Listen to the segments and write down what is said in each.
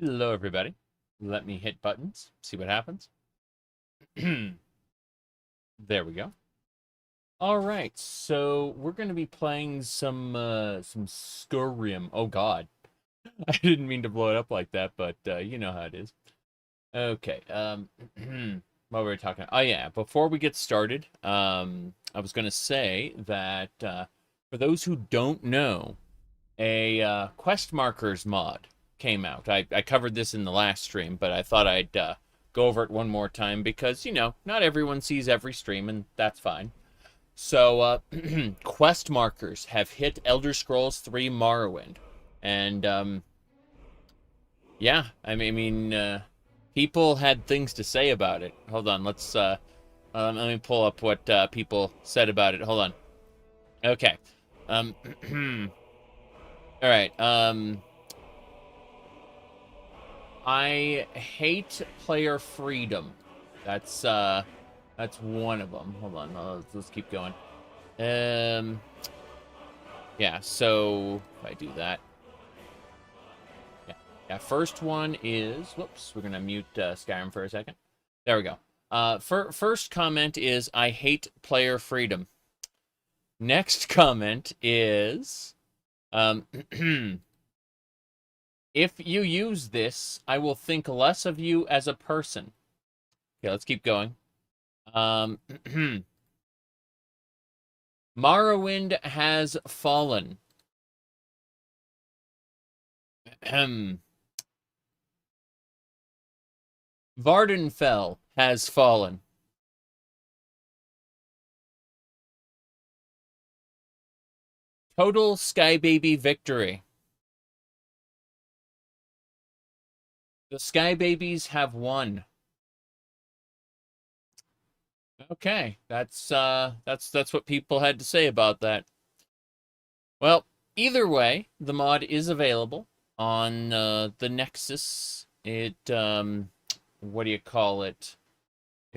Hello, everybody. Let me hit buttons, see what happens. There we go. All right, so we're going to be playing some Skyrim. Oh God, I didn't mean to blow it up like that, but you know how it is. Okay. What were we talking about? Oh yeah, before we get started, I was going to say that for those who don't know, a quest markers mod came out. I covered this in the last stream, but I thought I'd go over it one more time because, you know, not everyone sees every stream, and that's fine. So, quest markers have hit Elder Scrolls 3 Morrowind. And, yeah, people had things to say about it. Hold on, let me pull up what people said about it. Hold on. Okay. Um, all right. I hate player freedom. That's one of them. Hold on, let's keep going. Yeah. So if I do that, yeah. First one is whoops. We're gonna mute Skyrim for a second. There we go. First comment is I hate player freedom. Next comment is if you use this, I will think less of you as a person. Okay, let's keep going. Morrowind has fallen. Vardenfell has fallen. Total Skybaby victory. The Skybabies have won. Okay, that's what people had to say about that. Well, either way, the mod is available on the Nexus. It what do you call it?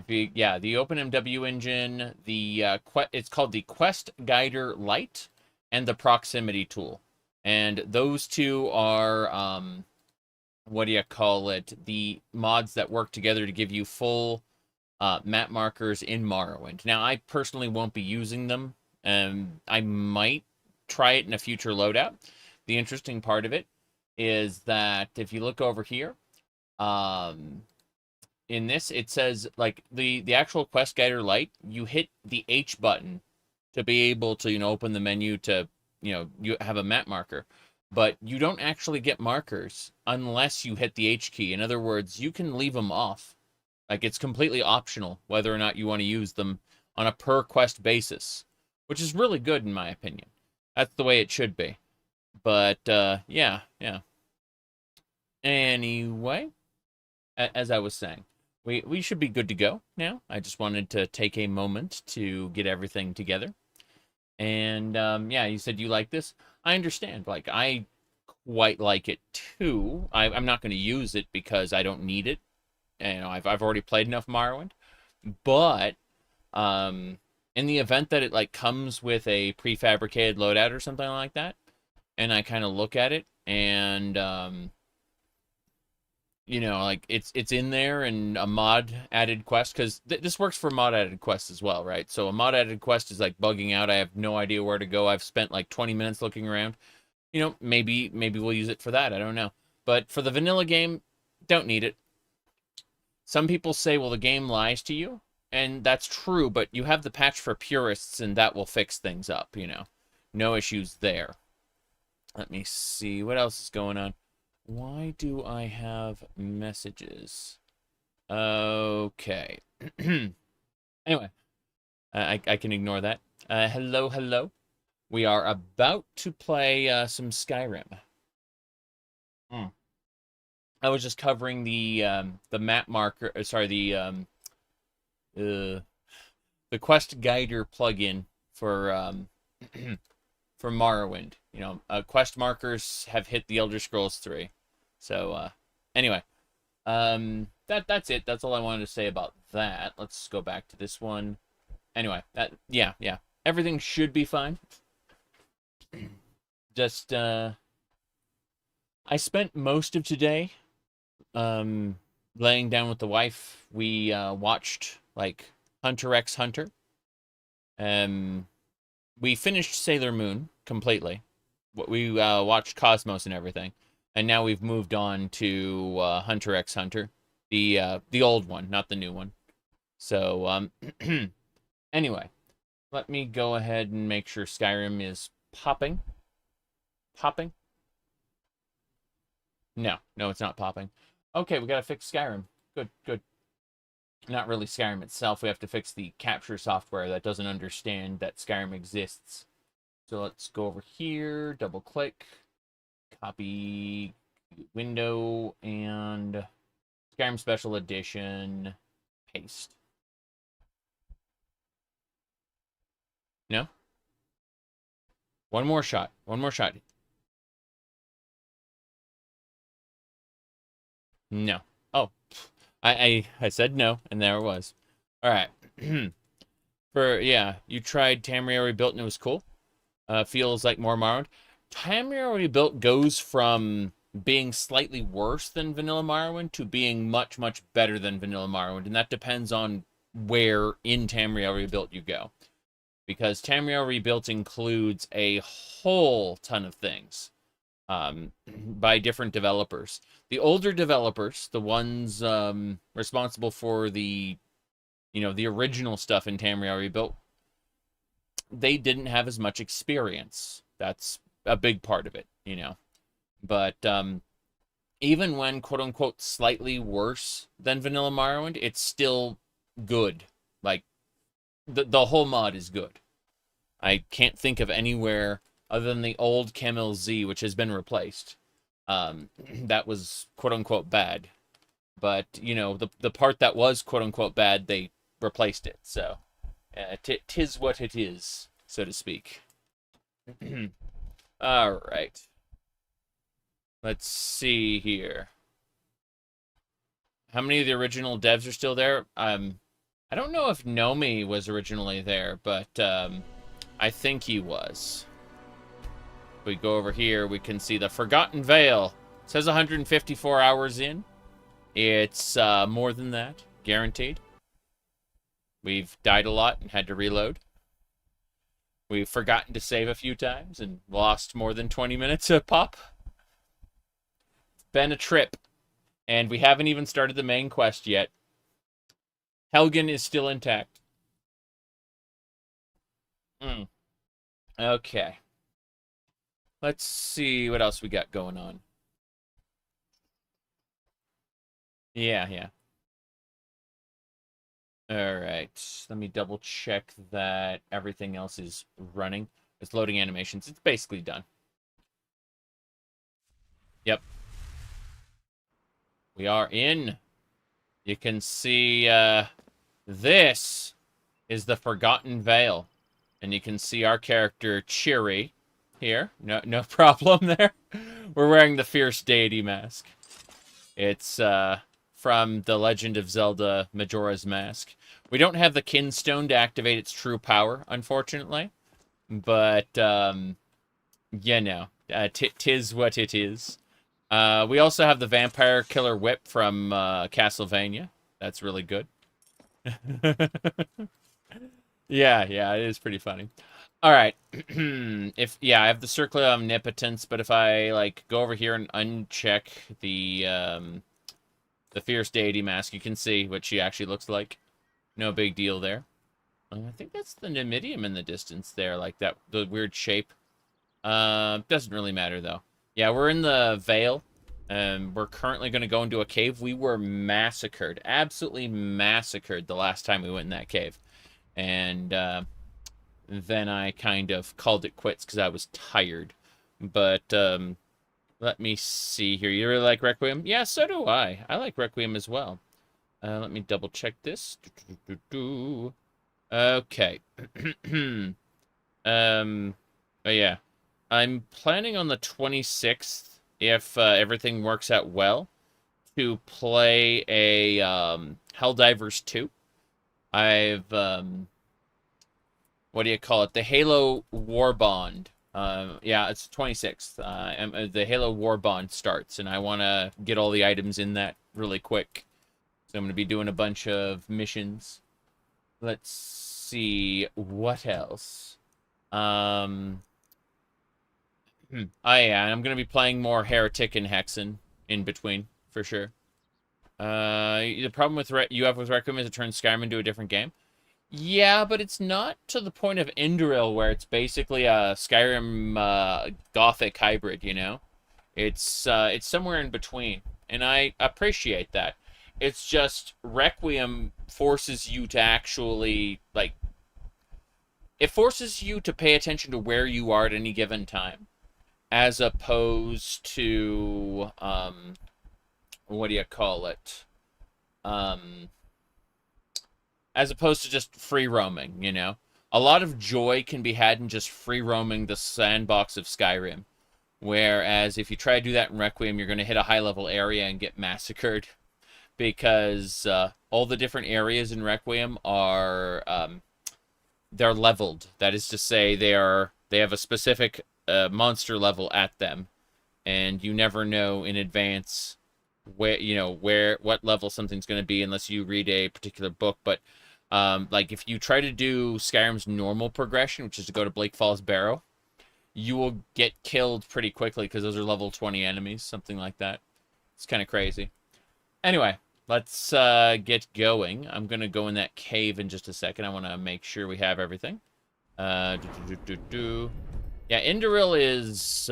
The OpenMW engine, it's called the Quest Guider Lite and the proximity tool. And those two are what do you call it? The mods that work together to give you full map markers in Morrowind. Now, I personally won't be using them. I might try it in a future loadout. The interesting part of it is that if you look over here, in this, it says, like, the actual Quest Guider Lite, you hit the H button to be able to, open the menu to, you have a map marker. But you don't actually get markers unless you hit the H key. In other words, you can leave them off. Like, it's completely optional whether or not you want to use them on a per quest basis, which is really good in my opinion. That's the way it should be. But, yeah. Anyway, as I was saying, we should be good to go now. I just wanted to take a moment to get everything together. And, yeah, you said you like this. I understand. Like, I quite like it too. I'm not going to use it because I don't need it. I've already played enough Morrowind. But, in the event that it, like, comes with a prefabricated loadout or something like that, and I kind of look at it, and, like, it's in there and a mod added quest, because this works for mod added quest as well, right? So a mod added quest is like bugging out. I have no idea where to go. I've spent like 20 minutes looking around. Maybe we'll use it for that. I don't know. But for the vanilla game, don't need it. Some people say, well, the game lies to you, and that's true, but you have the patch for purists, and that will fix things up, No issues there. Let me see. What else is going on? Why do I have messages? Okay. Anyway, I can ignore that. Hello. We are about to play some Skyrim. I was just covering the map marker. Sorry, the Quest Guider plugin for for Morrowind. Quest markers have hit the Elder Scrolls 3. So, anyway, that's it. That's all I wanted to say about that. Let's go back to this one. Anyway, yeah. Everything should be fine. Just, I spent most of today laying down with the wife, we watched like Hunter x Hunter. We finished Sailor Moon completely. We watched Cosmos and everything, and now we've moved on to Hunter x Hunter, the old one, not the new one. So anyway, let me go ahead and make sure Skyrim is popping. Popping? No, it's not popping. Okay, we gotta fix Skyrim. Good. Not really Skyrim itself. We have to fix the capture software that doesn't understand that Skyrim exists. So let's go over here, double click, copy window, and Skyrim Special Edition, paste. No? One more shot. No. Oh, I said no, and there it was. All right. You tried Tamriel Rebuilt and it was cool. Feels like more Morrowind. Tamriel Rebuilt goes from being slightly worse than Vanilla Morrowind to being much, much better than Vanilla Morrowind, and that depends on where in Tamriel Rebuilt you go. Because Tamriel Rebuilt includes a whole ton of things by different developers. The older developers, the ones responsible for the original stuff in Tamriel Rebuilt, they didn't have as much experience. That's a big part of it, But even when, quote-unquote, slightly worse than Vanilla Morrowind, it's still good. Like, the whole mod is good. I can't think of anywhere other than the old Camel Z, which has been replaced. That was, quote-unquote, bad. But, the part that was, quote-unquote, bad, they replaced it. So, tis what it is, so to speak. All right. Let's see here. How many of the original devs are still there? I don't know if Nomi was originally there, but I think he was. If we go over here, we can see the Forgotten Vale. It says 154 hours in. It's more than that, guaranteed. We've died a lot and had to reload. We've forgotten to save a few times and lost more than 20 minutes a pop. It's been a trip. And we haven't even started the main quest yet. Helgen is still intact. Okay. Let's see what else we got going on. Yeah. Alright. Let me double check that everything else is running. It's loading animations. It's basically done. Yep. We are in. You can see this is the Forgotten Vale. And you can see our character Chantry here. No problem there. We're wearing the Fierce Deity mask. It's from the Legend of Zelda Majora's Mask. We don't have the Kinstone to activate its true power, unfortunately. But, tis what it is. We also have the Vampire Killer Whip from Castlevania. That's really good. Yeah, it is pretty funny. All right. I have the Circle of Omnipotence, but if I go over here and uncheck the Fierce Deity mask, you can see what she actually looks like. No big deal there. I think that's the Nimidium in the distance there, the weird shape. Doesn't really matter though. Yeah, we're in the Vale. We're currently going to go into a cave. We were massacred, absolutely massacred the last time we went in that cave. And then I kind of called it quits because I was tired. But let me see here. You really like Requiem? Yeah, so do I. I like Requiem as well. Let me double check this. Okay. Yeah. I'm planning on the 26th, if everything works out well, to play a Helldivers 2. I've, what do you call it? The Halo Warbond Yeah, it's 26th. The Halo War Bond starts, and I want to get all the items in that really quick. So I'm going to be doing a bunch of missions. Let's see what else. Oh yeah, and I'm going to be playing more Heretic and Hexen in between, for sure. The problem with you have with Requiem is it turns Skyrim into a different game. Yeah, but it's not to the point of Indoril where it's basically a Skyrim Gothic hybrid, you know? It's somewhere in between, and I appreciate that. It's just Requiem forces you to actually, like, it forces you to pay attention to where you are at any given time, as opposed to, what do you call it? As opposed to just free roaming, you know? A lot of joy can be had in just free roaming the sandbox of Skyrim. Whereas if you try to do that in Requiem, you're going to hit a high-level area and get massacred. Because all the different areas in Requiem are, they're leveled. That is to say, they have a specific monster level at them. And you never know in advance what level something's going to be unless you read a particular book. But like if you try to do Skyrim's normal progression, which is to go to Blake Falls Barrow, you will get killed pretty quickly because those are level 20 enemies, something like that. It's kind of crazy. Anyway, let's get going. I'm going to go in that cave in just a second. I want to make sure we have everything. Yeah, Indoril is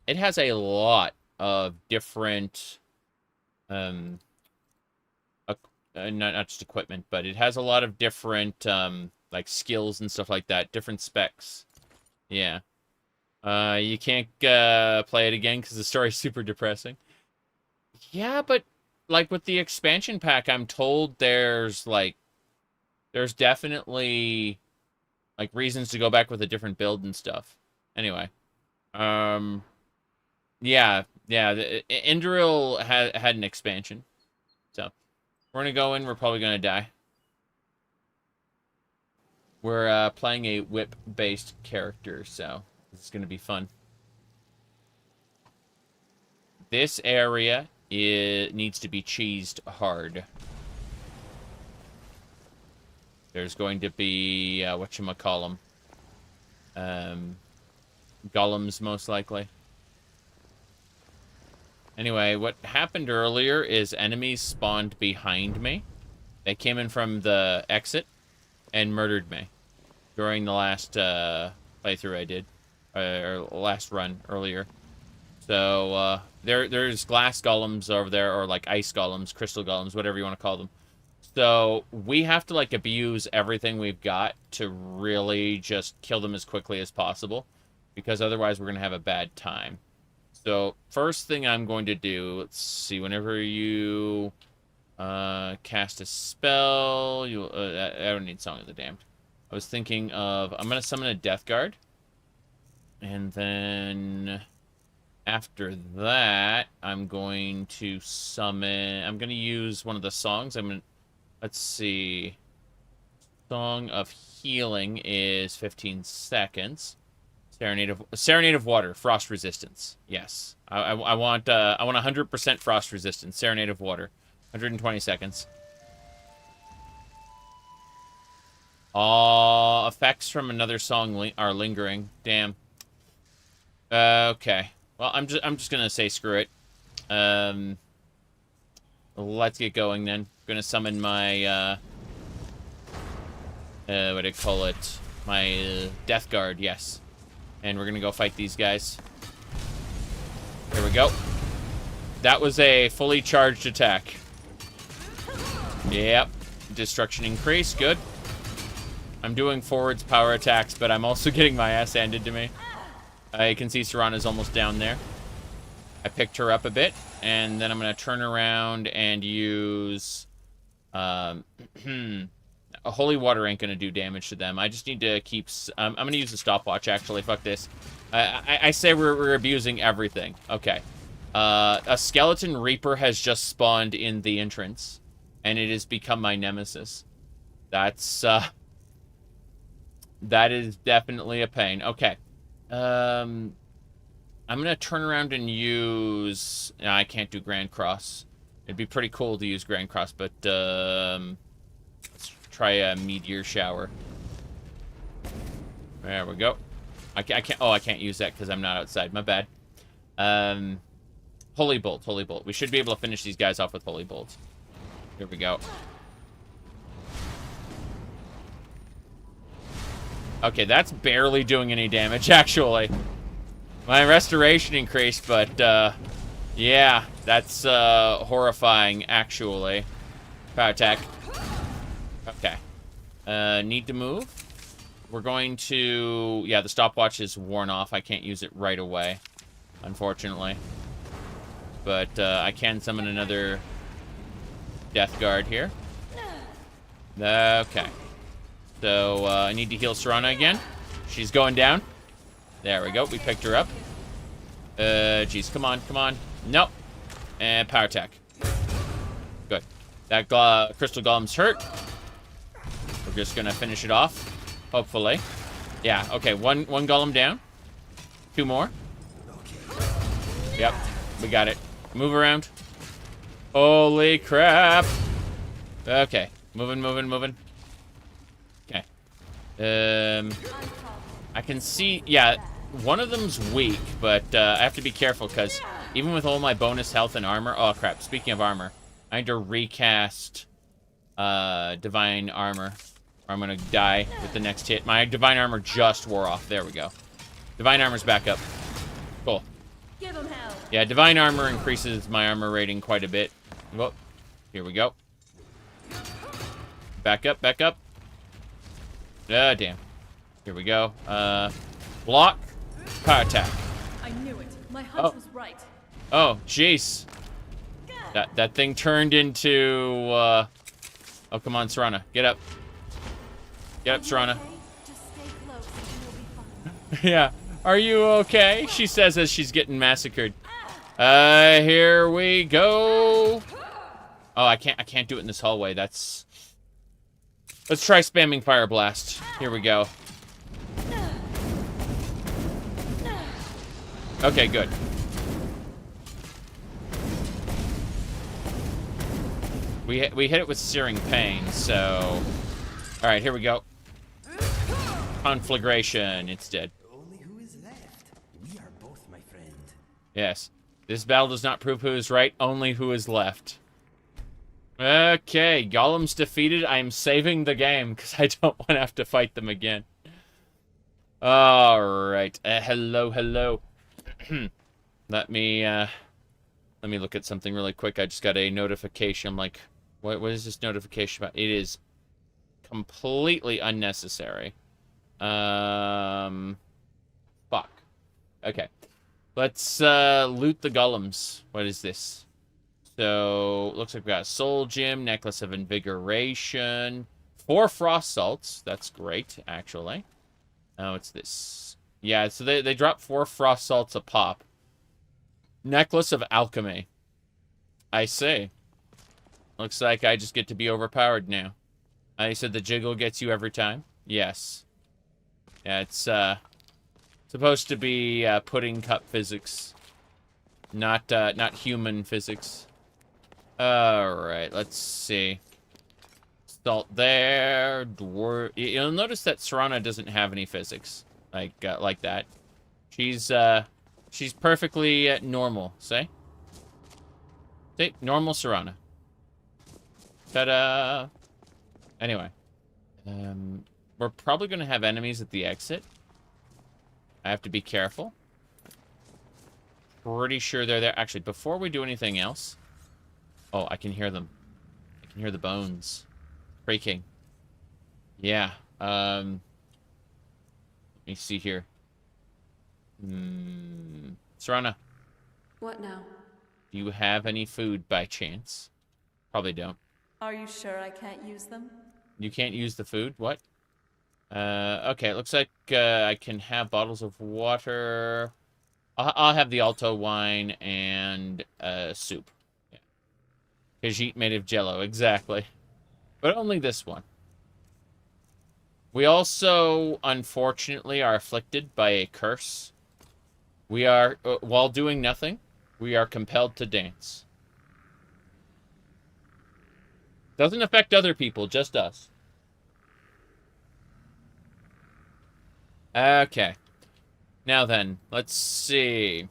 it has a lot of different not just equipment, but it has a lot of different like skills and stuff like that, different specs. Yeah. You can't play it again because the story's super depressing. Yeah, but like with the expansion pack, I'm told there's definitely like reasons to go back with a different build and stuff. Anyway, yeah, Indoril had an expansion, so we're gonna go in. We're probably gonna die. We're playing a whip-based character, so this is gonna be fun. This area needs to be cheesed hard. There's going to be whatchamacallem, golems most likely. Anyway, what happened earlier is enemies spawned behind me. They came in from the exit and murdered me during the last playthrough I did, or last run earlier. So there's glass golems over there, or like ice golems, crystal golems, whatever you want to call them. So we have to like abuse everything we've got to really just kill them as quickly as possible, because otherwise we're gonna have a bad time. So first thing I'm going to do, let's see, whenever you cast a spell, you I don't need Song of the Damned. I was thinking of, I'm going to summon a Dawnguard, and then after that, I'm going to use one of the songs. Let's see, Song of Healing is 15 seconds. Serenade of Water, frost resistance. Yes, I want 100% frost resistance. Serenade of Water, 120 seconds. Effects from another song are lingering. Damn. Okay. Well, I'm just gonna say screw it. Let's get going then. I'm gonna summon my what do you call it? My Dawnguard. Yes. And we're gonna go fight these guys. Here we go. That was a fully charged attack. Yep. Destruction increase. Good. I'm doing forwards power attacks, but I'm also getting my ass handed to me. You can see Serana's almost down there. I picked her up a bit, and then I'm gonna turn around and use a holy water ain't gonna do damage to them. I just need to keep... I'm gonna use the stopwatch, actually. Fuck this. I say we're abusing everything. Okay. A skeleton reaper has just spawned in the entrance, and it has become my nemesis. That's, that is definitely a pain. Okay. I'm gonna turn around and use... No, I can't do Grand Cross. It'd be pretty cool to use Grand Cross, but, let's try a Meteor Shower. There we go. I can't... Oh, I can't use that because I'm not outside. My bad. Holy Bolt, Holy Bolt. We should be able to finish these guys off with Holy Bolt. Here we go. Okay, that's barely doing any damage, actually. My restoration increased, but, yeah, that's, horrifying, actually. Power attack. Okay. Need to move. We're going to... Yeah, the stopwatch is worn off. I can't use it right away, unfortunately. But, I can summon another Death Guard here. Okay. So, I need to heal Serana again. She's going down. There we go. We picked her up. Jeez. Come on. Come on. Nope. And power attack. Good. That crystal golem's hurt. We're just gonna finish it off. Hopefully. Yeah. Okay. One golem down. Two more. Yep. We got it. Move around. Holy crap. Okay. Moving. Okay. I can see... Yeah. One of them's weak, but I have to be careful because even with all my bonus health and armor... Oh, crap. Speaking of armor, I need to recast Divine Armor, or I'm going to die with the next hit. My Divine Armor just wore off. There we go. Divine Armor's back up. Cool. Give 'em hell. Yeah, Divine Armor increases my armor rating quite a bit. Whoa. Here we go. Back up. Ah, damn. Here we go. Block. Power attack. I knew it. My hunch was right. Oh, jeez. That thing turned into, Oh, come on, Serana. Get up. Get up, Serana. Okay? Just stay close and you'll be fine. Yeah. Are you okay? She says as she's getting massacred. Here we go. Oh, I can't do it in this hallway. That's... Let's try spamming Fire Blast. Here we go. Okay, good. We hit it with Searing Pain, so... Alright, here we go. Conflagration. It's dead. Only who is left. We are both, my friend. Yes. This battle does not prove who is right, only who is left. Okay, Golem's defeated. I am saving the game, because I don't want to have to fight them again. Alright. Hello. Let me look at something really quick. I just got a notification. I'm like, what is this notification about? It is completely unnecessary. Fuck. Okay. Let's loot the golems. What is this? So, looks like we got a soul gem, necklace of invigoration, 4 frost salts. That's great, actually. Oh, what's this? Yeah, so they drop 4 frost salts a pop. Necklace of alchemy. I see. Looks like I just get to be overpowered now. I said the jiggle gets you every time. Yes. Yeah, it's supposed to be pudding cup physics, not human physics. All right, let's see. Salt there. You'll notice that Serana doesn't have any physics like that. She's perfectly normal. See, normal Serana. Ta-da! Anyway, we're probably gonna have enemies at the exit. I have to be careful. Pretty sure they're there. Actually, before we do anything else... Oh, I can hear them. I can hear the bones creaking. Yeah. Let me see here. Serana. What now? Do you have any food by chance? Probably don't. Are you sure I can't use them? You can't use the food? What? Okay, it looks like I can have bottles of water. I'll have the Alto wine and soup. Yeah. Khajiit made of jello, exactly. But only this one. We also, unfortunately, are afflicted by a curse. We are, while doing nothing, we are compelled to dance. Doesn't affect other people, just us. Okay. Now then, let's see.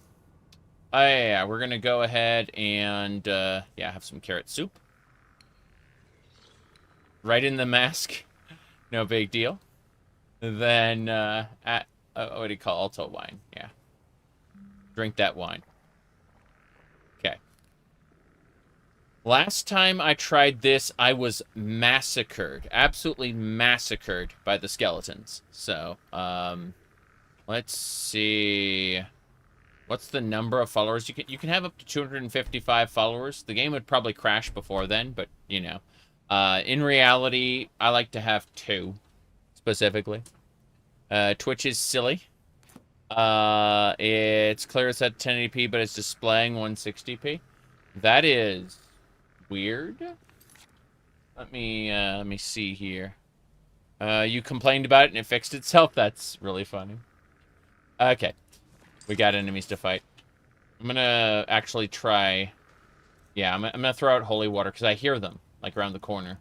Oh, yeah, we're going to go ahead and, yeah, have some carrot soup. Right in the mask. No big deal. Then, what do you call Alto wine? Yeah. Drink that wine. Okay. Last time I tried this, I was massacred. Absolutely massacred by the skeletons. So, let's see. What's the number of followers? You can have up to 255 followers. The game would probably crash before then, but, you know. In reality, I like to have 2, specifically. Twitch is silly. It's clear it's at 1080p, but it's displaying 160p. That is weird. Let me see here. You complained about it and it fixed itself. That's really funny. Okay. We got enemies to fight. I'm gonna actually try... Yeah, I'm gonna throw out holy water, because I hear them, like, around the corner.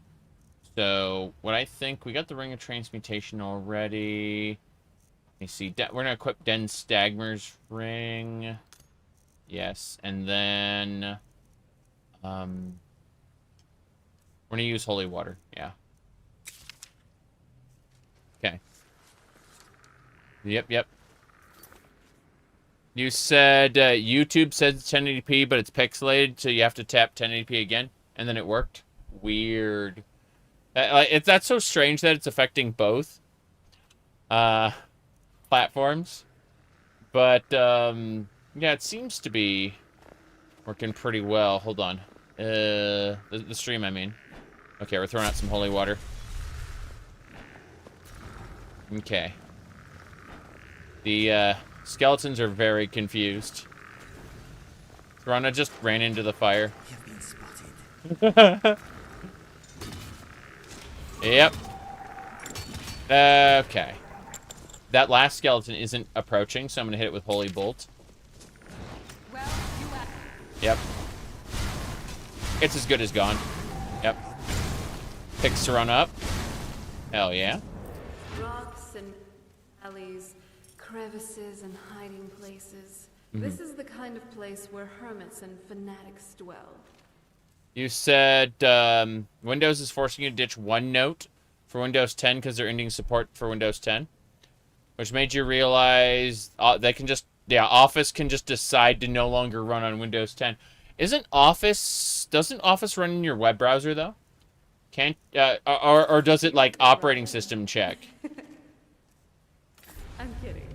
So, what I think... We got the Ring of Transmutation already. Let me see. We're gonna equip Den Stagmer's Ring. Yes, and then... we're gonna use holy water, yeah. Okay. Yep. You said YouTube says 1080p, but it's pixelated, so you have to tap 1080p again, and then it worked. Weird. That's so strange that it's affecting both platforms. But, yeah, it seems to be working pretty well. Hold on. The stream, I mean. Okay, we're throwing out some holy water. Okay. The, skeletons are very confused. Rana just ran into the fire. You've been spotted. Yep. Okay. That last skeleton isn't approaching, so I'm gonna hit it with Holy Bolt. Well, you Yep. It's as good as gone. Yep. Picks to run up. Hell yeah. Rocks and alleys, crevices and hiding places. This is the kind of place where hermits and fanatics dwell. You said Windows is forcing you to ditch OneNote for Windows 10 because they're ending support for Windows 10. Which made you realize they can just... Yeah, Office can just decide to no longer run on Windows 10. Doesn't Office run in your web browser, though? Can't... or does it, like, operating system check? I'm kidding.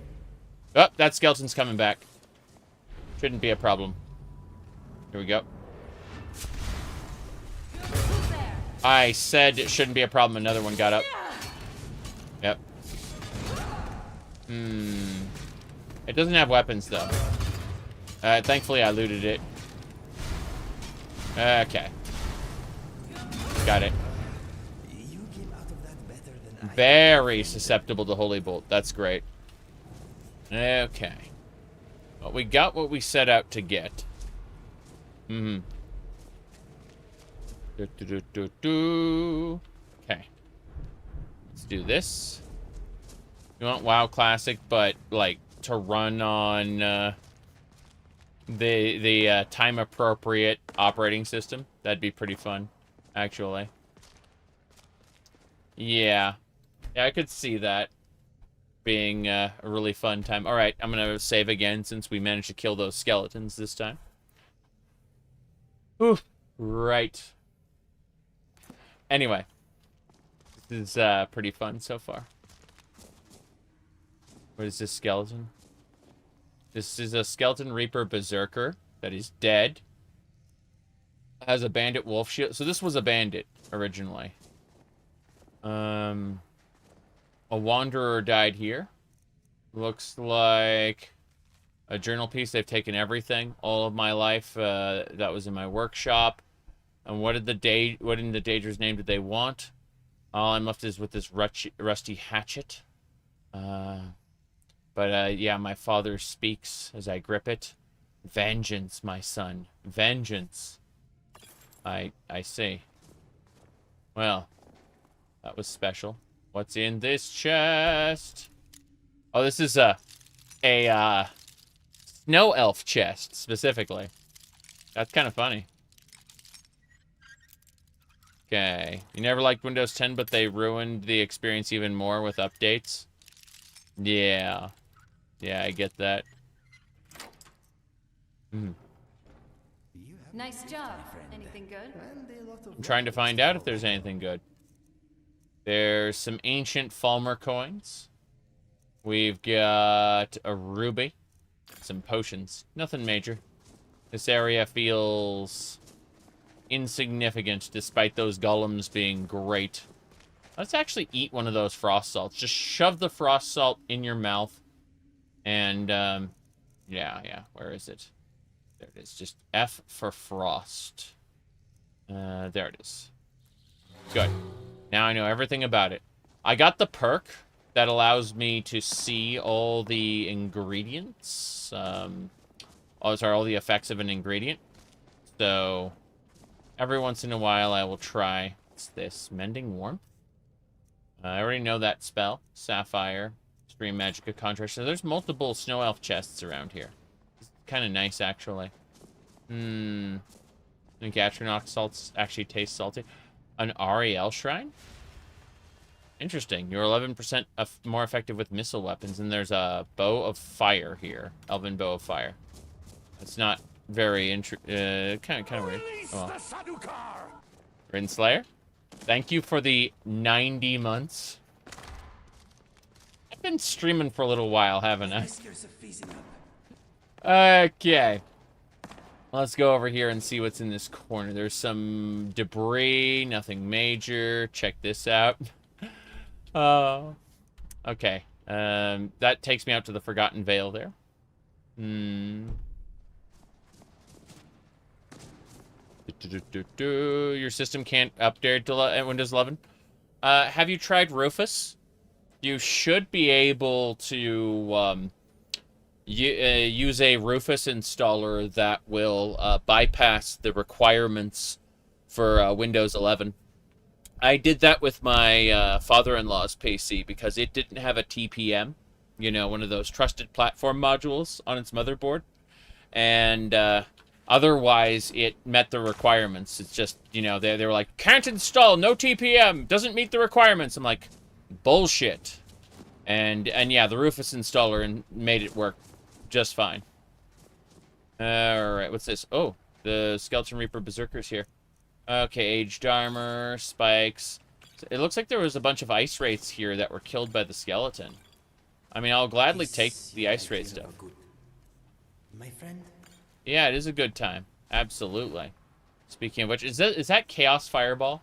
Oh, that skeleton's coming back. Shouldn't be a problem. Here we go. Who's there? I said it shouldn't be a problem. Another one got up. Yep. It doesn't have weapons, though. Thankfully, I looted it. Okay. Got it. You came out of that better than I. Very susceptible to Holy Bolt. That's great. Okay. Well, we got what we set out to get. Okay. Let's do this. You want WoW Classic, but, like, to run on the time-appropriate operating system. That'd be pretty fun, actually. Yeah. Yeah, I could see that being a really fun time. Alright, I'm gonna save again since we managed to kill those skeletons this time. Whew. Right. Anyway. This is pretty fun so far. What is this skeleton? This is a Skeleton Reaper Berserker that is dead. Has a bandit wolf shield. So this was a bandit originally. A wanderer died here. Looks like a journal piece. They've taken everything. All of my life that was in my workshop. And what in the Daedr's name did they want? All I'm left is with this rusty hatchet. Yeah, my father speaks as I grip it. Vengeance, my son. Vengeance. I see. Well, that was special. What's in this chest? Oh, this is a snow elf chest, specifically. That's kind of funny. Okay. You never liked Windows 10, but they ruined the experience even more with updates? Yeah. Yeah, I get that. Nice job. Anything good? I'm trying to find out if there's anything good. There's some ancient Falmer coins. We've got a ruby. Some potions. Nothing major. This area feels insignificant despite those golems being great. Let's actually eat one of those frost salts. Just shove the frost salt in your mouth. And, yeah. Where is it? There it is. Just F for frost. There it is. Good. Now I know everything about it. I got the perk that allows me to see all the ingredients. All the effects of an ingredient. So, every once in a while I will try. What's this? Mending Warmth? I already know that spell. Sapphire. Stream Magicka Contrast. So there's multiple Snow Elf chests around here. It's kind of nice, actually. And Gatronach salts actually taste salty. An Ariel Shrine? Interesting. You're 11% more effective with missile weapons, and there's a Bow of Fire here. Elven Bow of Fire. It's not very kind of weird. Oh. Rinslayer? Thank you for the 90 months. I've been streaming for a little while, haven't I? Okay. Let's go over here and see what's in this corner. There's some debris, nothing major. Check this out. Okay. That takes me out to the Forgotten Vale there. Your system can't update to Windows 11. Have you tried Rufus? You should be able to use a Rufus installer that will bypass the requirements for Windows 11. I did that with my father-in-law's PC because it didn't have a TPM, you know, one of those trusted platform modules on its motherboard. And otherwise, it met the requirements. It's just, you know, they were like, can't install, no TPM, doesn't meet the requirements. I'm like, bullshit. And yeah, the Rufus installer made it work just fine. Alright, what's this? Oh, the Skeleton Reaper Berserker's here. Okay, aged armor, spikes. It looks like there was a bunch of ice wraiths here that were killed by the skeleton. I mean, I'll gladly take the ice wraith stuff. My friend? Yeah, it is a good time. Absolutely. Speaking of which, is that Chaos Fireball?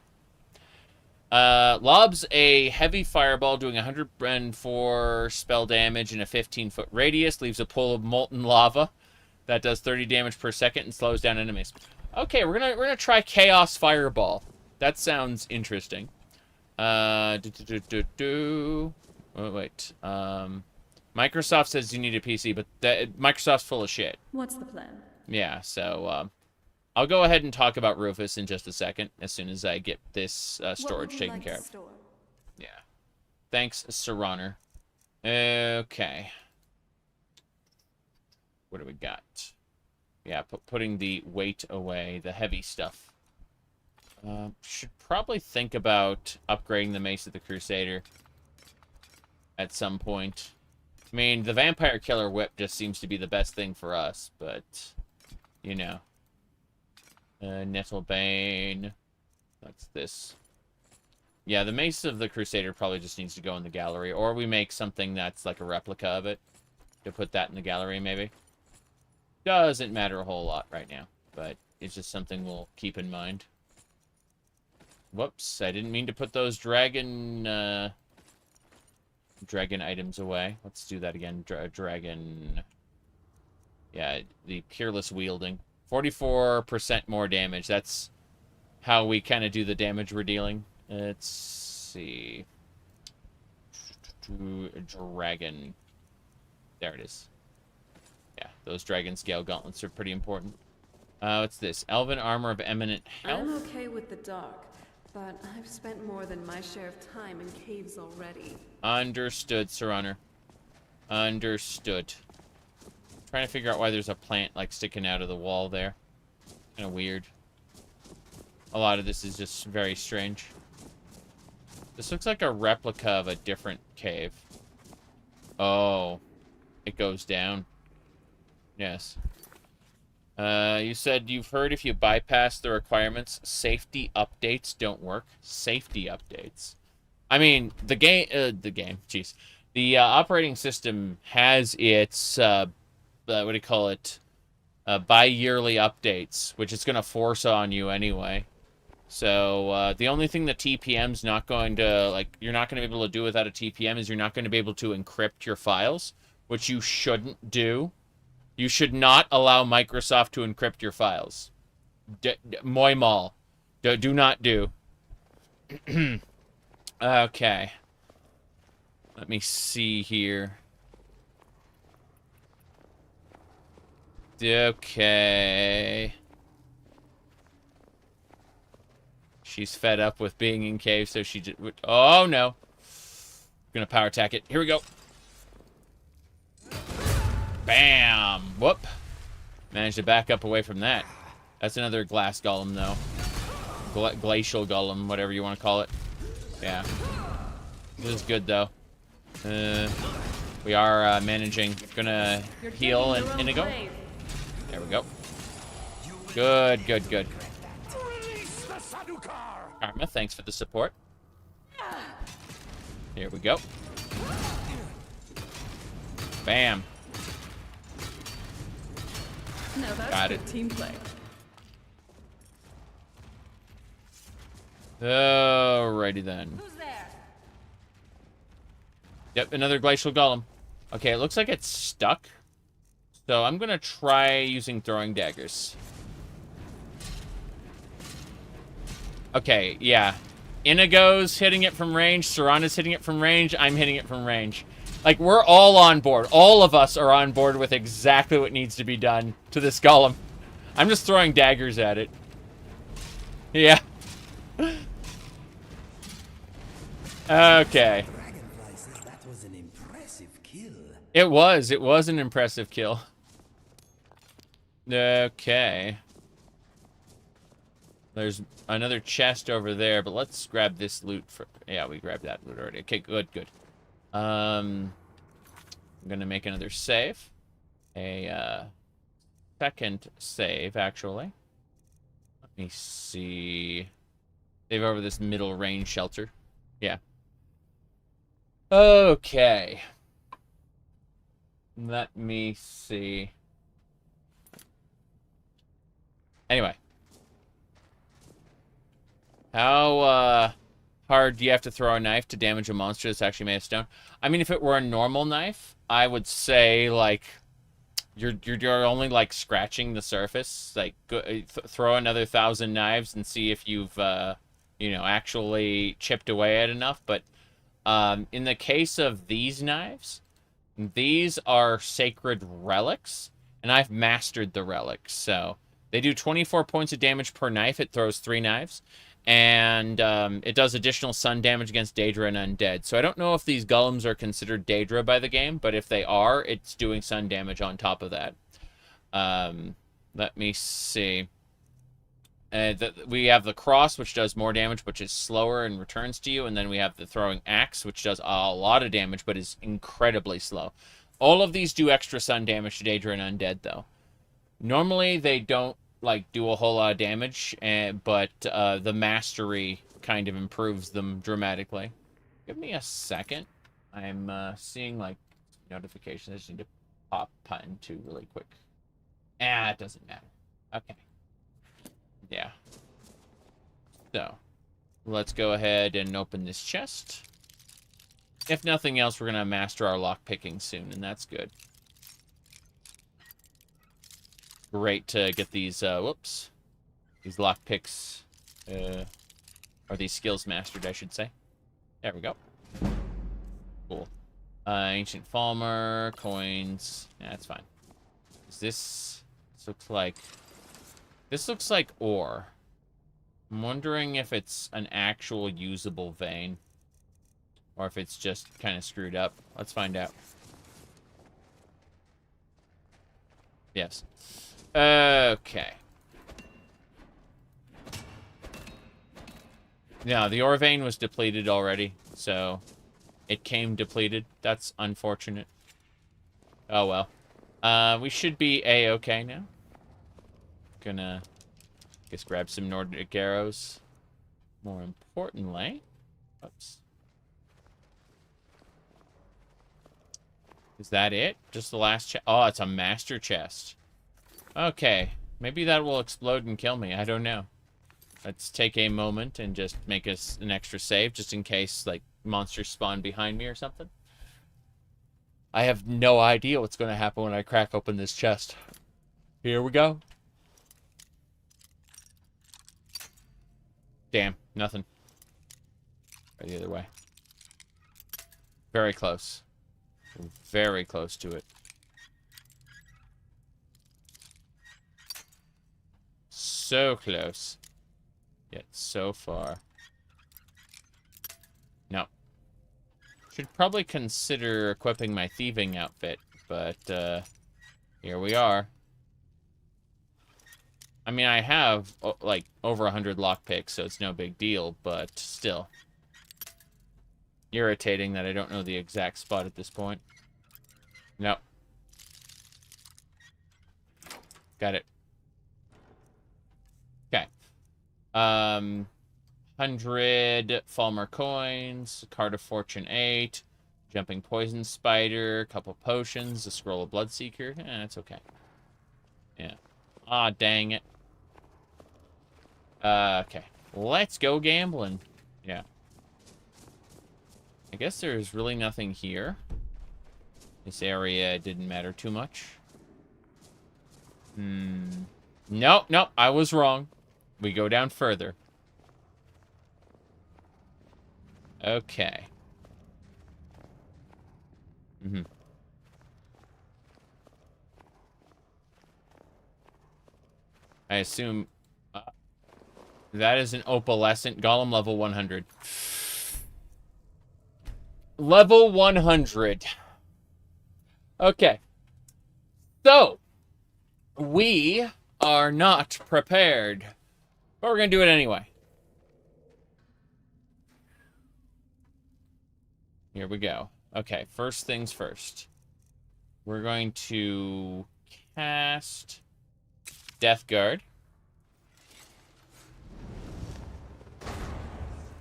Lobs a heavy fireball doing 104 spell damage in a 15-foot radius. Leaves a pool of molten lava that does 30 damage per second and slows down enemies. Okay, we're gonna try Chaos Fireball. That sounds interesting. Oh, wait. Microsoft says you need a PC, but Microsoft's full of shit. What's the plan? Yeah, so I'll go ahead and talk about Rufus in just a second, as soon as I get this storage taken care of. Yeah. Thanks, Serraner. Okay. What do we got? Yeah, putting the weight away, the heavy stuff. Should probably think about upgrading the Mace of the Crusader at some point. I mean, the Vampire Killer Whip just seems to be the best thing for us, but, you know. Nettlebane. That's this. Yeah, the Mace of the Crusader probably just needs to go in the gallery, or we make something that's like a replica of it to put that in the gallery, maybe. Doesn't matter a whole lot right now, but it's just something we'll keep in mind. Whoops, I didn't mean to put those dragon items away. Let's do that again. Dragon. Yeah, the Peerless Wielding. 44% more damage. That's how we kind of do the damage we're dealing. It's see. Dragon. There it is. Yeah, those dragon scale gauntlets are pretty important. What's this? Elven armor of eminent health? I'm okay with the dark, but I've spent more than my share of time in caves already. Understood, Sir Honor. Understood. Trying to figure out why there's a plant, like, sticking out of the wall there. Kind of weird. A lot of this is just very strange. This looks like a replica of a different cave. Oh. It goes down. Yes. You said you've heard if you bypass the requirements, safety updates don't work. Safety updates. I mean, the game, jeez. The operating system has its, what do you call it, bi-yearly updates, which it's going to force on you anyway. So, the only thing the TPM's not going to, like, you're not going to be able to do without a TPM is you're not going to be able to encrypt your files, which you shouldn't do. You should not allow Microsoft to encrypt your files. Moi mal. Do not do. Okay. Let me see here. Okay. She's fed up with being in cave, so she just... Oh, no. Gonna power attack it. Here we go. Bam! Whoop. Managed to back up away from that. That's another glass golem, though. Glacial golem, whatever you want to call it. Yeah. This is good, though. We are managing. Gonna heal and Inigo. There we go. Good, good, good. Karma, thanks for the support. Here we go. Bam. Now that's Got good it. team play. Alrighty then. Who's there? Yep, another glacial golem. Okay, it looks like it's stuck. So I'm gonna try using throwing daggers. Okay, yeah. Inigo's hitting it from range, Serana's hitting it from range, I'm hitting it from range. Like, we're all on board. All of us are on board with exactly what needs to be done to this golem. I'm just throwing daggers at it. Yeah. Okay. That was an impressive kill. It was an impressive kill. Okay. There's another chest over there, but let's grab this loot for... Yeah, we grabbed that loot already. Okay, good, good. I'm gonna make another save. A, second save, actually. Let me see... Save over this middle range shelter. Yeah. Okay. Let me see. Anyway. How hard do you have to throw a knife to damage a monster that's actually made of stone? I mean, if it were a normal knife, I would say, like, you're only, like, scratching the surface. Like, throw another 1,000 knives and see if you've, you know, actually chipped away at enough. But in the case of these knives, these are sacred relics, and I've mastered the relics. So they do 24 points of damage per knife. It throws 3 knives. And it does additional sun damage against Dac0da and undead. So I don't know if these golems are considered Dac0da by the game, but if they are, it's doing sun damage on top of that. Let me see. We have the cross, which does more damage, which is slower and returns to you. And then we have the throwing axe, which does a lot of damage, but is incredibly slow. All of these do extra sun damage to Dac0da and undead, though. Normally, they don't, like, do a whole lot of damage, but the mastery kind of improves them dramatically. Give me a second. I'm seeing, like, notifications. I just need to pop into really quick. It doesn't matter. Okay. Yeah. So, let's go ahead and open this chest. If nothing else, we're going to master our lockpicking soon, and that's good. Great to get these, these lockpicks, or these skills mastered, I should say. There we go. Cool. Ancient Falmer, coins. Yeah, that's fine. Is this looks like... This looks like ore. I'm wondering if it's an actual usable vein. Or if it's just kind of screwed up. Let's find out. Yes. Okay. Yeah, the ore vein was depleted already, so it came depleted. That's unfortunate. Oh well. We should be A-okay now. Gonna, guess, grab some Nordic arrows. More importantly, oops. Is that it? Just the last chest? Oh, it's a master chest. Okay, maybe that will explode and kill me. I don't know. Let's take a moment and just make us an extra save, just in case, like, monsters spawn behind me or something. I have no idea what's going to happen when I crack open this chest. Here we go. Damn, nothing. Go the other way. Very close. Very close to it. So close. Yet so far. No. Should probably consider equipping my thieving outfit, but here we are. I mean, I have, like, over 100 lockpicks, so it's no big deal, but still. Irritating that I don't know the exact spot at this point. Nope. Got it. Okay. 100 Falmer coins, card of fortune 8, jumping poison spider, couple potions, a scroll of bloodseeker. That's okay. Yeah. Ah, dang it. Okay. Let's go gambling. Yeah. I guess there's really nothing here. This area didn't matter too much. Nope, nope, I was wrong. We go down further. Okay. I assume that is an opalescent golem, level 100. Level 100. Okay. So, we are not prepared. But we're going to do it anyway. Here we go. Okay, first things first. We're going to cast Dawnguard.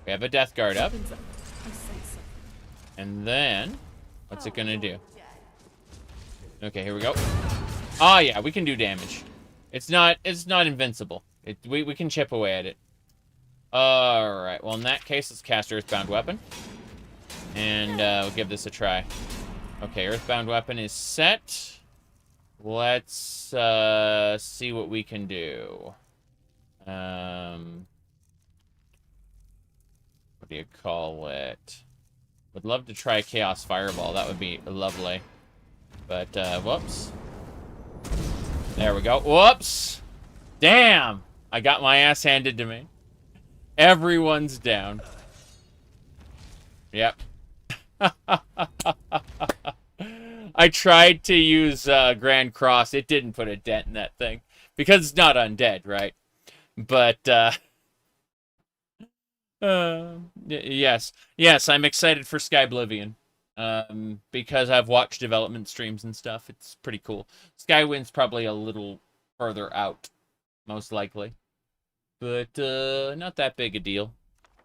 We have a Dawnguard up. And then, what's it gonna do? Okay, here we go. Oh yeah, we can do damage. It's not invincible. We can chip away at it. Alright, well in that case, let's cast Earthbound Weapon. And we'll give this a try. Okay, Earthbound Weapon is set. Let's see what we can do. What do you call it? Would love to try Chaos Fireball. That would be lovely. But, whoops. There we go. Whoops! Damn! I got my ass handed to me. Everyone's down. Yep. I tried to use Grand Cross. It didn't put a dent in that thing. Because it's not undead, right? But, yes. Yes, I'm excited for Skyblivion. Because I've watched development streams and stuff. It's pretty cool. Skywind's probably a little further out, most likely. But, not that big a deal.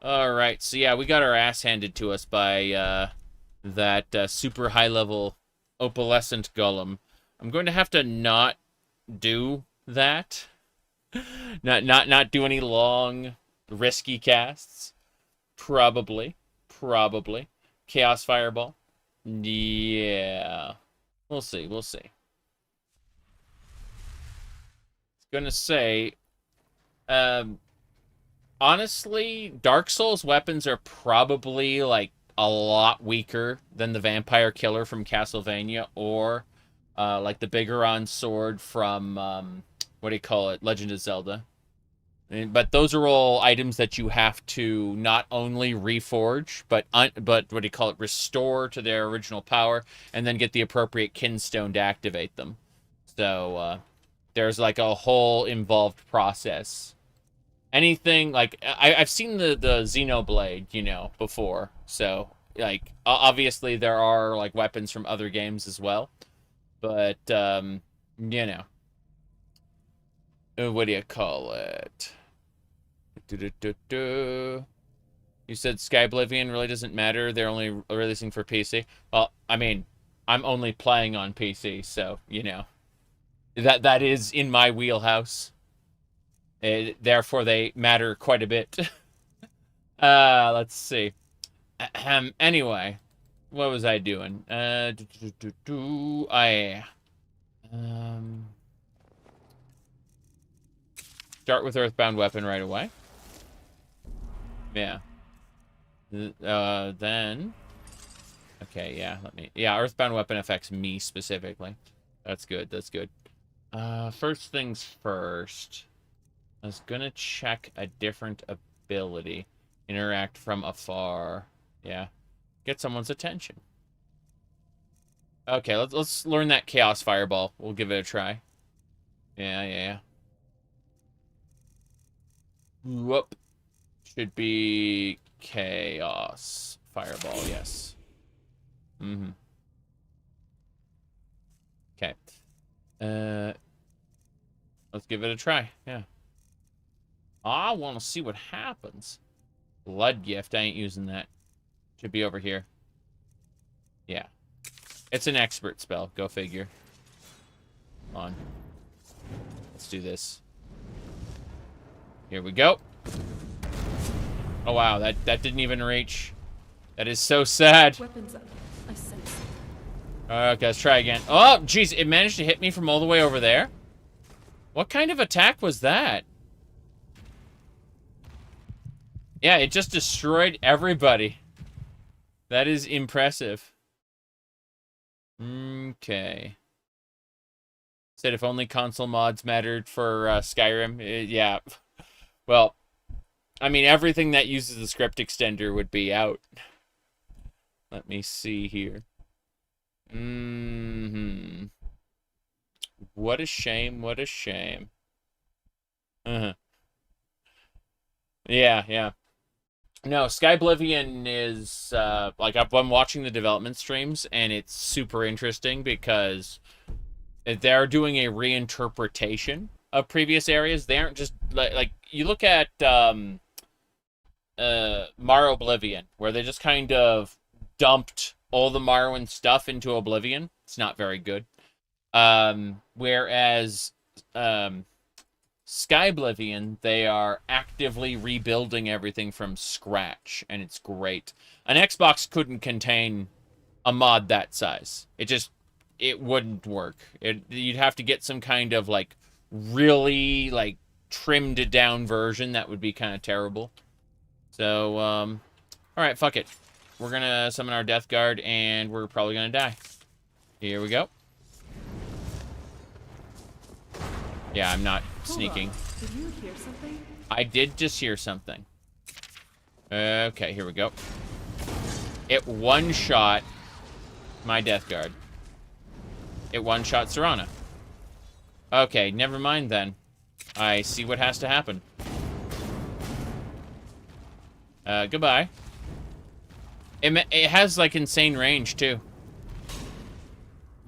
Alright, so yeah, we got our ass handed to us by, that, super high-level opalescent golem. I'm going to have to not do that. Not do any long, risky casts. Probably. Chaos Fireball. Yeah. We'll see. It's gonna say, honestly, Dark Souls weapons are probably, like, a lot weaker than the Vampire Killer from Castlevania, or, like, the Bigoron sword from, what do you call it? Legend of Zelda. But those are all items that you have to not only reforge, but what do you call it? Restore to their original power, and then get the appropriate kinstone to activate them. So, there's, like, a whole involved process. Anything, like, I've seen the Xenoblade, you know, before. So, like, obviously there are, like, weapons from other games as well. But, you know. What do you call it? You said Sky Oblivion really doesn't matter. They're only releasing for PC. Well, I mean, I'm only playing on PC, so, you know. That is in my wheelhouse. Therefore, they matter quite a bit. Let's see. Anyway, what was I doing? Start with Earthbound Weapon right away. Yeah. Then... Okay, yeah, Yeah, Earthbound Weapon affects me specifically. That's good, that's good. First things first. I was gonna check a different ability. Interact from afar. Yeah. Get someone's attention. Okay, let's learn that Chaos Fireball. We'll give it a try. Yeah. Whoop. Should be Chaos Fireball, yes. Mm-hmm. Okay. Let's give it a try, yeah. I want to see what happens. Blood Gift, I ain't using that. Should be over here. Yeah. It's an expert spell, go figure. Come on. Let's do this. Here we go. Oh wow, that didn't even reach. That is so sad. Weapons up. I sense. Okay, let's try again. Oh, jeez, it managed to hit me from all the way over there? What kind of attack was that? Yeah, it just destroyed everybody. That is impressive. Okay. Said if only console mods mattered for Skyrim. Yeah. Well, I mean, everything that uses the script extender would be out. Let me see here. What a shame, what a shame. Yeah. No, Sky Oblivion is, like, I'm watching the development streams, and it's super interesting because they're doing a reinterpretation of previous areas. They aren't just, like you look at, Morrowind Oblivion, where they just kind of dumped all the Morrowind stuff into Oblivion. It's not very good. Whereas, Sky Oblivion, they are actively rebuilding everything from scratch, and it's great. An Xbox couldn't contain a mod that size. It wouldn't work. You'd have to get some kind of, like, really, like, trimmed down version that would be kind of terrible. So, alright, fuck it. We're gonna summon our Death Guard, and we're probably gonna die. Here we go. Yeah, I'm not sneaking. Did you hear something? I did just hear something. Okay, here we go. It one-shot my Death Guard. It one-shot Serana. Okay, never mind then. I see what has to happen. Goodbye. It has, like, insane range, too.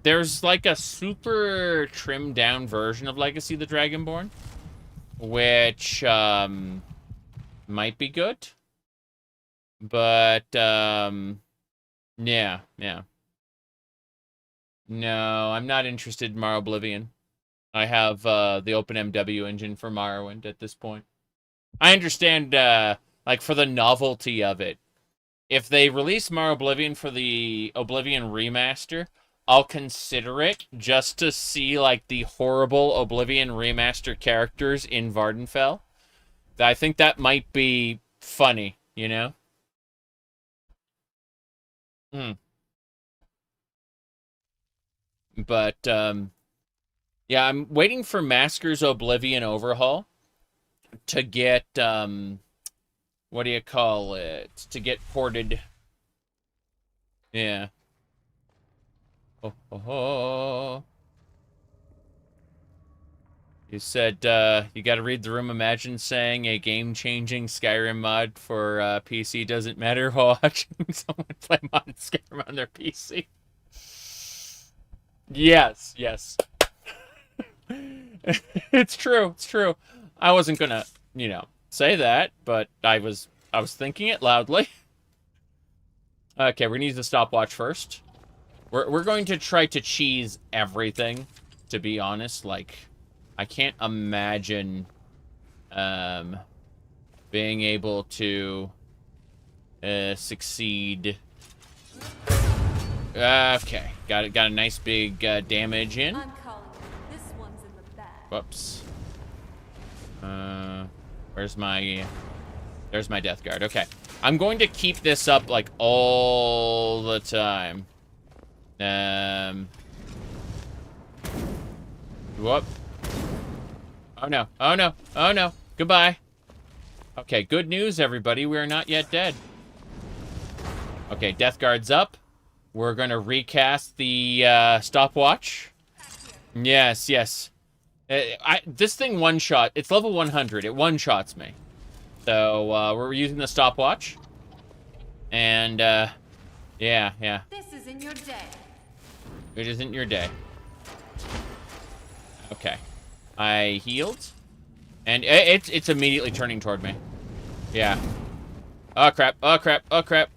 There's, like, a super trimmed-down version of Legacy of the Dragonborn, which, might be good. But, yeah. No, I'm not interested in Morrowind Oblivion. I have, the OpenMW engine for Morrowind at this point. I understand, like, for the novelty of it. If they release Morrowind Oblivion for the Oblivion remaster, I'll consider it just to see, like, the horrible Oblivion remaster characters in Vvardenfell. I think that might be funny, you know? Hmm. But, yeah, I'm waiting for Masker's Oblivion Overhaul to get, what do you call it? To get ported. Yeah. Oh, oh, oh. You said, you gotta read the room. Imagine saying a game-changing Skyrim mod for PC doesn't matter while watching someone play modded Skyrim on their PC. Yes, yes. It's true, it's true. I wasn't gonna, you know, say that, but I was thinking it loudly. Okay, we're gonna use the stopwatch first. We're going to try to cheese everything, to be honest. Like, I can't imagine being able to succeed. Okay, got a nice big damage in. I'm calling it. This one's in the bag. Whoops. Where's my... There's my death guard. Okay. I'm going to keep this up, like, all the time. Whoop. Oh, no. Oh, no. Oh, no. Goodbye. Okay, good news, everybody. We are not yet dead. Okay, death guard's up. We're going to recast the stopwatch. Yes, yes. This thing one-shot. It's level 100. It one-shots me. So, we're using the stopwatch. And, yeah, yeah. This isn't your day. It isn't your day. Okay. I healed. And it's immediately turning toward me. Yeah. Oh, crap. Oh, crap. Oh, crap.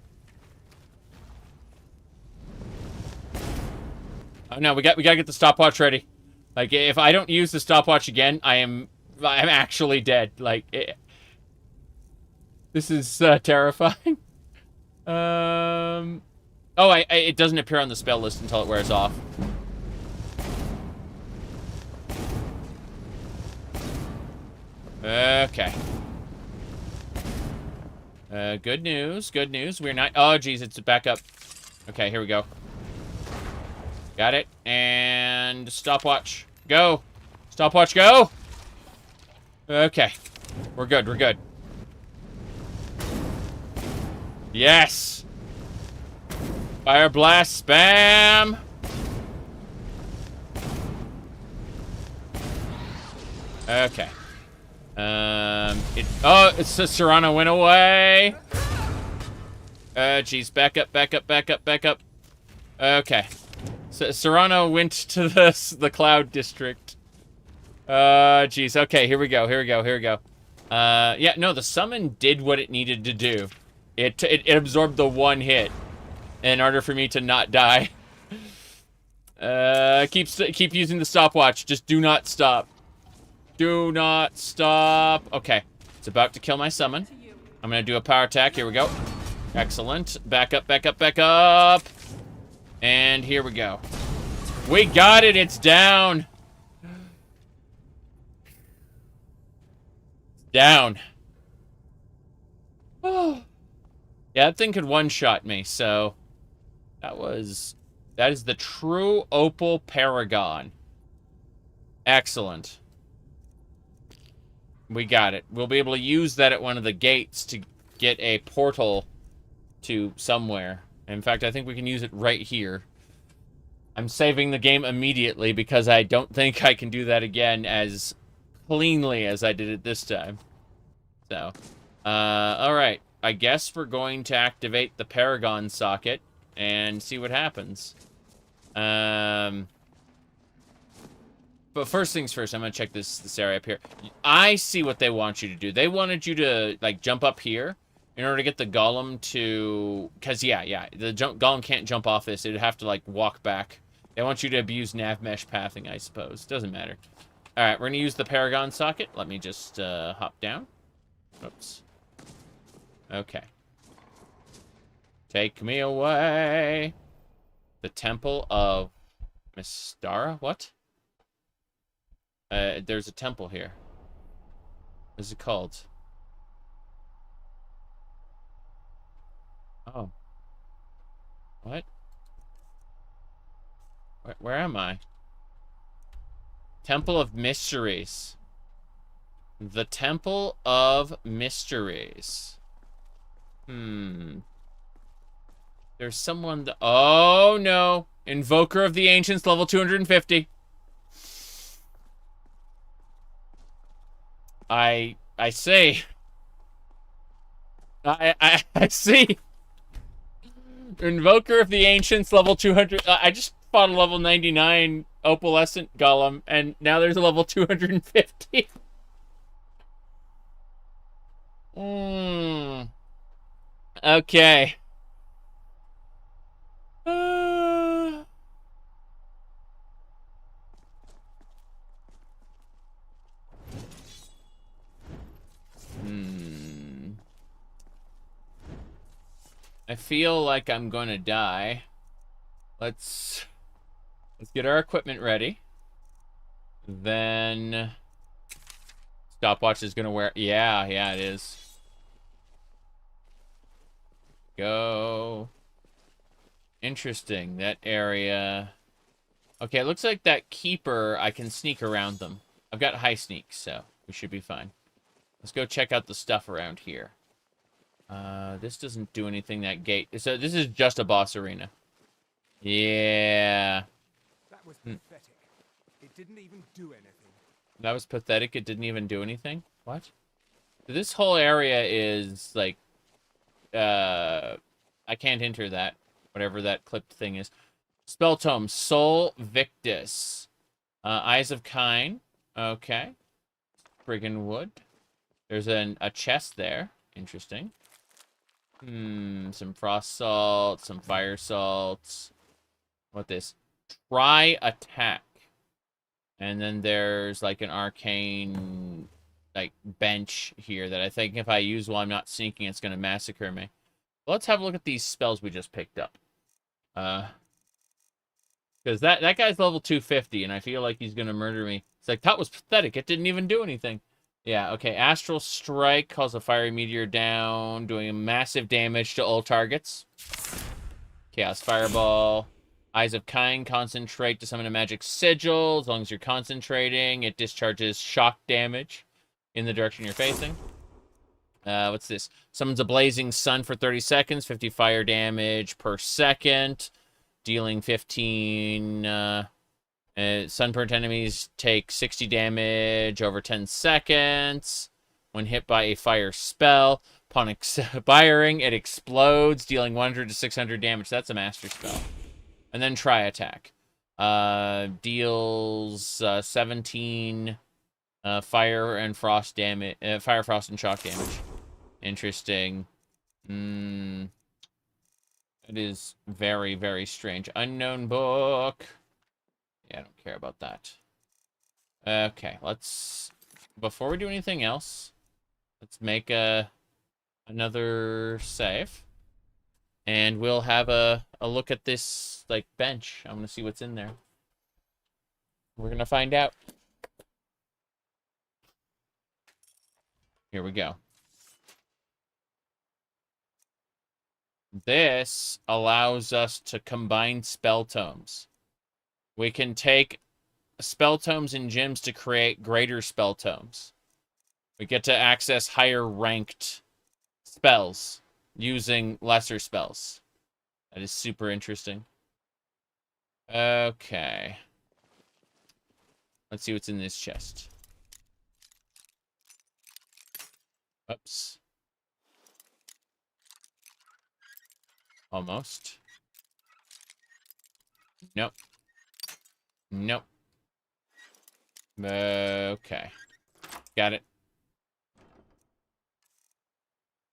Oh, no, we gotta get the stopwatch ready. Like, if I don't use the stopwatch again, I'm actually dead. Like, this is terrifying. Oh, it doesn't appear on the spell list until it wears off. Okay. Good news. Good news. We're not... Oh, geez, it's back up. Okay, here we go. Got it. And stopwatch. Go. Stopwatch, go. Okay. We're good. We're good. Yes. Fire blast. Spam. Okay. Serrano went away. Geez. Back up, back up, back up, back up. Okay. Serrano went to the Cloud District. Geez. Okay, here we go, here we go, here we go. Yeah, no, the summon did what it needed to do. It absorbed the one hit in order for me to not die. Keep using the stopwatch. Just do not stop. Do not stop. Okay, it's about to kill my summon. I'm gonna do a power attack. Here we go. Excellent. Back up, back up, back up. And here we go. We got it. It's down. Down. Oh. Yeah, that thing could one-shot me, so that is the true Opal Paragon. Excellent. We got it. We'll be able to use that at one of the gates to get a portal to somewhere. In fact, I think we can use it right here. I'm saving the game immediately because I don't think I can do that again as cleanly as I did it this time. So, alright. I guess we're going to activate the Paragon socket and see what happens. But first things first, I'm gonna check this area up here. I see what they want you to do. They wanted you to, like, jump up here in order to get the golem to... Because, yeah, the golem can't jump off this. It'd have to, like, walk back. They want you to abuse nav mesh pathing, I suppose. Doesn't matter. Alright, we're gonna use the Paragon socket. Let me just hop down. Oops. Okay. Take me away. The Temple of Mystara? What? There's a temple here. What is it called? Oh. What? Where am I? Temple of Mysteries. The Temple of Mysteries. There's someone that... Oh, no. Invoker of the Ancients, level 250. I see. I see. Invoker of the Ancients, level 200. I just fought a level 99 opalescent golem, and now there's a level 250. Okay. I feel like I'm gonna die. Let's get our equipment ready. Then stopwatch is gonna wear. Yeah, it is. Go. Interesting. That area. Okay, it looks like that keeper, I can sneak around them. I've got high sneak, so we should be fine. Let's go check out the stuff around here. This doesn't do anything, that gate. So this is just a boss arena. Yeah. That was pathetic. It didn't even do anything. That was pathetic. It didn't even do anything? What? This whole area is, like, I can't enter that. Whatever that clipped thing is. Spell tome. Sol Victus. Eyes of Kine. Okay. Friggin' wood. There's a chest there. Interesting. Some frost salt, some fire salts. What this? Try attack. And then there's like an arcane like bench here that I think if I use while I'm not sneaking, it's gonna massacre me. Let's have a look at these spells we just picked up. Because that guy's level 250, and I feel like he's gonna murder me. It's like, that was pathetic. It didn't even do anything. Yeah, okay. Astral Strike calls a fiery meteor down, doing massive damage to all targets. Chaos Fireball. Eyes of Kine, concentrate to summon a magic sigil. As long as you're concentrating, it discharges shock damage in the direction you're facing. What's this? Summons a blazing sun for 30 seconds, 50 fire damage per second, dealing 15... sunburnt enemies take 60 damage over 10 seconds. When hit by a fire spell, upon expiring, it explodes, dealing 100 to 600 damage. That's a master spell. And then try attack. Deals 17 fire and frost damage. Fire, frost, and shock damage. Interesting. It is very, very strange. Unknown book. Yeah, I don't care about that. Okay, let's... Before we do anything else, let's make another save. And we'll have a look at this, like, bench. I'm gonna see what's in there. We're gonna find out. Here we go. This allows us to combine spell tomes. We can take spell tomes and gems to create greater spell tomes. We get to access higher ranked spells using lesser spells. That is super interesting. Okay. Let's see what's in this chest. Oops. Almost. Nope. Nope. Okay. Got it.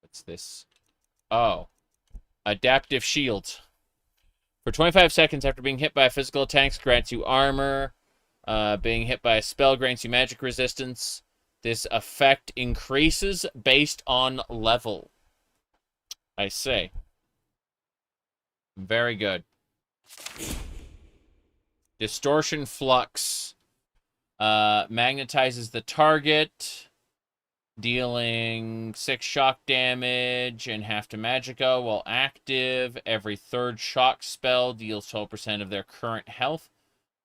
What's this? Oh. Adaptive shield. For 25 seconds after being hit by a physical attack, grants you armor. Being hit by a spell grants you magic resistance. This effect increases based on level. I say. Very good. Distortion Flux. Magnetizes the target. Dealing 6 shock damage and half to magicka while active. Every third shock spell deals 12% of their current health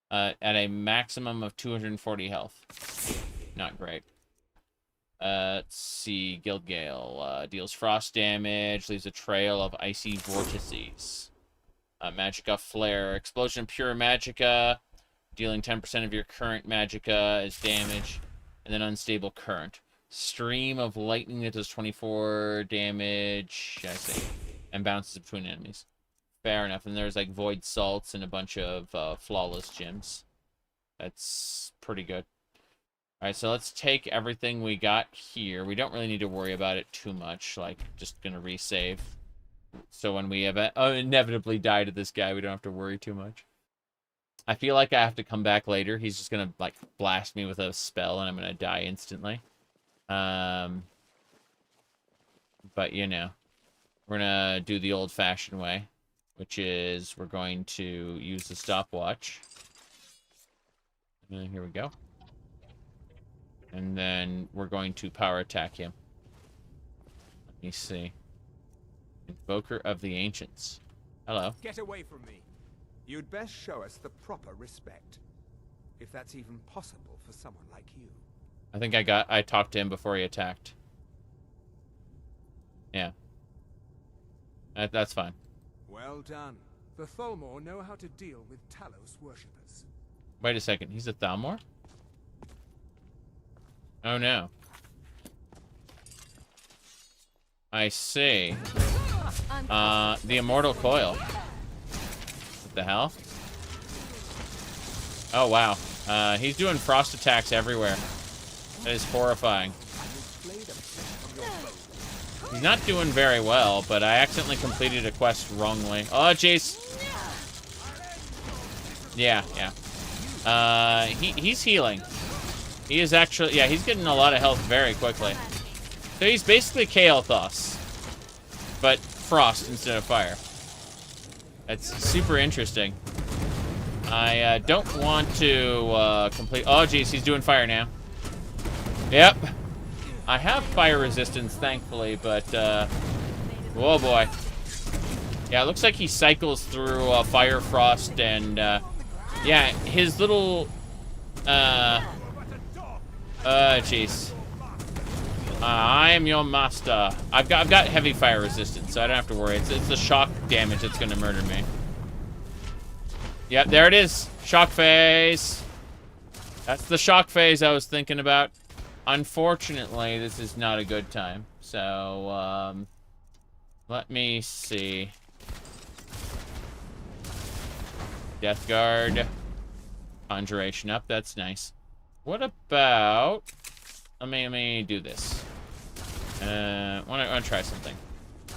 at a maximum of 240 health. Not great. Let's see. Guildgale deals frost damage, leaves a trail of icy vortices. Magicka Flare. Explosion of pure magicka, dealing 10% of your current magicka as damage. And then Unstable Current. Stream of lightning that does 24 damage, I see, and bounces between enemies. Fair enough. And there's like Void Salts and a bunch of Flawless Gems. That's pretty good. Alright, so let's take everything we got here. We don't really need to worry about it too much. Like, just gonna resave. So when we inevitably die to this guy, we don't have to worry too much. I feel like I have to come back later. He's just gonna, like, blast me with a spell and I'm gonna die instantly. But, you know, we're gonna do the old-fashioned way, which is we're going to use the stopwatch. And here we go. And then we're going to power attack him. Let me see. Invoker of the Ancients. Hello. Get away from me. You'd best show us the proper respect. If that's even possible for someone like you. I think I talked to him before he attacked. Yeah. That's fine. Well done. The Thalmor know how to deal with Talos worshippers. Wait a second. He's a Thalmor? Oh no. I see. The Immortal Coil. What the hell? Oh wow. He's doing frost attacks everywhere. That is horrifying. He's not doing very well, but I accidentally completed a quest wrongly. Oh, jeez. Yeah. He's healing. He is actually... Yeah, he's getting a lot of health very quickly. So he's basically Kael'thas, but frost instead of fire. That's super interesting. I don't want to complete... Oh, jeez, he's doing fire now. Yep. I have fire resistance, thankfully, but, oh boy. Yeah, it looks like he cycles through fire, frost, and, yeah, his little, jeez. I am your master. I've got heavy fire resistance, so I don't have to worry. It's the shock damage that's gonna murder me. Yep, there it is. Shock phase. That's the shock phase I was thinking about. Unfortunately, this is not a good time. So, let me see. Death Guard. Conjuration up. That's nice. What about... Let me do this. I want to try something.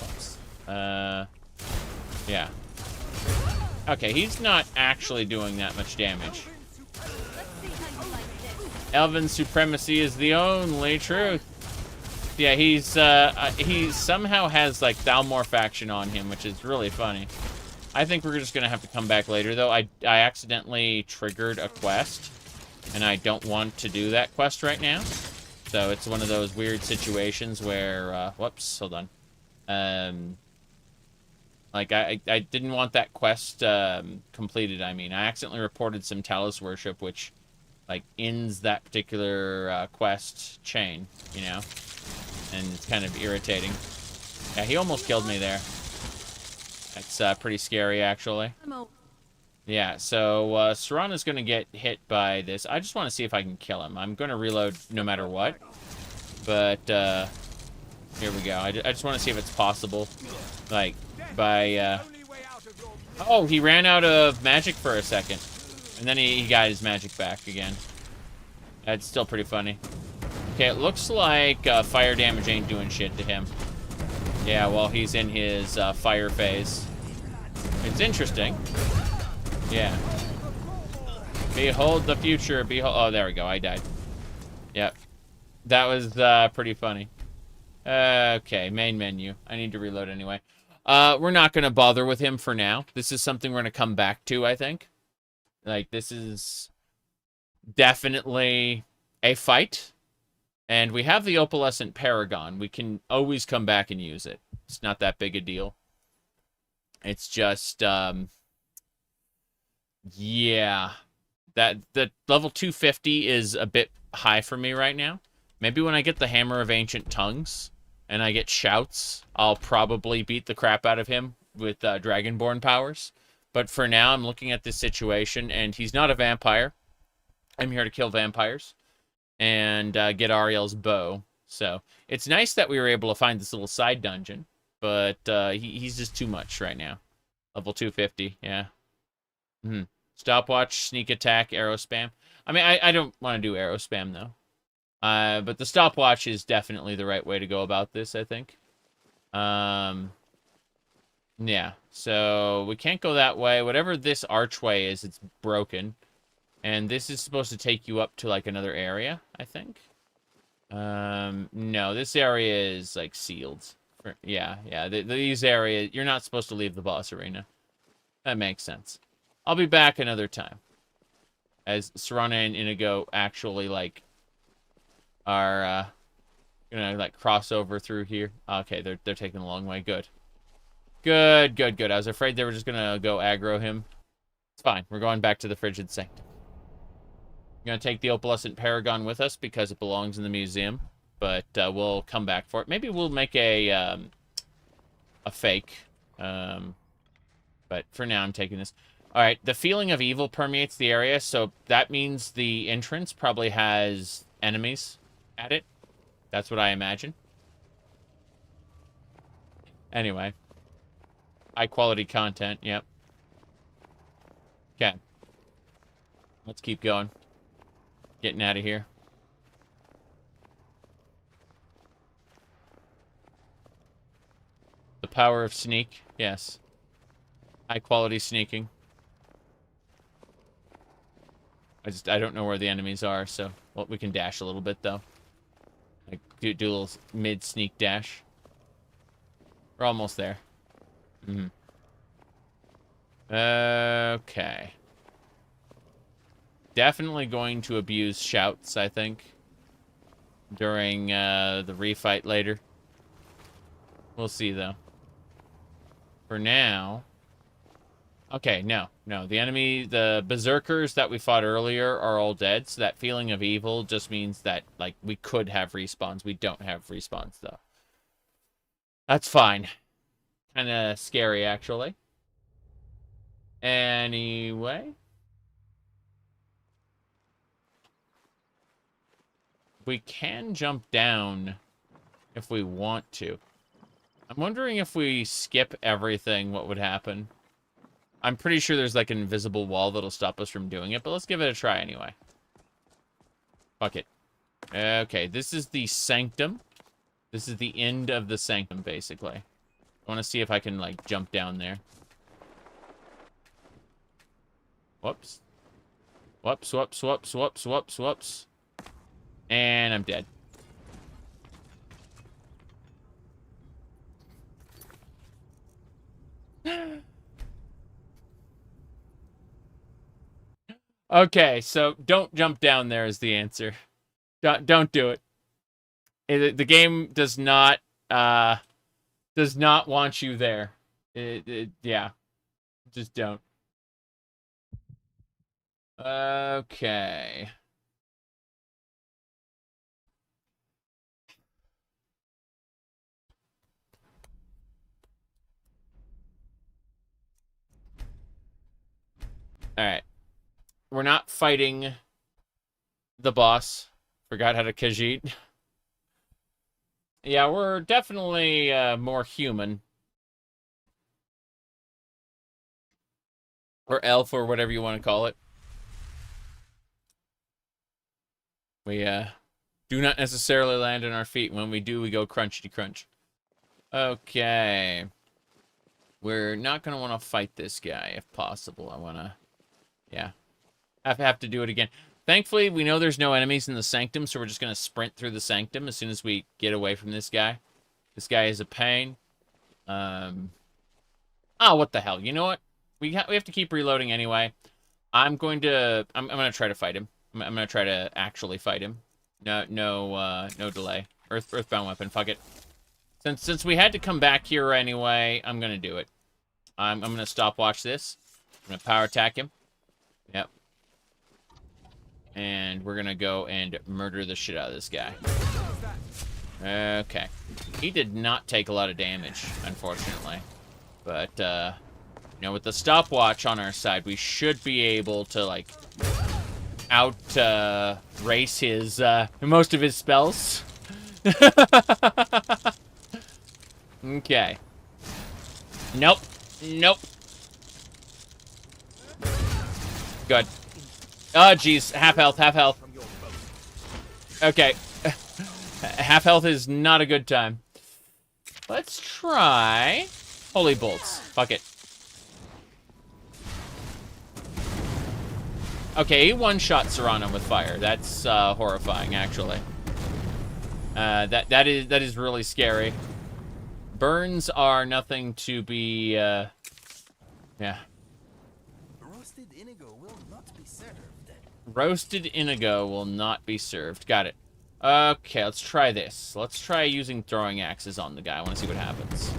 Oops. Yeah. Okay, he's not actually doing that much damage. Elven supremacy is the only truth. Yeah, he somehow has like Thalmor faction on him, which is really funny. I think we're just gonna have to come back later, though. I accidentally triggered a quest, and I don't want to do that quest right now. So it's one of those weird situations where, whoops, hold on. Like I didn't want that quest completed. I mean, I accidentally reported some Talos worship, which like ends that particular quest chain, you know, and it's kind of irritating. Yeah, he almost killed me there. That's pretty scary, actually. Yeah, so Serana's gonna get hit by this. I just want to see if I can kill him. I'm gonna reload no matter what, but here we go. I just want to see if it's possible, like by. Oh, he ran out of magic for a second. And then he got his magic back again. That's still pretty funny. Okay, it looks like fire damage ain't doing shit to him. Yeah, well, he's in his fire phase. It's interesting. Yeah. Behold the future. Behold. Oh, there we go. I died. Yep. That was pretty funny. Okay, main menu. I need to reload anyway. We're not going to bother with him for now. This is something we're going to come back to, I think. Like, this is definitely a fight. And we have the opalescent paragon. We can always come back and use it. It's not that big a deal. It's just, yeah. The level 250 is a bit high for me right now. Maybe when I get the Hammer of Ancient Tongues and I get shouts, I'll probably beat the crap out of him with Dragonborn powers. But for now, I'm looking at this situation, and he's not a vampire. I'm here to kill vampires and get Ariel's bow. So it's nice that we were able to find this little side dungeon, but he's just too much right now. Level 250, yeah. Stopwatch, sneak attack, arrow spam. I mean, I don't want to do arrow spam, though. But the stopwatch is definitely the right way to go about this, I think. Yeah, so we can't go that way. Whatever this archway is, it's broken. And this is supposed to take you up to, like, another area, I think. No, this area is, like, sealed. Yeah, these areas, you're not supposed to leave the boss arena. That makes sense. I'll be back another time. As Serana and Inigo actually, like, are, gonna, like, cross over through here. Okay, they're taking a long way. Good. Good. I was afraid they were just gonna go aggro him. It's fine. We're going back to the Frigid Sanctum. We're gonna take the opalescent paragon with us because it belongs in the museum. But we'll come back for it. Maybe we'll make a fake. But for now, I'm taking this. All right, the feeling of evil permeates the area, so that means the entrance probably has enemies at it. That's what I imagine. Anyway. High-quality content, yep. Okay. Let's keep going. Getting out of here. The power of sneak, yes. High-quality sneaking. I don't know where the enemies are, so... Well, we can dash a little bit, though. Like, do a little mid-sneak dash. We're almost there. Okay. Definitely going to abuse shouts, I think. During, the refight later. We'll see, though. For now... Okay, no. The berserkers that we fought earlier are all dead, so that feeling of evil just means that, like, we could have respawns. We don't have respawns, though. That's fine. Kinda scary, actually. Anyway. We can jump down if we want to. I'm wondering if we skip everything, what would happen? I'm pretty sure there's like an invisible wall that'll stop us from doing it, but let's give it a try anyway. Fuck it. Okay, this is the sanctum. This is the end of the sanctum, basically. I want to see if I can, like, jump down there. Whoops. Whoops. And I'm dead. Okay, so don't jump down there is the answer. Don't do it. The game does not want you there. Yeah. Just don't. Okay. Alright. We're not fighting the boss. Forgot how to Khajiit. Yeah, we're definitely more human. Or elf, or whatever you want to call it. We do not necessarily land on our feet. When we do, we go crunchy crunch. Okay. We're not going to want to fight this guy, if possible. I want to... Yeah. Have to do it again. Thankfully, we know there's no enemies in the sanctum, so we're just going to sprint through the sanctum as soon as we get away from this guy. This guy is a pain. Oh, what the hell? You know what? We have to keep reloading anyway. I'm going to try to fight him. I'm going to try to actually fight him. No delay. Earthbound weapon. Fuck it. Since we had to come back here anyway, I'm gonna do it. I'm gonna stopwatch this. I'm gonna power attack him. Yep. And we're gonna go and murder the shit out of this guy. Okay. He did not take a lot of damage, unfortunately. But, you know, with the stopwatch on our side, we should be able to, like, race his, most of his spells. Okay. Nope. Nope. Good. Oh, jeez. Half health, half health. Okay. Half health is not a good time. Let's try Holy Bolts. Fuck it. Okay, he one-shot Serrano with fire. That's horrifying, actually. That is really scary. Burns are nothing to be, yeah. Roasted indigo will not be served. Roasted indigo will not be served. Got it. Okay, let's try this. Let's try using throwing axes on the guy. I want to see what happens.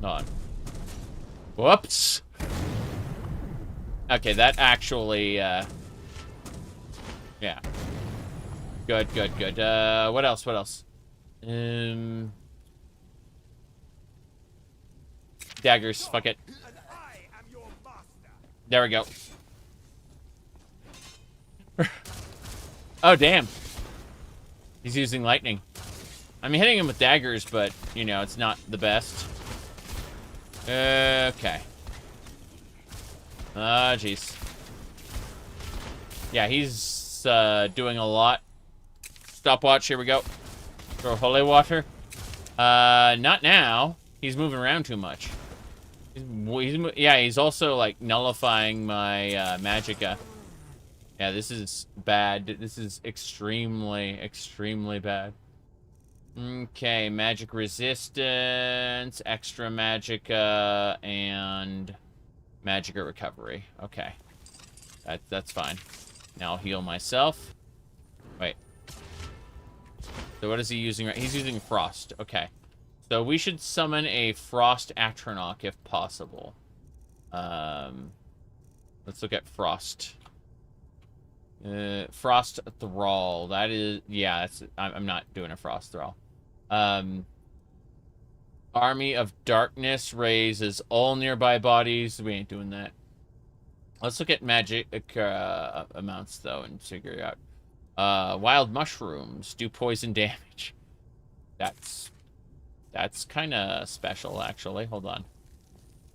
Hold on. Whoops. Okay, that actually, yeah. Good. What else? Daggers, fuck it. There we go. Oh, damn. He's using lightning. I'm hitting him with daggers, but, you know, it's not the best. Okay. Ah, jeez. Yeah, he's doing a lot. Stopwatch, here we go. Throw holy water. Not now. He's moving around too much. He's also, like, nullifying my magicka. Yeah, this is bad. This is extremely, extremely bad. Okay, magic resistance, extra magicka, and magicka recovery. Okay. That's fine. Now I'll heal myself. Wait. So what is he using? He's using frost. Okay. So we should summon a frost Atronach if possible. Let's look at frost. Frost Thrall. That is, yeah, that's, I'm not doing a Frost Thrall. Army of Darkness raises all nearby bodies. We ain't doing that. Let's look at magic amounts, though, and figure it out. Wild mushrooms do poison damage. That's kind of special, actually. Hold on.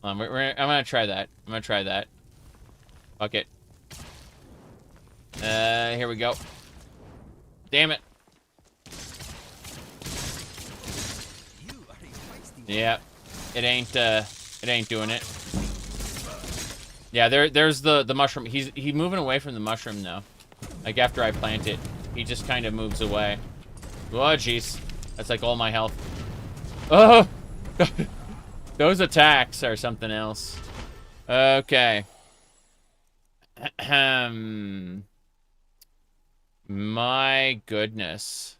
I'm gonna try that. Fuck it. Here we go. Damn it. Yeah, it ain't doing it. Yeah, there's the mushroom. He's moving away from the mushroom now. Like after I plant it, he just kind of moves away. Oh jeez, that's like all my health. Oh, those attacks are something else. Okay. My goodness.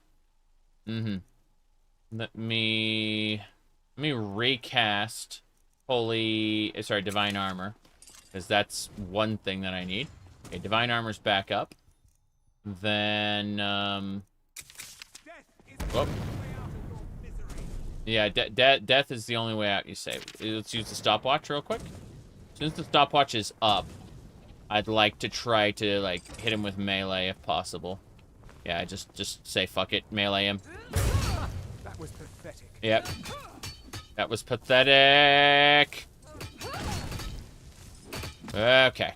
Let me recast Divine Armor, because that's one thing that I need. Okay, Divine Armor's back up. Then, whoop. Yeah, death is the only way out, you say. Let's use the stopwatch real quick. Since the stopwatch is up, I'd like to try to, like, hit him with melee if possible. Yeah, just say fuck it, melee him. That was pathetic. Yep. That was pathetic. Okay.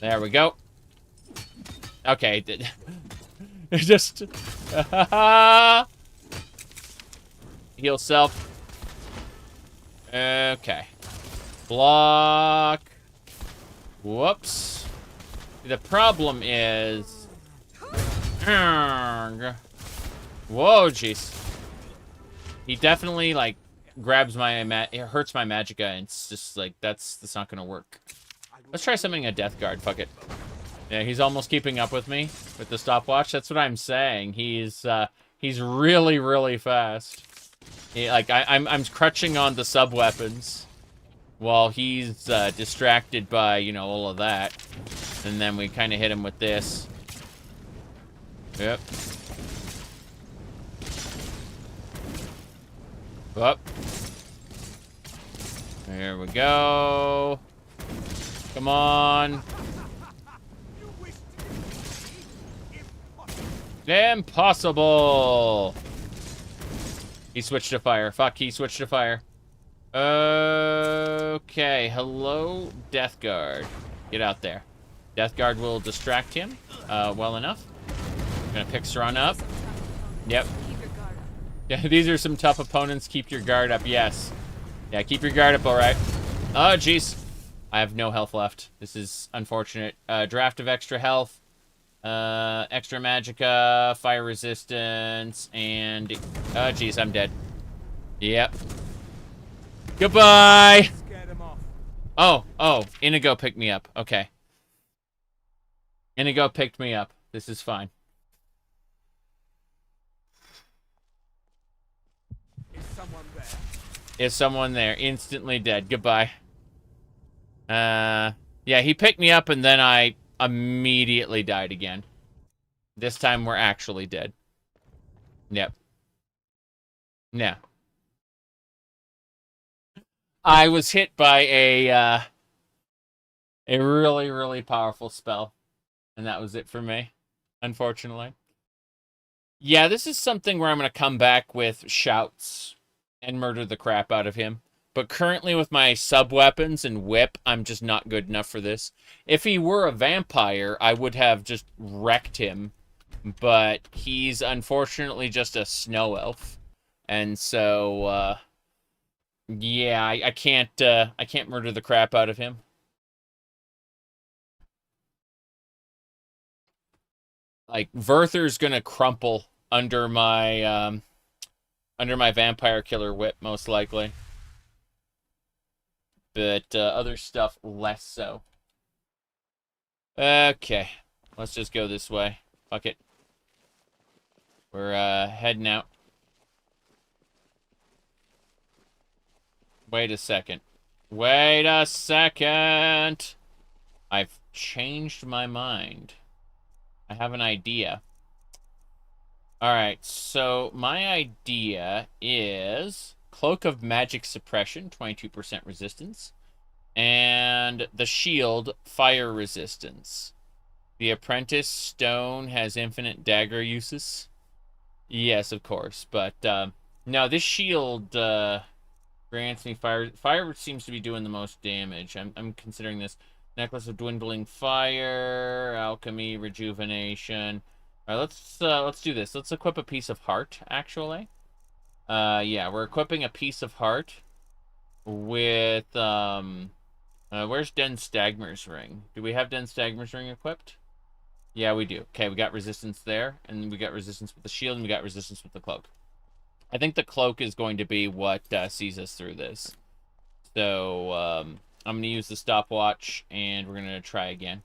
There we go. Okay. Just... Heal self. Okay. Block. Whoops. The problem is... Whoa, jeez. He definitely, like, grabs my... It hurts my magicka, and it's just, like, that's not gonna work. Let's try summoning a Death Guard. Fuck it. Yeah, he's almost keeping up with me with the stopwatch. That's what I'm saying. He's really, really fast. I'm crutching on the sub weapons while he's distracted by, you know, all of that. And then we kind of hit him with this. Yep. Up. There we go. Come on. Impossible. He switched to fire. Fuck, he switched to fire. Okay, hello, Dawnguard. Get out there. Dawnguard will distract him well enough. I'm gonna pick Saran up. Yep. Yeah, these are some tough opponents. Keep your guard up, yes. Yeah, keep your guard up, alright. Oh, jeez. I have no health left. This is unfortunate. Draft of extra health. Extra magicka, fire resistance, and... Oh, jeez, I'm dead. Yep. Goodbye! Oh, Inigo picked me up. Okay. Inigo picked me up. This is fine. Is someone there? Instantly dead. Goodbye. Yeah, he picked me up and then I immediately died again. This time we're actually dead. Yep. Yeah. I was hit by a really, really powerful spell. And that was it for me, unfortunately. Yeah, this is something where I'm going to come back with shouts and murder the crap out of him. But currently with my sub-weapons and whip, I'm just not good enough for this. If he were a vampire, I would have just wrecked him. But he's unfortunately just a snow elf. And so, yeah, I can't murder the crap out of him. Like, Vyrthur's gonna crumple under my vampire killer whip, most likely. But other stuff, less so. Okay. Let's just go this way. Fuck it. We're heading out. Wait a second. Wait a second! I've changed my mind. I have an idea. Alright, so my idea is Cloak of Magic Suppression, 22% resistance, and the shield, fire resistance. The Apprentice Stone has infinite dagger uses. Yes, of course, but no, this shield grants me fire. Fire seems to be doing the most damage. I'm considering this. Necklace of Dwindling Fire, Alchemy, Rejuvenation. All right, let's do this. Let's equip a piece of heart, actually. Yeah, we're equipping a piece of heart with, where's Den Stagmer's ring? Do we have Den Stagmer's ring equipped? Yeah, we do. Okay, we got resistance there, and we got resistance with the shield, and we got resistance with the cloak. I think the cloak is going to be what sees us through this. So, I'm going to use the stopwatch, and we're going to try again.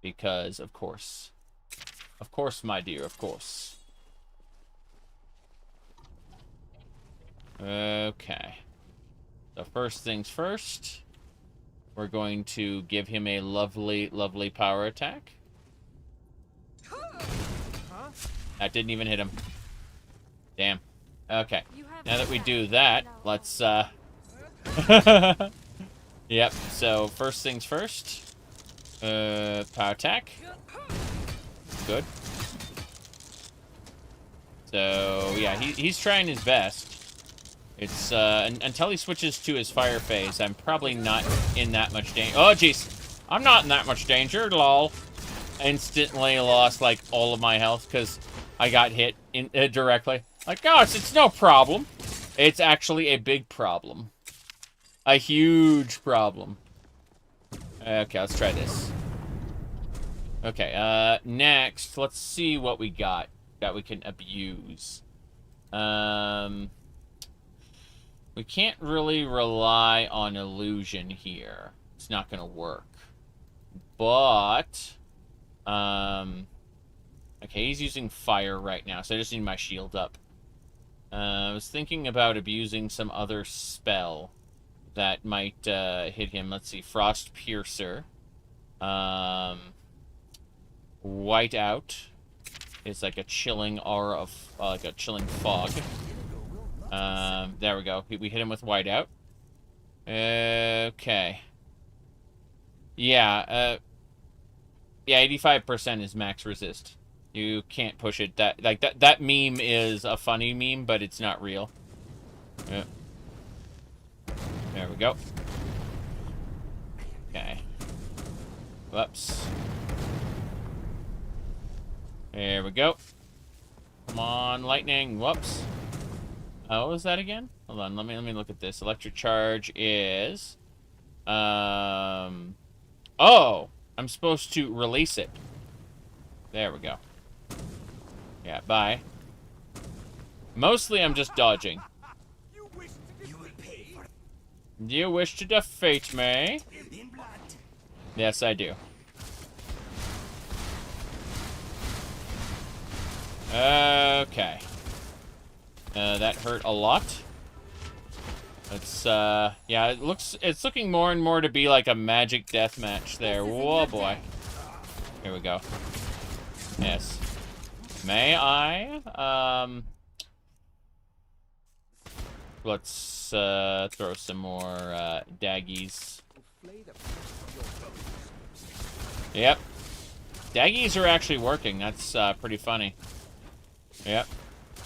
Because, of course. Of course, my dear, of course. Okay. So first things first, we're going to give him a lovely, lovely power attack. That didn't even hit him. Damn. Okay. Now that we do that, let's, Yep, so first things first. Power attack. Good. So, yeah, he's trying his best. It's, until he switches to his fire phase, I'm probably not in that much danger. Oh, jeez. I'm not in that much danger, lol. Instantly lost, like, all of my health because I got hit directly. Like, gosh, it's no problem. It's actually a big problem. A huge problem. Okay, let's try this. Okay, next, let's see what we got that we can abuse. We can't really rely on illusion here. It's not gonna work. But Okay, he's using fire right now, so I just need my shield up. I was thinking about abusing some other spell that might hit him. Let's see, Frost Piercer. Whiteout is like a chilling aura of, like a chilling fog. There we go. We hit him with Whiteout. Okay. Yeah, yeah, 85% is max resist. You can't push it. That meme is a funny meme, but it's not real. Yeah. There we go. Okay. Whoops. There we go. Come on, lightning. Whoops. What was that again? Hold on, let me look at this. Electric charge is oh, I'm supposed to release it. There we go. Yeah, bye. Mostly I'm just dodging. You will pay for Do you wish to defeat me? in blood. Yes, I do. Okay. That hurt a lot. It's, yeah, it's looking more and more to be like a magic death match there. Whoa, boy. Here we go. Yes. May I? Let's, throw some more, daggies. Yep. Daggies are actually working. That's, pretty funny. Yep.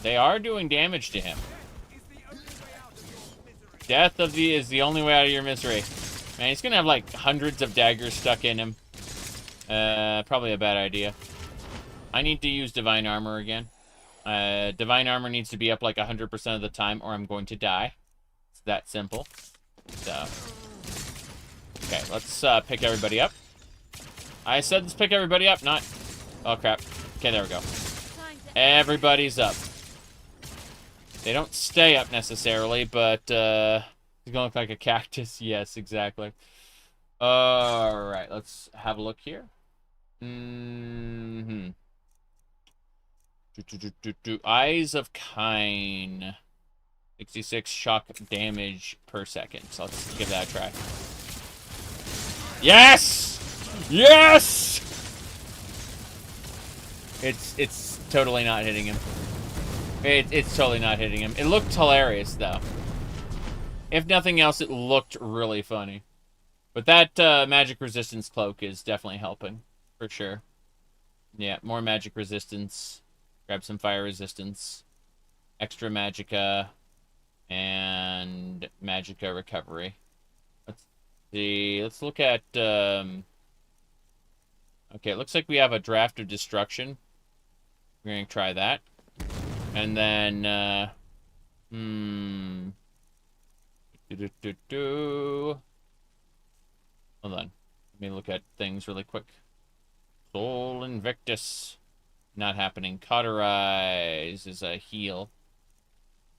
They are doing damage to him. Death is the only way out of your misery. Man, he's gonna have like hundreds of daggers stuck in him. Probably a bad idea. I need to use Divine Armor again. Divine Armor needs to be up like 100% of the time or I'm going to die. It's that simple. So. Okay, let's pick everybody up. I said let's pick everybody up, not... Oh, crap. Okay, there we go. Everybody's up. They don't stay up necessarily, but he's gonna look like a cactus. Yes, exactly. Alright, let's have a look here. Eyes of Kine. 66 shock damage per second. So let's give that a try. Yes! Yes! It's totally not hitting him. It's totally not hitting him. It looked hilarious, though. If nothing else, it looked really funny. But that magic resistance cloak is definitely helping, for sure. Yeah, more magic resistance. Grab some fire resistance. Extra magicka. And magicka recovery. Let's see. Let's look at... Okay, it looks like we have a draft of destruction. We're going to try that. And then, Hold on. Let me look at things really quick. Soul Invictus. Not happening. Cauterize is a heal.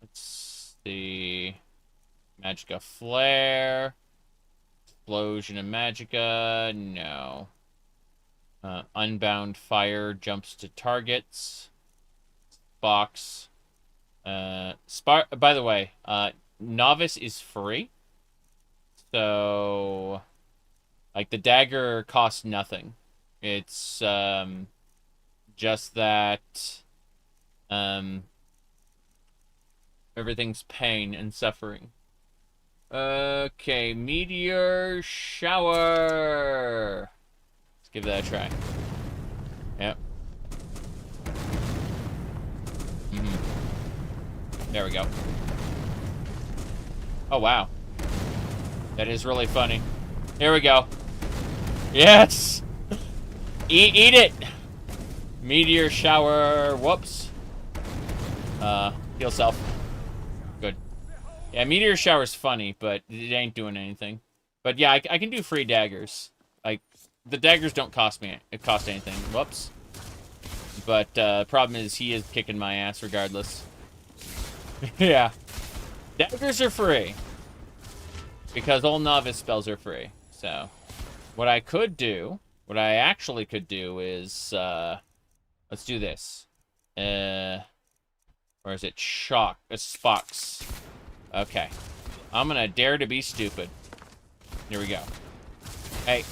Let's see. Magicka Flare. Explosion of Magicka. No. Unbound Fire jumps to targets. Box. By the way, Novice is free. So, like, the dagger costs nothing. It's, just that, everything's pain and suffering. Okay, Meteor Shower. Let's give that a try. Yep. There we go. Oh, wow. That is really funny. Here we go. Yes! Eat it! Meteor shower. Whoops. Heal self. Good. Yeah, meteor shower's funny, but it ain't doing anything. But yeah, I can do free daggers. Like, the daggers don't cost me. It cost anything. Whoops. But, problem is, he is kicking my ass regardless. Yeah. Daggers are free. Because all novice spells are free. So, what I could do What I actually could do is, let's do this. Or is it shock? It's fox. Okay. I'm gonna dare to be stupid. Here we go. Hey.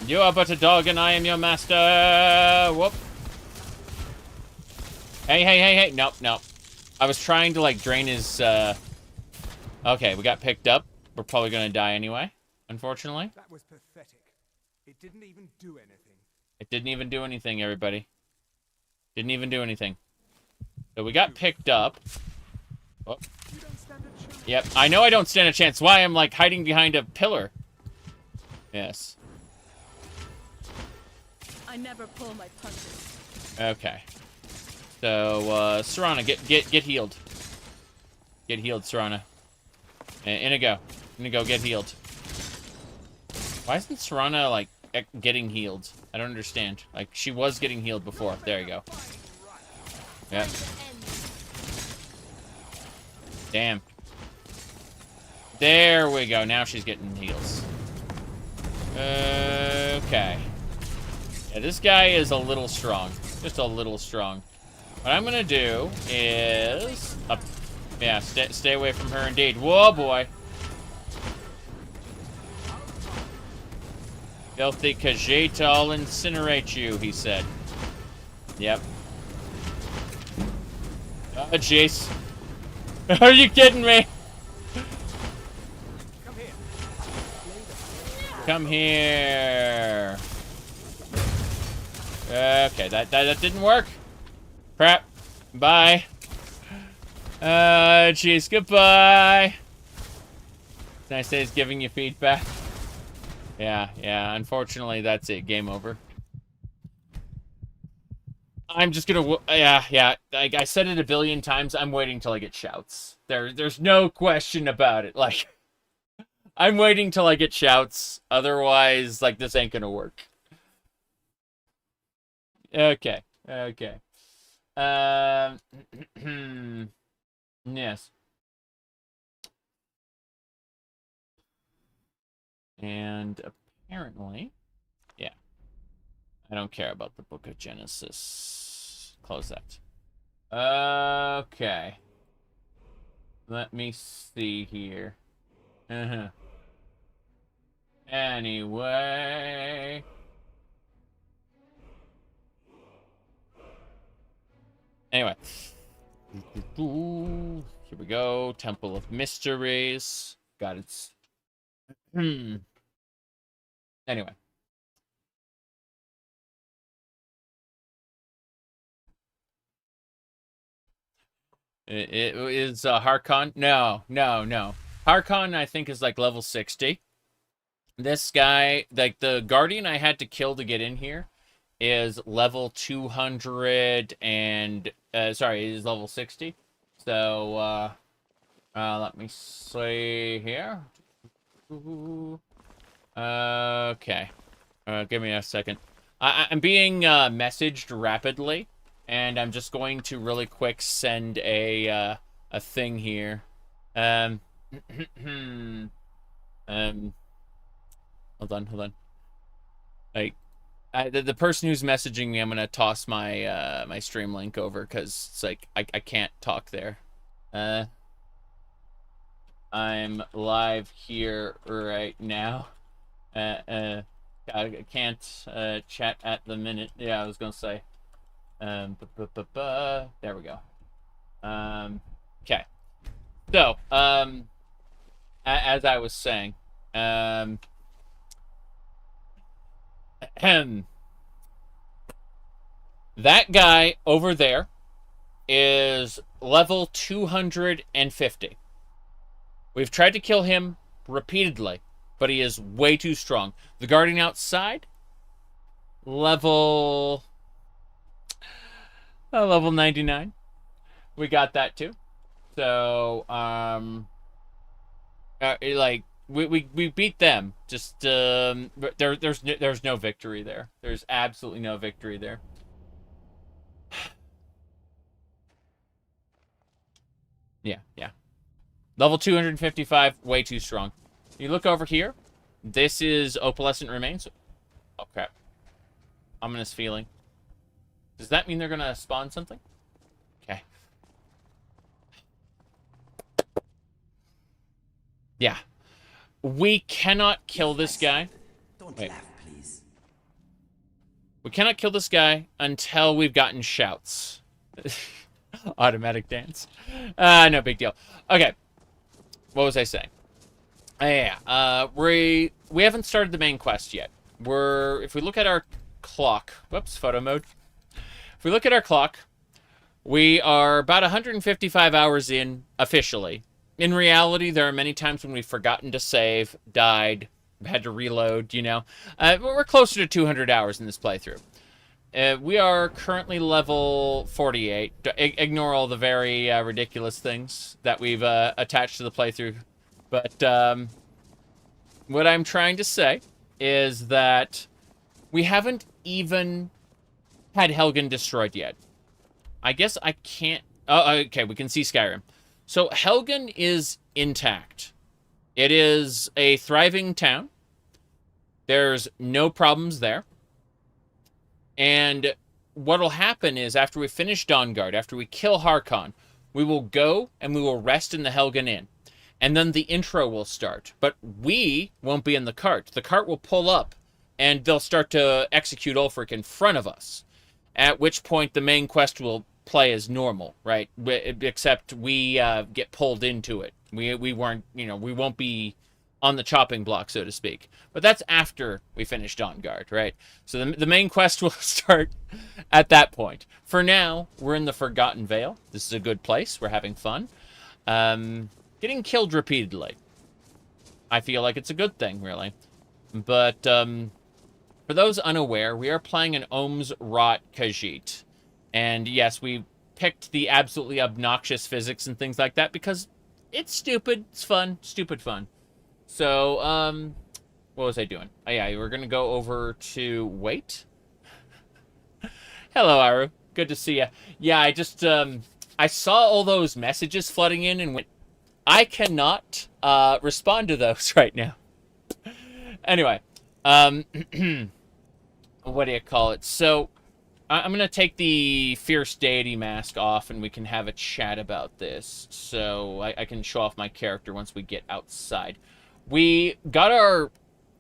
You are but a dog and I am your master. Whoop. Hey. Nope. I was trying to, like, drain his, Okay, we got picked up. We're probably gonna die anyway, unfortunately. That was pathetic. It didn't even do anything. It didn't even do anything, everybody. Didn't even do anything. So we got picked up. Oh. You don't stand a chance. Yep, I know I don't stand a chance. Why I'm, like, hiding behind a pillar. Yes. I never pull my punches. Okay. So, Serana, get healed. Get healed, Serana. Inigo, get healed. Why isn't Serana, like, getting healed? I don't understand. Like, she was getting healed before. There you go. Yep. Damn. There we go. Now she's getting heals. Okay. Yeah, this guy is a little strong. Just a little strong. What I'm gonna do is... yeah, stay away from her indeed. Whoa, boy. Filthy Khajiit, I'll incinerate you, he said. Yep. Oh, jeez. Are you kidding me? Come here. Okay, that didn't work. Crap. Bye. Jeez, goodbye. It's nice that he's giving you feedback. Yeah, unfortunately, that's it. Game over. I'm just gonna... yeah. Like, I said it a billion times. I'm waiting till I get shouts. There's no question about it. Like, I'm waiting till I get shouts. Otherwise, like, this ain't gonna work. Okay. Yes. And apparently, yeah. I don't care about the Book of Genesis. Close that. Okay. Let me see here. Anyway. Anyway. Here we go. Temple of Mysteries. Got its... Anyway. It is Harkon. No. Harkon, I think, is like level 60. This guy, like the Guardian I had to kill to get in here, is level 200 and... sorry, is level 60. So, let me see here. Okay. Give me a second. I'm being messaged rapidly, and I'm just going to really quick send a thing here. Hold on. Like, the person who's messaging me, I'm gonna toss my my stream link over because it's like I can't talk there. I'm live here right now. I can't chat at the minute. Yeah, I was gonna say. There we go. Okay. So, as I was saying, that guy over there is level 250. We've tried to kill him repeatedly, but he is way too strong. The Guardian outside, level 99. We got that too. So, like we beat them. Just there's no victory there. There's absolutely no victory there. Yeah. Level 255, way too strong. You look over here, This is opalescent remains. Oh, crap. Ominous feeling. Does that mean they're going to spawn something? Okay. Yeah. We cannot kill this guy. Don't Wait. laugh, please. We cannot kill this guy until we've gotten shouts. Automatic dance. No big deal. Okay. What was I saying? Yeah. We haven't started the main quest yet. If we look at our clock. Whoops, photo mode. If we look at our clock, we are about 155 hours in officially. In reality, there are many times when we've forgotten to save, died, had to reload, you know. We're closer to 200 hours in this playthrough. We are currently level 48. Ignore all the very ridiculous things that we've attached to the playthrough. But what I'm trying to say is that we haven't even had Helgen destroyed yet. I guess I can't... Oh, okay, we can see Skyrim. So Helgen is intact. It is a thriving town. There's no problems there. And what'll happen is after we finish Dawnguard, after we kill Harkon, we will go and we will rest in the Helgen Inn. And then the intro will start. But we won't be in the cart. The cart will pull up and they'll start to execute Ulfric in front of us. At which point the main quest will play as normal, right? Except we get pulled into it. We weren't, you know, we won't be on the chopping block, so to speak. But that's after we finish Dawnguard, right? So the main quest will start at that point. For now, we're in the Forgotten Vale. This is a good place. We're having fun. Getting killed repeatedly. I feel like it's a good thing, really. But for those unaware, we are playing an Ohmes-raht Khajiit. And yes, we picked the absolutely obnoxious physics and things like that because it's stupid. It's fun. Stupid fun. So, what was I doing? Oh, yeah, we're going to go over to... Wait. Hello, Aru. Good to see you. Yeah, I just, I saw all those messages flooding in and went, I cannot respond to those right now. Anyway, what do you call it? So, I'm going to take the Fierce Deity mask off and we can have a chat about this. So, I can show off my character once we get outside. We got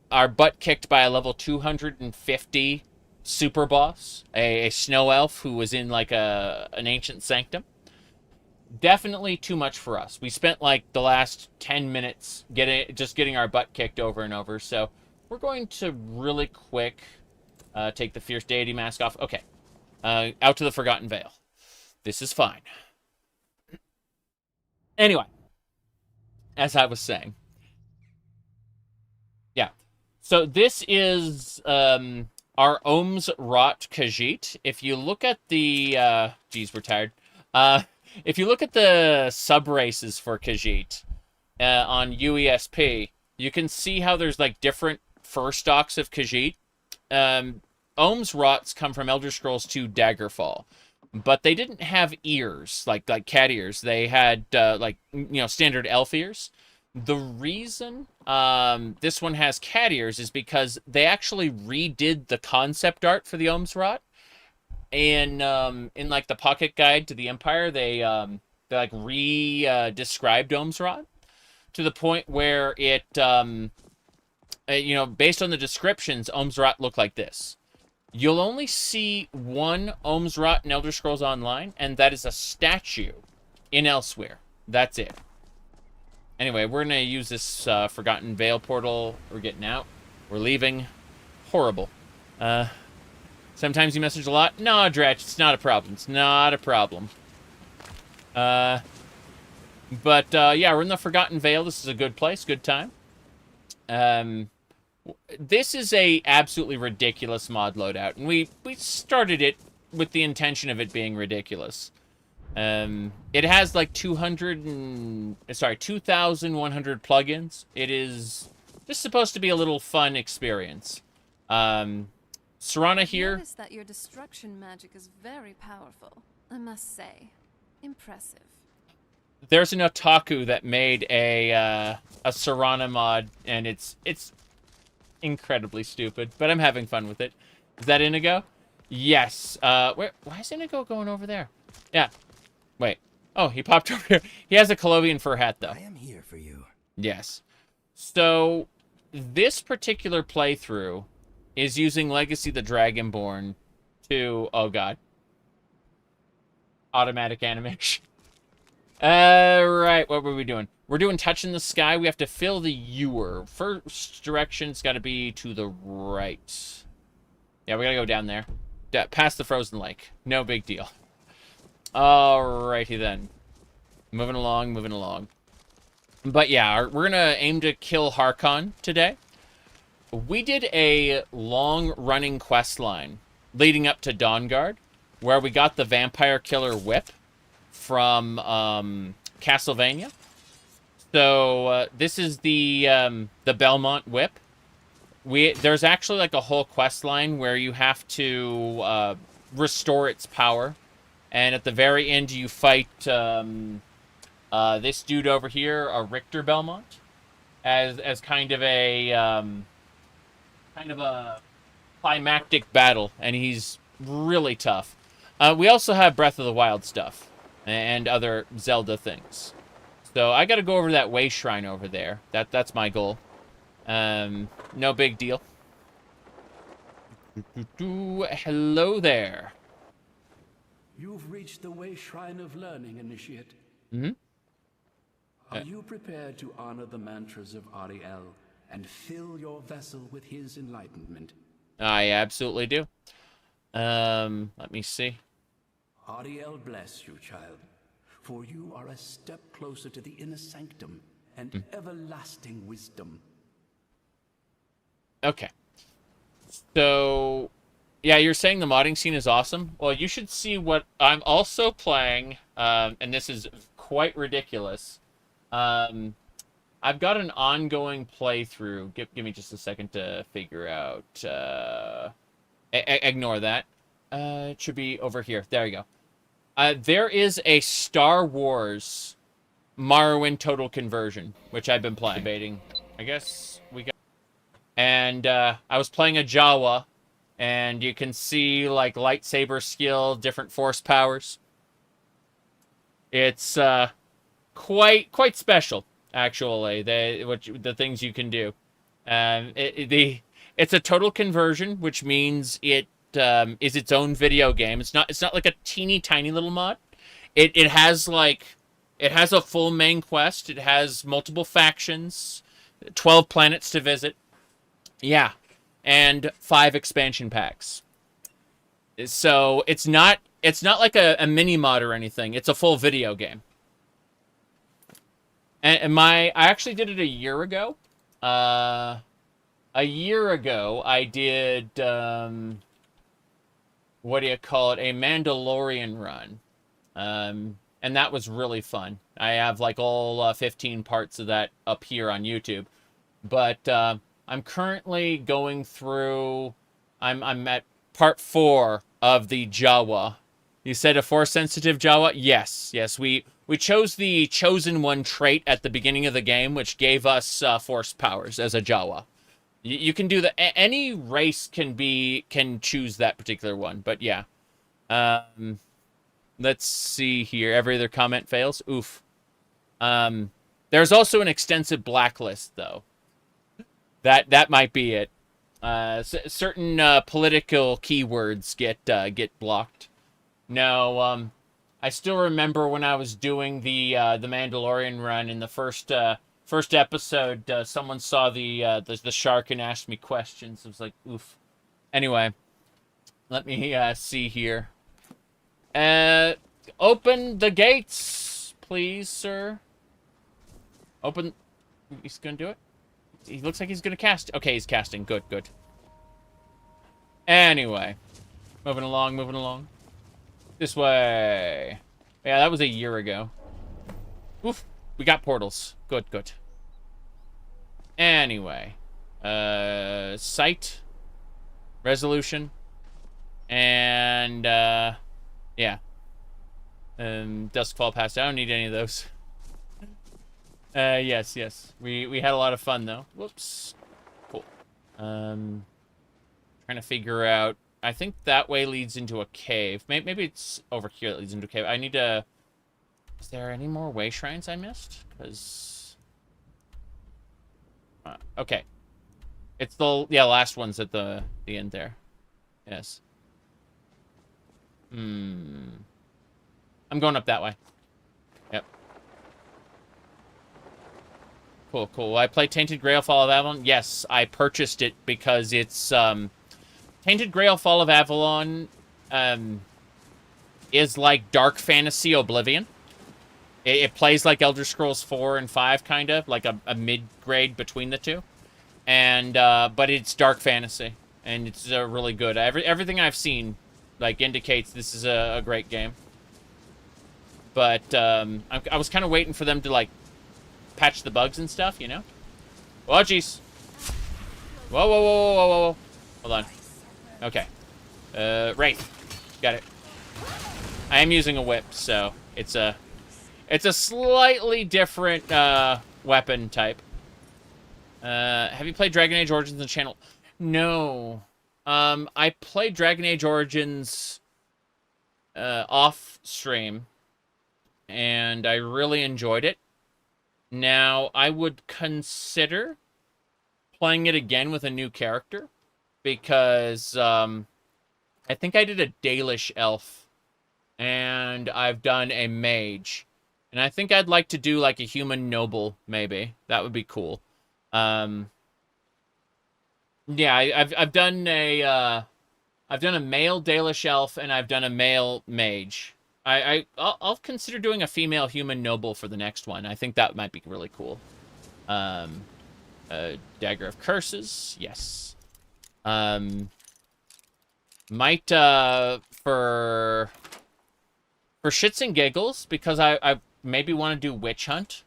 our butt kicked by a level 250 super boss, a snow elf who was in like an ancient sanctum. Definitely too much for us. We spent like the last 10 minutes getting our butt kicked over and over. So we're going to really quick take the Fierce Deity mask off. Okay, out to the Forgotten Vale. This is fine. Anyway, as I was saying. Yeah. So this is our Ohmes-raht Khajiit. If you look at the... geez, we're tired. If you look at the sub-races for Khajiit on UESP, you can see how there's like different fur stocks of Khajiit. Ohmes-rahts come from Elder Scrolls 2 Daggerfall. But they didn't have ears, like cat ears. They had, like, you know, standard elf ears. The reason this one has cat ears is because they actually redid the concept art for the Ohmes-raht. And in like the pocket guide to the Empire, they like described Ohmes-raht to the point where it you know, based on the descriptions, Ohmes-raht look like this. You'll only see one Ohmes-raht in Elder Scrolls Online, and that is a statue in Elsewhere. That's it. Anyway, we're going to use this Forgotten Vale portal. We're getting out. We're leaving. Horrible. Sometimes you message a lot. No, Dratch, it's not a problem. It's not a problem. But, yeah, we're in the Forgotten Vale. This is a good place. Good time. This is a absolutely ridiculous mod loadout. And we started it with the intention of it being ridiculous. It has like 2,100 plugins. It is just supposed to be a little fun experience. Serana here. Notice that your destruction magic is very powerful, I must say. Impressive. There's an otaku that made a Serana mod, and it's incredibly stupid, but I'm having fun with it. Is that Inigo? Yes. Why is Inigo going over there? Yeah. Wait. Oh, he popped over here. He has a Colovian fur hat, though. I am here for you. Yes. So, this particular playthrough is using Legacy the Dragonborn to... Oh, God. Automatic animation. Right, what were we doing? We're doing Touch in the Sky. We have to fill the ewer. First direction's got to be to the right. Yeah, we gotta go down there. Past the frozen lake. No big deal. Alrighty then. Moving along, moving along. But yeah, we're gonna aim to kill Harkon today. We did a long-running quest line leading up to Dawnguard, where we got the Vampire Killer Whip from Castlevania. So this is the Belmont Whip. There's actually like a whole quest line where you have to restore its power, and at the very end you fight this dude over here, a Richter Belmont, as kind of a climactic battle, and he's really tough. We also have Breath of the Wild stuff and other Zelda things. So I got to go over that way shrine over there. That's my goal. No big deal. Hello there. You've reached the way shrine of learning, Initiate. Mm-hmm. Are you prepared to honor the mantras of Ariel and fill your vessel with his enlightenment? I absolutely do. Let me see. Ariel bless you, child, for you are a step closer to the inner sanctum and everlasting wisdom. Okay. So, yeah, you're saying the modding scene is awesome? Well, you should see what I'm also playing, and this is quite ridiculous. I've got an ongoing playthrough. Give me just a second to figure out. Ignore that. It should be over here. There you go. There is a Star Wars Morrowind Total Conversion, which I've been playing. Debating. I guess we got... And I was playing a Jawa, and you can see, like, lightsaber skill, different force powers. It's quite special, actually, the things you can do. It's a total conversion, which means it is its own video game. It's not like a teeny tiny little mod. It has a full main quest. It has multiple factions, 12 planets to visit. Yeah, and 5 expansion packs. So it's not like a mini mod or anything. It's a full video game. And I actually did it a year ago. A year ago, I did, what do you call it? A Mandalorian run. And that was really fun. I have, like, all 15 parts of that up here on YouTube. But I'm currently going through... I'm at part 4 of the Jawa. You said a Force-sensitive Jawa? Yes. We chose the Chosen One trait at the beginning of the game, which gave us Force powers as a Jawa. You can do that. Any race can choose that particular one, but yeah. Let's see here. Every other comment fails. Oof. There's also an extensive blacklist, though. That might be it. Certain political keywords get blocked. No, I still remember when I was doing the Mandalorian run in the first episode. Someone saw the shark and asked me questions. I was like, oof. Anyway, let me see here. Open the gates, please, sir. Open. He's gonna do it. He looks like he's gonna cast. Okay, he's casting. Good. Anyway, moving along. This way. Yeah, that was a year ago. Oof. We got portals. Good. Anyway. Sight. Resolution. And, yeah. Duskfall passed. I don't need any of those. Yes. We had a lot of fun, though. Whoops. Cool. Trying to figure out. I think that way leads into a cave. Maybe it's over here that leads into a cave. I need to... Is there any more way shrines I missed? Because... okay. It's the... Yeah, last one's at the end there. Yes. I'm going up that way. Yep. Cool, cool. I play Tainted Grail Fall of Avalon? Yes, I purchased it because it's... Tainted Grail Fall of Avalon is like Dark Fantasy Oblivion. It plays like Elder Scrolls 4 and 5, kind of. Like a mid-grade between the two. And, but it's Dark Fantasy. And it's really good. Everything I've seen, like, indicates this is a great game. But, I was kind of waiting for them to, like, patch the bugs and stuff, you know? Oh, jeez. Whoa, whoa, whoa, whoa, whoa, whoa. Hold on. Okay. Wraith. Got it. I am using a whip, so it's a slightly different weapon type. Have you played Dragon Age Origins on the channel? No. I played Dragon Age Origins off stream, and I really enjoyed it. Now, I would consider playing it again with a new character, because I think I did a Dalish elf, and I've done a mage, and I think I'd like to do like a human noble, maybe. That would be cool. Yeah, I've done a male Dalish elf, and I've done a male mage. I'll consider doing a female human noble for the next one. I think that might be really cool. Dagger of Curses, yes. Might for shits and giggles, because I maybe want to do Witch Hunt.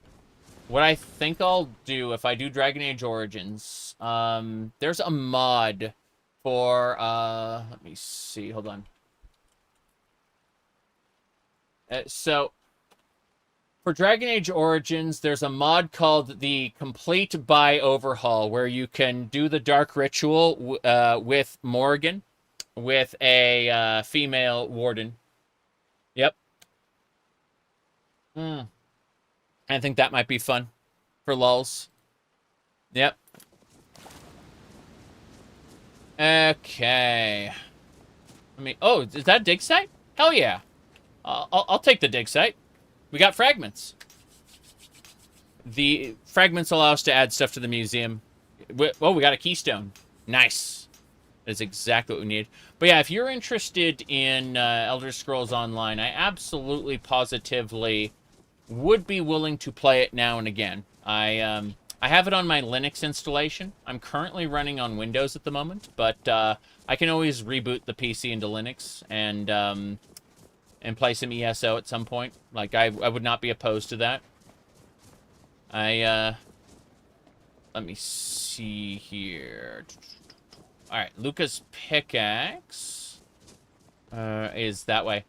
What I think I'll do if I do Dragon Age Origins, there's a mod for let me see, hold on. So for Dragon Age Origins, there's a mod called the Complete Buy Overhaul, where you can do the Dark Ritual with Morrigan, with a female warden. Yep. I think that might be fun for lulz. Yep. Okay. Oh, is that a dig site? Hell yeah. I'll take the dig site. We got fragments. The fragments allow us to add stuff to the museum. Oh, we got a keystone. Nice. That's exactly what we need. But yeah, if you're interested in Elder Scrolls Online, I absolutely, positively would be willing to play it now and again. I have it on my Linux installation. I'm currently running on Windows at the moment, but I can always reboot the PC into Linux and play some ESO at some point. Like, I would not be opposed to that. Let me see here. Alright, Luca's pickaxe is that way.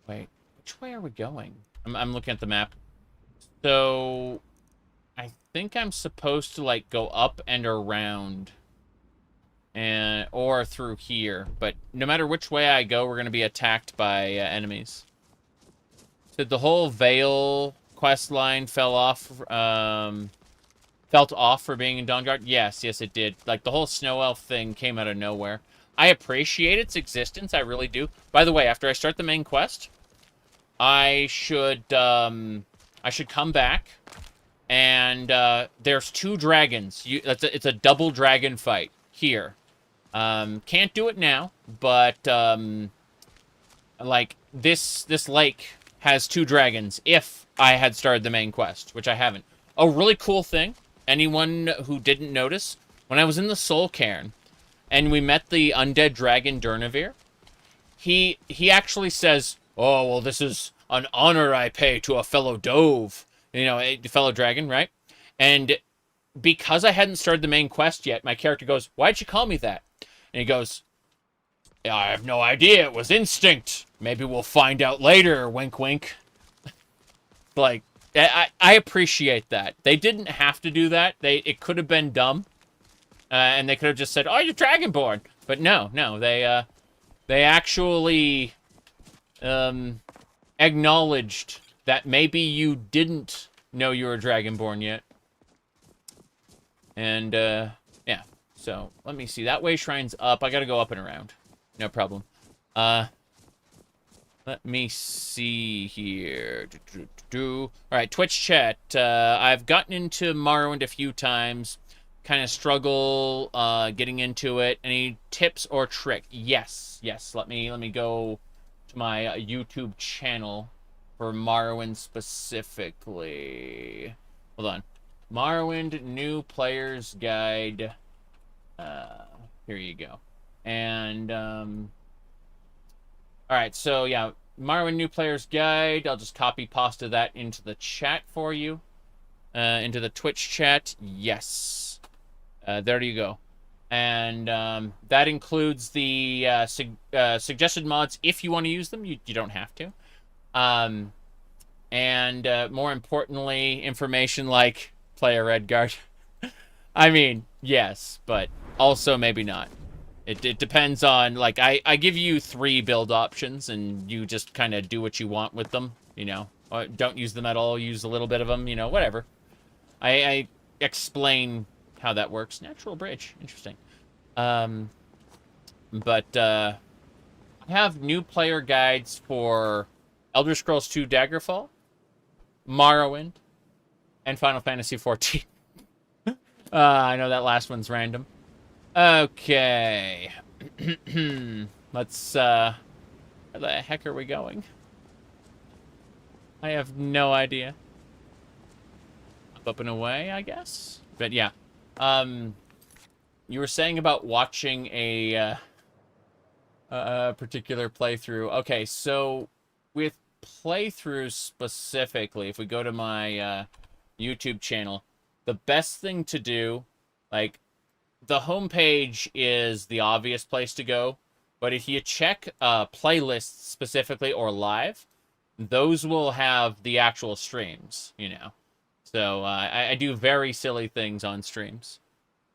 Wait, which way are we going? I'm looking at the map. So, I think I'm supposed to, like, go up and around. Or through here. But no matter which way I go, we're going to be attacked by enemies. So the whole Vale quest line felt off for being in Dawnguard? Yes, it did. Like, the whole snow elf thing came out of nowhere. I appreciate its existence, I really do. By the way, after I start the main quest, I should come back, and there's 2 dragons. It's a double dragon fight here. Can't do it now, but like this lake has 2 dragons if I had started the main quest, which I haven't. A really cool thing, anyone who didn't notice, when I was in the Soul Cairn and we met the undead dragon Durnavir, he actually says, "Oh, well, this is an honor I pay to a fellow dove," you know, a fellow dragon, right? And because I hadn't started the main quest yet, my character goes, "Why'd you call me that?" And he goes, "I have no idea. It was instinct. Maybe we'll find out later." Wink, wink. Like, I appreciate that. They didn't have to do that. It could have been dumb. And they could have just said, "Oh, you're Dragonborn," but no, they actually acknowledged that maybe you didn't know you were Dragonborn yet. And yeah, so let me see. That way shrine's up. I gotta go up and around. No problem. Let me see here. All right, Twitch chat. I've gotten into Morrowind a few times. Kind of struggle getting into it. Any tips or trick? Yes. Let me go to my YouTube channel for Morrowind specifically. Hold on. Morrowind New Player's Guide. Here you go. And all right, so yeah, Morrowind New Player's Guide. I'll just copy pasta that into the chat for you. Into the Twitch chat. Yes. There you go. And that includes the suggested mods if you want to use them. You don't have to. And more importantly, information like play a Redguard. I mean, yes, but also maybe not. It depends on, like, I give you 3 build options, and you just kind of do what you want with them, you know. Or don't use them at all, use a little bit of them, you know, whatever. I explain how that works. Natural bridge, interesting. But I have new player guides for Elder Scrolls 2 Daggerfall, Morrowind, and Final Fantasy XIV. I know that last one's random. Okay. Let's, where the heck are we going? I have no idea. Up and away, I guess? But yeah. You were saying about watching a particular playthrough. Okay, so with playthroughs specifically, if we go to my YouTube channel, the best thing to do, like, the homepage is the obvious place to go, but if you check playlists specifically or live, those will have the actual streams, you know. So I do very silly things on streams.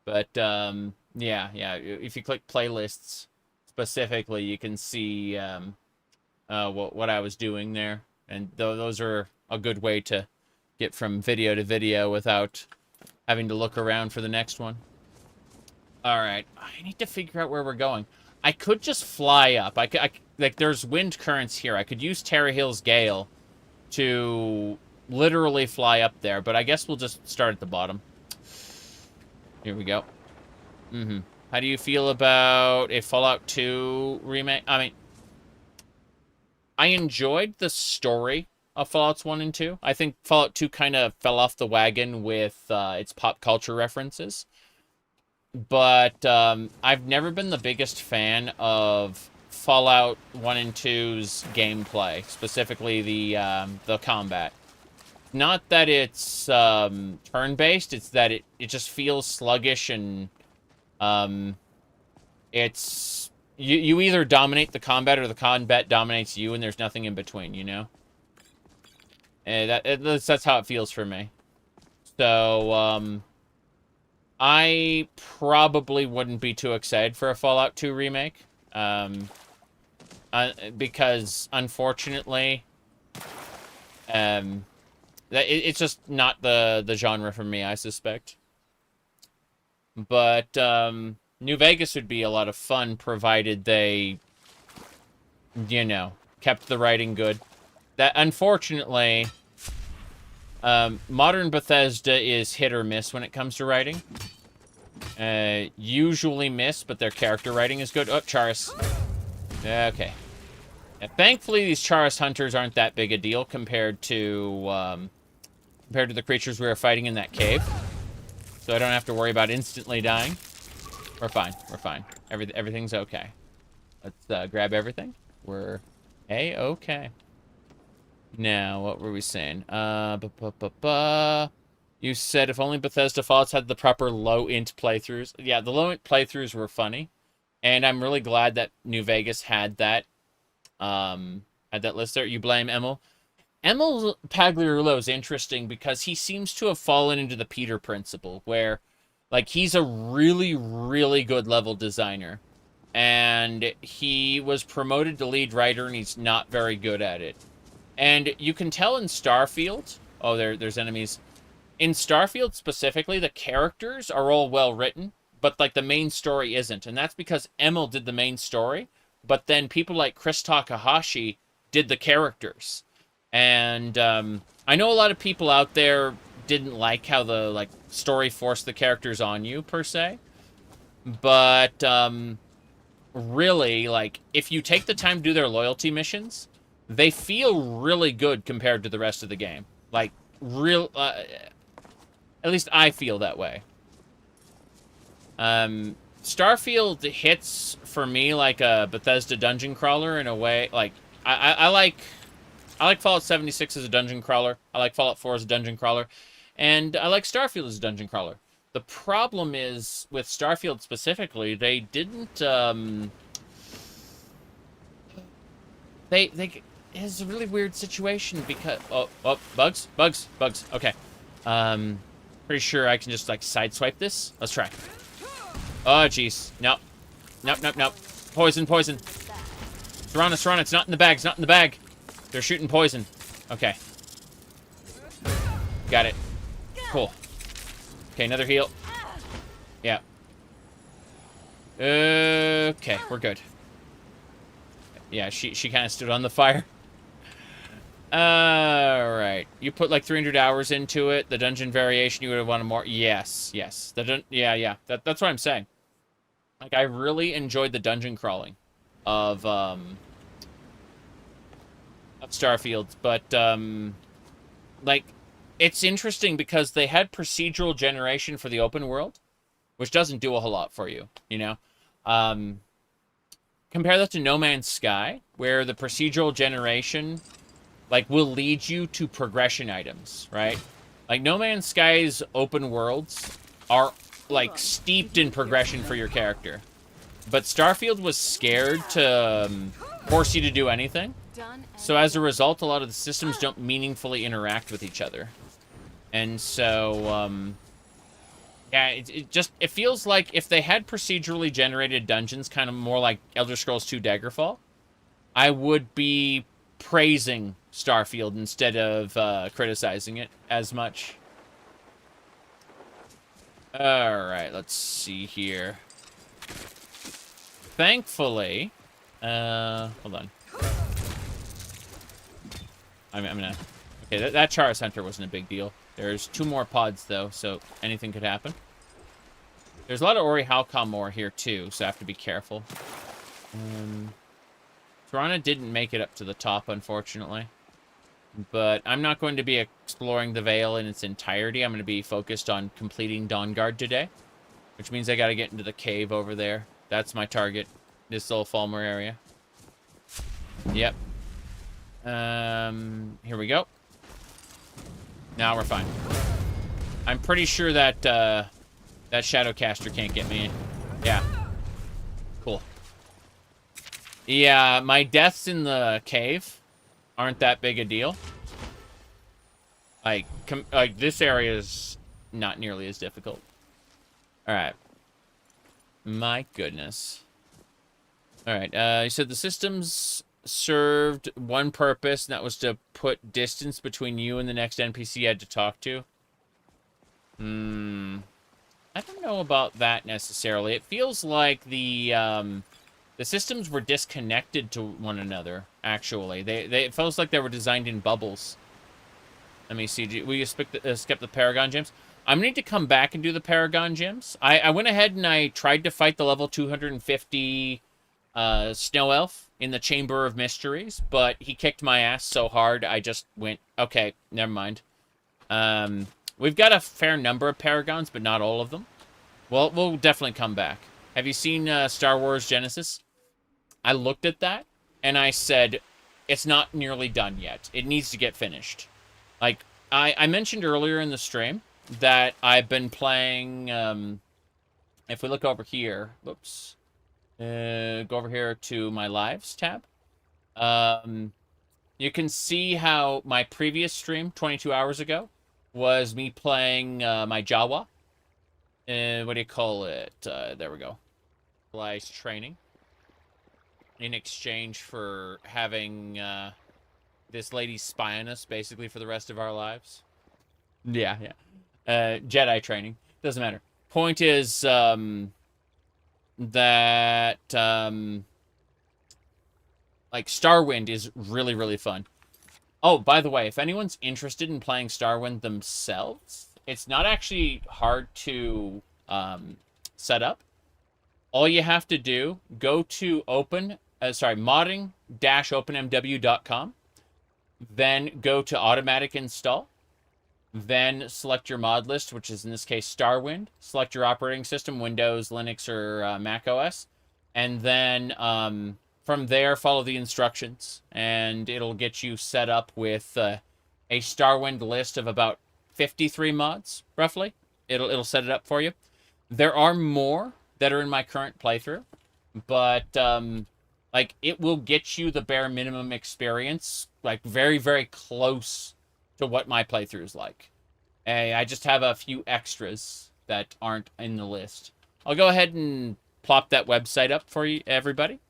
But yeah, if you click playlists specifically, you can see what I was doing there. And those are a good way to get from video to video without having to look around for the next one. All right, I need to figure out where we're going. I could just fly up. Like, there's wind currents here. I could use Terra Hill's Gale to literally fly up there, but I guess we'll just start at the bottom. Here we go. How do you feel about a Fallout 2 remake? I mean, I enjoyed the story of Fallouts 1 and 2. I think Fallout 2 kind of fell off the wagon with its pop culture references. But I've never been the biggest fan of Fallout 1 and 2's gameplay, specifically the combat. Not that it's turn-based, it's that it just feels sluggish, and it's you either dominate the combat or the combat dominates you, and there's nothing in between, you know? And that's how it feels for me. So I probably wouldn't be too excited for a Fallout 2 remake, because unfortunately, it's just not the genre for me, I suspect. But New Vegas would be a lot of fun, provided they, you know, kept the writing good. That, unfortunately, modern Bethesda is hit or miss when it comes to writing. Usually miss, but their character writing is good. Oh, Charis. Okay. Yeah, thankfully, these Charis hunters aren't that big a deal compared to the creatures we were fighting in that cave. So I don't have to worry about instantly dying. We're fine. We're fine. Everything's okay. Let's grab everything. We're A-okay. Now, what were we saying? You said if only Bethesda Fallouts had the proper low-int playthroughs. Yeah, the low-int playthroughs were funny. And I'm really glad that New Vegas had that list there. You blame Emil? Emil Pagliarulo is interesting because he seems to have fallen into the Peter principle, where, Like, he's a really, really good level designer. And he was promoted to lead writer, and he's not very good at it. And you can tell in Starfield... Oh, there's enemies. In Starfield specifically, the characters are all well written, but like the main story isn't. And that's because Emil did the main story, but then people like Chris Takahashi did the characters. And I know a lot of people out there didn't like how the story forced the characters on you, per se. But really, like, if you take the time to do their loyalty missions, they feel really good compared to the rest of the game. Like, at least I feel that way. Starfield hits, for me, like a Bethesda dungeon crawler in a way. Like, I like Fallout 76 as a dungeon crawler. I like Fallout 4 as a dungeon crawler. And I like Starfield as a dungeon crawler. The problem is, with Starfield specifically, they didn't, it's a really weird situation because... Oh, bugs? Bugs. Okay. Pretty sure I can just, like, sideswipe this. Let's try. Oh, jeez. Nope. Poison. Serrana, it's not in the bag. They're shooting poison. Okay. Got it. Cool. Okay, another heal. Yeah. Okay, we're good. Yeah, she kind of stood on the fire. Alright. You put like 300 hours into it. The dungeon variation, you would have wanted more. Yes. Yeah. That's what I'm saying. Like, I really enjoyed the dungeon crawling of Starfield. But, like, it's interesting because they had procedural generation for the open world, which doesn't do a whole lot for you, you know? Compare that to No Man's Sky, where the procedural generation... like, will lead you to progression items, right? Like, No Man's Sky's open worlds are, like, steeped in progression for your character. But Starfield was scared to force you to do anything. So as a result, a lot of the systems don't meaningfully interact with each other. And so, yeah, it feels like if they had procedurally generated dungeons, kind of more like Elder Scrolls 2 Daggerfall, I would be praising Starfield instead of criticizing it as much. Alright, let's see here. Thankfully, hold on. I'm gonna... Okay, that Charis Hunter wasn't a big deal. There's 2 more pods, though, so anything could happen. There's a lot of Ori-Halcom ore here, too, so I have to be careful. Serrana didn't make it up to the top, unfortunately. But I'm not going to be exploring the Vale in its entirety. I'm going to be focused on completing Dawnguard today. Which means I got to get into the cave over there. That's my target. This little Falmer area. Yep. Here we go. Now we're fine. I'm pretty sure that, that Shadowcaster can't get me. Yeah. Cool. Yeah, my deaths in the cave aren't that big a deal. Like, this area is not nearly as difficult. Alright. My goodness. Alright, you said the systems served one purpose, and that was to put distance between you and the next NPC you had to talk to. I don't know about that necessarily. It feels like the systems were disconnected to one another, actually. It feels like they were designed in bubbles. Let me see. Will you skip the Paragon Gems? I'm going to need to come back and do the Paragon Gems. I went ahead and I tried to fight the level 250 Snow Elf in the Chamber of Mysteries, but he kicked my ass so hard, I just went, okay, never mind. We've got a fair number of Paragons, but not all of them. Well, we'll definitely come back. Have you seen Star Wars Genesis? I looked at that, and I said, it's not nearly done yet. It needs to get finished. Like, I mentioned earlier in the stream that I've been playing, if we look over here, whoops, go over here to my lives tab. You can see how my previous stream, 22 hours ago, was me playing my Jawa. what do you call it? There we go. Lies training. In exchange for having this lady spy on us, basically, for the rest of our lives. Yeah. Jedi training. Doesn't matter. Point is that like Starwind is really, really fun. Oh, by the way, if anyone's interested in playing Starwind themselves, it's not actually hard to set up. All you have to do, go to modding-openmw.com, then go to automatic install, then select your mod list, which is in this case Starwind, select your operating system, Windows, Linux, or Mac OS, and then from there follow the instructions, and it'll get you set up with a Starwind list of about 53 mods, roughly. It'll set it up for you. There are more that are in my current playthrough, but like it will get you the bare minimum experience, like very, very close to what my playthrough is like. I just have a few extras that aren't in the list. I'll go ahead and plop that website up for you, everybody,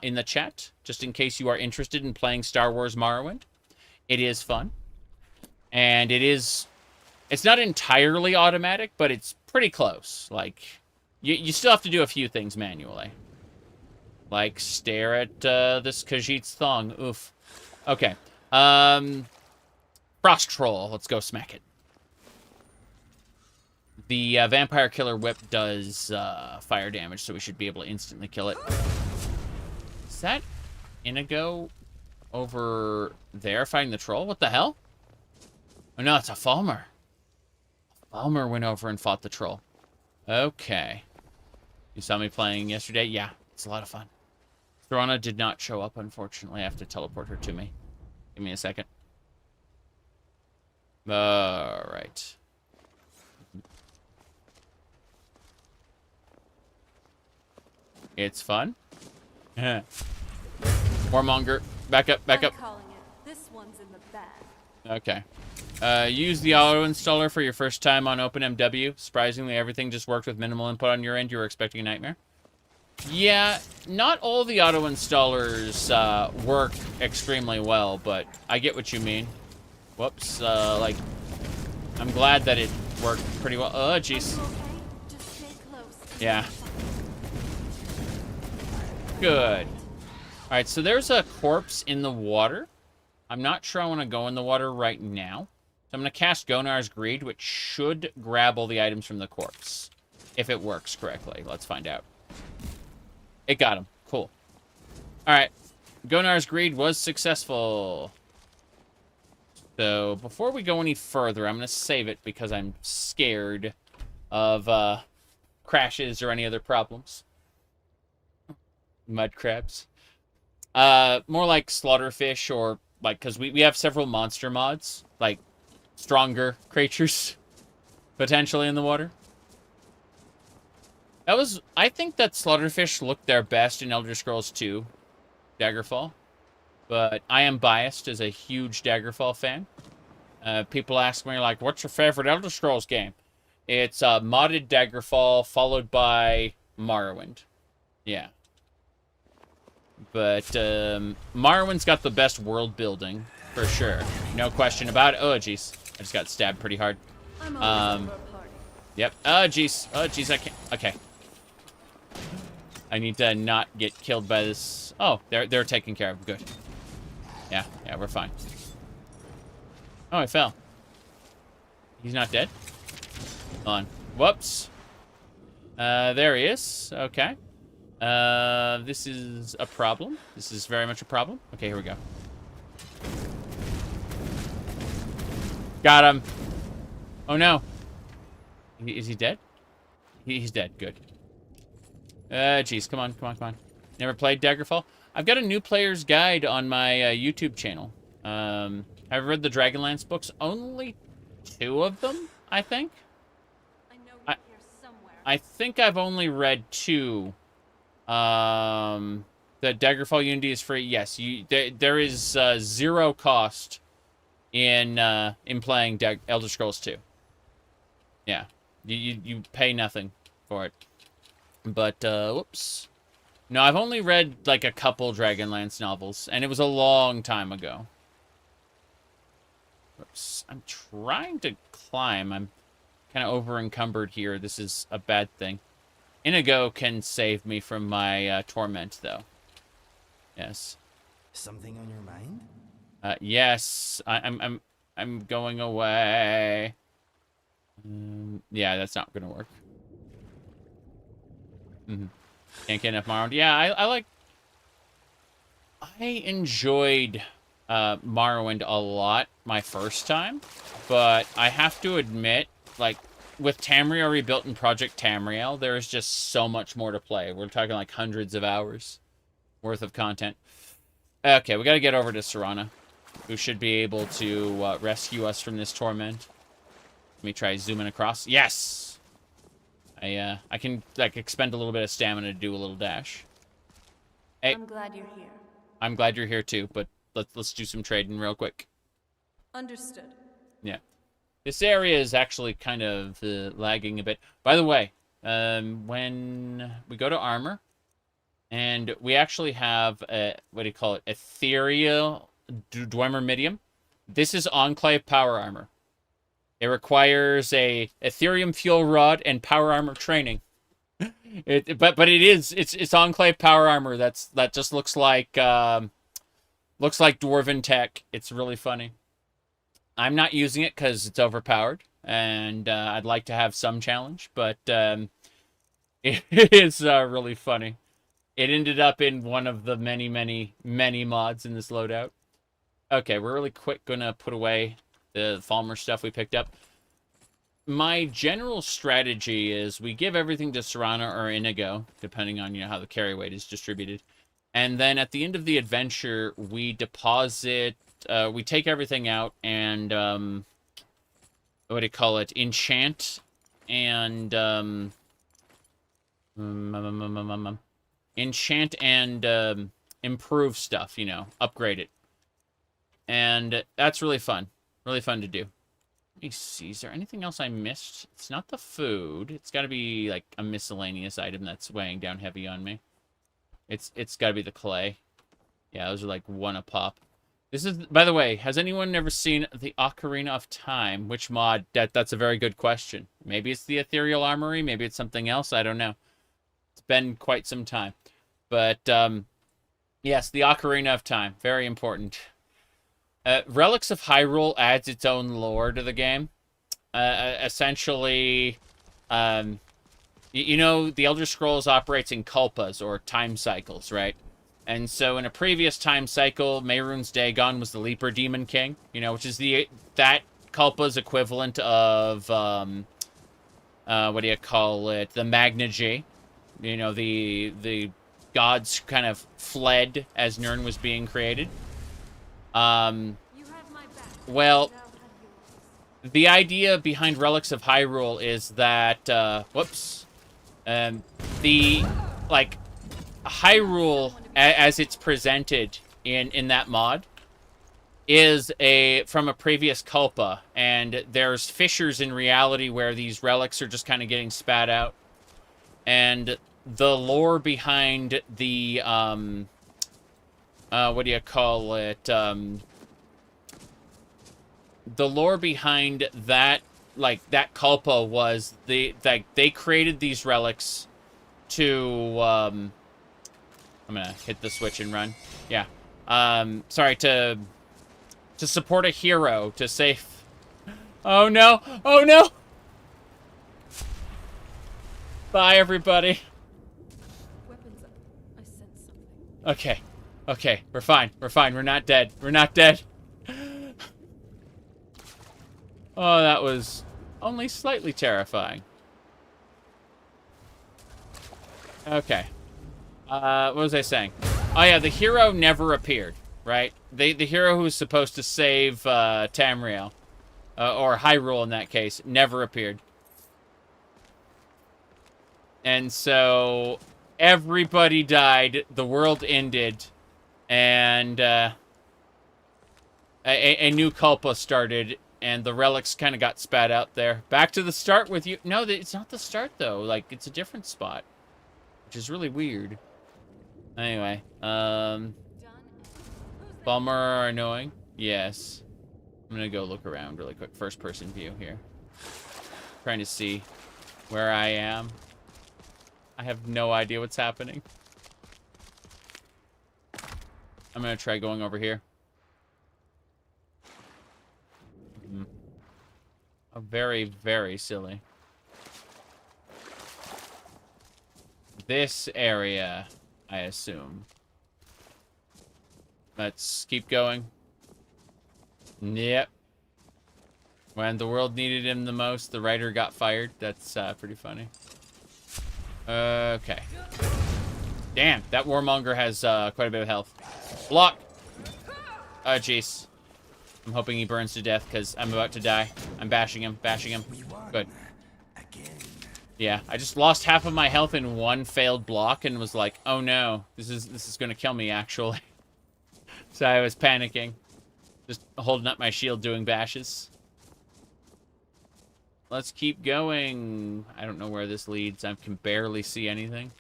in the chat, just in case you are interested in playing Star Wars Morrowind. It is fun, and it's not entirely automatic, but it's pretty close. Like, you still have to do a few things manually. Like, stare at this Khajiit's thong. Oof. Okay. Frost Troll. Let's go smack it. The Vampire Killer Whip does fire damage, so we should be able to instantly kill it. Is that Inigo over there fighting the troll? What the hell? Oh, no, it's a Falmer. Falmer went over and fought the troll. Okay. You saw me playing yesterday? Yeah, it's a lot of fun. Throna did not show up, unfortunately. I have to teleport her to me. Give me a second. Alright. It's fun. Warmonger. Back up, back up. I'm calling it. This one's in the bag. Okay. Use the auto installer for your first time on OpenMW. Surprisingly, everything just worked with minimal input on your end. You were expecting a nightmare. Yeah, not all the auto installers work extremely well, but I get what you mean. Whoops. Like, I'm glad that it worked pretty well. Oh, jeez. Okay? Just stay close. Yeah. Good. Alright, so there's a corpse in the water. I'm not sure I want to go in the water right now. So I'm going to cast Gonar's Greed, which should grab all the items from the corpse. If it works correctly. Let's find out. It got him. Cool. Alright. Gonar's Greed was successful. So, before we go any further, I'm going to save it because I'm scared of crashes or any other problems. Mud crabs. More like slaughterfish or, like, because we have several monster mods. Like, stronger creatures, potentially in the water. I think that slaughterfish looked their best in Elder Scrolls 2, Daggerfall. But I am biased as a huge Daggerfall fan. People ask me, like, what's your favorite Elder Scrolls game? It's modded Daggerfall, followed by Morrowind. Yeah. But Morrowind's got the best world building, for sure. No question about it. Oh, jeez. I just got stabbed pretty hard. I'm always for a party. Yep. Oh, jeez. Oh, jeez, I can't. Okay. I need to not get killed by this. Oh, they're taken care of. Good. Yeah, we're fine. Oh, I fell. He's not dead? Hold on. Whoops. There he is. Okay. This is a problem. This is very much a problem. Okay, here we go. Got him. Oh, no. Is he dead? He's dead. Good. Jeez. Come on. Never played Daggerfall? I've got a new player's guide on my YouTube channel. I've read the Dragonlance books. Only 2 of them, I think. I know you're here somewhere. I think I've only read 2. The Daggerfall Unity is free. Yes, there is 0 cost in playing Elder Scrolls 2. Yeah. You pay nothing for it. But, whoops. No, I've only read, like, a couple Dragonlance novels, and it was a long time ago. Oops. I'm trying to climb. I'm kind of over-encumbered here. This is a bad thing. Inigo can save me from my torment, though. Yes. Something on your mind? Yes. I'm going away. Yeah, that's not gonna work. Can't get enough Morrowind. Yeah, I enjoyed Morrowind a lot my first time, but I have to admit, like, with Tamriel rebuilt in Project Tamriel, there is just so much more to play. We're talking like hundreds of hours worth of content. Okay, we gotta get over to Serana, who should be able to rescue us from this torment. Let me try zooming across. Yes! I can, like, expend a little bit of stamina to do a little dash. Hey. I'm glad you're here. I'm glad you're here too, but let's do some trading real quick. Understood. Yeah. This area is actually kind of lagging a bit. By the way, when we go to armor, and we actually have a, what do you call it, ethereal Dwemer Medium. This is Enclave power armor. It requires a Ethereum fuel rod and power armor training. But it's Enclave power armor. That just looks like dwarven tech. It's really funny. I'm not using it because it's overpowered, and I'd like to have some challenge, but it is really funny. It ended up in one of the many mods in this loadout. Okay, we're really quick gonna put away the Falmer stuff we picked up. My general strategy is we give everything to Serana or Inigo, depending on, you know, how the carry weight is distributed. And then at the end of the adventure, we deposit, we take everything out and, what do you call it? Enchant and, enchant and, improve stuff, you know, upgrade it. And that's really fun. Really fun to do. Let me see. Is there anything else I missed? It's not the food. It's got to be like a miscellaneous item that's weighing down heavy on me. It's got to be the clay. Yeah, those are like one a pop. This is, by the way, has anyone ever seen the Ocarina of Time? Which mod? That's a very good question. Maybe it's the Ethereal Armory. Maybe it's something else. I don't know. It's been quite some time. But, yes, the Ocarina of Time. Very important. Relics of Hyrule adds its own lore to the game. Essentially, you know, the Elder Scrolls operates in Kalpas, or time cycles, right? And so in a previous time cycle, Mehrunes Dagon was the Leaper Demon King, you know, which is that Kalpa's equivalent of, what do you call it? The Magna G. You know, the gods kind of fled as Nirn was being created. Well, the idea behind Relics of Hyrule is that, like, Hyrule, as it's presented in that mod, is from a previous Kalpa, and there's fissures in reality where these relics are just kind of getting spat out, and the lore behind the, what do you call it, the lore behind that, like, that Kalpa was they created these relics to, I'm gonna hit the switch and run. Yeah. Sorry, to support a hero, to save... Oh, no! Oh, no! Bye, everybody. Weapons up. I sense something. Okay. Okay, we're fine. We're fine. We're not dead. We're not dead. Oh, that was only slightly terrifying. Okay. What was I saying? Oh, yeah, the hero never appeared, right? The hero who was supposed to save Tamriel, or Hyrule in that case, never appeared. And so everybody died, the world ended, and a new Kalpa started and the relics kind of got spat out there. Back to the start with you. No, it's not the start, though. Like, it's a different spot, which is really weird. Anyway, bummer or annoying? Yes. I'm gonna go look around really quick. First person view here. Trying to see where I am. I have no idea what's happening. I'm gonna try going over here. Very, very silly. This area, I assume. Let's keep going. Yep. When the world needed him the most, the writer got fired. That's pretty funny. Okay. Damn, that warmonger has quite a bit of health. Block! Oh, jeez. I'm hoping he burns to death because I'm about to die. I'm bashing him, bashing him. Good. Yeah, I just lost half of my health in one failed block and was like, oh no, this is gonna kill me actually. So I was panicking. Just holding up my shield doing bashes. Let's keep going. I don't know where this leads. I can barely see anything.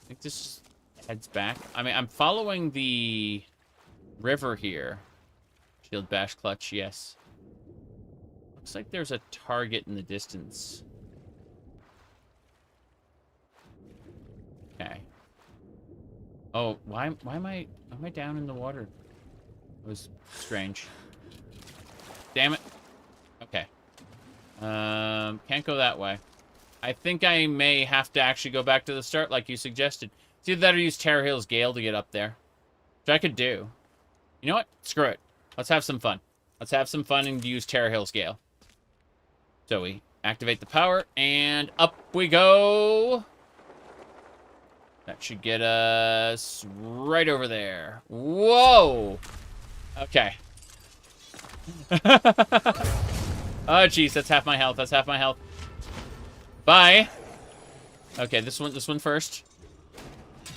I think this just heads back. I mean, I'm following the river here. Shield bash clutch, yes. Looks like there's a target in the distance. Okay. Oh, why am I down in the water? It was strange. Damn it. Okay. Can't go that way. I think I may have to actually go back to the start like you suggested. It's either that or use Tamriel's Gale to get up there. Which I could do. You know what? Screw it. Let's have some fun. Let's have some fun and use Tamriel's Gale. So we activate the power, and up we go. That should get us right over there. Whoa! Okay. Oh, jeez, that's half my health. That's half my health. Bye. Okay, this one first.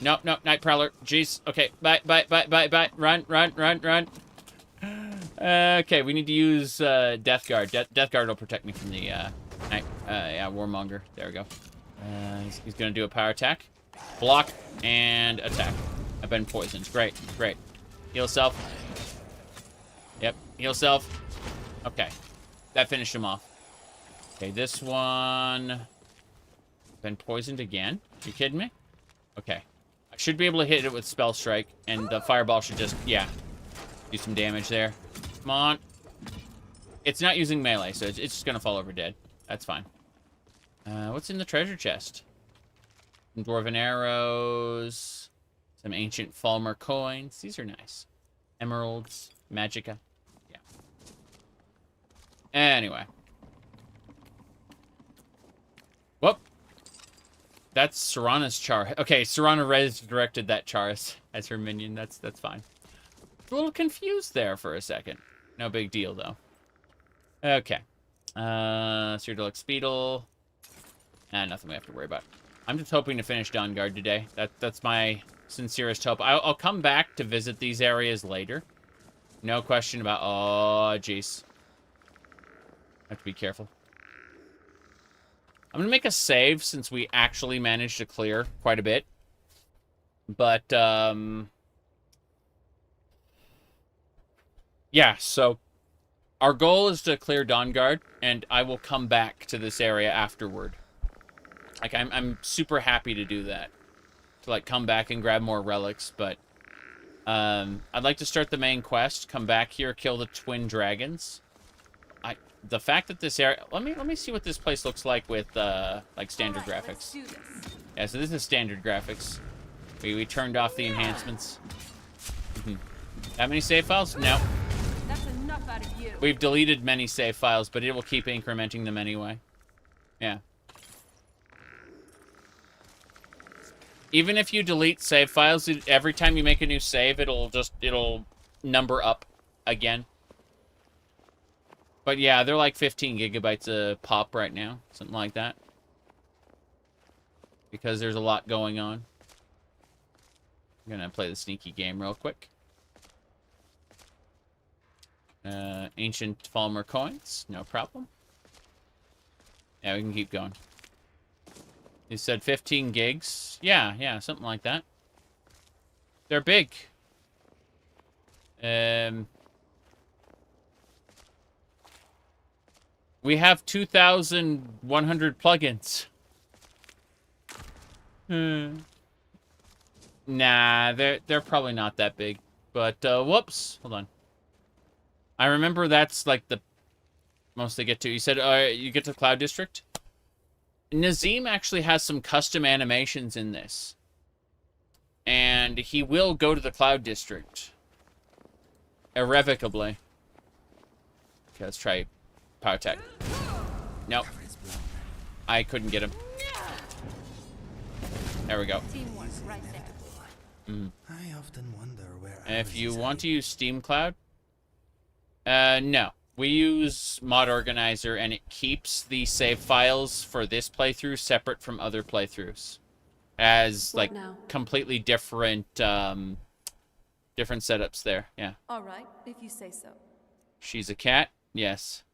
Nope, nope, Night Prowler. Jeez. Okay, bye. Run. Okay, we need to use Death Guard. Death Guard will protect me from the yeah, Warmonger. There we go. He's gonna do a power attack. Block and attack. I've been poisoned. Great. Heal self. Yep, heal self. Okay. That finished him off. Okay, this one... Been poisoned again? You kidding me? Okay. I should be able to hit it with Spell Strike, and the Fireball should just, yeah, do some damage there. Come on. It's not using melee, so it's just gonna fall over dead. That's fine. What's in the treasure chest? Some Dwarven Arrows. Some Ancient Falmer Coins. These are nice. Emeralds. Magicka. Yeah. Anyway. Whoop. That's Serana's Char. Okay, Serana resurrected that Char as her minion. That's fine. A little confused there for a second. No big deal, though. Okay. Seer Deluxe Beetle. Nothing we have to worry about. I'm just hoping to finish Dawnguard today. That's my sincerest hope. I'll come back to visit these areas later. No question about... Oh, jeez. I have to be careful. I'm gonna make a save since we actually managed to clear quite a bit. But, yeah, so... Our goal is to clear Dawnguard, and I will come back to this area afterward. Like, I'm super happy to do that. To, like, come back and grab more relics, but... I'd like to start the main quest, come back here, kill the twin dragons. The fact that this area... Let me see what this place looks like with, like, standard graphics. Yeah, so this is standard graphics. We turned off the enhancements. That many save files? No. That's enough out of you. We've deleted many save files, but it will keep incrementing them anyway. Yeah. Even if you delete save files, every time you make a new save, it'll number up again. But yeah, they're like 15 gigabytes a pop right now. Something like that. Because there's a lot going on. I'm gonna play the sneaky game real quick. Ancient Falmer coins. No problem. Yeah, we can keep going. You said 15 gigs? Yeah, something like that. They're big. We have 2,100 plugins. Nah, they're probably not that big. But, whoops. Hold on. I remember that's, like, the most they get to. You said, you get to Cloud District? Nazim actually has some custom animations in this. And he will go to the Cloud District. Irrevocably. Okay, let's try Power Tech. Nope. I couldn't get him. There we go. Teamwork, right there. I often wonder where If you want to use Steam Cloud, no. We use Mod Organizer, and it keeps the save files for this playthrough separate from other playthroughs. As, like, completely different, different setups there. Yeah. All right, if you say so. She's a cat? Yes.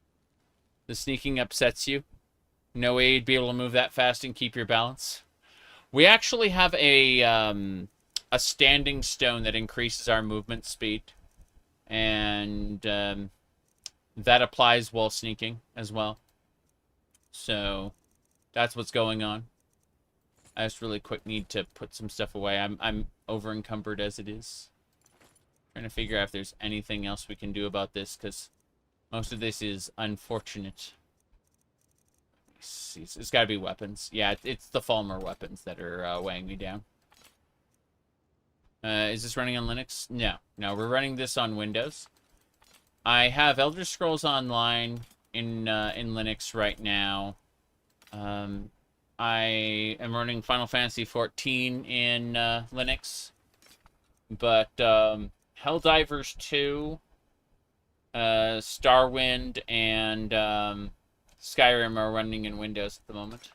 The sneaking upsets you? No way you'd be able to move that fast and keep your balance? We actually have a standing stone that increases our movement speed. And, that applies while sneaking as well. So, that's what's going on. I just really quick need to put some stuff away. I'm over encumbered as it is. Trying to figure out if there's anything else we can do about this, because most of this is unfortunate. It's got to be weapons. Yeah, it's the Falmer weapons that are weighing me down. Is this running on Linux? No, we're running this on Windows. I have Elder Scrolls Online in Linux right now. I am running Final Fantasy XIV in Linux. But Helldivers 2, Starwind, and Skyrim are running in Windows at the moment.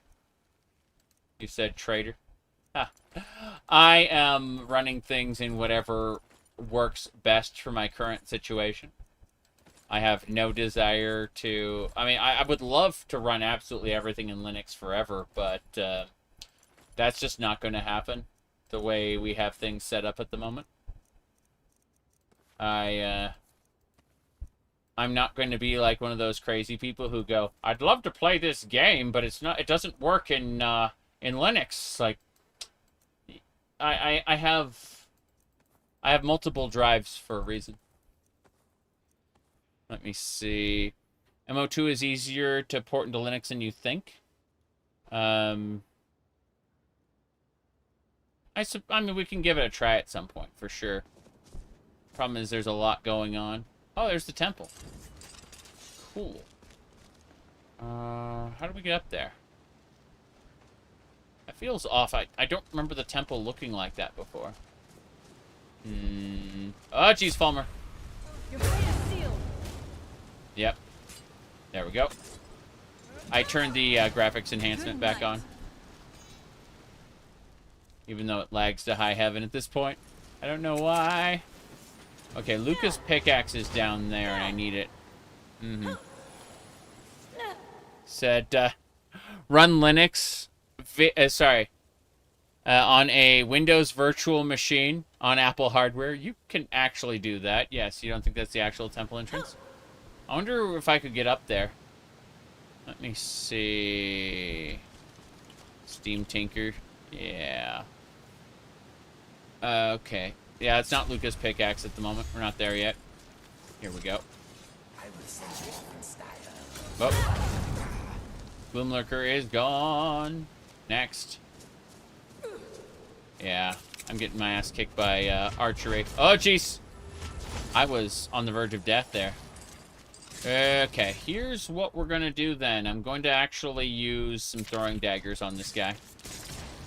You said traitor. I am running things in whatever works best for my current situation. I have no desire to... I mean, I would love to run absolutely everything in Linux forever, but that's just not going to happen the way we have things set up at the moment. I'm not going to be like one of those crazy people who go, I'd love to play this game, but it doesn't work in Linux. Like, I have multiple drives for a reason. Let me see. MO2 is easier to port into Linux than you think. I mean, we can give it a try at some point, for sure. Problem is, there's a lot going on. Oh, there's the temple. Cool. How do we get up there? That feels off. I don't remember the temple looking like that before. Oh, geez, Falmer. Your fate is sealed. Yep. There we go. I turned the graphics enhancement back on. Even though it lags to high heaven at this point. I don't know why. Okay, Lucas' pickaxe is down there, and I need it. Said, run Linux, on a Windows virtual machine on Apple hardware. You can actually do that. Yes, you don't think that's the actual temple entrance? I wonder if I could get up there. Let me see. Steam Tinker. Yeah. Okay. Yeah, it's not Lucas' pickaxe at the moment. We're not there yet. Here we go. Oh. Gloomlurker is gone. Next. Yeah, I'm getting my ass kicked by Arch-Curate. Oh, jeez. I was on the verge of death there. Okay, here's what we're going to do then. I'm going to actually use some throwing daggers on this guy.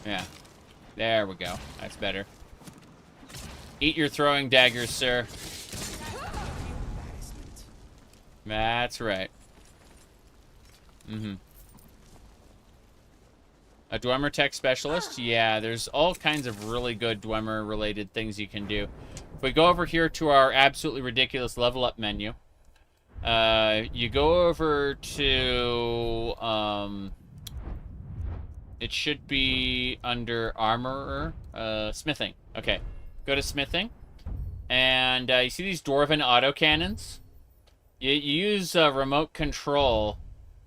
Yeah. There we go. That's better. Eat your throwing daggers, sir. That's right. A Dwemer Tech Specialist? Yeah, there's all kinds of really good Dwemer-related things you can do. If we go over here to our absolutely ridiculous level up menu, You go over to, it should be under armorer, smithing. Okay, go to smithing, and you see these dwarven autocannons? You use remote control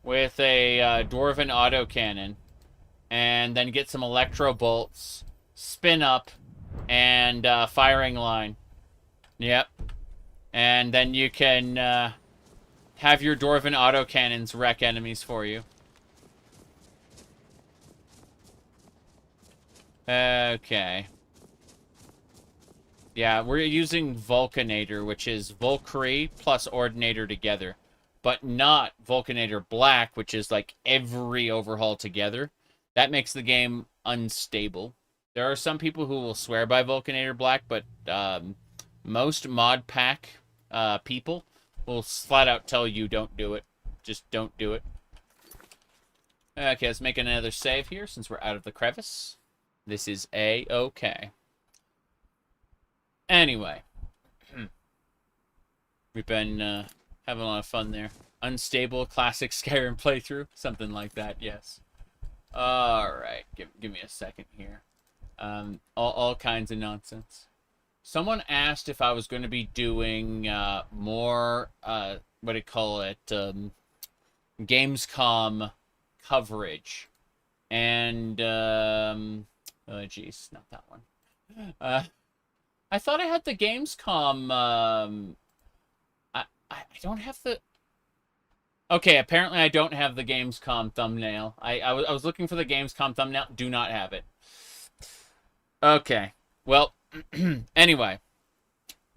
with a dwarven autocannon, and then get some electro bolts, spin up, and firing line. Yep. And then you can have your dwarven autocannons wreck enemies for you. Okay. Yeah, we're using Vulcanator, which is Valkyrie plus Ordinator together. But not Vulcanator Black, which is like every overhaul together. That makes the game unstable. There are some people who will swear by Vulcanator Black, but most mod pack people will flat out tell you don't do it. Just don't do it. Okay, let's make another save here since we're out of the crevice. This is A-okay. Anyway. We've been having a lot of fun there. Unstable classic Skyrim playthrough. Something like that, yes. Alright, give me a second here. All kinds of nonsense. Someone asked if I was going to be doing more, what do you call it, Gamescom coverage. And, oh jeez, not that one. I thought I had the Gamescom, I don't have the... Okay, apparently I don't have the Gamescom thumbnail. I was looking for the Gamescom thumbnail. Do not have it. Okay. Well, anyway.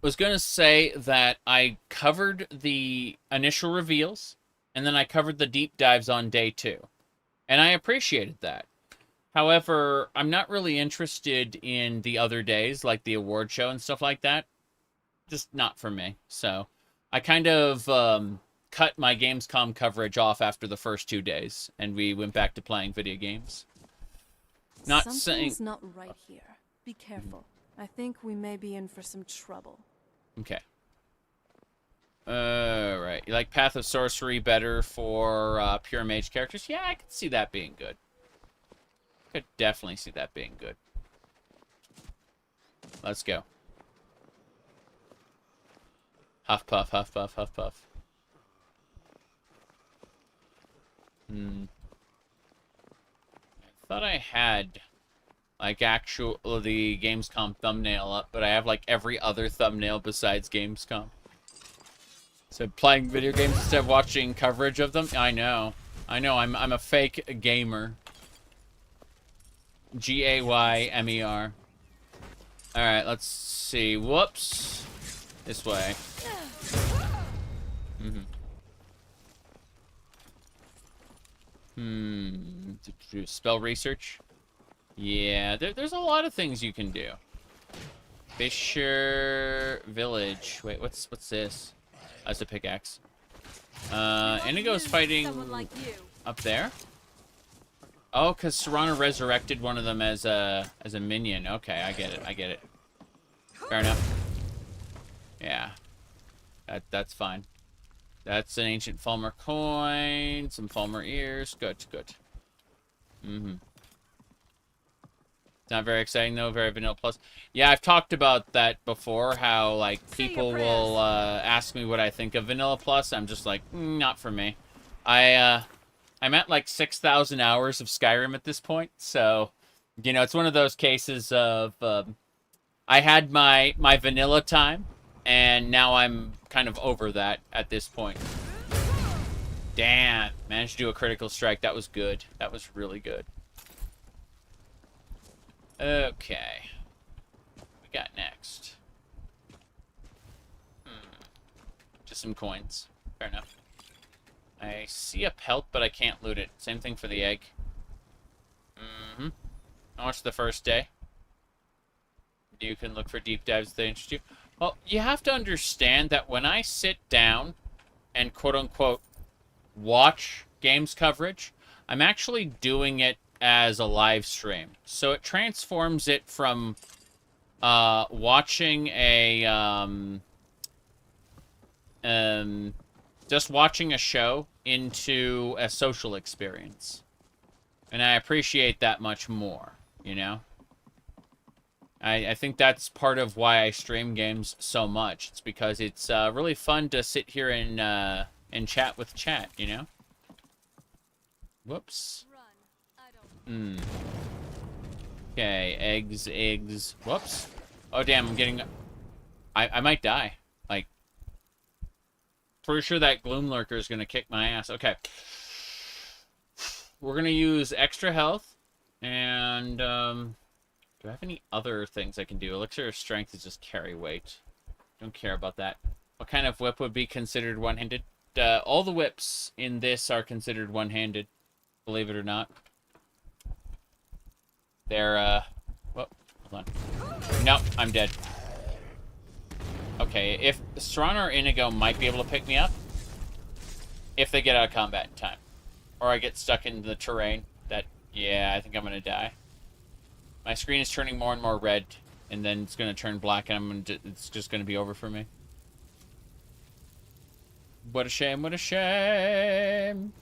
Was going to say that I covered the initial reveals, and then I covered the deep dives on day 2. And I appreciated that. However, I'm not really interested in the other days, like the award show and stuff like that. Just not for me. So, I kind of cut my Gamescom coverage off after the first 2 days, and we went back to playing video games. Not saying... Something's not right here. Be careful. I think we may be in for some trouble. Okay. Right. You like Path of Sorcery better for pure mage characters? Yeah, I could see that being good. Could definitely see that being good. Let's go. Huff puff, huff puff, huff puff. I thought I had like the Gamescom thumbnail up, but I have like every other thumbnail besides Gamescom. So playing video games instead of watching coverage of them? I know. I'm a fake gamer. G-A-Y-M-E-R. Alright, let's see. Whoops. This way. Spell research? Yeah, there's a lot of things you can do. Fisher Village. Wait, what's this? That's a pickaxe. Indigo's fighting up there. Oh, because Serrano resurrected one of them as a minion. Okay, I get it. Fair enough. Yeah. That's fine. That's an ancient Fulmer coin, some Fulmer ears. Good. Not very exciting though, very vanilla plus. Yeah, I've talked about that before, how like people will ask me what I think of vanilla plus. I'm just like, not for me. I'm at like 6,000 hours of Skyrim at this point, so you know, it's one of those cases of I had my vanilla time, and now I'm kind of over that at this point. Damn, managed to do a critical strike. That was good. That was really good. Okay. What we got next? Just some coins. Fair enough. I see a pelt, but I can't loot it. Same thing for the egg. How much the first day? You can look for deep dives that interest you. Well, you have to understand that when I sit down and quote-unquote watch games coverage, I'm actually doing it as a live stream. So it transforms it from watching a just watching a show into a social experience. And I appreciate that much more, you know? I think that's part of why I stream games so much. It's because it's really fun to sit here and chat with chat, you know? Whoops. Okay, eggs. Whoops. Oh, damn, I'm getting... I might die. Like, pretty sure that Gloom Lurker is going to kick my ass. Okay. We're going to use extra health. And, do I have any other things I can do? Elixir of Strength is just carry weight. Don't care about that. What kind of whip would be considered one-handed? All the whips in this are considered one-handed. Believe it or not. They're, whoa, hold on. Nope, I'm dead. Okay, if Serana or Inigo might be able to pick me up, if they get out of combat in time. Or I get stuck in the terrain that, yeah, I think I'm gonna die. My screen is turning more and more red, and then it's gonna turn black, and it's just gonna be over for me. What a shame, what a shame!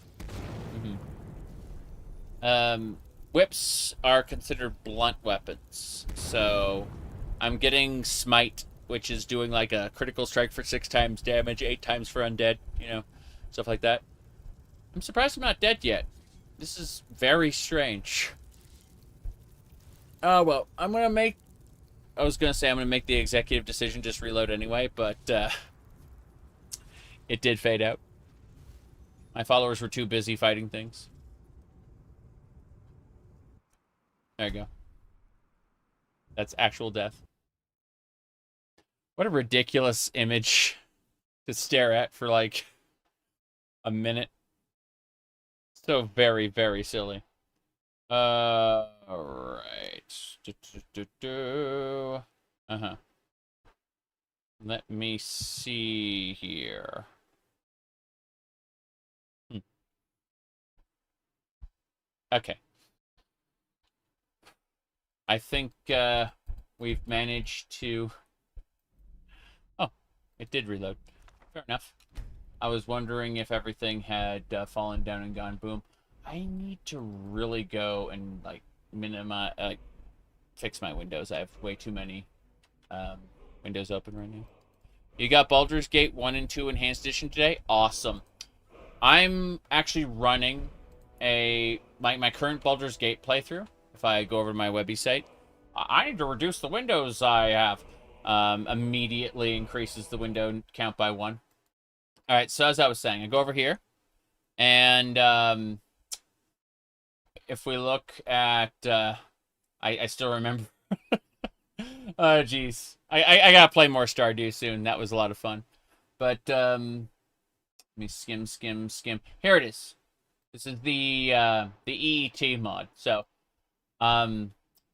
Whips are considered blunt weapons, so I'm getting Smite, which is doing like a critical strike for 6 times damage, 8 times for undead, you know, stuff like that. I'm surprised I'm not dead yet. This is very strange. Oh, well, I was gonna say I'm gonna make the executive decision, just reload anyway, but, it did fade out. My followers were too busy fighting things. There you go. That's actual death. What a ridiculous image to stare at for, like, a minute. So very, very silly. Alright. Let me see here. Okay. I think we've managed to... Oh, it did reload. Fair enough. I was wondering if everything had fallen down and gone boom. I need to really go and, like, minimize, fix my windows. I have way too many windows open right now. You got Baldur's Gate 1 and 2 Enhanced Edition today? Awesome. I'm actually running my current Baldur's Gate playthrough. If I go over to my Webby site, I need to reduce the windows I have. Immediately increases the window count by 1. All right, so as I was saying, I go over here, and if we look at, I still remember. Oh, jeez. I gotta play more Stardew soon. That was a lot of fun. But, let me skim. Here it is. This is the EET mod. So,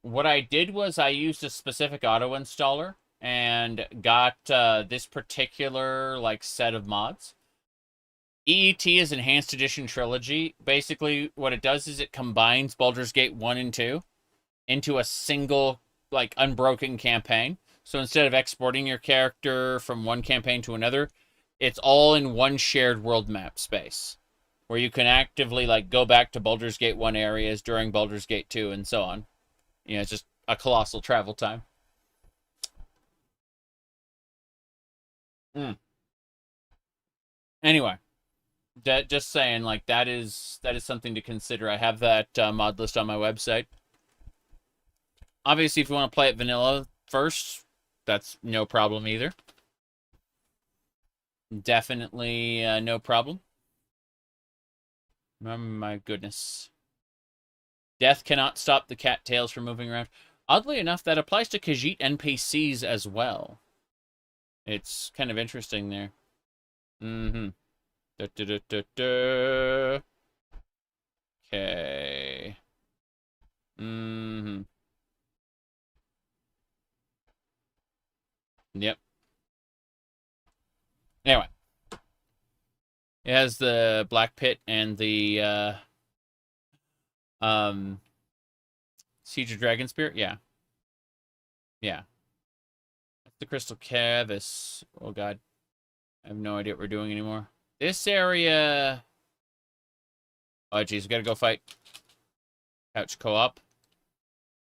what I did was I used a specific auto installer and got this particular, like, set of mods. EET is Enhanced Edition Trilogy. Basically, what it does is it combines Baldur's Gate 1 and 2 into a single, like, unbroken campaign. So instead of exporting your character from one campaign to another, it's all in one shared world map space, where you can actively, like, go back to Baldur's Gate 1 areas during Baldur's Gate 2 and so on. You know, it's just a colossal travel time. Anyway, just saying, like, that is something to consider. I have that mod list on my website. Obviously, if you want to play it vanilla first, that's no problem either. Definitely no problem. Oh my goodness. Death cannot stop the cattails from moving around. Oddly enough, that applies to Khajiit NPCs as well. It's kind of interesting there. Okay. Yep. Anyway. It has the Black Pit and the Siege of Dragon Spirit? Yeah. Yeah. That's the Crystal Crevice. Oh god. I have no idea what we're doing anymore. This area... Oh, geez, we gotta go fight. Couch co-op.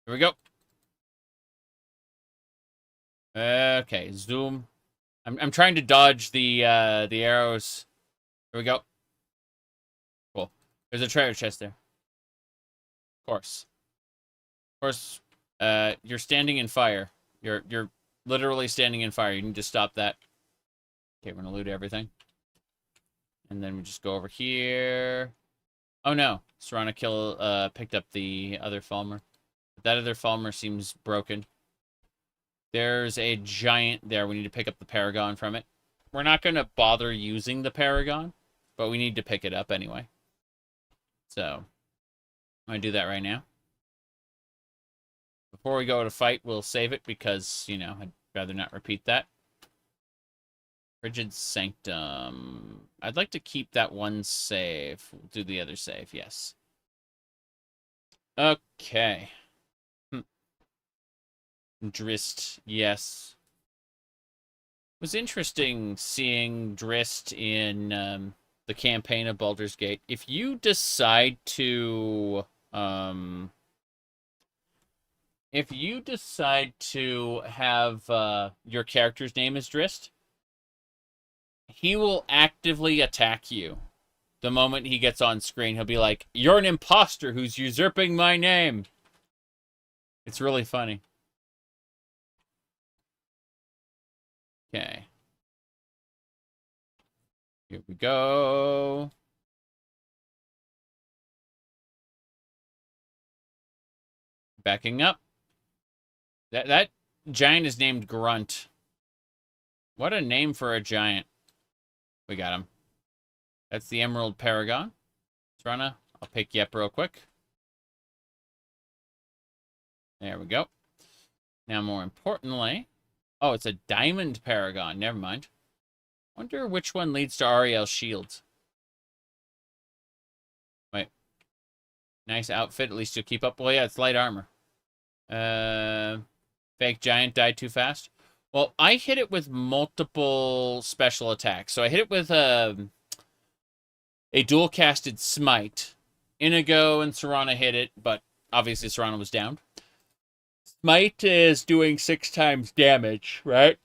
Here we go. Okay, zoom. I'm trying to dodge the arrows. Here we go. Cool. There's a treasure chest there. Of course. Of course, you're standing in fire. You're literally standing in fire. You need to stop that. Okay, we're gonna loot everything. And then we just go over here. Oh no, Serrana picked up the other Falmer. That other Falmer seems broken. There's a giant there. We need to pick up the Paragon from it. We're not going to bother using the Paragon, but we need to pick it up anyway. So, I'm going to do that right now. Before we go to fight, we'll save it because, you know, I'd rather not repeat that. Frigid Sanctum. I'd like to keep that one save. We'll do the other save, yes. Okay. Drizzt, yes. It was interesting seeing Drizzt in the campaign of Baldur's Gate. If you decide to have your character's name as Drizzt, he will actively attack you. The moment he gets on screen, he'll be like, "You're an imposter who's usurping my name." It's really funny. Okay. Here we go. Backing up. That giant is named Grunt. What a name for a giant. We got him. That's the Emerald Paragon. Serrana, I'll pick you up real quick. There we go. Now, more importantly... Oh, it's a Diamond Paragon. Never mind. Wonder which one leads to Ariel's shield. Wait. Nice outfit. At least you'll keep up. Well, yeah, it's light armor. Fake giant died too fast. Well, I hit it with multiple special attacks. So I hit it with a dual-casted Smite. Inigo and Serrana hit it, but obviously Serrana was downed. Smite is doing 6 times damage, right?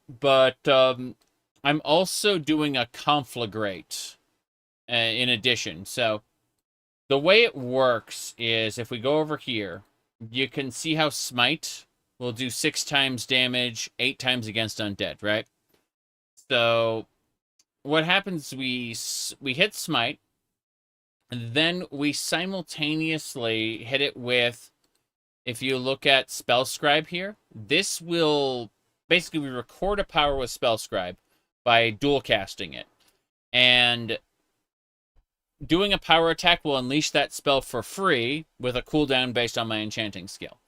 But I'm also doing a Conflagrate in addition. So the way it works is if we go over here, you can see how Smite will do 6 times damage, 8 times against undead, right? So what happens, we hit Smite, and then we simultaneously hit it with... If you look at Spellscribe here, this will... Basically, we record a power with Spellscribe by dual casting it. And doing a power attack will unleash that spell for free with a cooldown based on my enchanting skill.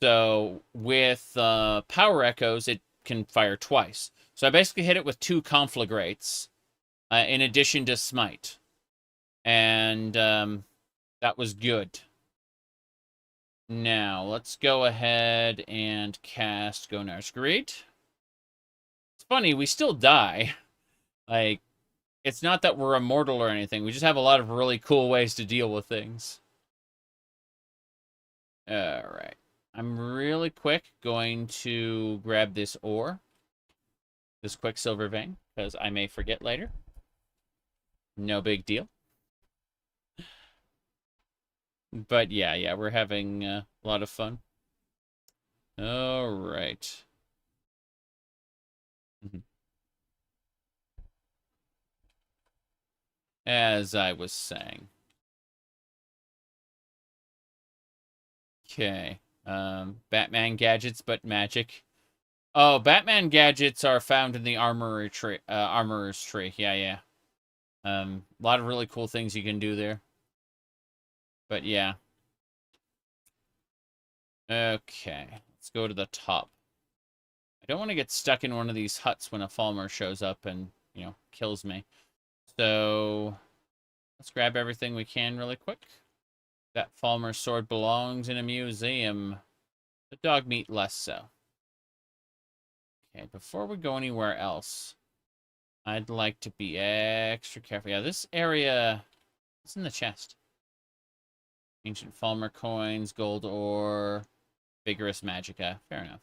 So with Power Echoes, it can fire twice. So I basically hit it with 2 Conflagrates in addition to Smite. And that was good. Now, let's go ahead and cast Gonar's Greed. It's funny, we still die. Like, it's not that we're immortal or anything. We just have a lot of really cool ways to deal with things. Alright. I'm really quick going to grab this ore. This Quicksilver vein, because I may forget later. No big deal. But yeah, we're having a lot of fun. All right. As I was saying. Okay. Batman gadgets, but magic. Oh, Batman gadgets are found in the armorer's tree. Yeah. A lot of really cool things you can do there. But yeah. Okay. Let's go to the top. I don't want to get stuck in one of these huts when a Falmer shows up and, you know, kills me. So, let's grab everything we can really quick. That Falmer sword belongs in a museum. The dog meat less so. Okay, before we go anywhere else, I'd like to be extra careful. Yeah, this area is in the chest. Ancient Falmer coins, gold ore, vigorous magicka. Fair enough.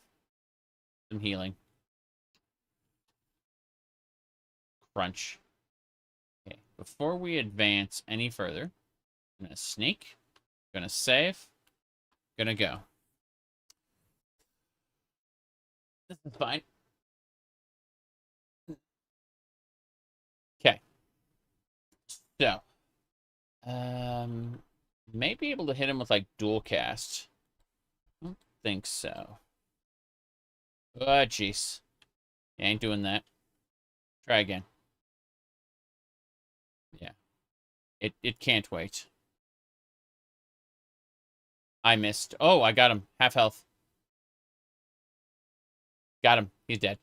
Some healing. Crunch. Okay, before we advance any further, I'm going to sneak, going to save, going to go. This is fine. Okay. So, may be able to hit him with, like, dual cast. I don't think so. Oh, jeez. Ain't doing that. Try again. Yeah. It can't wait. I missed. Oh, I got him. Half health. Got him. He's dead.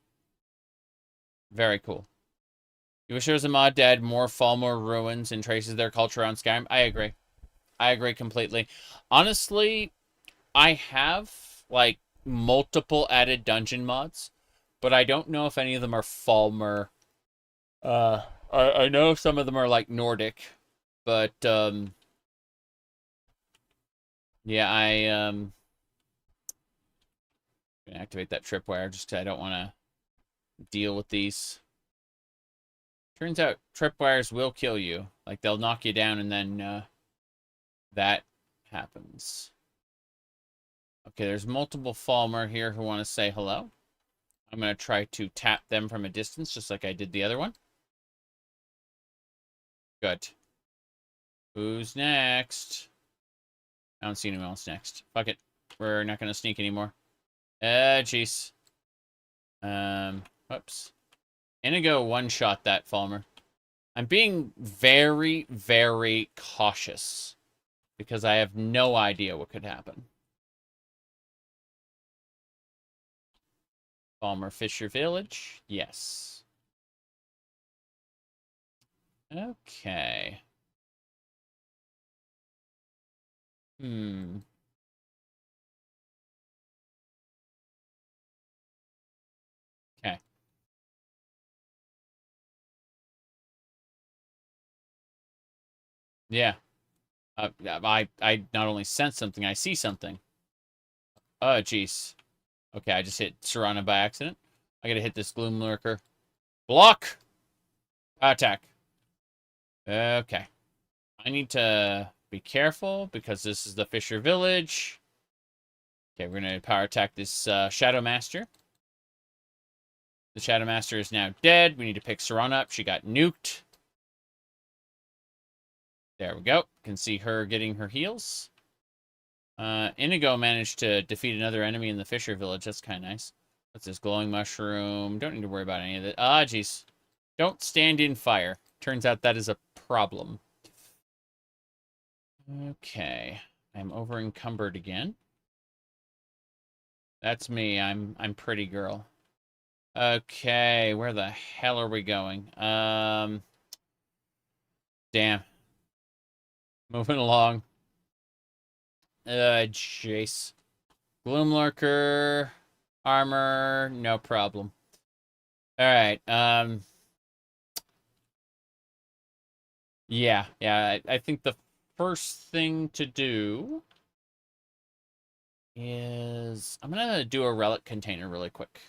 Very cool. You wish there was a mod to add more Falmer ruins and traces of their culture on Skyrim? I agree. I agree completely. Honestly, I have, like, multiple added dungeon mods, but I don't know if any of them are Falmer. I know some of them are, like, Nordic, but, yeah, I'm gonna activate that tripwire just because I don't want to deal with these. Turns out tripwires will kill you. Like, they'll knock you down and then, that happens. Okay, there's multiple Falmer here who want to say hello. I'm going to try to tap them from a distance, just like I did the other one. Good. Who's next? I don't see anyone else next. Fuck it. We're not going to sneak anymore. Jeez. Whoops. Inigo one-shot that Falmer. I'm being very, very cautious because I have no idea what could happen. Falmer Fisher Village. Yes. Okay. Okay. Yeah. I not only sense something, I see something. Oh, jeez. Okay, I just hit Serrano by accident. I gotta hit this Gloom Lurker. Block! Attack. Okay. I need to be careful because this is the Fisher Village. Okay, we're gonna power attack this Shadow Master. The Shadow Master is now dead. We need to pick Serrano up. She got nuked. There we go. Can see her getting her heals. Inigo managed to defeat another enemy in the Fisher Village. That's kind of nice. What's this? Glowing mushroom. Don't need to worry about any of it. Ah, jeez. Don't stand in fire. Turns out that is a problem. Okay. I'm over encumbered again. That's me. I'm pretty girl. Okay. Where the hell are we going? Damn. Moving along. Jace. Gloomlurker. Armor. No problem. Alright, yeah, I think the first thing to do is... I'm gonna do a relic container really quick.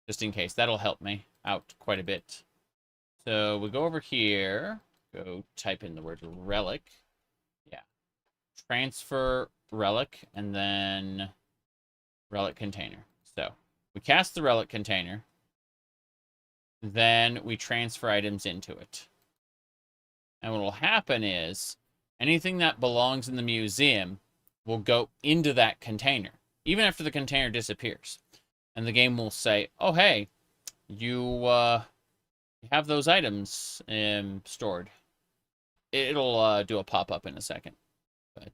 Just in case. That'll help me out quite a bit. So, we go over here. Go type in the word relic. Yeah. Transfer relic, and then relic container. So, we cast the relic container. Then we transfer items into it. And what will happen is, anything that belongs in the museum will go into that container, even after the container disappears. And the game will say, oh, hey, you have those items stored. It'll do a pop-up in a second. But,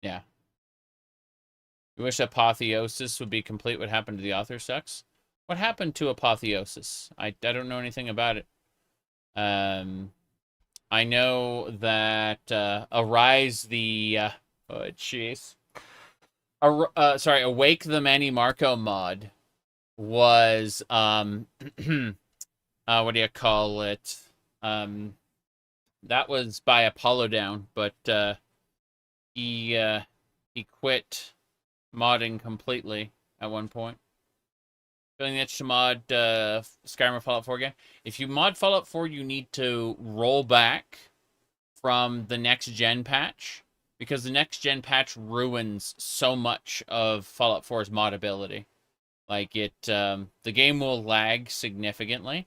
yeah. You wish Apotheosis would be complete. What happened to the author sucks? What happened to Apotheosis? I don't know anything about it. I know that Arise the... oh, jeez. Sorry, Awake the Manny Marco mod was what do you call it? That was by Apollo Down, but he quit modding completely at one point. Feeling the itch to mod Skyrim or Fallout 4 again? If you mod Fallout 4, you need to roll back from the next gen patch, because the next gen patch ruins so much of Fallout 4's modability. Like the game will lag significantly.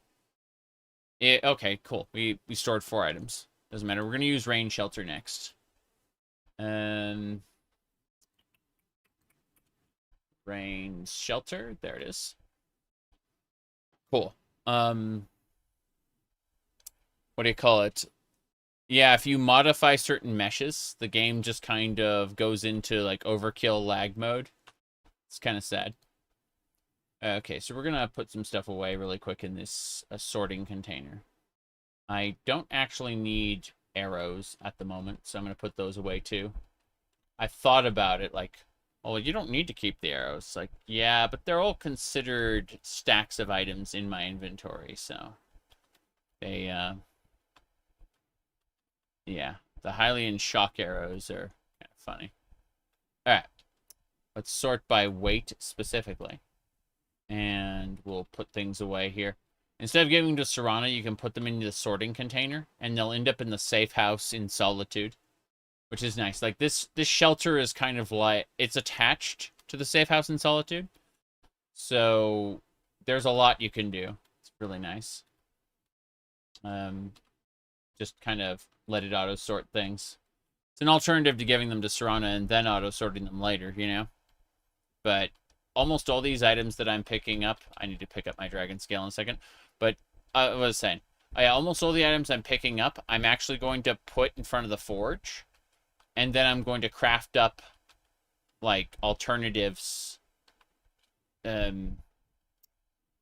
Okay, cool. We stored 4 items. Doesn't matter. We're gonna use rain shelter next. Rain shelter. There it is. Cool. What do you call it? Yeah, if you modify certain meshes, the game just kind of goes into like overkill lag mode. It's kind of sad. Okay, so we're gonna put some stuff away really quick in this sorting container. I don't actually need arrows at the moment, so I'm gonna put those away too. I thought about it, like, well, you don't need to keep the arrows. Like, yeah, but they're all considered stacks of items in my inventory, so they, yeah, the Hylian shock arrows are kind of funny. All right, let's sort by weight specifically, and we'll put things away here. Instead of giving them to Serana, you can put them into the sorting container, and they'll end up in the safe house in Solitude, which is nice. Like, this shelter is kind of like, it's attached to the safe house in Solitude, so there's a lot you can do. It's really nice. Just kind of let it auto-sort things. It's an alternative to giving them to Serana and then auto-sorting them later, you know? But almost all these items that I'm picking up, I need to pick up my dragon scale in a second, but I was saying, almost all the items I'm picking up, I'm actually going to put in front of the forge, and then I'm going to craft up, like, alternatives.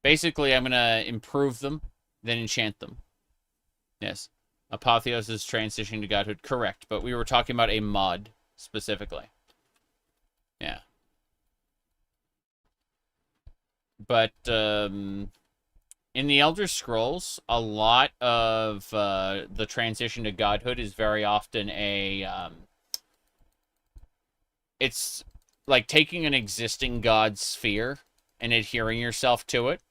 Basically, I'm going to improve them, then enchant them. Yes. Apotheosis transitioning to godhood. Correct, but we were talking about a mod, specifically. Yeah. But, in the Elder Scrolls, a lot of the transition to godhood is very often a... it's like taking an existing god's sphere and adhering yourself to it.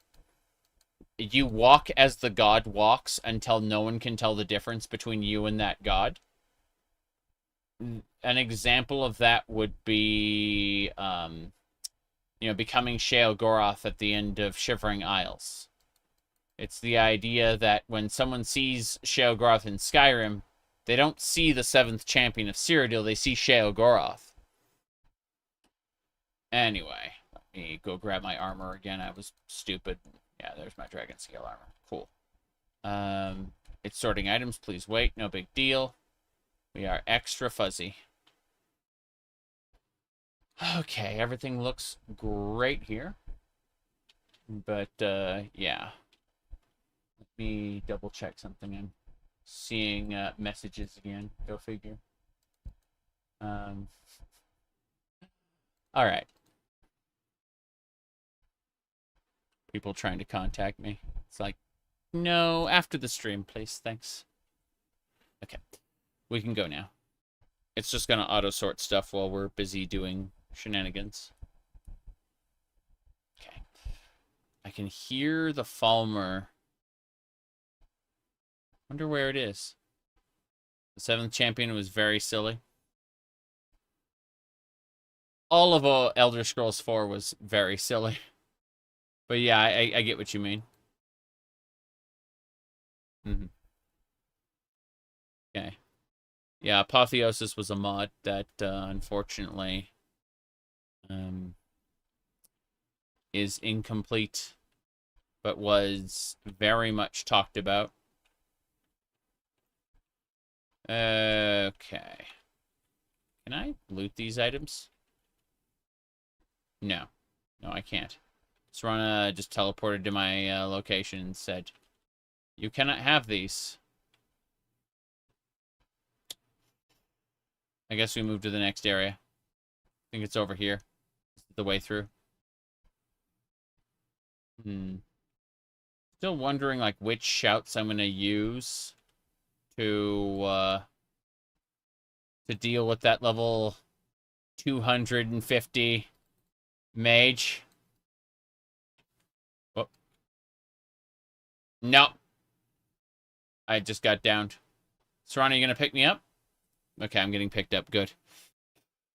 You walk as the god walks until no one can tell the difference between you and that god. An example of that would be, becoming Sheol-Goroth at the end of Shivering Isles. It's the idea that when someone sees Sheol-Goroth in Skyrim, they don't see the 7th champion of Cyrodiil, they see Sheol-Goroth. Anyway, let me go grab my armor again. I was stupid. Yeah, there's my dragon scale armor. Cool. It's sorting items. Please wait. No big deal. We are extra fuzzy. Okay, everything looks great here. But, yeah. Let me double check something. I'm seeing messages again. Go figure. Alright. People trying to contact me. It's like, no, after the stream, please. Thanks. Okay. We can go now. It's just going to auto-sort stuff while we're busy doing shenanigans. Okay. I can hear the Falmer. Wonder where it is. The 7th champion was very silly. All of Elder Scrolls 4 was very silly. But yeah, I get what you mean. Okay. Yeah, Apotheosis was a mod that, unfortunately, is incomplete, but was very much talked about. Okay. Can I loot these items? No. No, I can't. Serana just teleported to my location and said, you cannot have these. I guess we move to the next area. I think it's over here. The way through. Still wondering, like, which shouts I'm going to use to deal with that level 250 mage. Oh. No. I just got downed. Serana, you going to pick me up? Okay, I'm getting picked up. Good.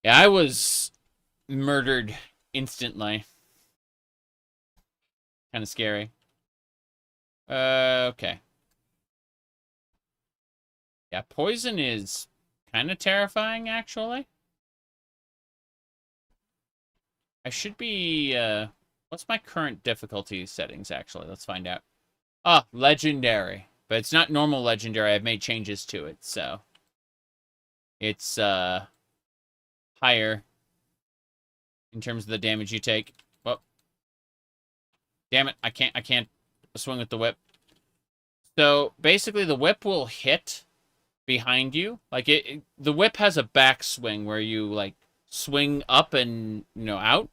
Yeah, I was murdered instantly. Kind of scary. Okay. Yeah, poison is kind of terrifying, actually. I should be, what's my current difficulty settings, actually? Let's find out. Ah, legendary. But it's not normal legendary. I've made changes to it, so. It's, higher in terms of the damage you take. Well, damn it, I can't swing with the whip. So basically the whip will hit behind you. Like the whip has a backswing where you like swing up and, you know, out.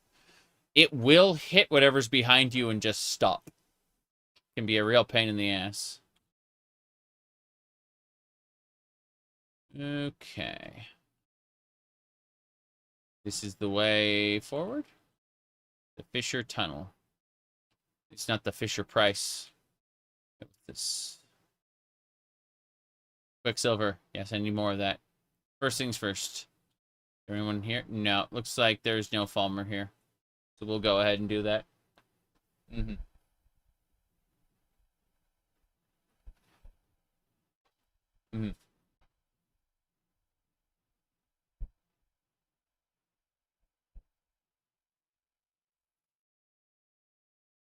It will hit whatever's behind you and just stop. Can be a real pain in the ass. Okay. This is the way forward. The Fisher Tunnel. It's not the Fisher Price. This Quicksilver. Yes, I need more of that. First things first. Is there anyone here? No. Looks like there's no Falmer here. So we'll go ahead and do that. Mm-hmm. Mm-hmm.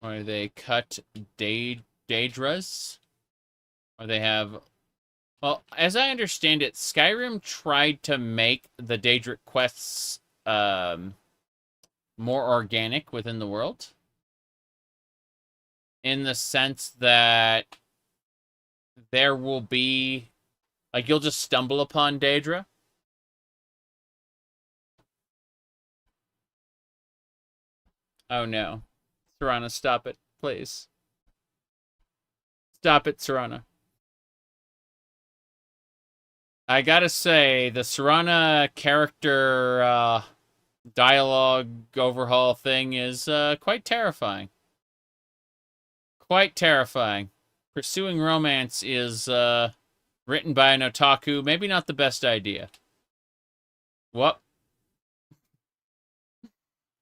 Or they cut Daedras. Or they have... Well, as I understand it, Skyrim tried to make the Daedric quests more organic within the world. In the sense that there will be... Like, you'll just stumble upon Daedra. Oh, no. Serana, stop it, please. Stop it, Serana. I gotta say, the Serana character dialogue overhaul thing is quite terrifying. Quite terrifying. Pursuing romance is written by an otaku. Maybe not the best idea. What?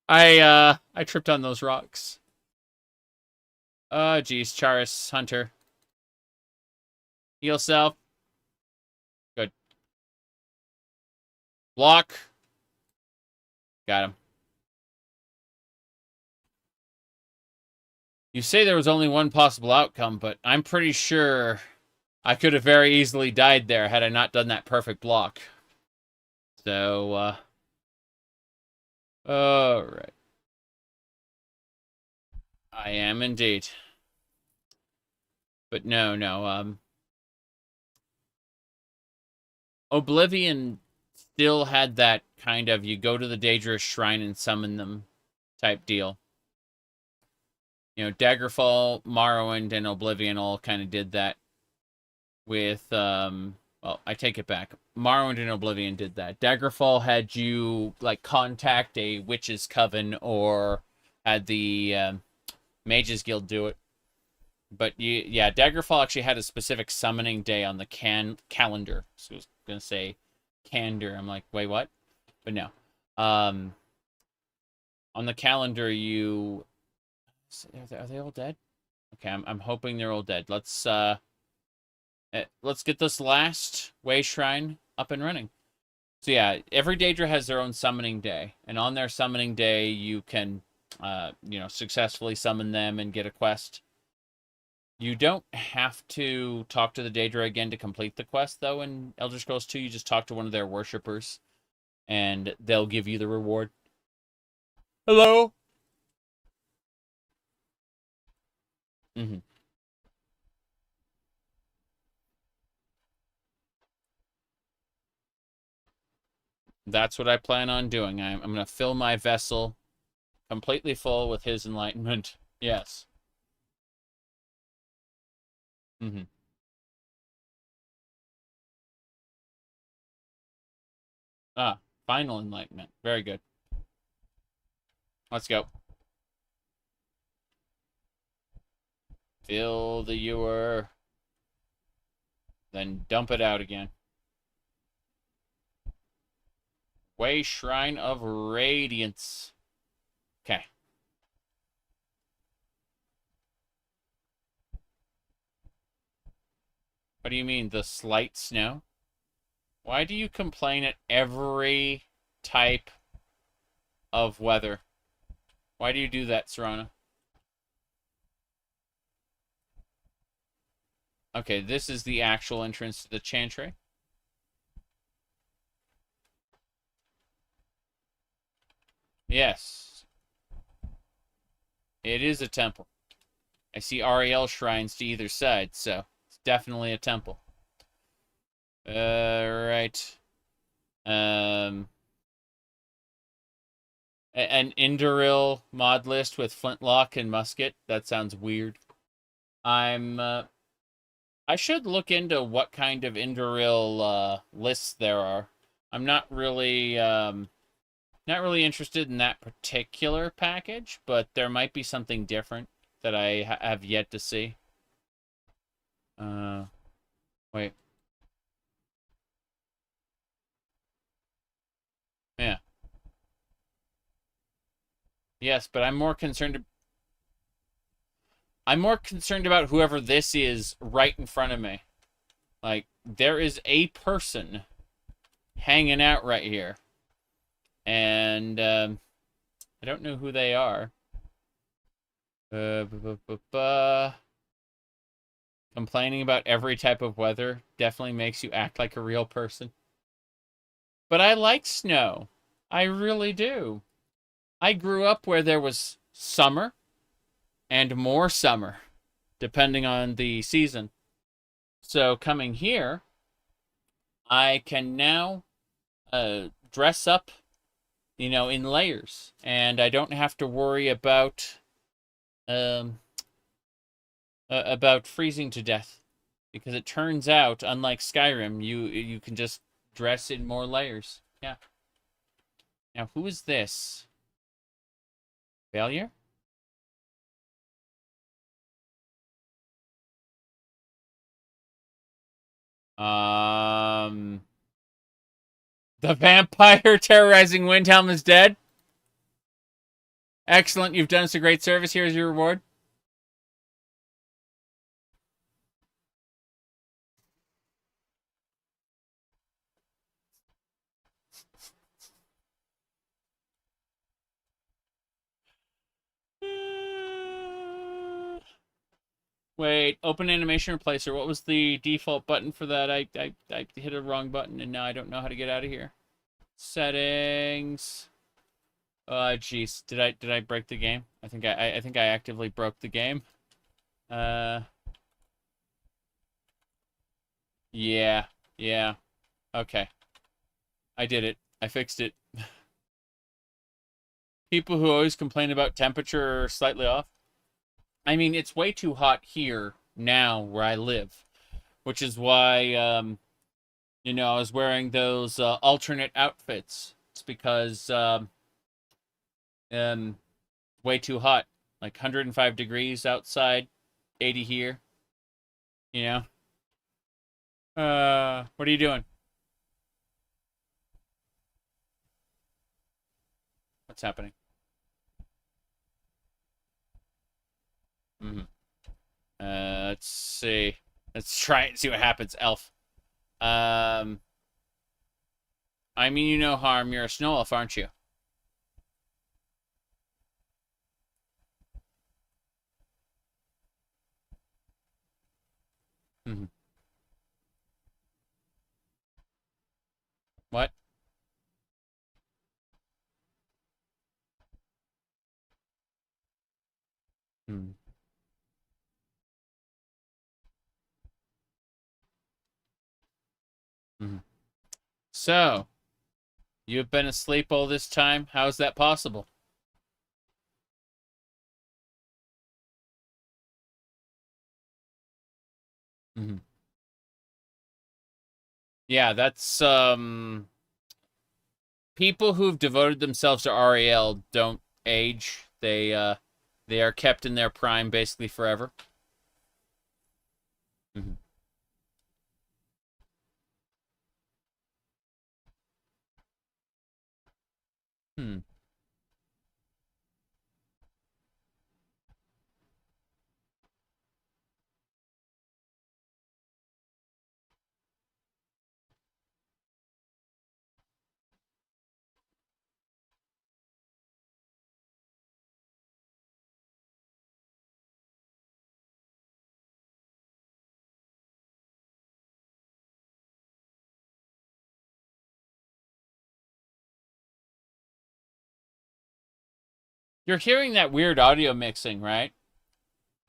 I tripped on those rocks. Oh, geez. Charis, Hunter. Heal self. Good. Block. Got him. You say there was only one possible outcome, but I'm pretty sure I could have very easily died there had I not done that perfect block. So, alright. I am indeed. But no. Oblivion still had that kind of you go to the Daedra Shrine and summon them type deal. You know, Daggerfall, Morrowind, and Oblivion all kind of did that with, well, I take it back. Morrowind and Oblivion did that. Daggerfall had you, like, contact a Witch's Coven or had the Mages Guild do it. But, yeah, Daggerfall actually had a specific summoning day on the calendar. So I was going to say candor. I'm like, wait, what? But no. On the calendar, you... Are they all dead? Okay, I'm hoping they're all dead. Let's get this last way shrine up and running. So yeah, every Daedra has their own summoning day, and on their summoning day, you can, you know, successfully summon them and get a quest. You don't have to talk to the Daedra again to complete the quest, though. In Elder Scrolls 2, you just talk to one of their worshippers, and they'll give you the reward. Hello. Mm-hmm. That's what I plan on doing. I'm going to fill my vessel completely full with his enlightenment. Yes. Mm-hmm. Ah, final enlightenment. Very good. Let's go. Fill the ewer. Then dump it out again. Way Shrine of Radiance. Okay. What do you mean, the slight snow? Why do you complain at every type of weather? Why do you do that, Serana? Okay, this is the actual entrance to the Chantry. Yes. It is a temple. I see Ariel shrines to either side, so it's definitely a temple. Right. An Indoril mod list with flintlock and musket. That sounds weird. I should look into what kind of Indoril lists there are. I'm not really interested in that particular package, but there might be something different that I have yet to see. Wait. Yeah. Yes, but I'm more concerned about whoever this is right in front of me. Like, there is a person hanging out right here. And, I don't know who they are. Complaining about every type of weather definitely makes you act like a real person. But I like snow. I really do. I grew up where there was summer and more summer, depending on the season. So coming here, I can now dress up, in layers, and I don't have to worry about freezing to death, because it turns out, unlike Skyrim, you can just dress in more layers. Yeah. Now, who is this? Failure? The vampire terrorizing Windhelm is dead. Excellent. You've done us a great service. Here's your reward. Wait, open animation replacer. What was the default button for that? I hit a wrong button, and now I don't know how to get out of here. Settings. Jeez. Did I break the game? I think I actively broke the game. Yeah. Yeah. Okay. I did it. I fixed it. People who always complain about temperature are slightly off. I mean, it's way too hot here now where I live, which is why, I was wearing those alternate outfits. It's because way too hot, like 105 degrees outside, 80 here. What are you doing? What's happening? Let's see. Let's try and see what happens, elf. I mean you no harm. You're a snow elf, aren't you? What? So, you've been asleep all this time? How is that possible? Mm-hmm. Yeah, that's people who've devoted themselves to REL don't age. They are kept in their prime basically forever. Mm-hmm. Hmm. You're hearing that weird audio mixing, right?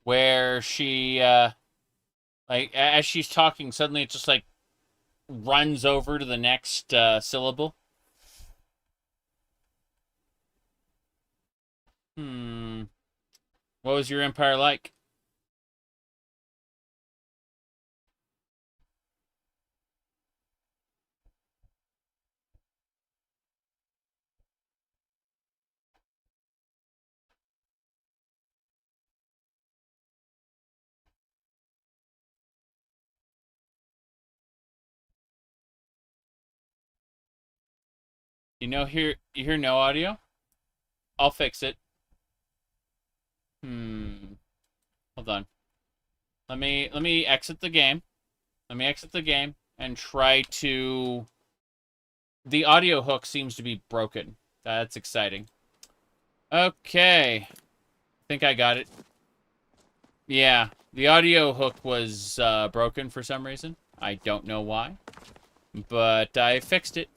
Where she, like, as she's talking, suddenly it just, like, runs over to the next syllable. Hmm. What was your empire like? You hear no audio? I'll fix it. Hmm. Hold on. Let me exit the game. Let me exit the game and try to. The audio hook seems to be broken. That's exciting. Okay. I think I got it. Yeah, the audio hook was broken for some reason. I don't know why, but I fixed it.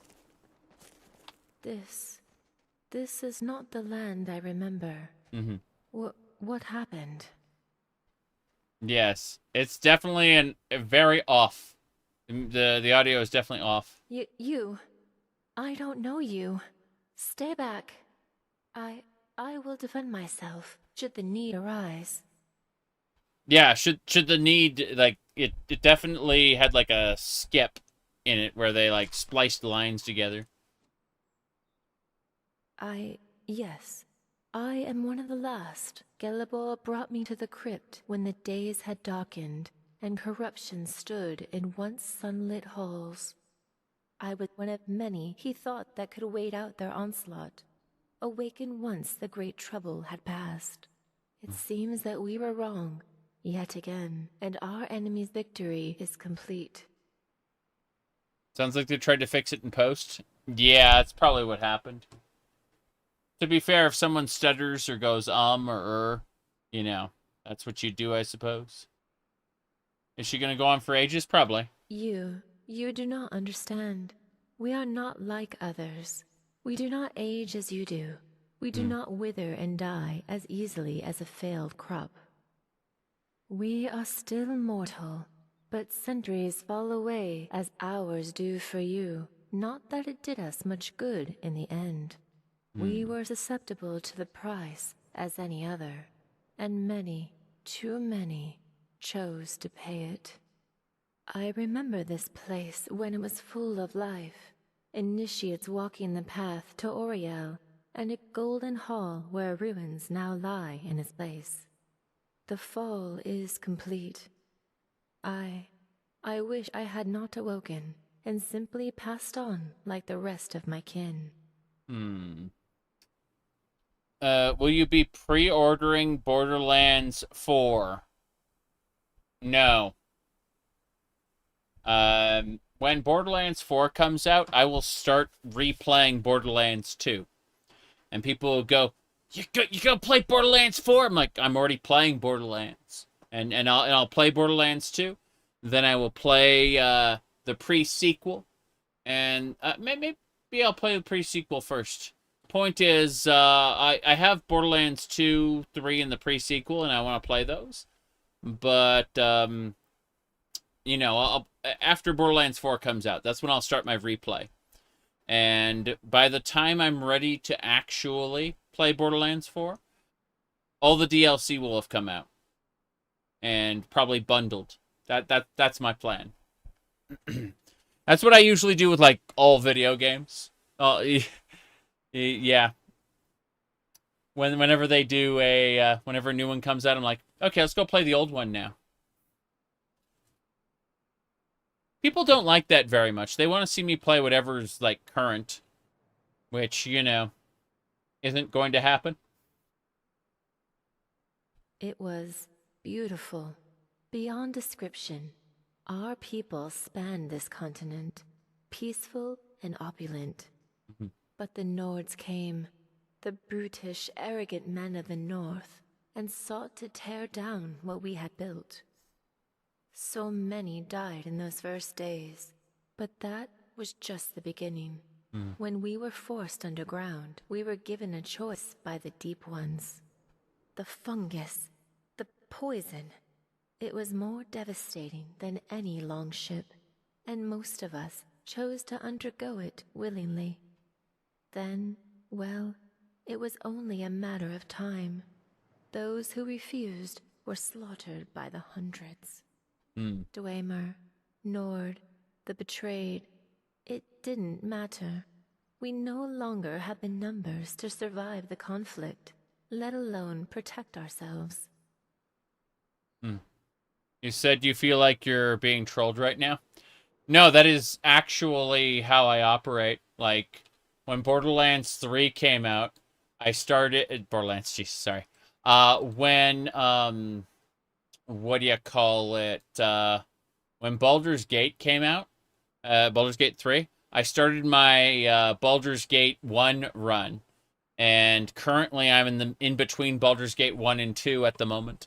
This is not the land I remember. Mm-hmm. What happened? Yes, it's definitely a very off. The audio is definitely off. I don't know you. Stay back. I will defend myself, should the need arise. Yeah, should the need, like, it definitely had like a skip in it where they like spliced lines together. Yes. I am one of the last. Gelibor brought me to the crypt when the days had darkened, and corruption stood in once sunlit halls. I was one of many he thought that could wait out their onslaught, awaken once the great trouble had passed. It seems that we were wrong, yet again, and our enemy's victory is complete. Sounds like they tried to fix it in post. Yeah, that's probably what happened. To be fair, if someone stutters or goes or you know, that's what you do, I suppose. Is she gonna go on for ages? Probably. You do not understand. We are not like others. We do not age as you do. We do not wither and die as easily as a failed crop. We are still mortal, but centuries fall away as hours do for you. Not that it did us much good in the end. We were susceptible to the price as any other, and many, too many, chose to pay it. I remember this place when it was full of life, initiates walking the path to Oriel, and a golden hall where ruins now lie in its place. The fall is complete. I wish I had not awoken and simply passed on like the rest of my kin. Will you be pre-ordering Borderlands 4? No. When Borderlands 4 comes out, I will start replaying Borderlands 2. And people will go, you go play Borderlands 4? I'm like, I'm already playing Borderlands. And I'll play Borderlands 2. Then I will play the pre-sequel. And maybe I'll play the pre-sequel first. Point is, I have Borderlands 2, 3, and the pre-sequel, and I want to play those. But, you know, after Borderlands 4 comes out, that's when I'll start my replay. And by the time I'm ready to actually play Borderlands 4, all the DLC will have come out. And probably bundled. That's my plan. That's what I usually do with like all video games. Oh, yeah. Whenever they do whenever a new one comes out, I'm like, okay, let's go play the old one now. People don't like that very much. They want to see me play whatever's like current, which, you know, isn't going to happen. It was beautiful, beyond description. Our people spanned this continent, peaceful and opulent. But the Nords came, the brutish, arrogant men of the North, and sought to tear down what we had built. So many died in those first days, but that was just the beginning. When we were forced underground, we were given a choice by the Deep Ones. The fungus, the poison. It was more devastating than any longship, and most of us chose to undergo it willingly. Then, well, it was only a matter of time. Those who refused were slaughtered by the hundreds. Dwemer, Nord, the betrayed, it didn't matter. We no longer had the numbers to survive the conflict, let alone protect ourselves. You said you feel like you're being trolled right now? No, that is actually how I operate. Like, when Borderlands 3 came out, I started... Borderlands, jeez, sorry. When, what do you call it? When Baldur's Gate came out, Baldur's Gate 3, I started my Baldur's Gate 1 run. And currently I'm in between Baldur's Gate 1 and 2 at the moment.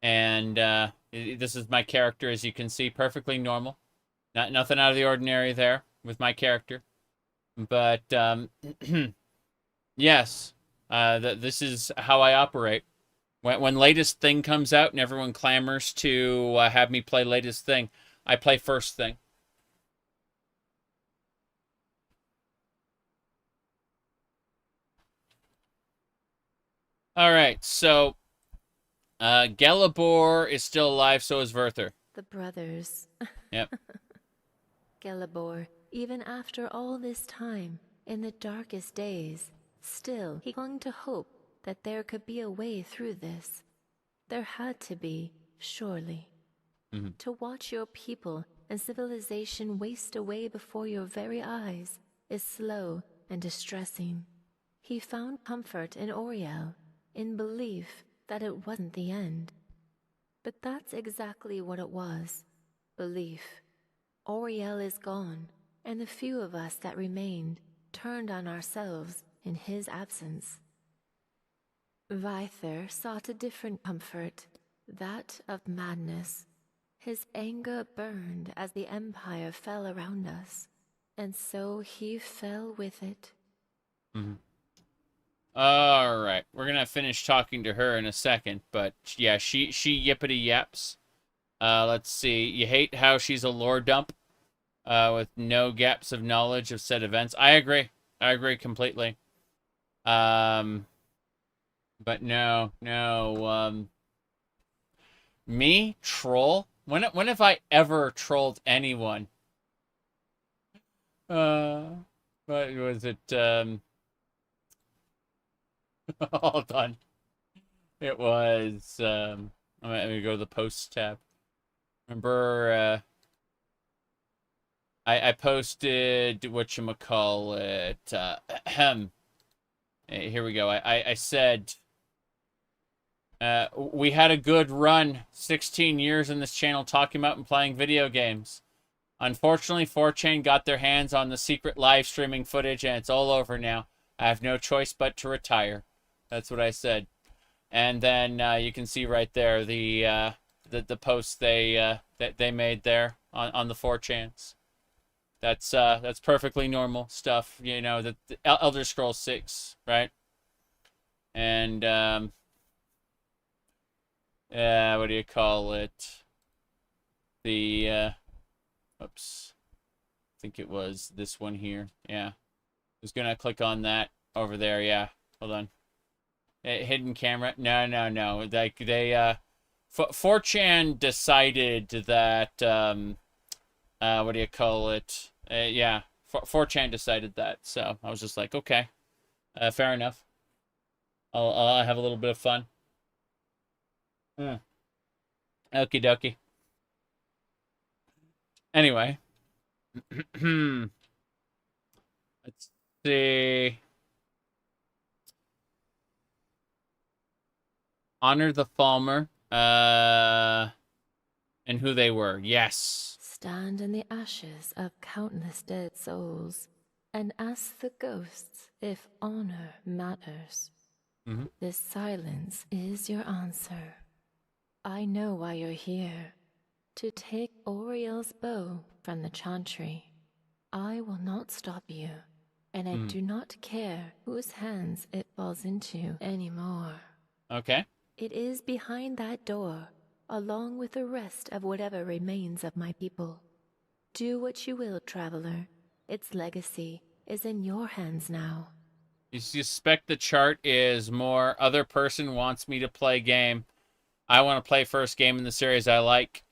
And this is my character, as you can see, perfectly normal. Nothing out of the ordinary there with my character. But yes, this is how I operate. When latest thing comes out and everyone clamors to have me play latest thing, I play first thing. All right, so Gelibor is still alive, so is Vyrthur. The brothers. Yep. Gelibor, even after all this time, in the darkest days, still he clung to hope that there could be a way through this. There had to be, surely. To watch your people and civilization waste away before your very eyes is slow and distressing. He found comfort in Oriel, in belief that it wasn't the end. But that's exactly what it was. Belief. Oriel is gone, and the few of us that remained turned on ourselves in his absence. Vyrthur sought a different comfort, that of madness. His anger burned as the Empire fell around us, and so he fell with it. All right, we're gonna finish talking to her in a second, but yeah, she yippity yaps. Let's see. You hate how she's a lore dump, with no gaps of knowledge of said events. I agree. I agree completely. But no. Me troll? When have I ever trolled anyone? What was it? Hold on. It was, let me go to the posts tab. Remember, I posted, whatchamacallit, here we go. I said, we had a good run, 16 years in this channel talking about and playing video games. Unfortunately, 4chan got their hands on the secret live streaming footage, and it's all over now. I have no choice but to retire. That's what I said. And then you can see right there the post that they made there on the 4chans. That's perfectly normal stuff, you know. The Elder Scrolls 6, right? And what do you call it? The oops, I think it was this one here. Yeah, I was gonna click on that over there. Yeah, hold on. Hidden camera? No. Like 4chan decided that, what do you call it? Yeah, 4chan decided that. So I was just like, okay, fair enough. I'll have a little bit of fun. Okie dokie. Anyway. Let's see. Honor the Falmer. And who they were. Yes. Stand in the ashes of countless dead souls and ask the ghosts if honor matters. This silence is your answer. I know why you're here. To take Oriel's bow from the Chantry. I will not stop you, and I do not care whose hands it falls into anymore. Okay. It is behind that door, along with the rest of whatever remains of my people. Do what you will, traveler. Its legacy is in your hands now. You suspect the chart is more other person wants me to play game. I want to play first game in the series I like.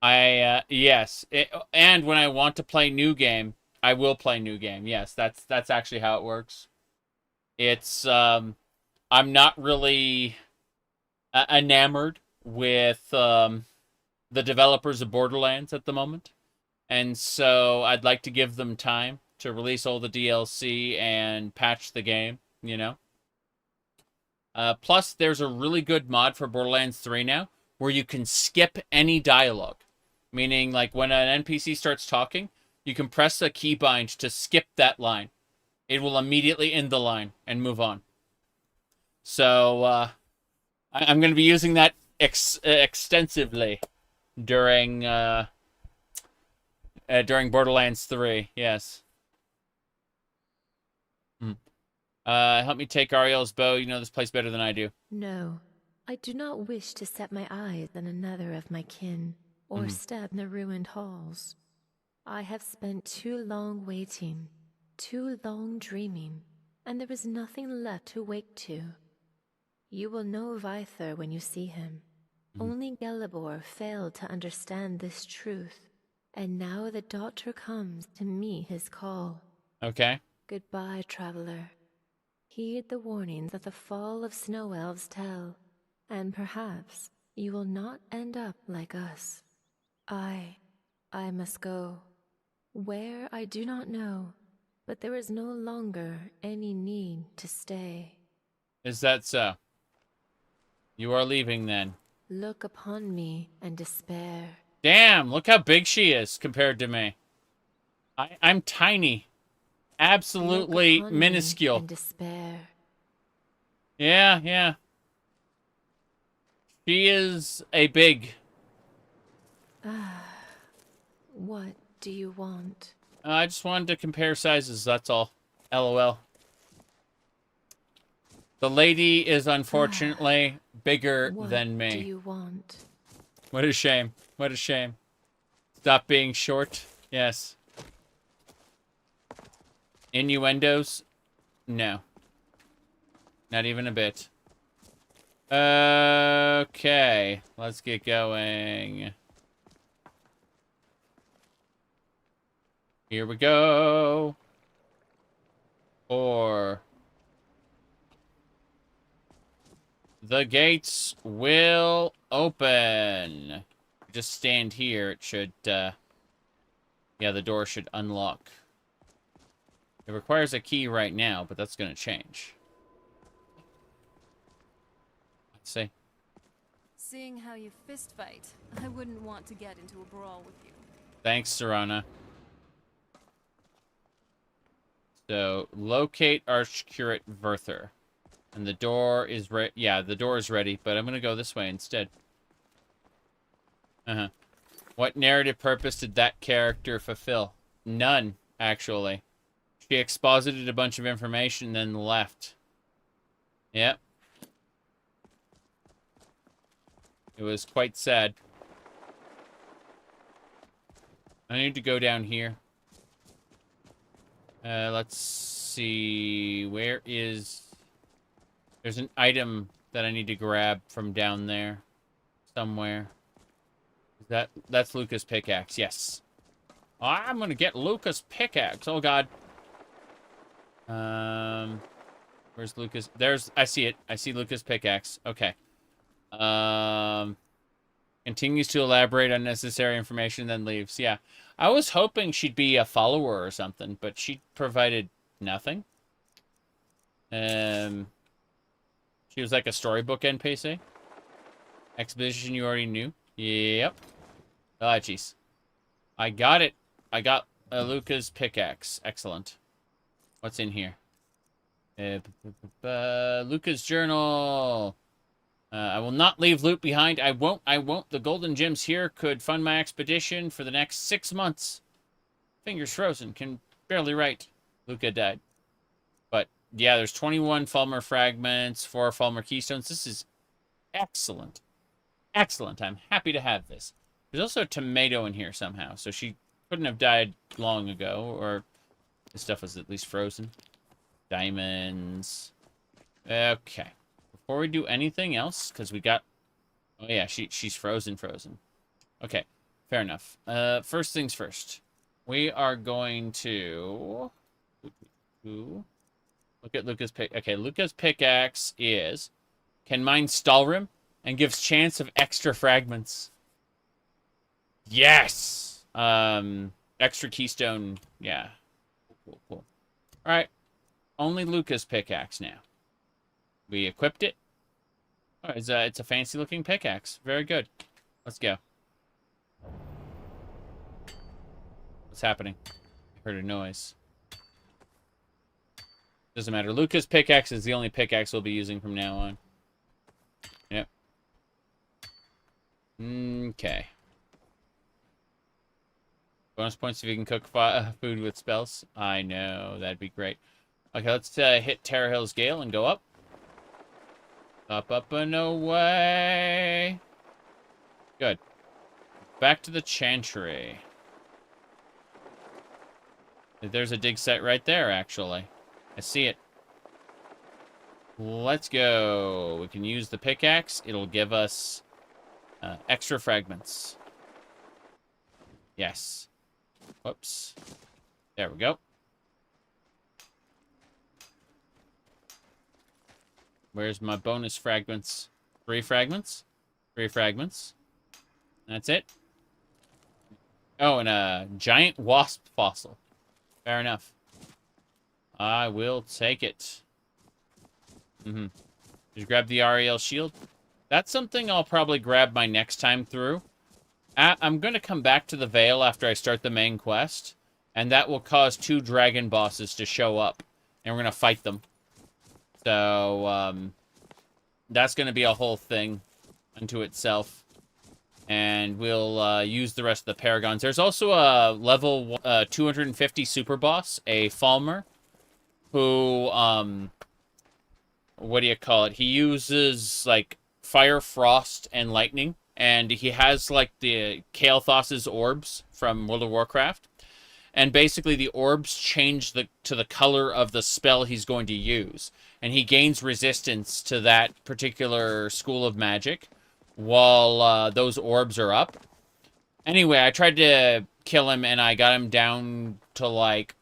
Yes. And when I want to play new game, I will play new game. Yes, that's actually how it works. It's, I'm not really enamored with the developers of Borderlands at the moment. And so I'd like to give them time to release all the DLC and patch the game, you know? Plus, there's a really good mod for Borderlands 3 now where you can skip any dialogue. Meaning, like, when an NPC starts talking, you can press a keybind to skip that line. It will immediately end the line and move on. So, I'm going to be using that extensively during Borderlands 3, yes. Help me take Ariel's bow. You know this place better than I do. No, I do not wish to set my eyes on another of my kin, or step in the ruined halls. I have spent too long waiting, too long dreaming, and there is nothing left to wake to. You will know Vyrthur when you see him. Only Gelibor failed to understand this truth, and now the Doctor comes to meet his call. Okay. Goodbye, traveler. Heed the warnings that the fall of snow elves tell, and perhaps you will not end up like us. I must go. Where I do not know, but there is no longer any need to stay. Is that so? You are leaving then. Look upon me and despair. Damn, look how big she is compared to me. I'm tiny. Absolutely Look upon minuscule. me and despair. Yeah. She is a big. What do you want? I just wanted to compare sizes, that's all. LOL. The lady is unfortunately bigger than me. What do you want? What a shame. What a shame. Stop being short. Yes. Innuendos? No. Not even a bit. Okay. Let's get going. Here we go. Or the gates will open. Just stand here. It should, yeah, the door should unlock. It requires a key right now, but that's going to change. Let's see. Seeing how you fist fight, I wouldn't want to get into a brawl with you. Thanks, Serana. So, locate Arch-Curate Vyrthur. And the door is ready. Yeah, the door is ready, but I'm going to go this way instead. What narrative purpose did that character fulfill? None, actually. She exposited a bunch of information, then left. Yep. It was quite sad. I need to go down here. Let's see. Where is... There's an item that I need to grab from down there. somewhere. That's Lucas' pickaxe, yes. I'm gonna get Lucas' pickaxe. Oh god. Where's Lucas? I see it. I see Lucas' pickaxe. Okay. Continues to elaborate unnecessary information, then leaves. Yeah. I was hoping she'd be a follower or something, but she provided nothing. She was like a storybook NPC. Exposition you already knew. Yep. Ah, jeez. I got it. I got Lucas' pickaxe. Excellent. What's in here? Lucas' journal. I will not leave loot behind. I won't. The golden gems here could fund my expedition for the next 6 months. Fingers frozen. Can barely write. Luca died. But, yeah, there's 21 Fulmer fragments, 4 Fulmer keystones. This is excellent. Excellent. I'm happy to have this. There's also a tomato in here somehow, so she couldn't have died long ago, or this stuff was at least frozen. Diamonds. Okay. Before we do anything else, because we got... Oh, yeah, she's frozen. Okay, fair enough. First things first. We are going to... Look at Lucas' pick. Okay, Lucas' pickaxe is... Can mine Stalrim and gives chance of extra fragments. Yes! Extra keystone. Yeah. Cool. Alright. Only Lucas' pickaxe now. We equipped it. Oh, it's a fancy looking pickaxe. Very good. Let's go. What's happening? I heard a noise. Doesn't matter. Lucas' pickaxe is the only pickaxe we'll be using from now on. Yep. Okay. Bonus points if you can cook food with spells. I know. That'd be great. Okay, let's hit Terra Hills Gale and go up. Up and away. Good. Back to the Chantry. There's a dig site right there, actually. I see it. Let's go. We can use the pickaxe. It'll give us extra fragments. Yes. Whoops. There we go. Where's my bonus fragments? 3 fragments? 3 fragments. That's it. Oh, and a giant wasp fossil. Fair enough. I will take it. Just grab the Ariel shield. That's something I'll probably grab my next time through. I'm going to come back to the Vale after I start the main quest. And that will cause 2 dragon bosses to show up. And we're going to fight them. So, that's going to be a whole thing unto itself. And we'll use the rest of the Paragons. There's also a level 250 super boss, a Falmer, who, what do you call it? He uses, like, fire, frost, and lightning. And he has, like, the Kael'thas's orbs from World of Warcraft. And basically, the orbs change to the color of the spell he's going to use. And he gains resistance to that particular school of magic while those orbs are up. Anyway, I tried to kill him, and I got him down to, like,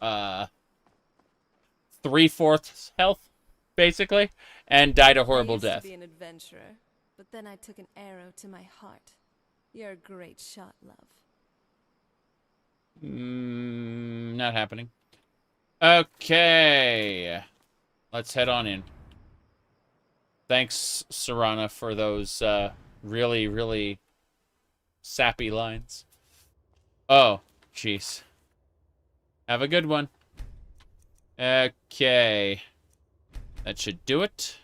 3/4 health, basically, and died a horrible death. I used to be an adventurer, but then I took an arrow to my heart. You're a great shot, love. Not happening. Okay. Let's head on in. Thanks, Serana, for those really, really sappy lines. Oh, jeez. Have a good one. Okay. That should do it.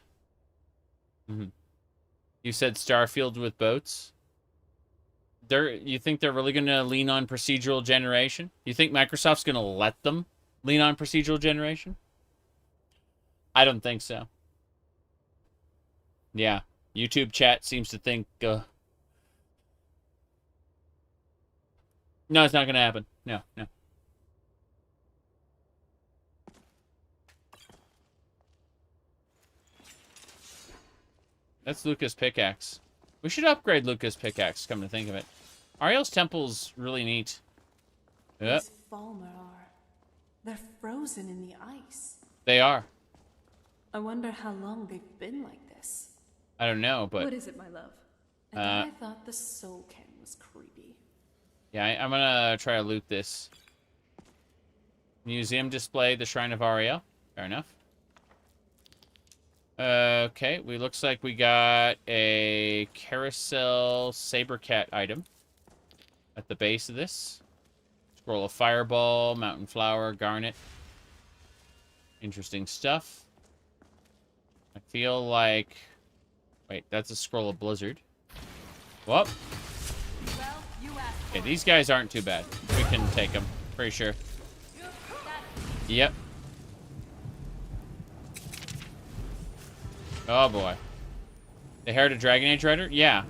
You said Starfield with boats? You think they're really going to lean on procedural generation? You think Microsoft's going to let them lean on procedural generation? I don't think so. Yeah. YouTube chat seems to think... No, it's not going to happen. No. That's Lucas' pickaxe. We should upgrade Luca's pickaxe, come to think of it. Ariel's temple's really neat. Yep, These Falmer are. They're frozen in the ice. they are. I wonder how long they've been like this. I don't know, but... What is it, my love? I thought the soul ken was creepy. Yeah, I'm gonna try to loot this. Museum display, the Shrine of Ariel. Fair enough. Okay, looks like we got a carousel saber cat item at the base of this. Scroll of fireball, mountain flower, garnet. Interesting stuff. I feel like... Wait, that's a scroll of blizzard. Whoop. Okay, these guys aren't too bad. We can take them, pretty sure. Yep. Oh boy. The Heritage Dragon Age Rider? Yeah.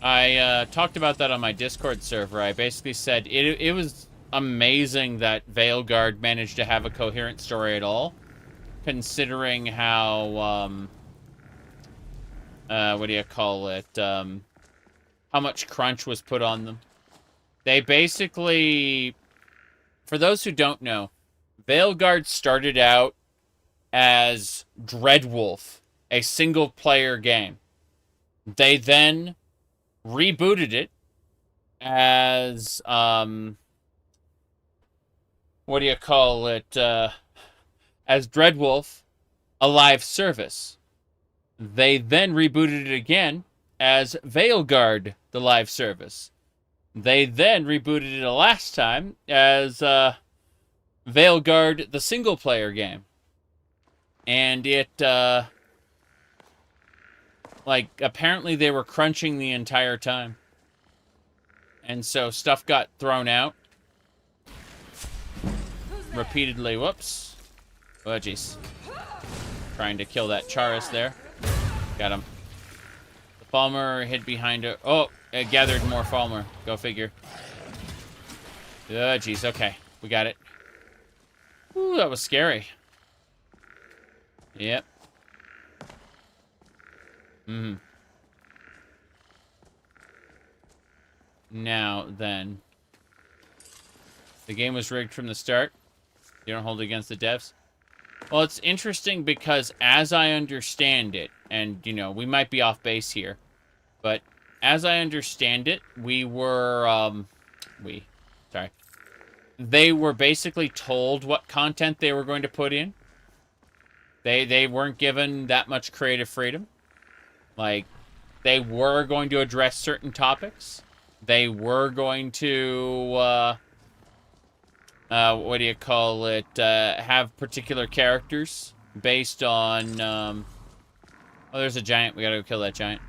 I talked about that on my Discord server. I basically said it was amazing that Valeguard managed to have a coherent story at all, considering how what do you call it? How much crunch was put on them. They basically, for those who don't know, Valeguard started out as Dreadwolf, a single-player game. They then rebooted it as, what do you call it, as Dreadwolf, a live service. They then rebooted it again as Valeguard, the live service. They then rebooted it a last time as Valeguard, the single-player game. And it, like, apparently they were crunching the entire time. And so stuff got thrown out. Repeatedly. Whoops. Oh, jeez. Trying to kill that Charis there. Got him. The Falmer hid behind a... Oh, it gathered more Falmer. Go figure. Oh, jeez. Okay. We got it. Ooh, that was scary. Yep. Now, then. The game was rigged from the start. You don't hold it against the devs. Well, it's interesting because as I understand it, and, you know, we might be off base here, but as I understand it, they were basically told what content they were going to put in. They weren't given that much creative freedom. Like, they were going to address certain topics. They were going to, what do you call it, have particular characters based on, oh, there's a giant. We gotta go kill that giant.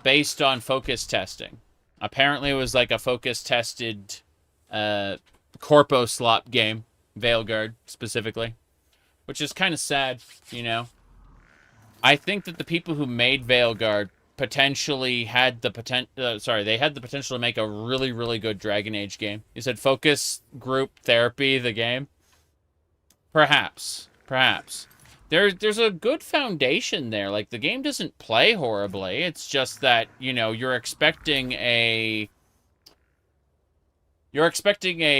Based on focus testing. Apparently it was like a focus-tested, Corpo slop game. Valeguard, specifically. Which is kind of sad, you know. I think that the people who made Valeguard potentially had the potential... they had the potential to make a really, really good Dragon Age game. You said focus group therapy, the game? Perhaps. Perhaps. There's a good foundation there. Like, the game doesn't play horribly. It's just that, you know, you're expecting a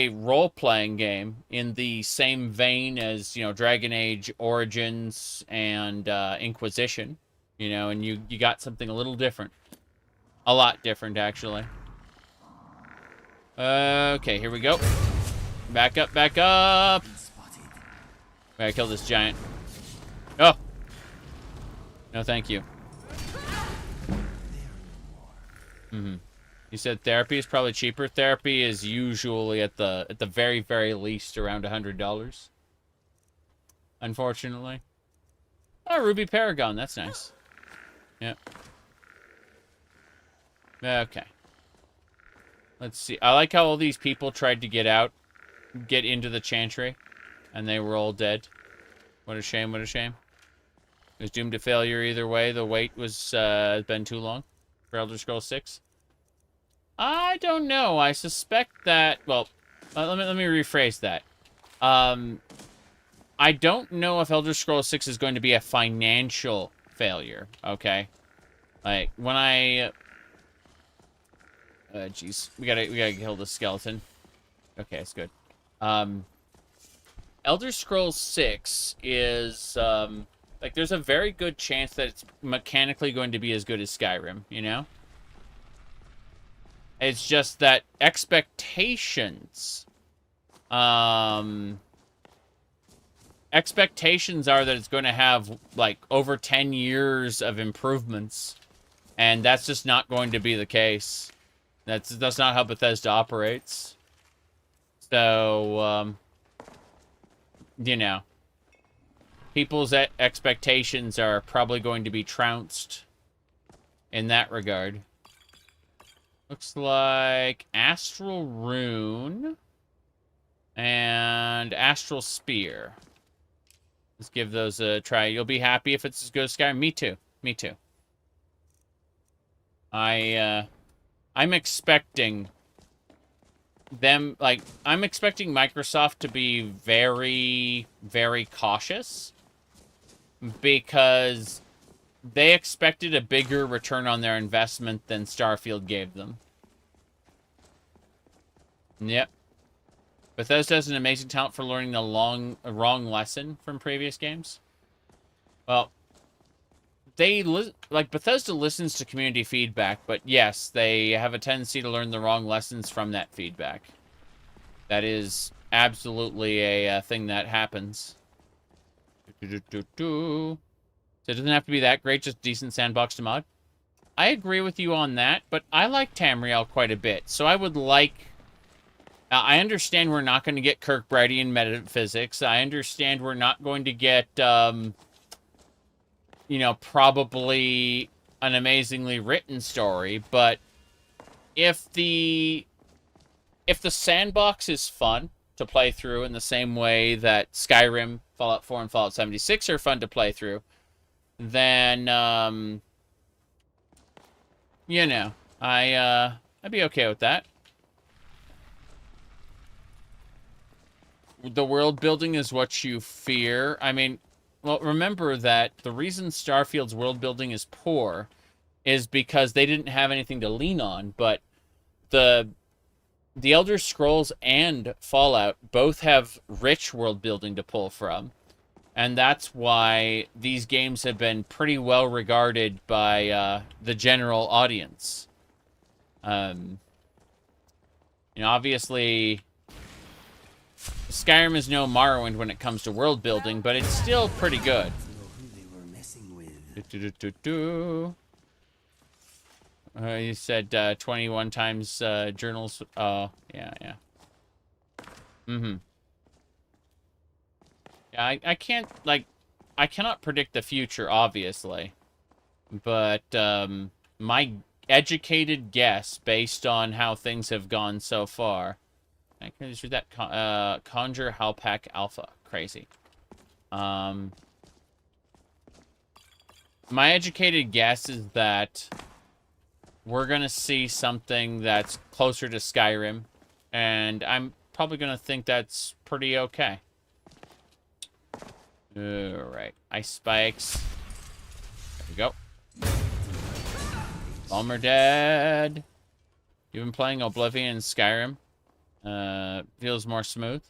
role-playing game in the same vein as, you know, Dragon Age Origins and Inquisition. You know, and you got something a little different. A lot different, actually. Okay, here we go. Back up, back up! I gotta kill this giant. Oh! No, thank you. You said therapy is probably cheaper. Therapy is usually at the very, very least around $100. Unfortunately. Oh, Ruby Paragon, that's nice. Yep. Okay. Let's see. I like how all these people tried to get into the Chantry, and they were all dead. What a shame, what a shame. It was doomed to failure either way. The wait was been too long for Elder Scrolls 6. I don't know. I suspect that... Well, let me rephrase that. I don't know if Elder Scrolls 6 is going to be a financial failure, okay? Like, when I... jeez. We gotta kill the skeleton. Okay, it's good. Elder Scrolls 6 is, like, there's a very good chance that it's mechanically going to be as good as Skyrim, you know? It's just that expectations... expectations are that it's going to have, like, over 10 years of improvements. And that's just not going to be the case. That's not how Bethesda operates. So, you know. People's expectations are probably going to be trounced in that regard. Looks like Astral Rune and Astral Spear. Let's give those a try. You'll be happy if it's as good as Skyrim. Me too. Me too. I'm expecting them, like, I'm expecting Microsoft to be very, very cautious because they expected a bigger return on their investment than Starfield gave them. Yep. Bethesda has an amazing talent for learning the wrong lesson from previous games. Well, like, Bethesda listens to community feedback, but yes, they have a tendency to learn the wrong lessons from that feedback. That is absolutely a thing that happens. So it doesn't have to be that great, just decent sandbox to mod. I agree with you on that, but I like Tamriel quite a bit, so I would like... I understand we're not going to get Kirkbridean metaphysics. I understand we're not going to get, you know, probably an amazingly written story, but if the sandbox is fun to play through in the same way that Skyrim, Fallout 4, and Fallout 76 are fun to play through, then, you know, I'd be okay with that. The world building is what you fear. I mean, well, remember that the reason Starfield's world building is poor is because they didn't have anything to lean on, but the Elder Scrolls and Fallout both have rich world building to pull from. And that's why these games have been pretty well regarded by the general audience. You know, obviously... Skyrim is no Morrowind when it comes to world building, but it's still pretty good. You said 21 times journals. Oh, yeah. Mm-hmm. Yeah, I can't, like, I cannot predict the future, obviously. But my educated guess, based on how things have gone so far... I can just read that. Conjure Halpak Alpha. Crazy. My educated guess is that we're going to see something that's closer to Skyrim. And I'm probably going to think that's pretty okay. Alright. Ice spikes. There we go. Bomber dead. You've been playing Oblivion and Skyrim. Feels more smooth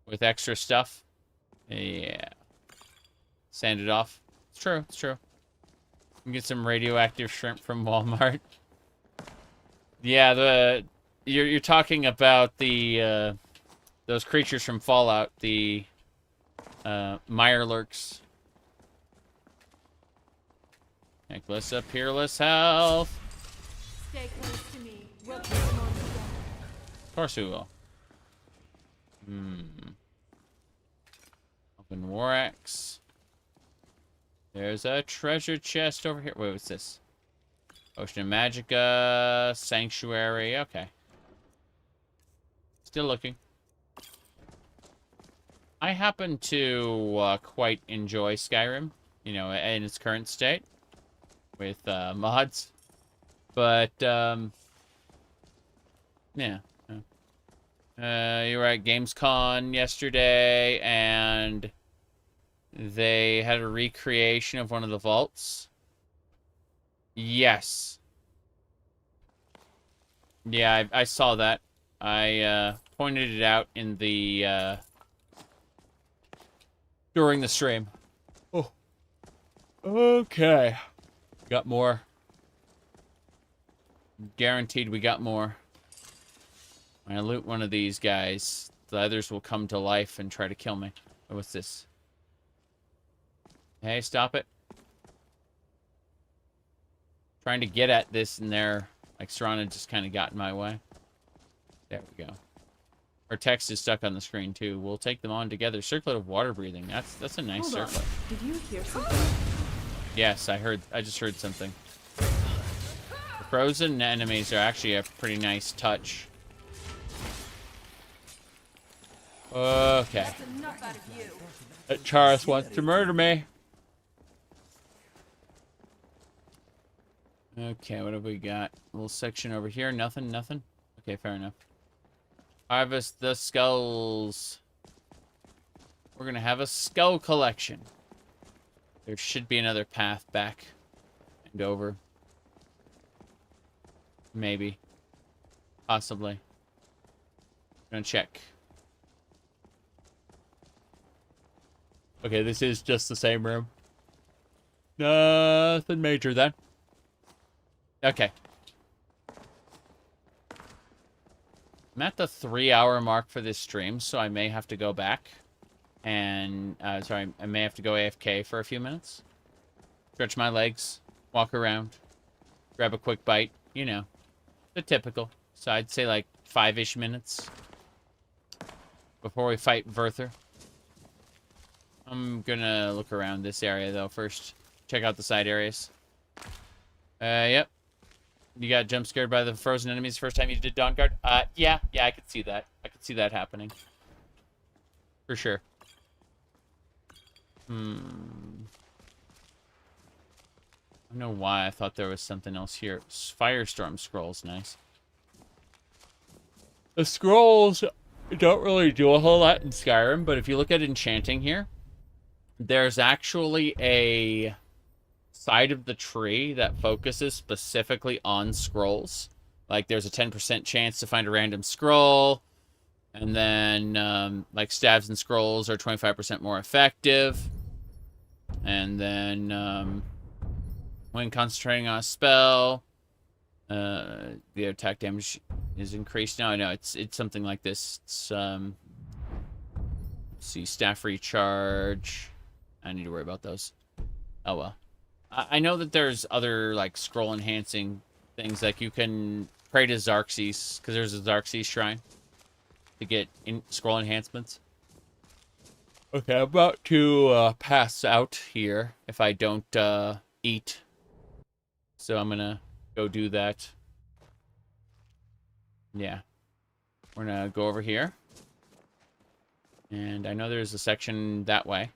with extra stuff. Yeah. Sand it off. It's true. It's true. You can get some radioactive shrimp from Walmart. Yeah, you're talking about the those creatures from Fallout, the Mirelurks. Necklace of Peerless Health. Stay close to me. We'll put them on together. Of course we will. Open War Axe. There's a treasure chest over here. Wait, what's this? Ocean of Magica. Sanctuary. Okay. Still looking. I happen to quite enjoy Skyrim, you know, in its current state. With mods. But, yeah. You were at Gamescom yesterday, and They had a recreation of one of the vaults. Yes. Yeah, I saw that. I pointed it out in the during the stream. Oh. Okay. Got more. Guaranteed we got more. When I loot one of these guys, the others will come to life and try to kill me. Oh, what's this? Hey, stop it. Trying to get at this and there. Like, Serana just kind of got in my way. There we go. Our text is stuck on the screen, too. We'll take them on together. Circlet of water breathing. That's a nice circlet. Did you hear something? Yes, I just heard something. The frozen enemies are actually a pretty nice touch. Okay. That's enough out of you. That Charis wants to murder me. Okay, what have we got? A little section over here. Nothing, nothing. Okay, fair enough. Harvest the skulls. We're gonna have a skull collection. There should be another path back and over. Maybe. Possibly. Gonna check. Okay, this is just the same room. Nothing major then. Okay. I'm at the 3-hour mark for this stream, so I may have to go back. And, sorry, I may have to go AFK for a few minutes. Stretch my legs, walk around, grab a quick bite. You know, the typical. So I'd say like 5-ish minutes before we fight Vyrthur. I'm gonna look around this area, though, first. Check out the side areas. Yep. You got jump scared by the frozen enemies the first time you did Dawnguard? Yeah, I could see that. I could see that happening. For sure. I don't know why I thought there was something else here. Firestorm scrolls, nice. The scrolls don't really do a whole lot in Skyrim, but if you look at enchanting here, there's actually a side of the tree that focuses specifically on scrolls. Like, there's a 10% chance to find a random scroll, and then, like, staves and scrolls are 25% more effective. And then, when concentrating on a spell, the attack damage is increased. No, it's something like this. It's, let's see, staff recharge. I need to worry about those. Oh, well. I know that there's other, like, scroll-enhancing things. Like, you can pray to Xerxes, because there's a Xerxes shrine to get scroll enhancements. Okay, I'm about to pass out here if I don't eat. So I'm going to go do that. Yeah. We're going to go over here. And I know there's a section that way.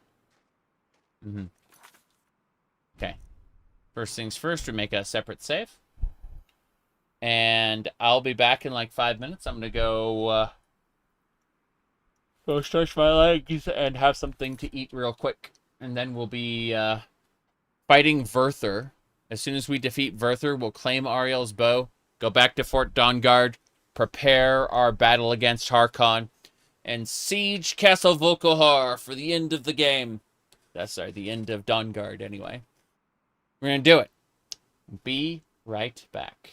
Okay. First things first, we make a separate save. And I'll be back in like 5 minutes. I'm going to go stretch my legs and have something to eat real quick. And then we'll be fighting Vyrthur. As soon as we defeat Vyrthur, we'll claim Ariel's bow, go back to Fort Dawnguard, prepare our battle against Harkon, and siege Castle Volkohar for the end of the game. That's sorry, the end of Dawnguard anyway. We're going to do it. Be right back.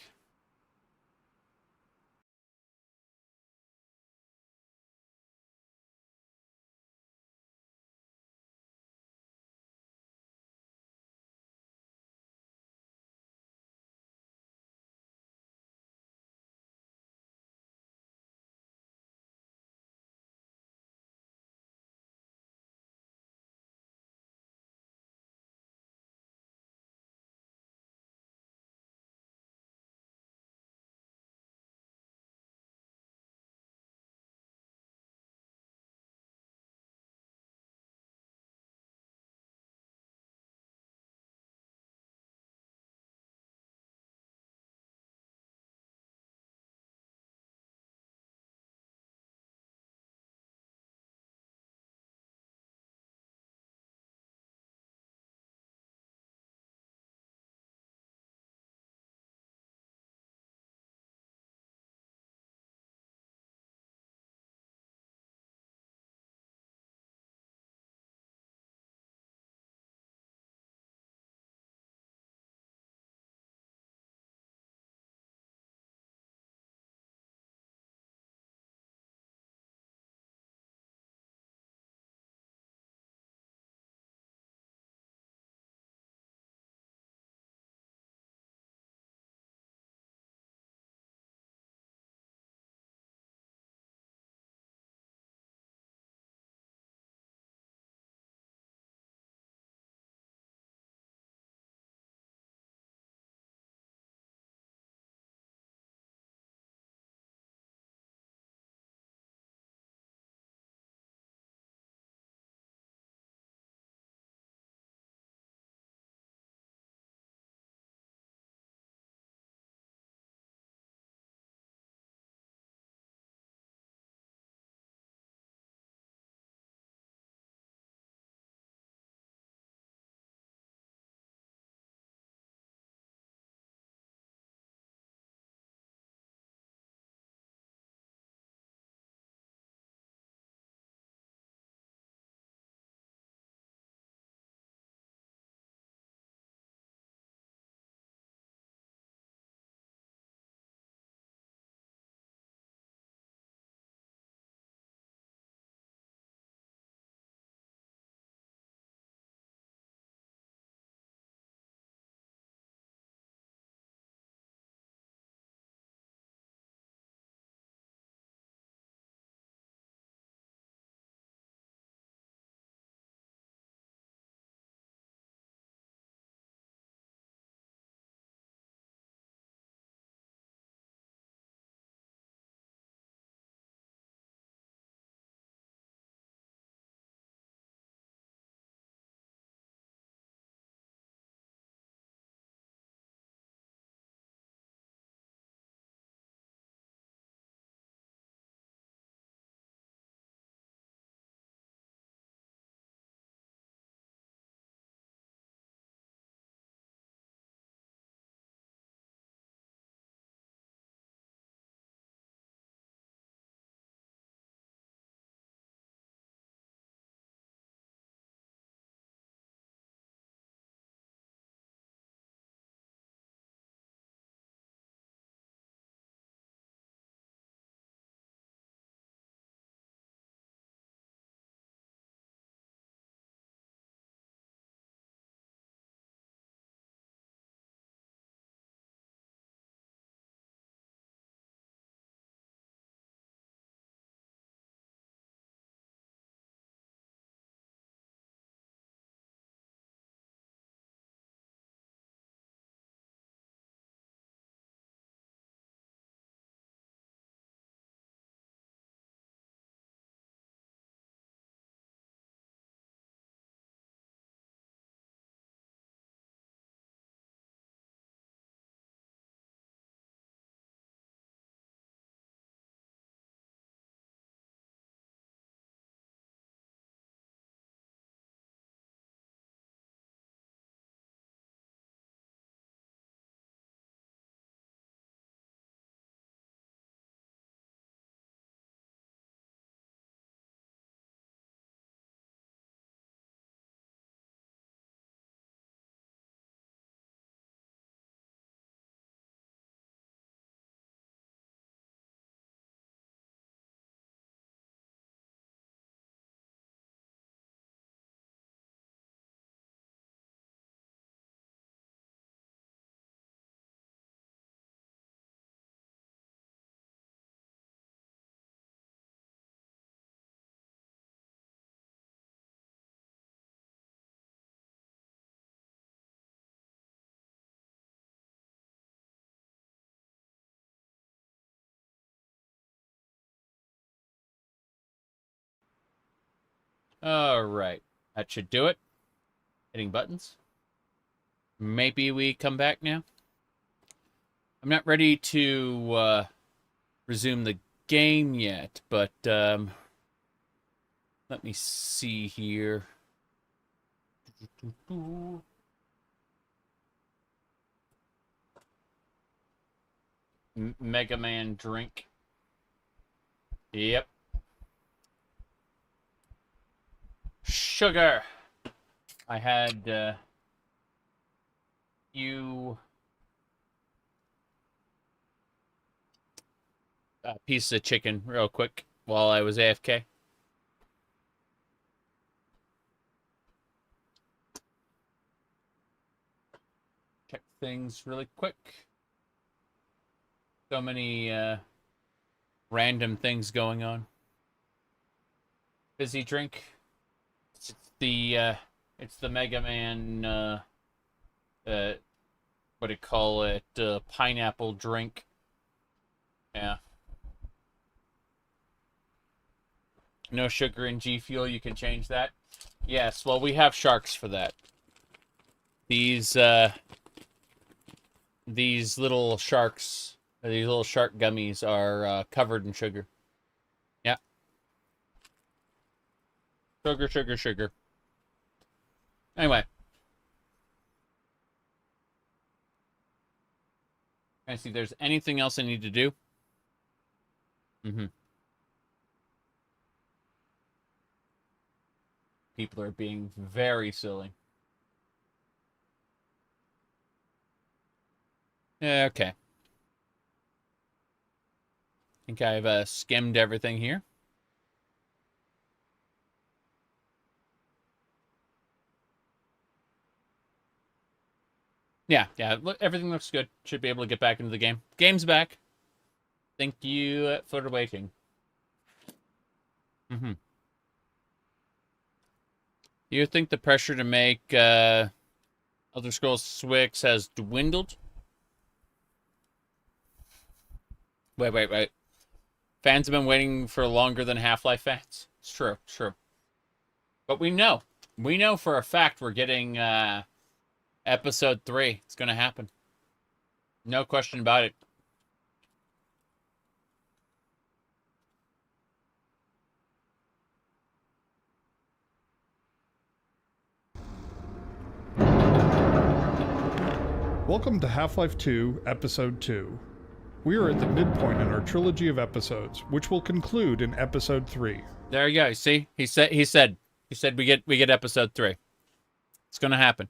Alright. That should do it. Hitting buttons. Maybe we come back now. I'm not ready to resume the game yet, but let me see here. Mega Man drink. Yep. Sugar. I had few pieces of chicken real quick while I was AFK. Check things really quick. So many random things going on. Fizzy drink. It's the Mega Man what do you call it? Pineapple drink. Yeah. No sugar in G Fuel, you can change that. Yes, well we have sharks for that. These little sharks, these little shark gummies are covered in sugar. Yeah. Sugar, sugar, sugar. Anyway. Trying to see if there's anything else I need to do. People are being very silly. Okay. I think I've skimmed everything here. Yeah, everything looks good. Should be able to get back into the game. Game's back. Thank you for waiting. You think the pressure to make Elder Scrolls 6 has dwindled? Wait. Fans have been waiting for longer than Half-Life fans. It's true, it's true. But we know. We know for a fact we're getting Episode 3. It's going to happen. No question about it. Welcome to Half-Life 2, Episode 2. We are at the midpoint in our trilogy of episodes, which will conclude in Episode 3. There you go. See? He said we get Episode 3. It's going to happen.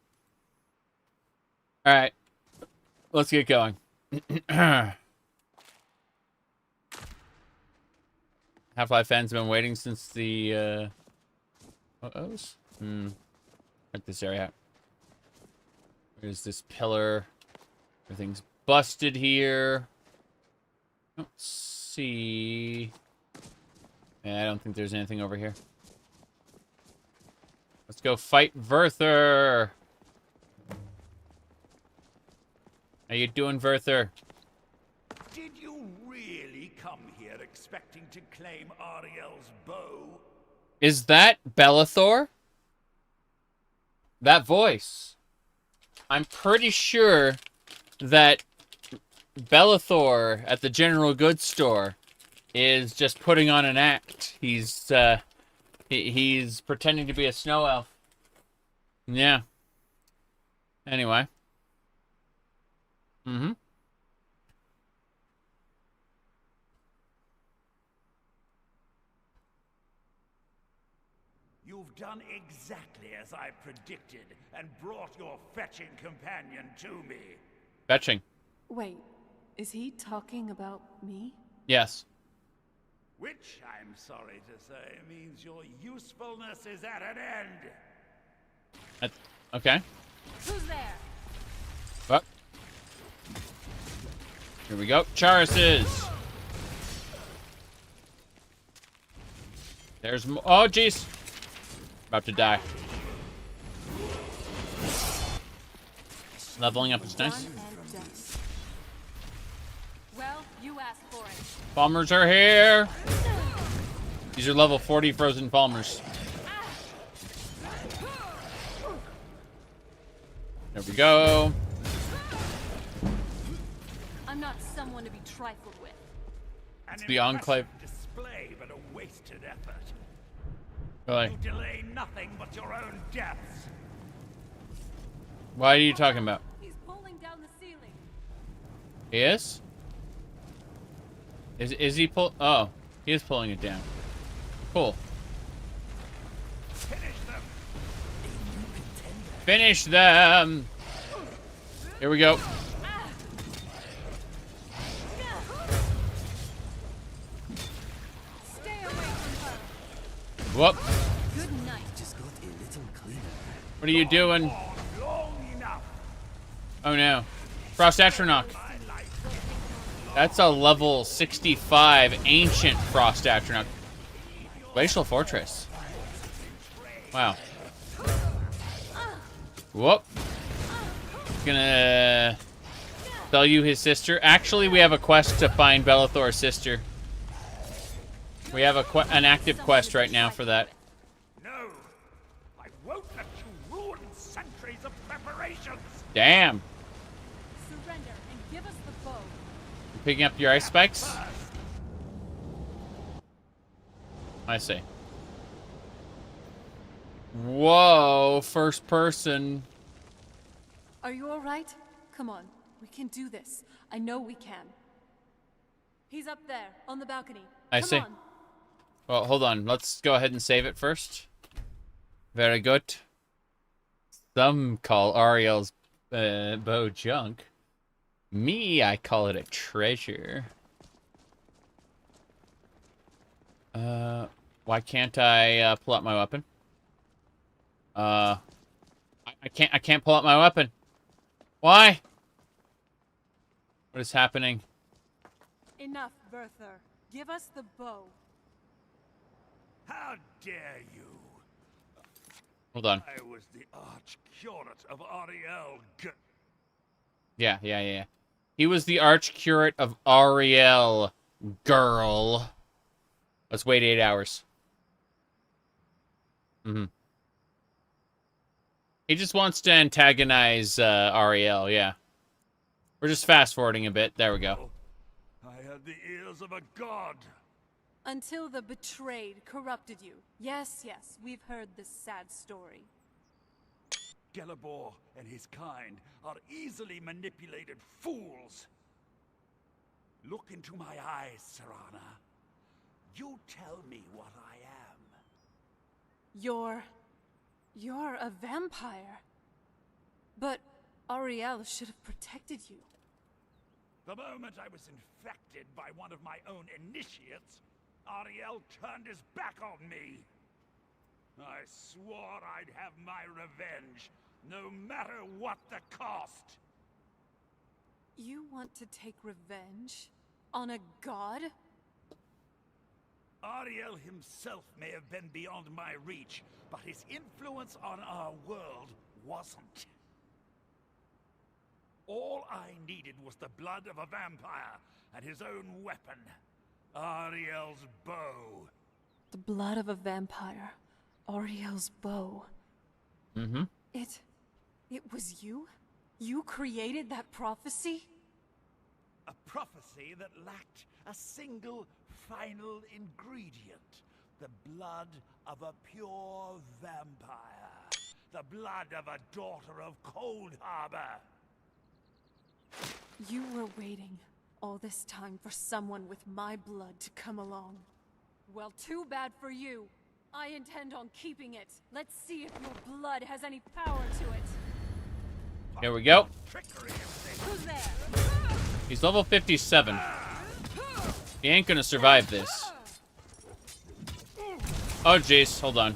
All right. Let's get going. Half-Life fans have been waiting since the O's? Check this area out. There's this pillar. Everything's busted here. Don't see. Yeah, I don't think there's anything over here. Let's go fight Vyrthur. How you doing, Vyrthur? Did you really come here expecting to claim Ariel's bow? Is that Belethor? That voice. I'm pretty sure that Belethor at the general goods store is just putting on an act. He's pretending to be a snow elf. Yeah. Anyway. You've done exactly as I predicted and brought your fetching companion to me. Fetching. Wait, is he talking about me? Yes. Which, I'm sorry to say, means your usefulness is at an end. Okay. Who's there? Well. Here we go. Charises. There's more. Oh, jeez. About to die. Leveling up is nice. Well, you asked for it. Palmers are here. These are level 40 frozen palmers. There we go. I'm not someone to be trifled with. It's the Enclave. Display, but a wasted effort. Really? You delay nothing but your own deaths. What are you talking about? He's pulling down the ceiling. He is? Is he pull? Oh, he is pulling it down. Cool. Finish them. Finish them. Here we go. Stay away from her. Whoop. Good night. Just got a little cleaner. What are you doing? Long enough. Oh no. Frost Atronach. That's a level 65 ancient Frost Atronach. Glacial Fortress. Wow. Whoop. Gonna sell you his sister. Actually, we have a quest to find Belethor's sister. We have an active quest right now for that. No. I won't let you ruin centuries of preparations. Damn. Surrender and give us the bow. Picking up your ice spikes? I see. Whoa, first person. Are you all right? Come on, we can do this. I know we can. He's up there on the balcony. I Come see. on. Well, hold on. Let's go ahead and save it first. Very good. Some call Ariel's bow junk. Me, I call it a treasure. Why can't I pull out my weapon? I can't pull out my weapon. Why? What is happening? Enough, Vyrthur. Give us the bow. How dare you? Hold on. I was the Arch-Curate of Ariel. Yeah. He was the Arch-Curate of Ariel, girl. Let's wait 8 hours. He just wants to antagonize Ariel, yeah. We're just fast-forwarding a bit. There we go. I had the ears of a god. Until the betrayed corrupted you. Yes, we've heard this sad story. Gelebor and his kind are easily manipulated fools. Look into my eyes, Serana. You tell me what I am. You're a vampire. But Ariel should have protected you. The moment I was infected by one of my own initiates, Ariel turned his back on me. I swore I'd have my revenge, no matter what the cost. You want to take revenge? On a god? Ariel himself may have been beyond my reach, but his influence on our world wasn't. All I needed was the blood of a vampire and his own weapon, Ariel's bow. The blood of a vampire. Ariel's bow. It was you? You created that prophecy? A prophecy that lacked a single final ingredient. The blood of a pure vampire. The blood of a daughter of Cold Harbor. You were waiting all this time for someone with my blood to come along. Well, too bad for you. I intend on keeping it. Let's see if your blood has any power to it. Here we go. Who's there? He's level 57. He ain't gonna survive this. Oh, jeez. Hold on.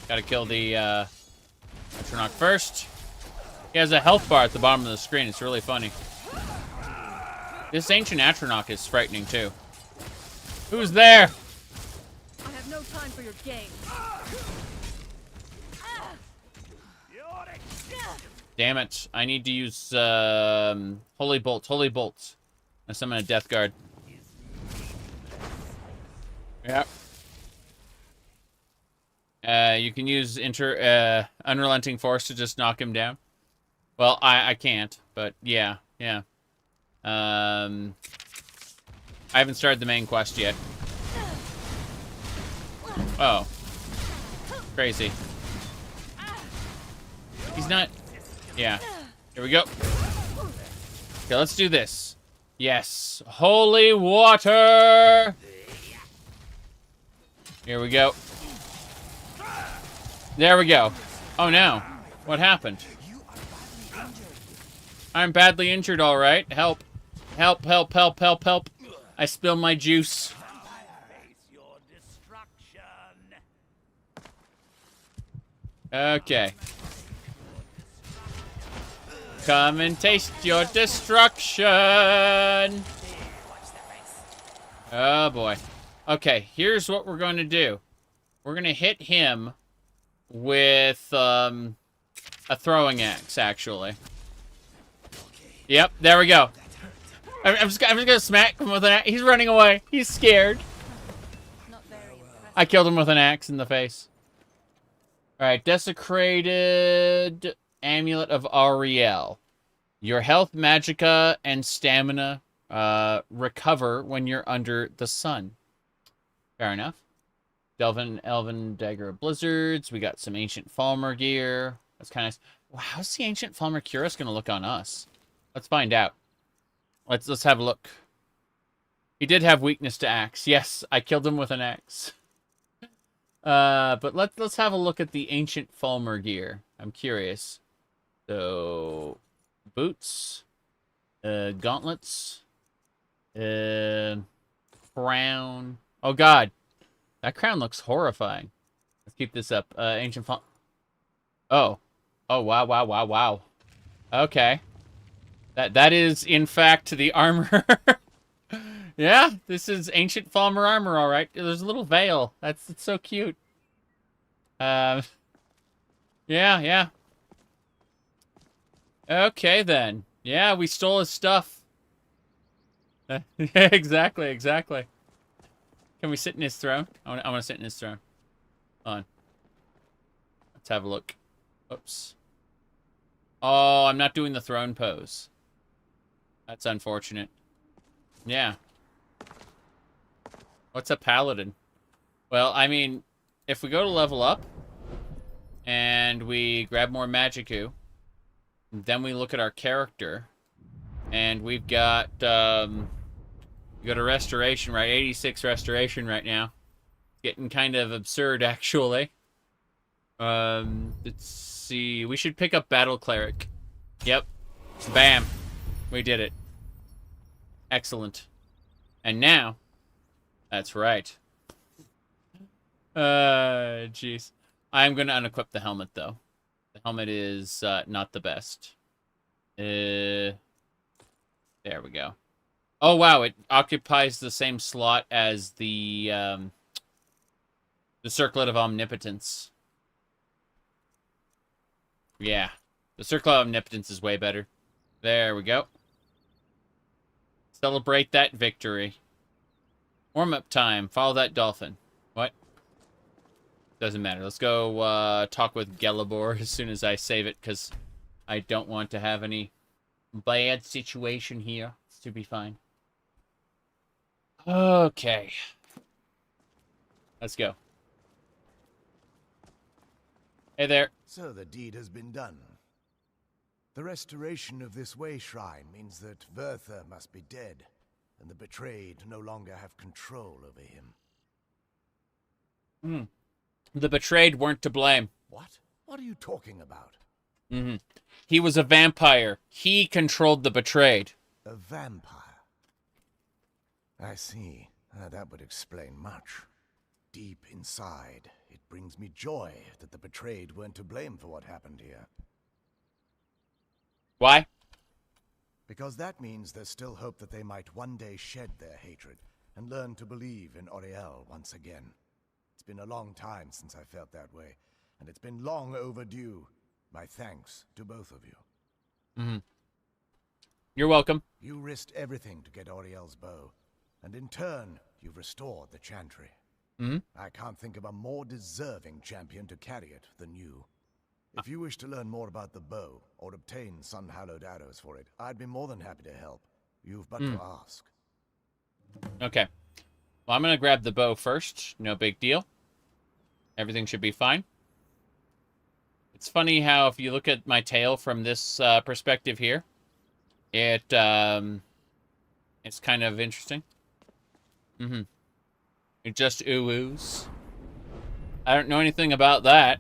Gotta kill the Atronach first. He has a health bar at the bottom of the screen. It's really funny. This ancient Atronach is frightening, too. Who's there? I have no time for your game. Damn it. I need to use Holy Bolts. Holy Bolts. I summon a Death Guard. Yep. You can use Unrelenting Force to just knock him down. Well, I can't, but yeah. I haven't started the main quest yet. Oh. Crazy. He's not... Yeah. Here we go. Okay, let's do this. Yes. Holy water! Here we go. There we go. Oh no. What happened? I'm badly injured, alright. Help. Help, help, help, help, help. I spilled my juice. Face your destruction. Okay. Come and taste your destruction. Oh boy. Okay, here's what we're going to do. We're going to hit him with a throwing axe, actually. Yep, there we go. I'm just gonna smack him with an axe. He's running away. He's scared. I killed him with an axe in the face. Alright, desecrated amulet of Ariel. Your health, magicka, and stamina recover when you're under the sun. Fair enough. Elven dagger of blizzards. We got some ancient Falmer gear. That's kind of nice. Well, how's the ancient Falmer cuirass gonna look on us? Let's find out. Let's have a look. He did have weakness to axe. Yes, I killed him with an axe. But let's have a look at the ancient Falmer gear. I'm curious. So, boots, gauntlets, crown. Oh God, that crown looks horrifying. Let's keep this up. Ancient Falmer. Oh, wow, wow, wow, wow. Okay. That is, in fact, the armor. Yeah, this is ancient Falmer armor, all right. There's a little Vale. It's so cute. Yeah. Okay, then. Yeah, we stole his stuff. Exactly. Can we sit in his throne? I want to sit in his throne. Hold on. Let's have a look. Oops. Oh, I'm not doing the throne pose. That's unfortunate. Yeah. What's a paladin? Well, I mean, if we go to level up, and we grab more magicku, then we look at our character, and we've got, we got a restoration, right? 86 restoration right now. Getting kind of absurd, actually. Let's see. We should pick up Battle Cleric. Yep. Bam. We did it. Excellent. And now, that's right. Jeez. I'm going to unequip the helmet, though. The helmet is not the best. There we go. Oh, wow. It occupies the same slot as the Circlet of Omnipotence. Yeah. The Circlet of Omnipotence is way better. There we go. Celebrate that victory. Warm-up time. Follow that dolphin. What? Doesn't matter. Let's go talk with Gelibor as soon as I save it, because I don't want to have any bad situation here. It's to be fine. Okay. Let's go. Hey there. So the deed has been done. The restoration of this way shrine means that Vyrthur must be dead, and the betrayed no longer have control over him. The betrayed weren't to blame. What? What are you talking about? He was a vampire. He controlled the betrayed. A vampire? I see. That would explain much. Deep inside, it brings me joy that the betrayed weren't to blame for what happened here. Why? Because that means there's still hope that they might one day shed their hatred and learn to believe in Oriel once again. It's been a long time since I felt that way, and it's been long overdue. My thanks to both of you. You're welcome. You risked everything to get Oriel's bow, and in turn, you've restored the Chantry. I can't think of a more deserving champion to carry it than you. If you wish to learn more about the bow, or obtain sun-hallowed arrows for it, I'd be more than happy to help. You've but to ask. Okay. Well, I'm going to grab the bow first. No big deal. Everything should be fine. It's funny how if you look at my tail from this perspective here, it's kind of interesting. It just ooh-oohs. I don't know anything about that.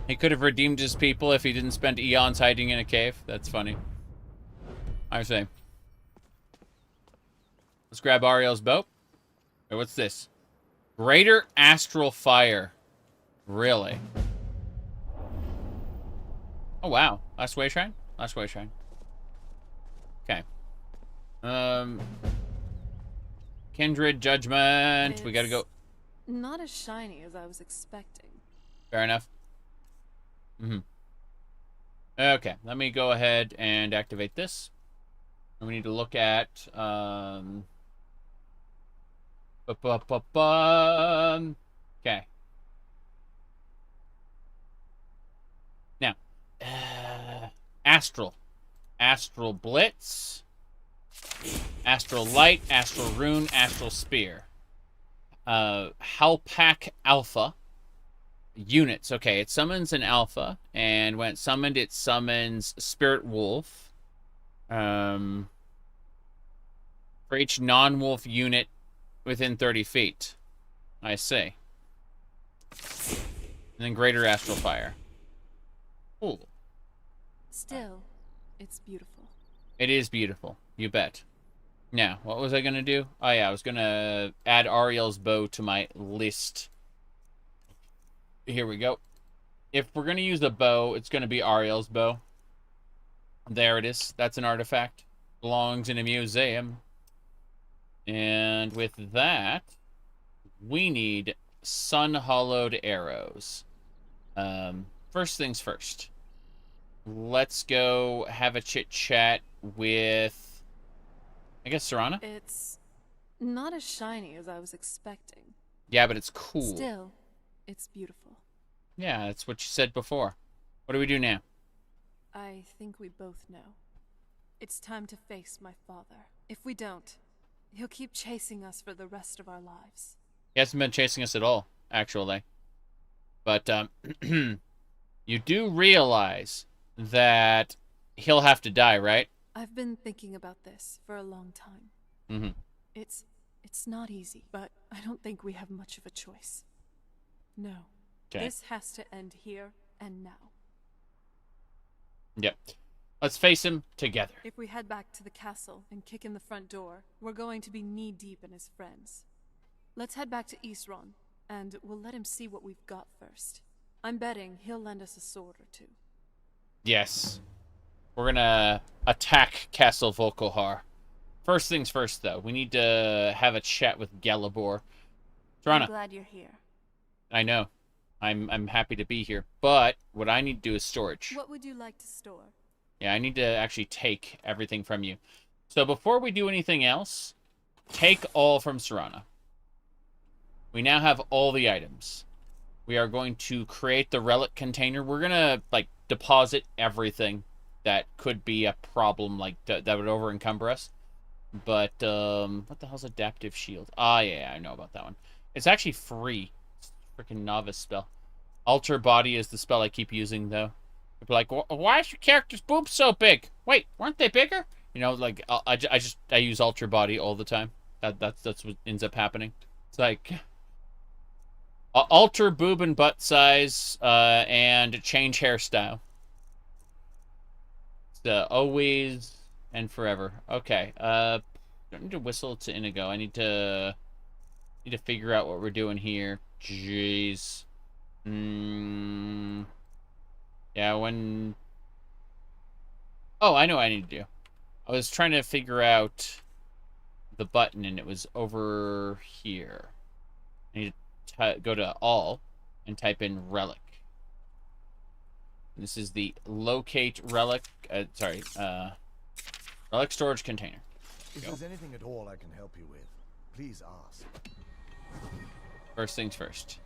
He could have redeemed his people if he didn't spend eons hiding in a cave. That's funny. I say. Let's grab Ariel's bow. Hey, what's this? Greater Astral Fire. Really? Oh, wow. Last way shrine? Last way shrine. Okay. Kindred Judgment. We gotta go. Not as shiny as I was expecting. Fair enough. Okay, let me go ahead and activate this. And we need to look at okay. Now, Astral Blitz, Astral Light, Astral Rune, Astral Spear. Halpak Alpha. Units. Okay, it summons an alpha, and when it's summoned, it summons Spirit Wolf. For each non-wolf unit within 30 feet. I see. And then Greater Astral Fire. Cool. Still, it's beautiful. It is beautiful. You bet. Now, what was I going to do? Oh, yeah, I was going to add Ariel's bow to my list. Here we go. If we're going to use a bow, it's going to be Ariel's bow. There it is. That's an artifact. Belongs in a museum. And with that, we need sun-hollowed arrows. First things first. Let's go have a chit-chat with, I guess, Serana? It's not as shiny as I was expecting. Yeah, but it's cool. Still, it's beautiful. Yeah, that's what you said before. What do we do now? I think we both know. It's time to face my father. If we don't, he'll keep chasing us for the rest of our lives. He hasn't been chasing us at all, actually. But, you do realize that he'll have to die, right? I've been thinking about this for a long time. It's not easy, but I don't think we have much of a choice. No. Okay. This has to end here and now. Yep. Let's face him together. If we head back to the castle and kick in the front door, we're going to be knee-deep in his friends. Let's head back to Ohmes-raht, and we'll let him see what we've got first. I'm betting he'll lend us a sword or two. Yes. We're gonna attack Castle Volkohar. First things first, though. We need to have a chat with Galibor. Serana. I'm glad you're here. I know. I'm happy to be here. But what I need to do is storage. What would you like to store? Yeah, I need to actually take everything from you. So before we do anything else, take all from Serana. We now have all the items. We are going to create the relic container. We're going to, like, deposit everything that could be a problem, like, that would over-encumber us. But, what the hell's Adaptive Shield? Ah, yeah, I know about that one. It's actually free. It's a freaking novice spell. Alter Body is the spell I keep using, though. People are like, why is your character's boobs so big? Wait, weren't they bigger? You know, like, I use Alter Body all the time. That's what ends up happening. It's like, alter boob and butt size, and change hairstyle. So, always and forever. Okay, I need to whistle to Inigo. I need to figure out what we're doing here. Jeez. Yeah, when... Oh, I know what I need to do. I was trying to figure out the button, and it was over here. I need to go to All and type in Relic. This is the Locate Relic... Relic Storage Container. If there's anything at all I can help you with, please ask. First things first.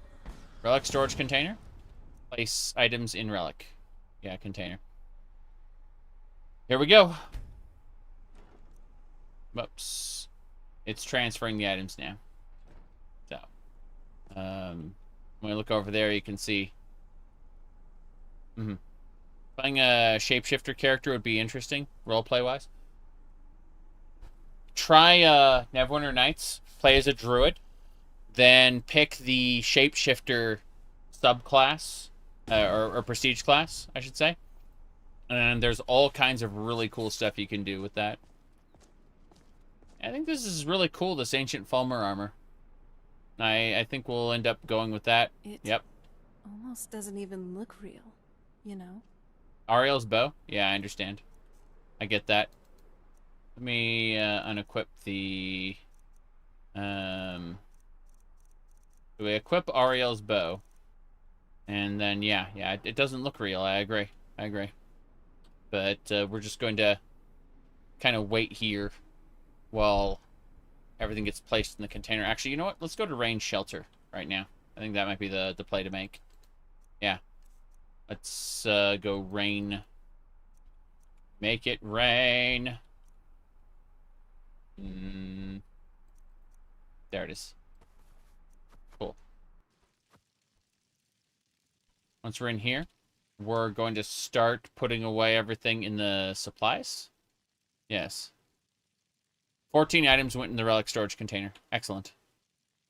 Relic storage container. Place items in relic. Yeah, container. Here we go. Whoops. It's transferring the items now. So, when I look over there, you can see. Playing a shapeshifter character would be interesting, roleplay-wise. Try Neverwinter Nights. Play as a druid. Then pick the shapeshifter subclass, or prestige class, I should say. And there's all kinds of really cool stuff you can do with that. I think this is really cool, this Ancient Fulmer armor. I think we'll end up going with that. Yep. Almost doesn't even look real, you know? Ariel's bow? Yeah, I understand. I get that. Let me unequip the... we equip Ariel's bow. And then, yeah, it doesn't look real. I agree. But we're just going to kind of wait here while everything gets placed in the container. Actually, you know what? Let's go to rain shelter right now. I think that might be the play to make. Yeah. Let's go rain. Make it rain. There it is. Cool. Once we're in here, we're going to start putting away everything in the supplies. Yes. 14 items went in the relic storage container. Excellent.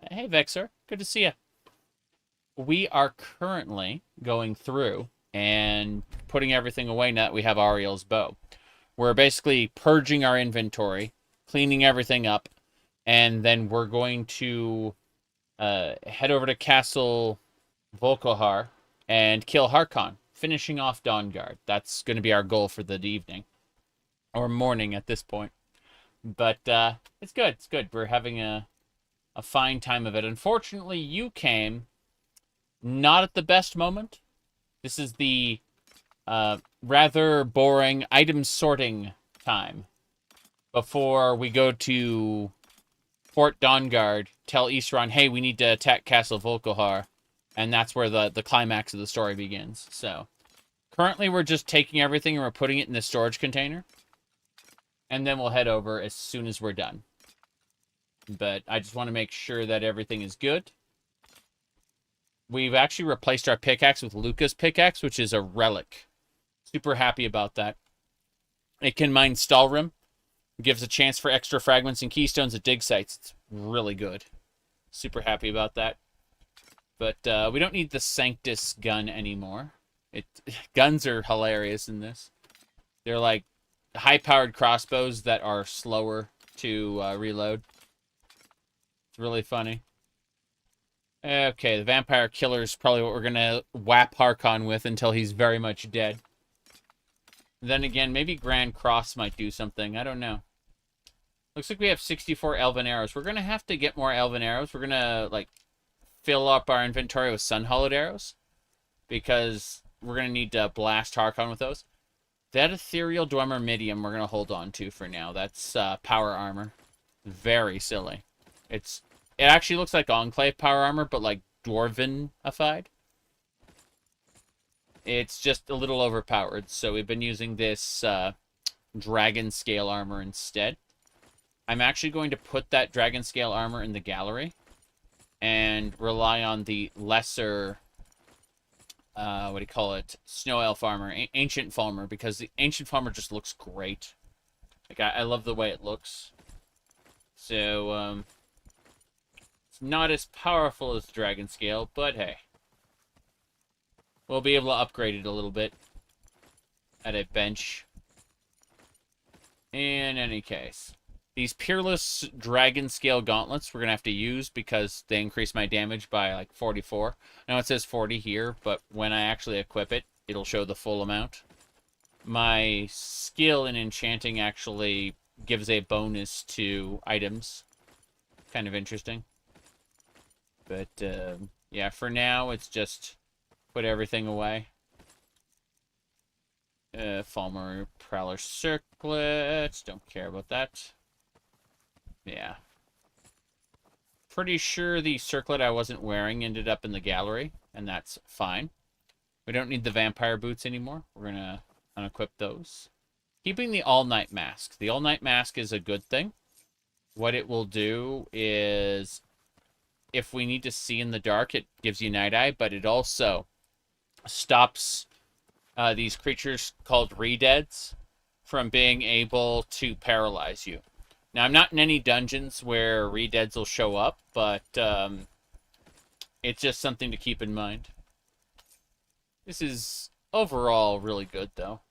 Hey, Vexor. Good to see you. We are currently going through and putting everything away now that we have Ariel's bow. We're basically purging our inventory, cleaning everything up, and then we're going to head over to Castle Volkohar and kill Harkon, finishing off Dawnguard. That's going to be our goal for the evening. Or morning at this point. But it's good. It's good. We're having a fine time of it. Unfortunately, you came not at the best moment. This is the rather boring item sorting time before we go to Fort Dawnguard, tell Isran, hey, we need to attack Castle Volkohar, and that's where the climax of the story begins. So, currently we're just taking everything and we're putting it in the storage container, and then we'll head over as soon as we're done. But I just want to make sure that everything is good. We've actually replaced our pickaxe with Luca's pickaxe, which is a relic. Super happy about that. It can mine Stalrim. Gives a chance for extra fragments and keystones at dig sites. It's really good. Super happy about that. But we don't need the Sanctus gun anymore. Guns are hilarious in this. They're like high-powered crossbows that are slower to reload. It's really funny. Okay, the vampire killer is probably what we're going to whap Harkon with until he's very much dead. Then again, maybe Grand Cross might do something. I don't know. Looks like we have 64 elven arrows. We're going to have to get more elven arrows. We're going to, like, fill up our inventory with sun-hollowed arrows. Because we're going to need to blast Harkon with those. That ethereal Dwemer Midium we're going to hold on to for now. That's power armor. Very silly. It actually looks like Enclave power armor, but like Dwarven-ified. It's just a little overpowered, so we've been using this dragon scale armor instead. I'm actually going to put that dragon scale armor in the gallery and rely on the lesser, what do you call it, snow elf armor, ancient Fulmer, because the ancient Fulmer just looks great. Like, I love the way it looks. So, it's not as powerful as dragon scale, but hey. We'll be able to upgrade it a little bit at a bench. In any case, these Peerless Dragon Scale Gauntlets we're going to have to use because they increase my damage by like 44. Now it says 40 here, but when I actually equip it, it'll show the full amount. My skill in enchanting actually gives a bonus to items. Kind of interesting. But, yeah, for now, it's just put everything away. Fulmer Prowler Circlets. Don't care about that. Yeah. pretty sure the circlet I wasn't wearing ended up in the gallery, and that's fine. We don't need the vampire boots anymore. We're going to unequip those. Keeping the all-night mask. The all-night mask is a good thing. What it will do is, if we need to see in the dark, it gives you night eye, but it also stops these creatures called re-deads from being able to paralyze you. Now, I'm not in any dungeons where re-deads will show up, but it's just something to keep in mind. This is overall really good, though.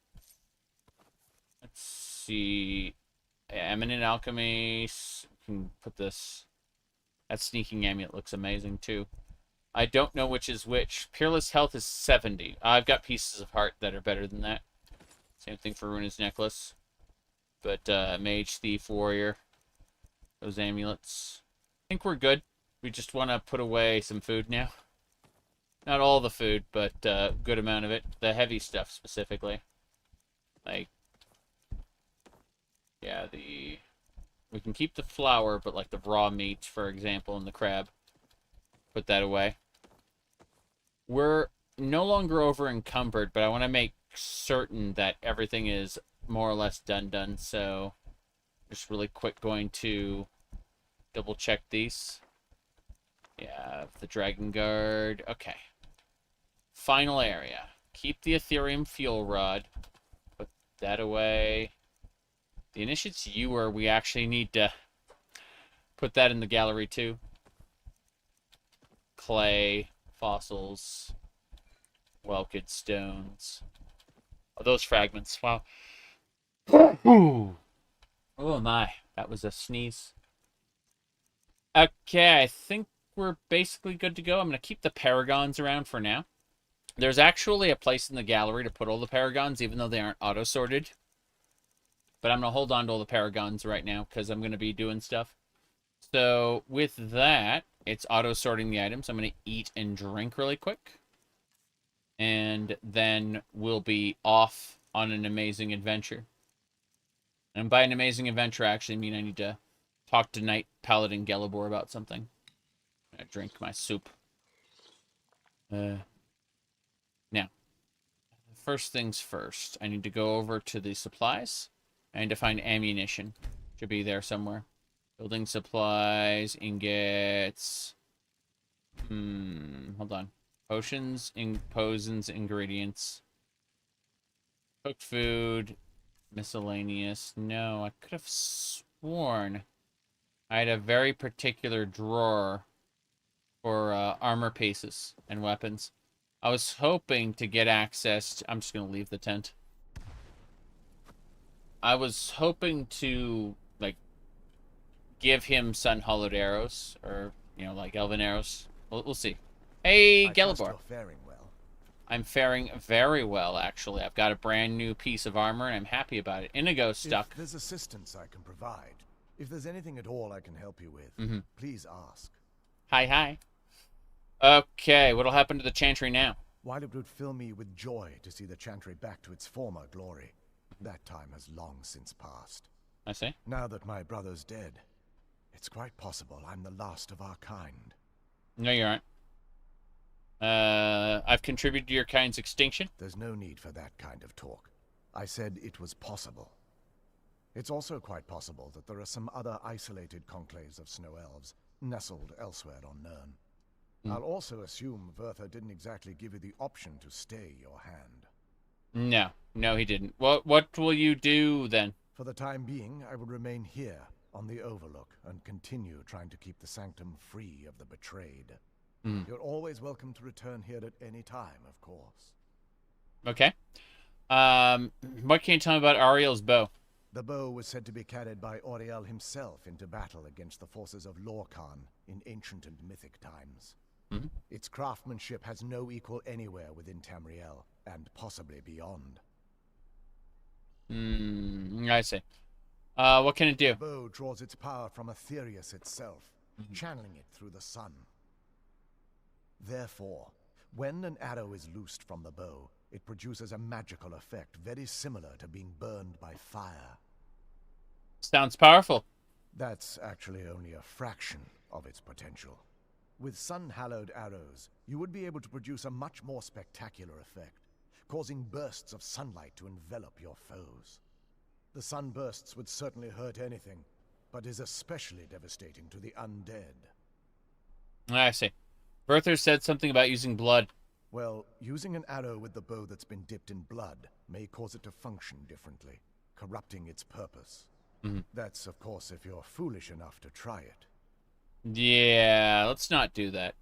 Let's see. Eminent Alchemy. Can put this. That sneaking amulet looks amazing, too. I don't know which is which. Peerless Health is 70. I've got Pieces of Heart that are better than that. Same thing for Runa's Necklace. But Mage, Thief, Warrior. Those amulets. I think we're good. We just want to put away some food now. Not all the food, but a good amount of it. The heavy stuff, specifically. Like, yeah, we can keep the flour, but like the raw meat, for example, and the crab. Put that away. We're no longer over encumbered, but I want to make certain that everything is more or less done. So just really quick going to double check these. Yeah, the Dawnguard. Okay. Final area. Keep the Ethereum fuel rod. Put that away. The Initiate's Ewer, we actually need to put that in the gallery too. Clay, fossils, Welked stones. Oh, those fragments. Wow. Oh my, that was a sneeze. Okay, I think we're basically good to go. I'm going to keep the paragons around for now. There's actually a place in the gallery to put all the paragons, even though they aren't auto-sorted. But I'm going to hold on to all the paragons right now, because I'm going to be doing stuff. So, with that, it's auto-sorting the items. I'm going to eat and drink really quick. And then we'll be off on an amazing adventure. And by an amazing adventure, I actually mean I need to talk to Knight Paladin Gelibor about something. I drink my soup. Now, first things first. I need to go over to the supplies. I need to find ammunition. Should be there somewhere. Building supplies, ingots. Hold on. Potions, potions, ingredients. Cooked food. Miscellaneous. No, I could have sworn I had a very particular drawer for armor pieces and weapons. I was hoping to get access to... I'm just going to leave the tent. I was hoping to, like, give him sun-hollowed arrows. Or, you know, like elven arrows. We'll see. Hey, Gelibor. Faring well. I'm faring very well, actually. I've got a brand new piece of armor, and I'm happy about it. Inigo's stuck. If there's assistance I can provide, if there's anything at all I can help you with, please ask. Hi. Okay, what'll happen to the Chantry now? While it would fill me with joy to see the Chantry back to its former glory, that time has long since passed. I see. Now that my brother's dead, it's quite possible I'm the last of our kind. No, you aren't. I've contributed to your kind's extinction. There's no need for that kind of talk. I said it was possible. It's also quite possible that there are some other isolated conclaves of snow elves nestled elsewhere on Nirn. I'll also assume Vyrthur didn't exactly give you the option to stay your hand. No, he didn't. What will you do then? For the time being, I will remain here on the Overlook and continue trying to keep the Sanctum free of the betrayed. You're always welcome to return here at any time, of course. Okay. What can you tell me about Ariel's bow? The bow was said to be carried by Auriel himself into battle against the forces of Lorkhan in ancient and mythic times. Its craftsmanship has no equal anywhere within Tamriel, and possibly beyond. I see. What can it do? The bow draws its power from Aetherius itself, channeling it through the sun. Therefore, when an arrow is loosed from the bow, it produces a magical effect very similar to being burned by fire. Sounds powerful. That's actually only a fraction of its potential. With sun-hallowed arrows, you would be able to produce a much more spectacular effect, causing bursts of sunlight to envelop your foes. The sunbursts would certainly hurt anything, but is especially devastating to the undead. I see. Vyrthur said something about using blood. Well, using an arrow with the bow that's been dipped in blood may cause it to function differently, corrupting its purpose. That's, of course, if you're foolish enough to try it. Yeah, let's not do that.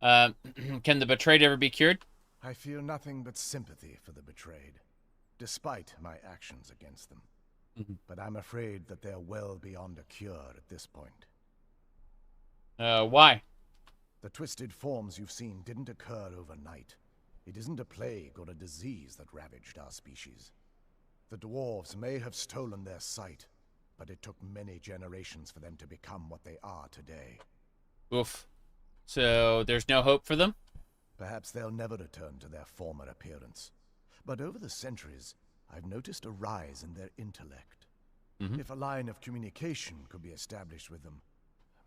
Can the betrayed ever be cured? I feel nothing but sympathy for the betrayed, despite my actions against them. But I'm afraid that they're well beyond a cure at this point. Why? The twisted forms you've seen didn't occur overnight. It isn't a plague or a disease that ravaged our species. The dwarves may have stolen their sight, but it took many generations for them to become what they are today. Oof. So there's no hope for them? Perhaps they'll never return to their former appearance. But over the centuries, I've noticed a rise in their intellect. If a line of communication could be established with them,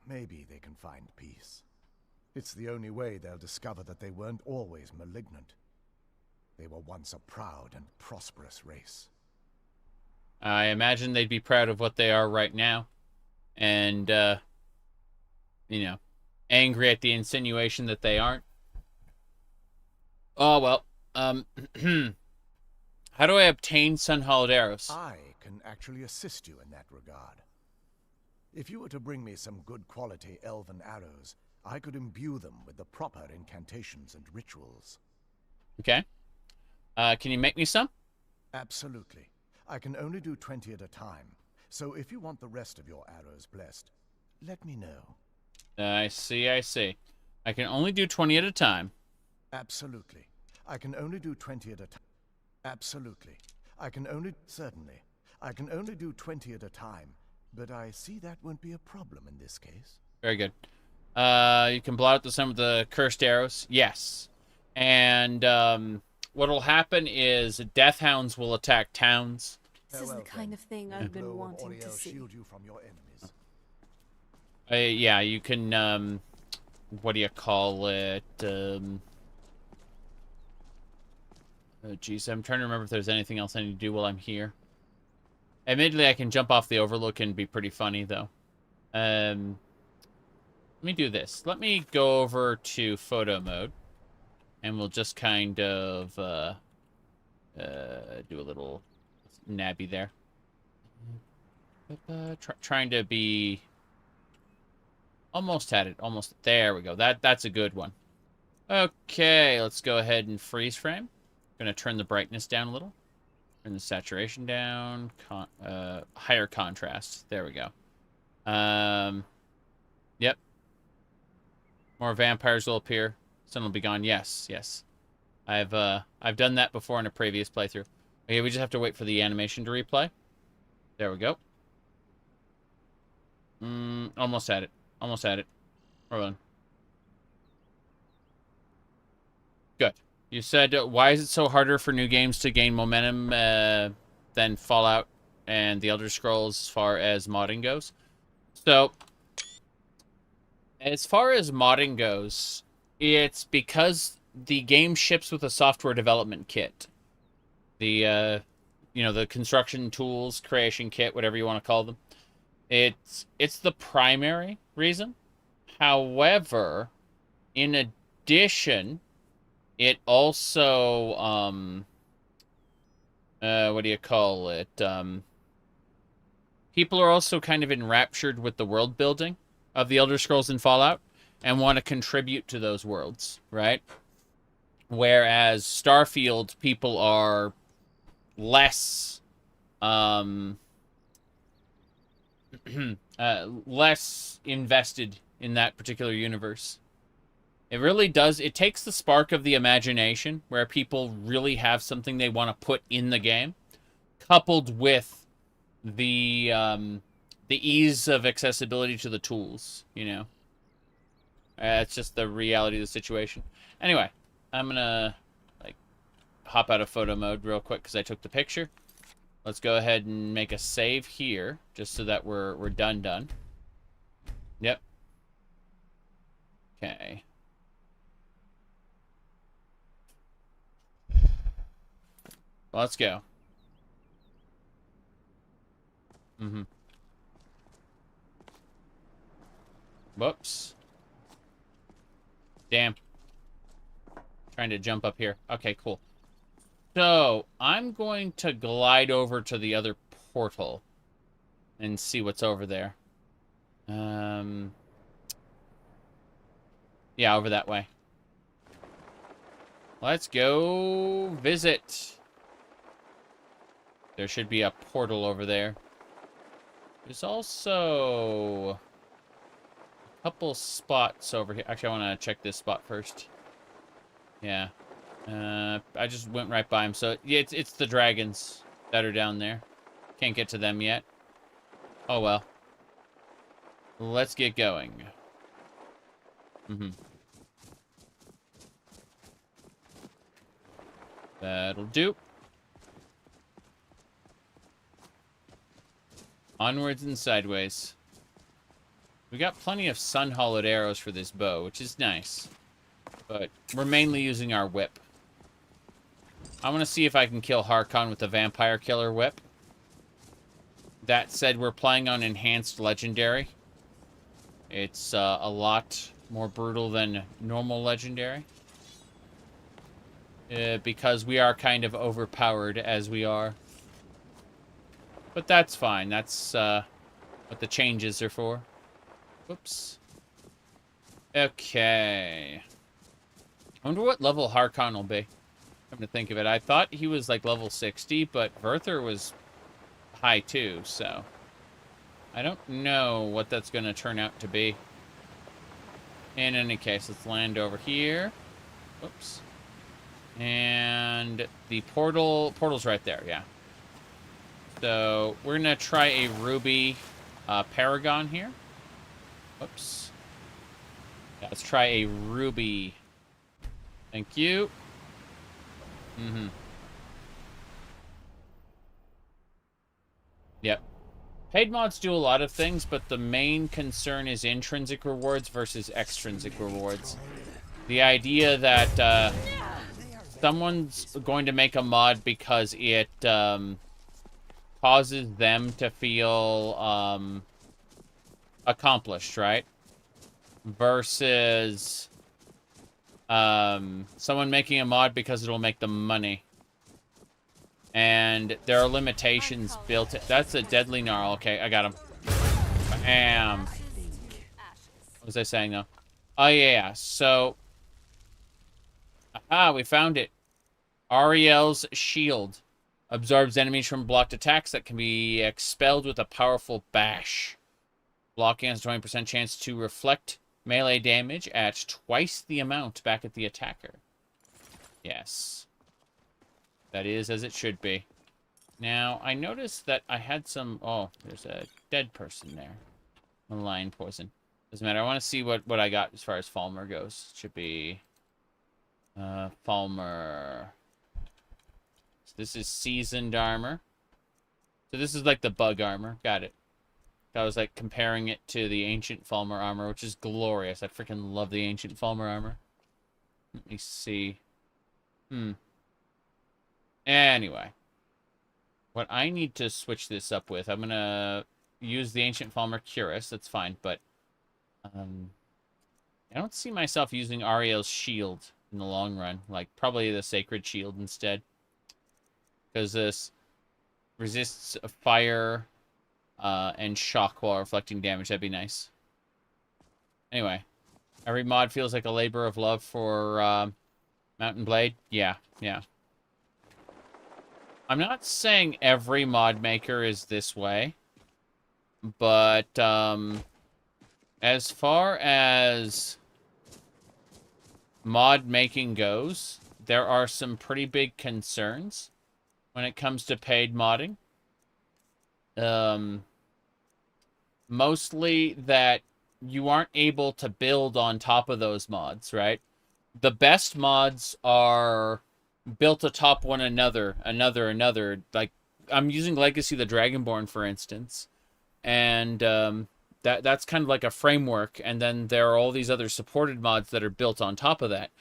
maybe they can find peace. It's the only way they'll discover that they weren't always malignant. They were once a proud and prosperous race. I imagine they'd be proud of what they are right now. And, you know, angry at the insinuation that they aren't. Oh, well. How do I obtain sun-hallowed arrows? I can actually assist you in that regard. If you were to bring me some good quality elven arrows, I could imbue them with the proper incantations and rituals. Okay. Can you make me some? Absolutely. I can only do 20 at a time, so if you want the rest of your arrows blessed, let me know. I see. I can only do 20 at a time. Absolutely. I can only do 20 at a time. Absolutely. Certainly. I can only do 20 at a time, but I see that won't be a problem in this case. Very good. You can blot out the sun with the cursed arrows. Yes. And, what'll happen is death hounds will attack towns. This is the kind of thing I've been wanting to see. Shield you from your enemies. Yeah, you can, what do you call it? Geez, I'm trying to remember if there's anything else I need to do while I'm here. Admittedly, I can jump off the overlook and be pretty funny, though. Let me do this. Let me go over to photo mode. And we'll just kind of do a little nabby there. Trying to be almost at it. Almost. There we go. That's a good one. Okay, let's go ahead and freeze frame. Going to turn the brightness down a little. Turn the saturation down. Higher contrast. There we go. Yep. More vampires will appear. Sun will be gone. Yes. I've done that before in a previous playthrough. Okay, we just have to wait for the animation to replay. There we go. Almost at it. Hold on. Good. You said, why is it so harder for new games to gain momentum than Fallout and the Elder Scrolls as far as modding goes? So, as far as modding goes, it's because the game ships with a software development kit. The, the construction tools, creation kit, whatever you want to call them. It's the primary reason. However, in addition, it also, what do you call it? People are also kind of enraptured with the world building of the Elder Scrolls and Fallout and want to contribute to those worlds, right? Whereas Starfield, people are less, less invested in that particular universe. It really does. It takes the spark of the imagination, where people really have something they want to put in the game, coupled with the ease of accessibility to the tools. It's just the reality of the situation. Anyway, I'm gonna hop out of photo mode real quick because I took the picture. Let's go ahead and make a save here, just so that we're done. Yep. Okay. Let's go. Whoops. Damn. Trying to jump up here. Okay, cool. So, I'm going to glide over to the other portal and see what's over there. Yeah, over that way. Let's go visit. There should be a portal over there. There's also a couple spots over here. Actually, I want to check this spot first. Yeah. I just went right by him. So, yeah, it's the dragons that are down there. Can't get to them yet. Oh, well. Let's get going. That'll do. Onwards and sideways. We got plenty of sun-hollowed arrows for this bow, which is nice. But we're mainly using our whip. I want to see if I can kill Harkon with the Vampire Killer Whip. That said, we're playing on Enhanced Legendary. It's a lot more brutal than normal Legendary. Because we are kind of overpowered as we are. But that's fine. That's what the changes are for. Whoops. Okay. I wonder what level Harkon will be. Come to think of it. I thought he was like level 60, but Vyrthur was high too, so I don't know what that's going to turn out to be. In any case, let's land over here. Whoops. And the portal's right there, yeah. So we're going to try a ruby paragon here. Whoops. Yeah, let's try a ruby. Thank you. Yep. Paid mods do a lot of things, but the main concern is intrinsic rewards versus extrinsic rewards. The idea that someone's going to make a mod because it causes them to feel accomplished, right? Versus someone making a mod because it'll make them money. And there are limitations built in. That's a deadly gnarl. Okay, I got him. Bam. What was I saying, though? Oh, yeah. So, aha, we found it. Ariel's Shield. Absorbs enemies from blocked attacks that can be expelled with a powerful bash. Blocking has a 20% chance to reflect melee damage at twice the amount back at the attacker. Yes. That is as it should be. Now, I noticed that I had some... Oh, there's a dead person there. A lion poison. Doesn't matter. I want to see what I got as far as Falmer goes. Should be... Falmer. So this is seasoned armor. So this is like the bug armor. Got it. I was like comparing it to the ancient Falmer armor, which is glorious. I freaking love the ancient Falmer armor. Let me see. Anyway. What I need to switch this up with, I'm going to use the ancient Falmer Cuirass. That's fine, but I don't see myself using Ariel's shield in the long run. Like, probably the sacred shield instead. Because this resists fire and shock while reflecting damage. That'd be nice. Anyway. Every mod feels like a labor of love for Mountain Blade. Yeah. I'm not saying every mod maker is this way. But as far as mod making goes, there are some pretty big concerns when it comes to paid modding. Mostly that you aren't able to build on top of those mods, right? The best mods are built atop one another. Like, I'm using Legacy the Dragonborn, for instance. And that's kind of like a framework, and then there are all these other supported mods that are built on top of that.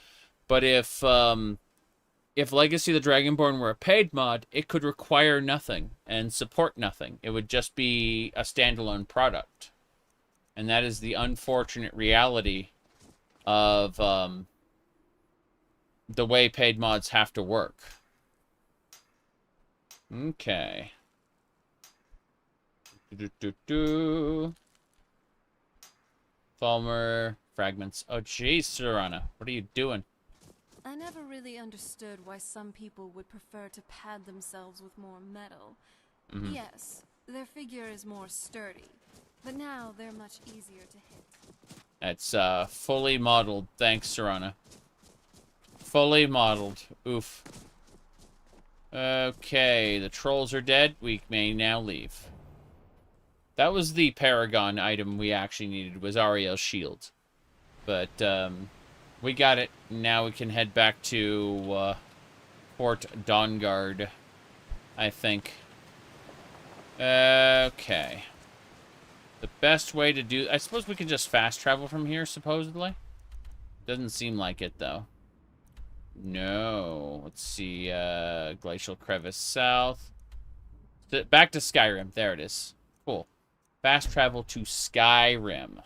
But if Legacy of the Dragonborn were a paid mod, it could require nothing and support nothing. It would just be a standalone product. And that is the unfortunate reality of the way paid mods have to work. Okay. Falmer fragments. Oh, jeez, Serana. What are you doing? I never really understood why some people would prefer to pad themselves with more metal. Yes, their figure is more sturdy, but now they're much easier to hit. It's fully modeled. Thanks, Serana. Fully modeled. Oof. Okay, the trolls are dead. We may now leave. That was the Paragon item we actually needed, was Ariel's shield. But, we got it. Now we can head back to, Fort Dawnguard, I think. Okay. The best way to do... I suppose we can just fast travel from here, supposedly? Doesn't seem like it, though. No. Let's see, Glacial Crevice South. Back to Skyrim. There it is. Cool. Fast travel to Skyrim.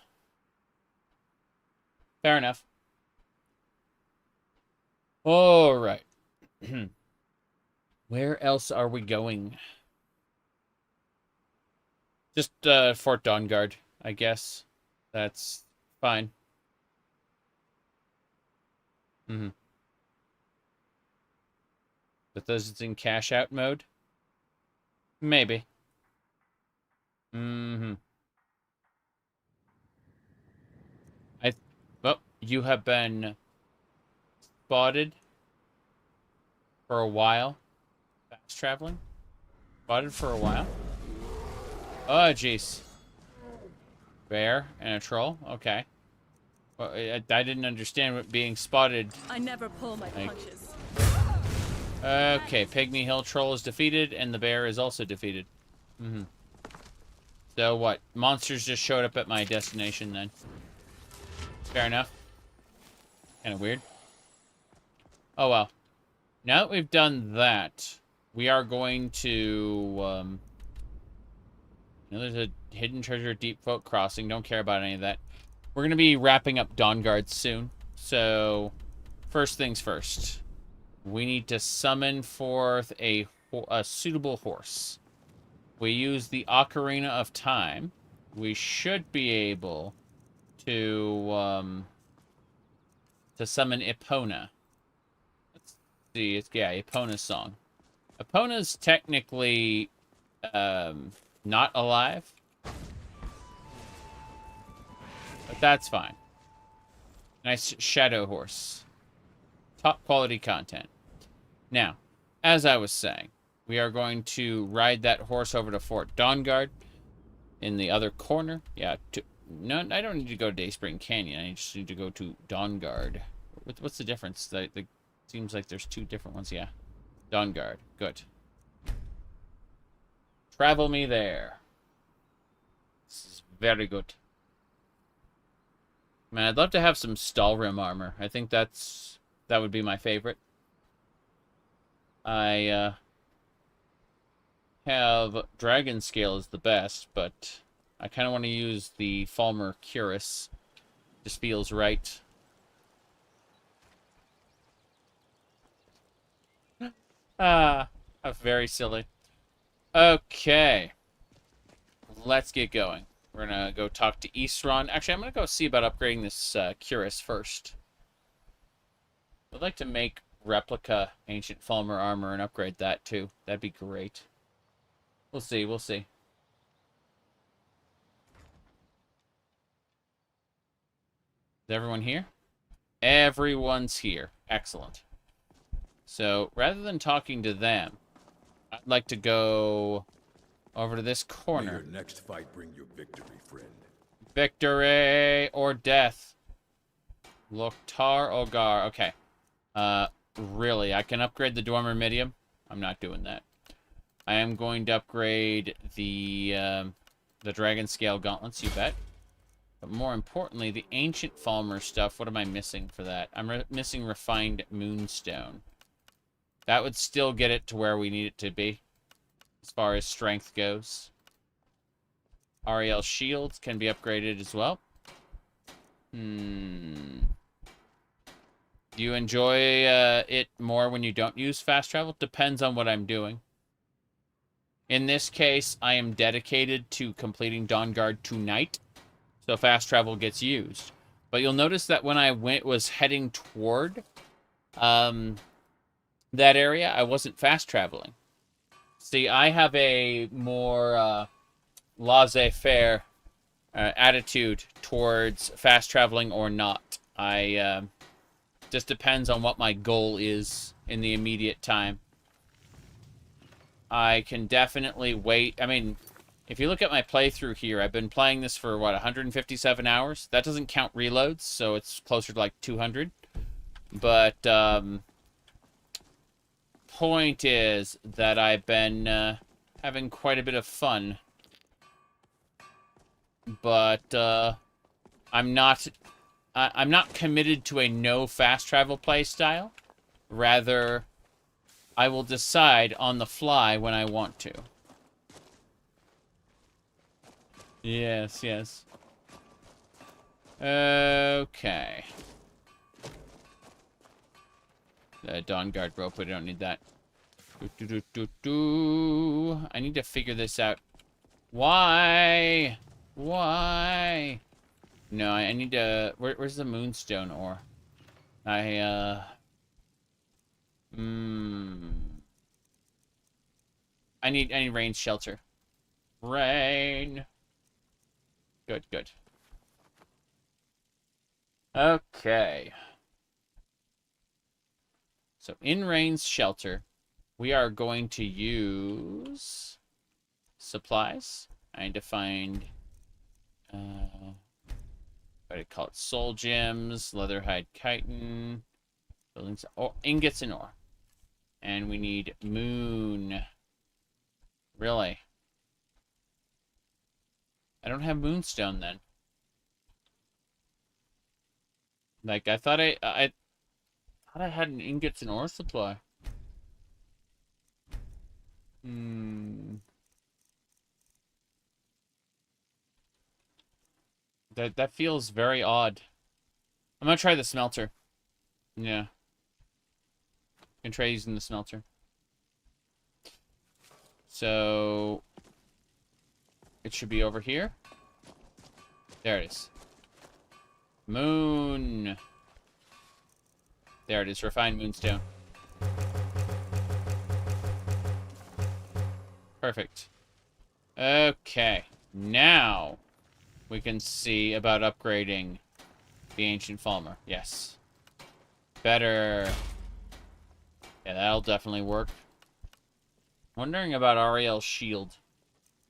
Fair enough. Alright. Where else are we going? Just, Fort Dawnguard, I guess. That's fine. But those it's in cash out mode? Maybe. Oh, you have been spotted for a while. Fast traveling? Spotted for a while? Oh, jeez. Bear and a troll? Okay. Well, I didn't understand what being spotted... I never pull my punches. Okay, Pygmy Hill Troll is defeated, and the bear is also defeated. So what? Monsters just showed up at my destination then. Fair enough. Kind of weird. Oh well. Now that we've done that, we are going to... there's a hidden treasure at Deep Folk Crossing. Don't care about any of that. We're going to be wrapping up Dawnguard soon. So, first things first. We need to summon forth a suitable horse. We use the Ocarina of Time. We should be able to summon Epona. Let's see. It's, yeah, Epona's song. Epona's technically not alive. But that's fine. Nice shadow horse. Top quality content. Now, as I was saying, we are going to ride that horse over to Fort Dawnguard in the other corner. Yeah, no, I don't need to go to Dayspring Canyon. I just need to go to Dawnguard. What's the difference? Seems like there's two different ones. Yeah, Dawnguard. Good. Travel me there. This is very good. Man, I'd love to have some Stalrim armor. I think that would be my favorite. I have Dragon Scale as the best, but I kind of want to use the Falmer Cuirass. Just feels right. Very silly. Okay. Let's get going. We're going to go talk to Eastron. Actually, I'm going to go see about upgrading this Cuirass first. I'd like to make replica Ancient Falmer armor and upgrade that too. That'd be great. We'll see, we'll see. Is everyone here? Everyone's here. Excellent. So, rather than talking to them, I'd like to go over to this corner. May your next fight bring you victory, friend. Victory or death. Loktar Ogar. Okay. Really, I can upgrade the Dwarmer Medium. I'm not doing that. I am going to upgrade the Dragon Scale Gauntlets, you bet. But more importantly, the ancient Falmer stuff, what am I missing for that? I'm missing refined moonstone. That would still get it to where we need it to be, as far as strength goes. Ariel shields can be upgraded as well. Do you enjoy it more when you don't use fast travel? Depends on what I'm doing. In this case, I am dedicated to completing Dawnguard tonight, so fast travel gets used. But you'll notice that when I was heading toward that area, I wasn't fast traveling. See, I have a more laissez-faire attitude towards fast traveling or not. Just depends on what my goal is in the immediate time. I can definitely wait. I mean, if you look at my playthrough here, I've been playing this for, what, 157 hours? That doesn't count reloads, so it's closer to, like, 200. But, point is that I've been having quite a bit of fun. But, I'm not committed to a no fast travel play style. Rather, I will decide on the fly when I want to. Yes, yes. Okay. The Dawnguard rope, we don't need that. I need to figure this out. Why? Why? No, I need to... Where's the moonstone ore? I need rain shelter. Rain. Good, good. Okay. So in rain's shelter, we are going to use supplies. I need to find what do you call it? Soul gems, leatherhide chitin, buildings, ingots and ore. And we need moon. Really? I don't have moonstone then. Like, I thought I thought I had an ingots and ore supply. That feels very odd. I'm gonna try the smelter. Yeah. Can try using the smelter. So it should be over here. There it is. Moon. There it is. Refined moonstone. Perfect. Okay. Now we can see about upgrading the Ancient Falmer. Yes. Better. Yeah, that'll definitely work. Wondering about Ariel's shield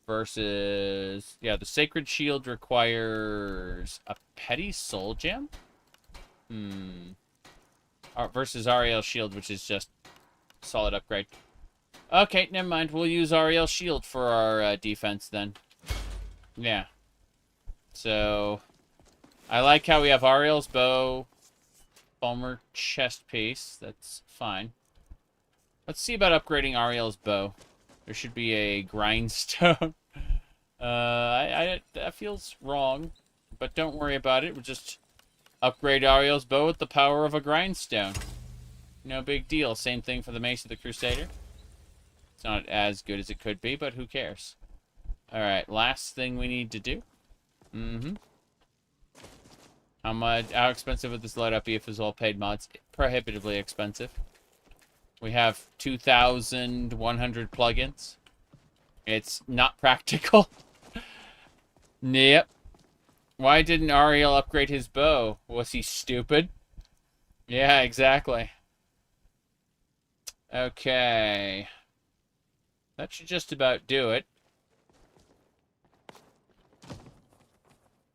versus... Yeah, the Sacred Shield requires a Petty Soul Gem? Versus Ariel's shield, which is just solid upgrade. Okay, never mind. We'll use Ariel's shield for our defense then. Yeah. So, I like how we have Ariel's bow, Falmer chest piece. That's fine. Let's see about upgrading Ariel's bow. There should be a grindstone. That feels wrong, but don't worry about it. We'll just upgrade Ariel's bow with the power of a grindstone. No big deal. Same thing for the Mace of the Crusader. It's not as good as it could be, but who cares? Alright, last thing we need to do. How expensive would this loadout be if it was all paid mods? Prohibitively expensive. We have 2,100 plugins. It's not practical. Yep. Why didn't Ariel upgrade his bow? Was he stupid? Yeah, exactly. Okay. That should just about do it.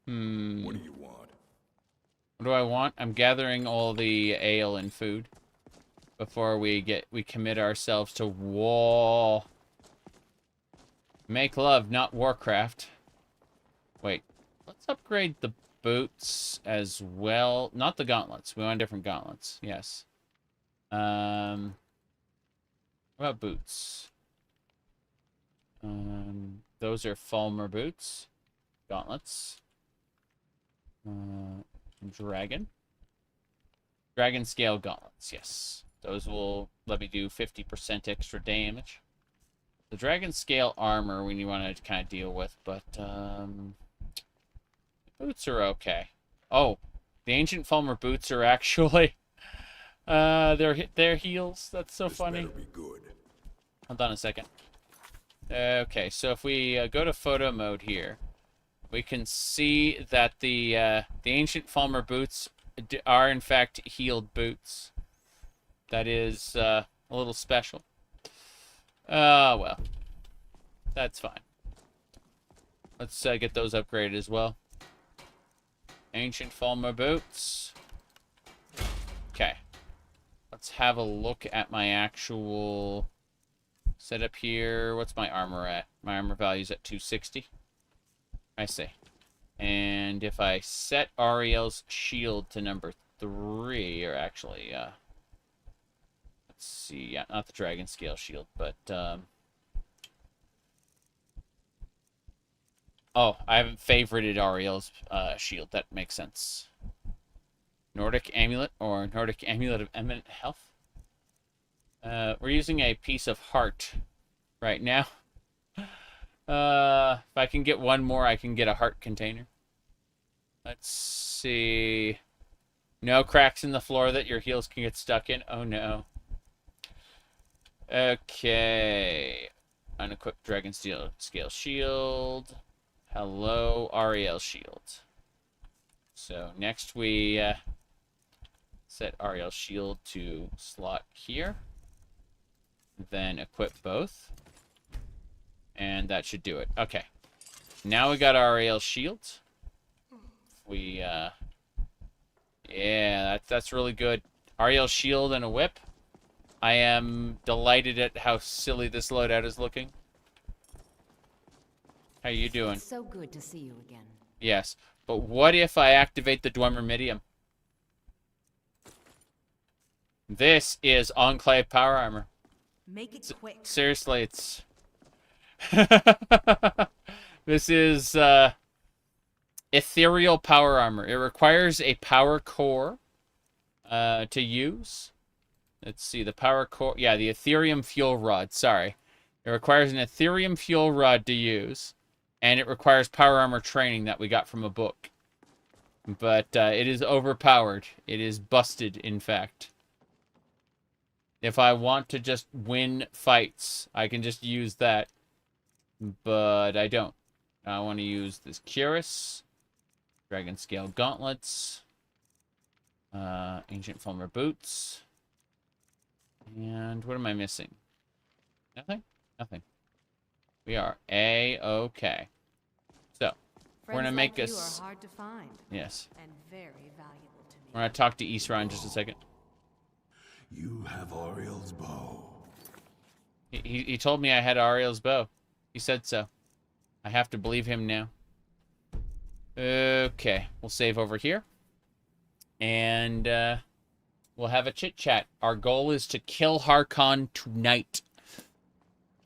What do you want? What do I want? I'm gathering all the ale and food before we commit ourselves to war. Make love, not Warcraft. Wait, let's upgrade the boots as well. Not the gauntlets. We want different gauntlets. Yes. What about boots? Those are Falmer boots. Gauntlets. Dragon. Dragon scale gauntlets, yes. Those will let me do 50% extra damage. The dragon scale armor we want to kind of deal with, but boots are okay. Oh, the ancient Falmer boots are actually they're heels. That's so funny. Better be good. Hold on a second. Okay, so if we go to photo mode here, we can see that the ancient Falmer boots are in fact healed boots. That is a little special. Well, that's fine. Let's get those upgraded as well. Ancient Falmer boots. Okay. Let's have a look at my actual setup here. What's my armor at? My armor value's at 260. I see. And if I set Ariel's shield to number 3, or actually, let's see, yeah, not the dragon scale shield, but, oh, I haven't favorited Ariel's shield. That makes sense. Nordic Amulet, or Nordic Amulet of Eminent Health. We're using a piece of heart right now. If I can get one more, I can get a heart container. Let's see. No cracks in the floor that your heels can get stuck in. Oh, no. Okay. Unequipped Dragon Scale Shield. Hello, Ariel Shield. So next we set Ariel Shield to slot here. Then equip both. And that should do it. Okay. Now we got Ariel Shield. We, yeah, that's really good. Ariel Shield and a whip. I am delighted at how silly this loadout is looking. How you doing? It's so good to see you again. Yes, but what if I activate the Dwemer Medium? This is Enclave power armor. Make it quick. Seriously, it's... This is ethereal power armor. It requires a power core to use. Let's see, the power core... Yeah, the Ethereum fuel rod, sorry. It requires an Ethereum fuel rod to use. And it requires power armor training that we got from a book. But it is overpowered. It is busted, in fact. If I want to just win fights, I can just use that. But I don't. I want to use this cuirass. Dragon Scale Gauntlets. Ancient Fulmer Boots. And what am I missing? Nothing? Nothing. We are A-okay. So, we're going to make like us... you are hard to find. Yes. And very valuable to me. We're going to talk to Isra in just a second. You have Ariel's bow. He told me I had Ariel's bow. He said so. I have to believe him now. Okay. We'll save over here. And we'll have a chit-chat. Our goal is to kill Harkon tonight.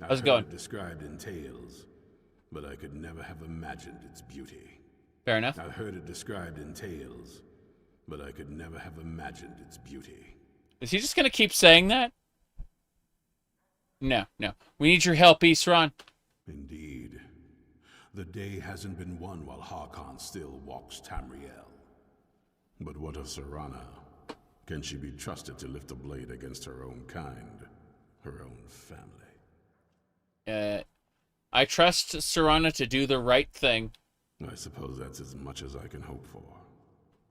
How's it going? I've heard it described in tales, but I could never have imagined its beauty. Fair enough. I've heard it described in tales, but I could never have imagined its beauty. Is he just going to keep saying that? No, no. We need your help, Isran. Indeed. The day hasn't been won while Harkon still walks Tamriel. But what of Serana? Can she be trusted to lift a blade against her own kind, her own family? I trust Serana to do the right thing. I suppose that's as much as I can hope for.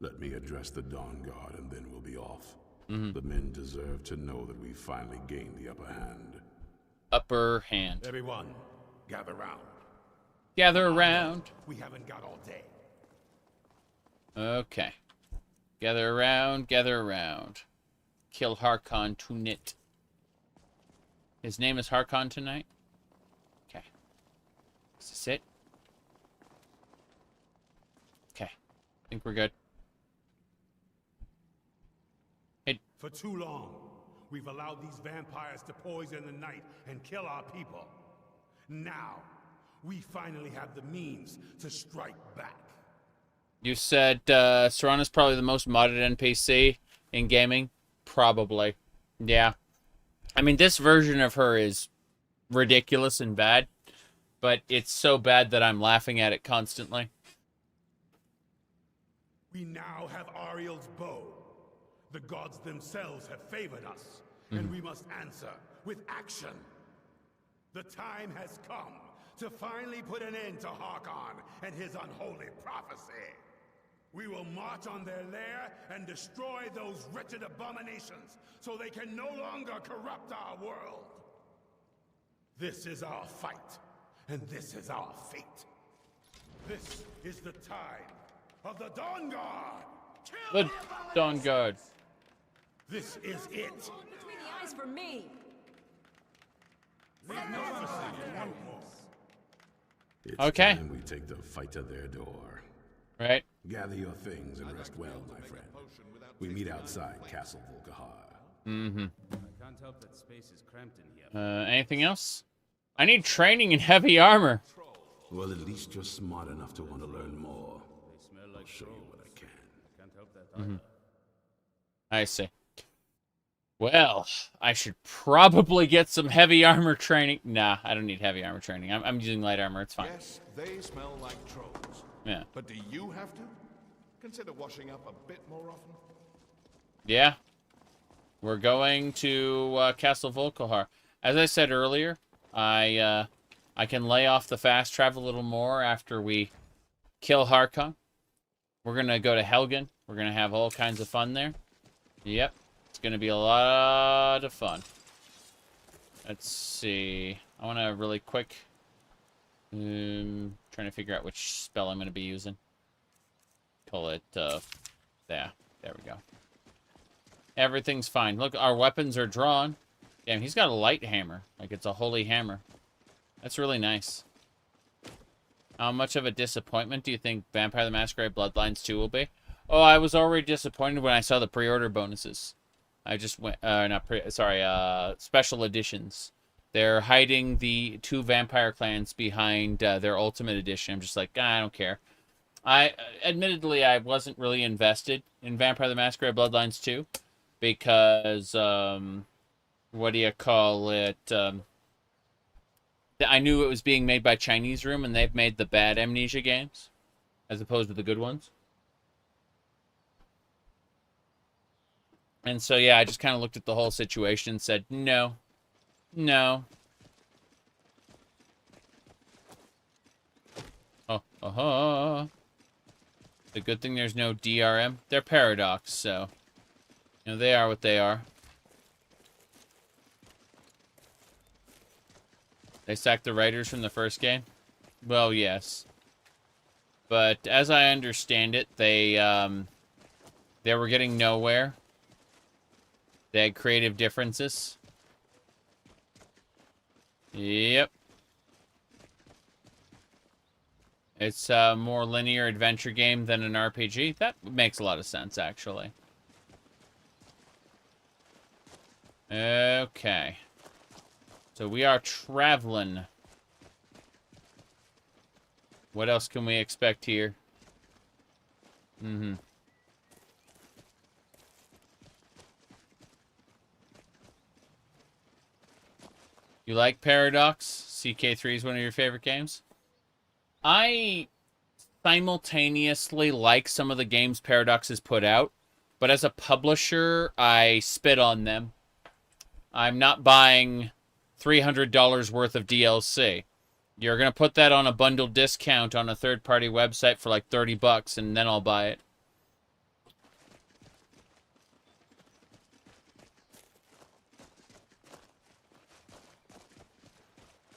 Let me address the Dawnguard and then we'll be off. The men deserve to know that we finally gained the upper hand. Upper hand. Everyone, gather round. Gather around. We haven't got all day. Okay. Gather around, gather around. Kill Harkon tonight. His name is Harkon tonight? Okay. Is this it? Okay. think we're good. Hey. For too long, we've allowed these vampires to poison the night and kill our people. Now, we finally have the means to strike back. You said Serana's probably the most modded NPC in gaming? Probably. Yeah. I mean, this version of her is ridiculous and bad, but it's so bad that I'm laughing at it constantly. We now have Ariel's bow. The gods themselves have favored us, and we must answer with action. The time has come to finally put an end to Harkon and his unholy prophecy. We will march on their lair and destroy those wretched abominations so they can no longer corrupt our world. This is our fight, and this is our fate. This is the time of the Dawnguard! The Dawnguard. This is it! Between the eyes for me! It's Okay. time we take the fight to their door. Right? Gather your things and rest well, my friend. We meet outside Castle Volkahar. Mm-hmm. I can't help that space is cramped in here. Anything else? I need training in heavy armor. Well, at least you're smart enough to want to learn more. They smell like I'll show you what I can. Can't help that either. I see. Well, I should probably get some heavy armor training. Nah, I don't need heavy armor training. I'm using light armor. It's fine. Yes, they smell like trolls. Yeah. But do you have to? Consider washing up a bit more often. Yeah. We're going to Castle Volkahar. As I said earlier, I can lay off the fast travel a little more after we kill Harkon. We're going to go to Helgen. We're going to have all kinds of fun there. Yep. It's going to be a lot of fun. Let's see. I want to really quick... trying to figure out which spell I'm going to be using. Call it, there. There we go. Everything's fine. Look, our weapons are drawn. Damn, he's got a light hammer. Like it's a holy hammer. That's really nice. How much of a disappointment do you think Vampire the Masquerade Bloodlines 2 will be? Oh, I was already disappointed when I saw the pre-order bonuses. I just went, special editions. They're hiding the 2 vampire clans behind their Ultimate Edition. I'm just like, I don't care. Admittedly, I wasn't really invested in Vampire the Masquerade Bloodlines 2 because, what do you call it? I knew it was being made by Chinese Room, and they've made the bad Amnesia games as opposed to the good ones. And so, yeah, I just kind of looked at the whole situation and said, no. No. Oh, the good thing there's no DRM. They're Paradox, so, you know, they are what they are. They sacked the writers from the first game? Well, yes. But as I understand it, they were getting nowhere. They had creative differences. Yep. It's a more linear adventure game than an RPG. That makes a lot of sense, actually. Okay. So we are traveling. What else can we expect here? You like Paradox? CK3 is one of your favorite games? I simultaneously like some of the games Paradox has put out, but as a publisher, I spit on them. I'm not buying $300 worth of DLC. You're going to put that on a bundled discount on a third-party website for like $30, and then I'll buy it.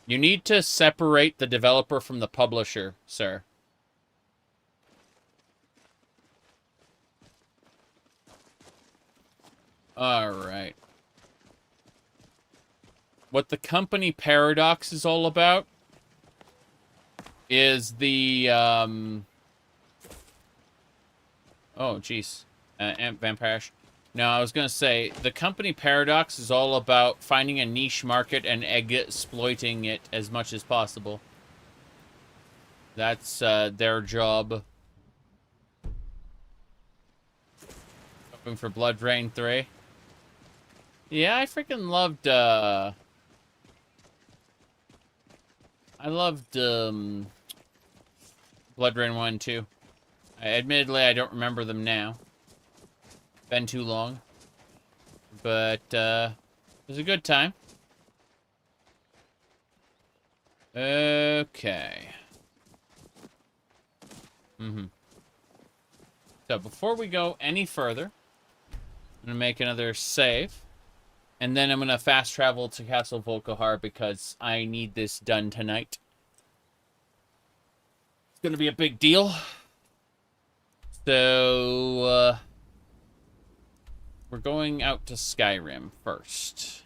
You need to separate the developer from the publisher, sir. Alright. What the company Paradox is all about is the Oh, jeez. Vampire. No, I was going to say, the company Paradox is all about finding a niche market and exploiting it as much as possible. That's their job. Hoping for Blood Rain 3. Yeah, I freaking loved, I loved, Blood Rain 1 and 2. Admittedly, I don't remember them now. Been too long. But, it was a good time. Okay. So, before we go any further, I'm going to make another save. And then I'm going to fast travel to Castle Volkihar because I need this done tonight. It's going to be a big deal. So, we're going out to Skyrim first.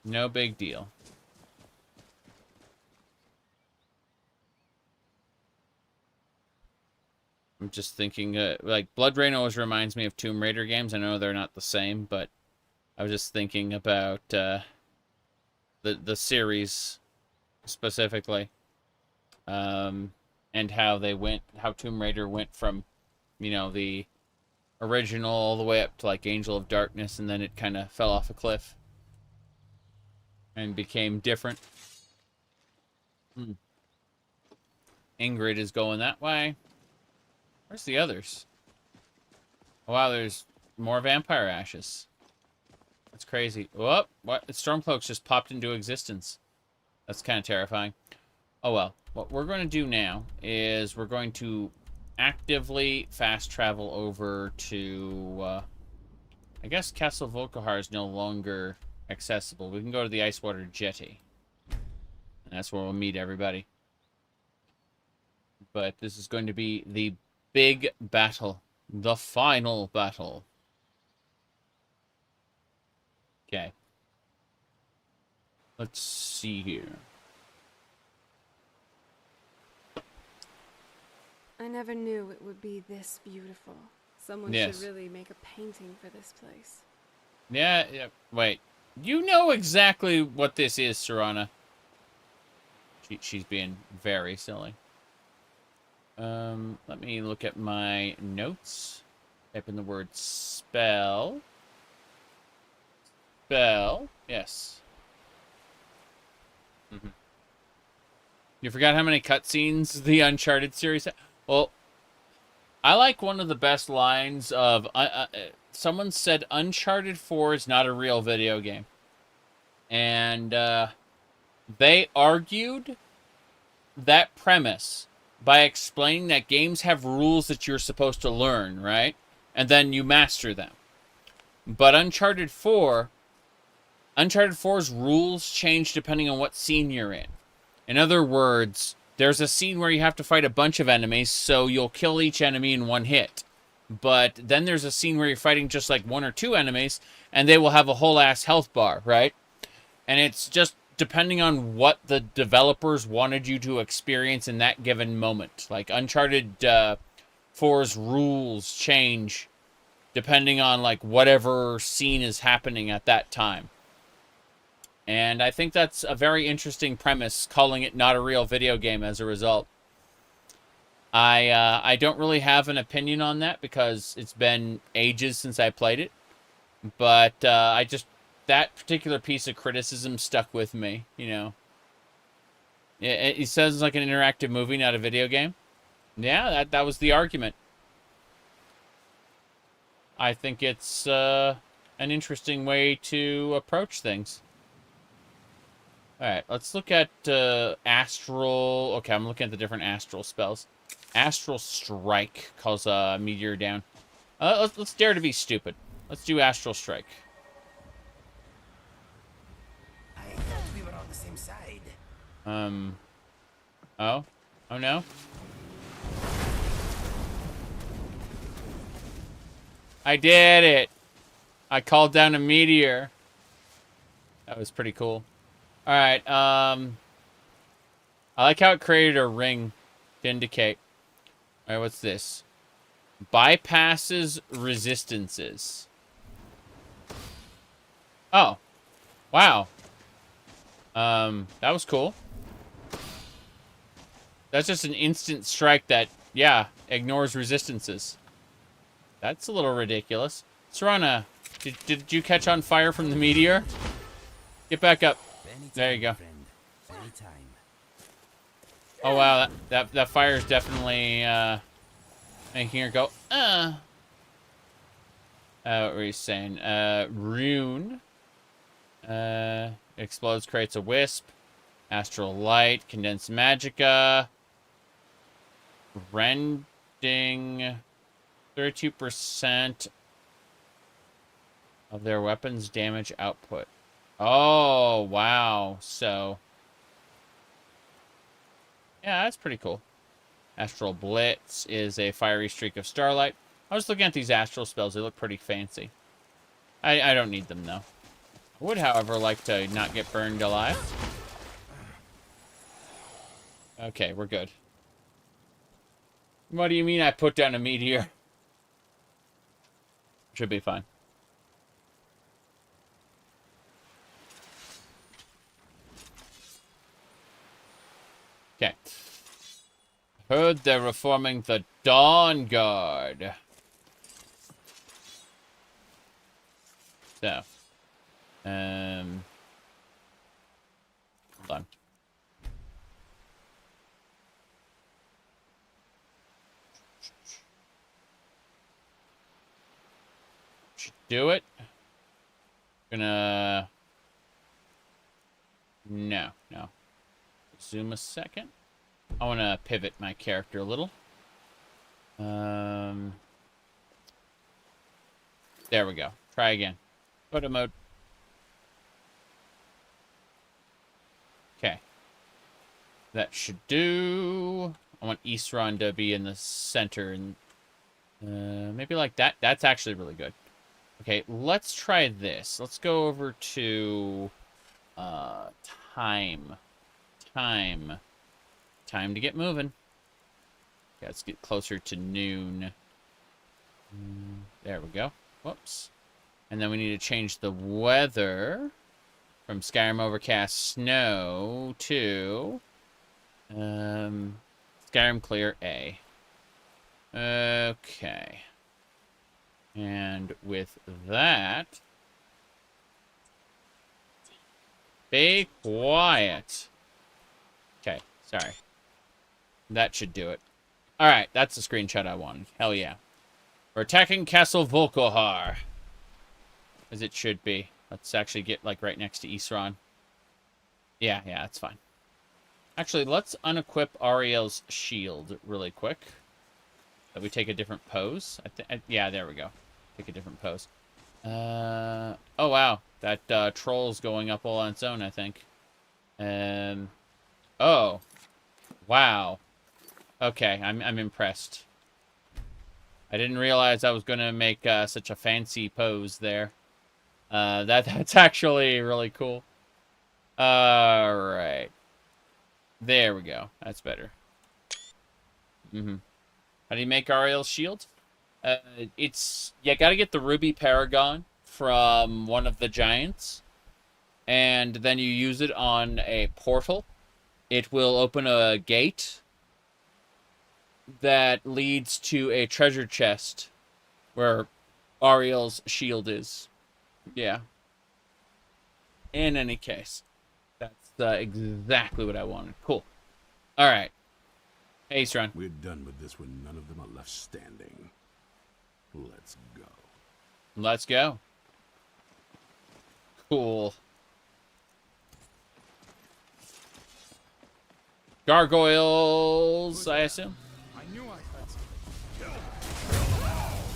No big deal. I'm just thinking, like, Blood Rain always reminds me of Tomb Raider games. I know they're not the same, but I was just thinking about the series specifically, and how Tomb Raider went from, you know, the original all the way up to like Angel of Darkness, and then it kind of fell off a cliff and became different. Ingrid is going that way. Where's the others? Oh, wow, there's more vampire ashes. That's crazy. Whoop! What? Stormcloaks just popped into existence. That's kind of terrifying. Oh well. What we're going to do now is we're going to actively fast travel over to... I guess Castle Volkihar is no longer accessible. We can go to the Icewater Jetty. And that's where we'll meet everybody. But this is going to be the big battle. The final battle. Okay. Let's see here. I never knew it would be this beautiful. Someone Yes. should really make a painting for this place. Yeah, wait. You know exactly what this is, Serana. She's being very silly. Let me look at my notes. Type in the word spell. Spell. Yes. You forgot how many cutscenes the Uncharted series had? Well, I like one of the best lines of... someone said Uncharted 4 is not a real video game. And they argued that premise by explaining that games have rules that you're supposed to learn, right? And then you master them. But Uncharted 4's rules change depending on what scene you're in. In other words, there's a scene where you have to fight a bunch of enemies, so you'll kill each enemy in one hit. But then there's a scene where you're fighting just like one or two enemies, and they will have a whole ass health bar, right? And it's just depending on what the developers wanted you to experience in that given moment. Like Uncharted 4's rules change depending on like whatever scene is happening at that time. And I think that's a very interesting premise, calling it not a real video game as a result. I don't really have an opinion on that because it's been ages since I played it. But that particular piece of criticism stuck with me, you know. It says it's like an interactive movie, not a video game. Yeah, that was the argument. I think it's an interesting way to approach things. Alright, let's look at Astral... Okay, I'm looking at the different Astral spells. Astral Strike calls a meteor down. Let's dare to be stupid. Let's do Astral Strike. I thought we were on the same side. Oh? Oh no? I did it! I called down a meteor. That was pretty cool. Alright, I like how it created a ring to indicate. Alright, what's this? Bypasses resistances. Oh. Wow. That was cool. That's just an instant strike that, yeah, ignores resistances. That's a little ridiculous. Serana, did you catch on fire from the meteor? Get back up. There you go. Oh wow, that fire is definitely making her go. What were you saying? Rune. Explodes, creates a wisp. Astral light, condensed magicka. Rending 32% of their weapons damage output. Oh, wow. So, yeah, that's pretty cool. Astral Blitz is a fiery streak of starlight. I was looking at these astral spells. They look pretty fancy. I don't need them, though. I would, however, like to not get burned alive. Okay, we're good. What do you mean I put down a meteor? Should be fine. Okay. Heard they're reforming the Dawnguard. So. Hold on. Should do it. Gonna... No. Zoom a second. I want to pivot my character a little. There we go. Try again. Photo mode. Okay. That should do. I want Isran to be in the center and maybe like that. That's actually really good. Okay, let's try this. Let's go over to time. Time to get moving. Okay, let's get closer to noon. There we go. Whoops. And then we need to change the weather from Skyrim overcast snow to Skyrim clear A. Okay. And with that, be quiet. Okay, sorry. That should do it. Alright, that's the screenshot I wanted. Hell yeah. We're attacking Castle Volkohar. As it should be. Let's actually get, like, right next to Isran. Yeah, that's fine. Actually, let's unequip Ariel's shield really quick. So we take a different pose. Yeah, there we go. Take a different pose. Oh, wow. That troll's going up all on its own, I think. Oh. Wow. Okay, I'm impressed. I didn't realize I was going to make such a fancy pose there. That's actually really cool. Alright. There we go. That's better. How do you make Ariel's shield? You gotta get the Ruby Paragon from one of the giants. And then you use it on a portal. It will open a gate that leads to a treasure chest where Ariel's shield is. Yeah. In any case, that's exactly what I wanted. Cool. All right. Hey, Isran. We're done with this when none of them are left standing. Let's go. Let's go. Cool. Gargoyles, I assume.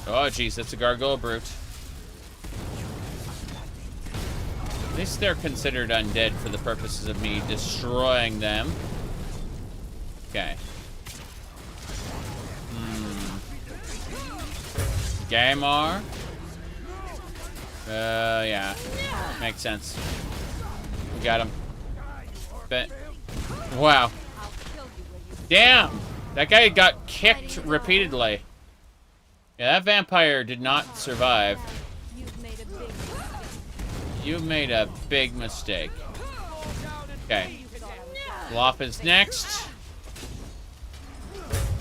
Oh, jeez, that's a gargoyle brute. At least they're considered undead for the purposes of me destroying them. Okay. Gamar. Yeah. Makes sense. We got him. Wow. Damn! That guy got kicked repeatedly. Yeah, that vampire did not survive. You've made a big mistake. Okay. Lop is next.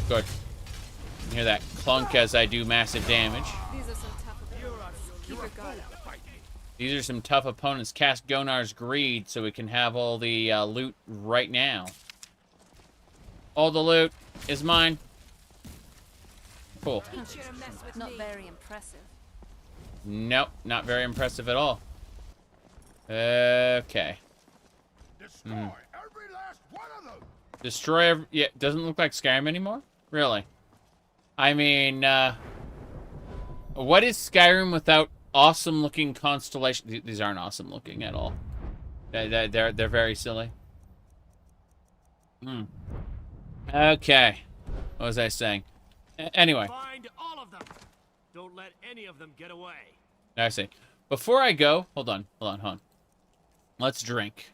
Good. You hear that clunk as I do massive damage. These are some tough opponents. Cast Gonar's Greed so we can have all the loot right now. All the loot is mine. Cool. Not very impressive. Nope, not very impressive at all. Okay. Destroy every last one of them. Destroy every... Yeah, doesn't look like Skyrim anymore? Really? I mean, what is Skyrim without awesome-looking constellation? These aren't awesome-looking at all. They're very silly. Okay. What was I saying? Anyway. Find all of them. Don't let any of them get away. I see. Before I go, hold on. Let's drink.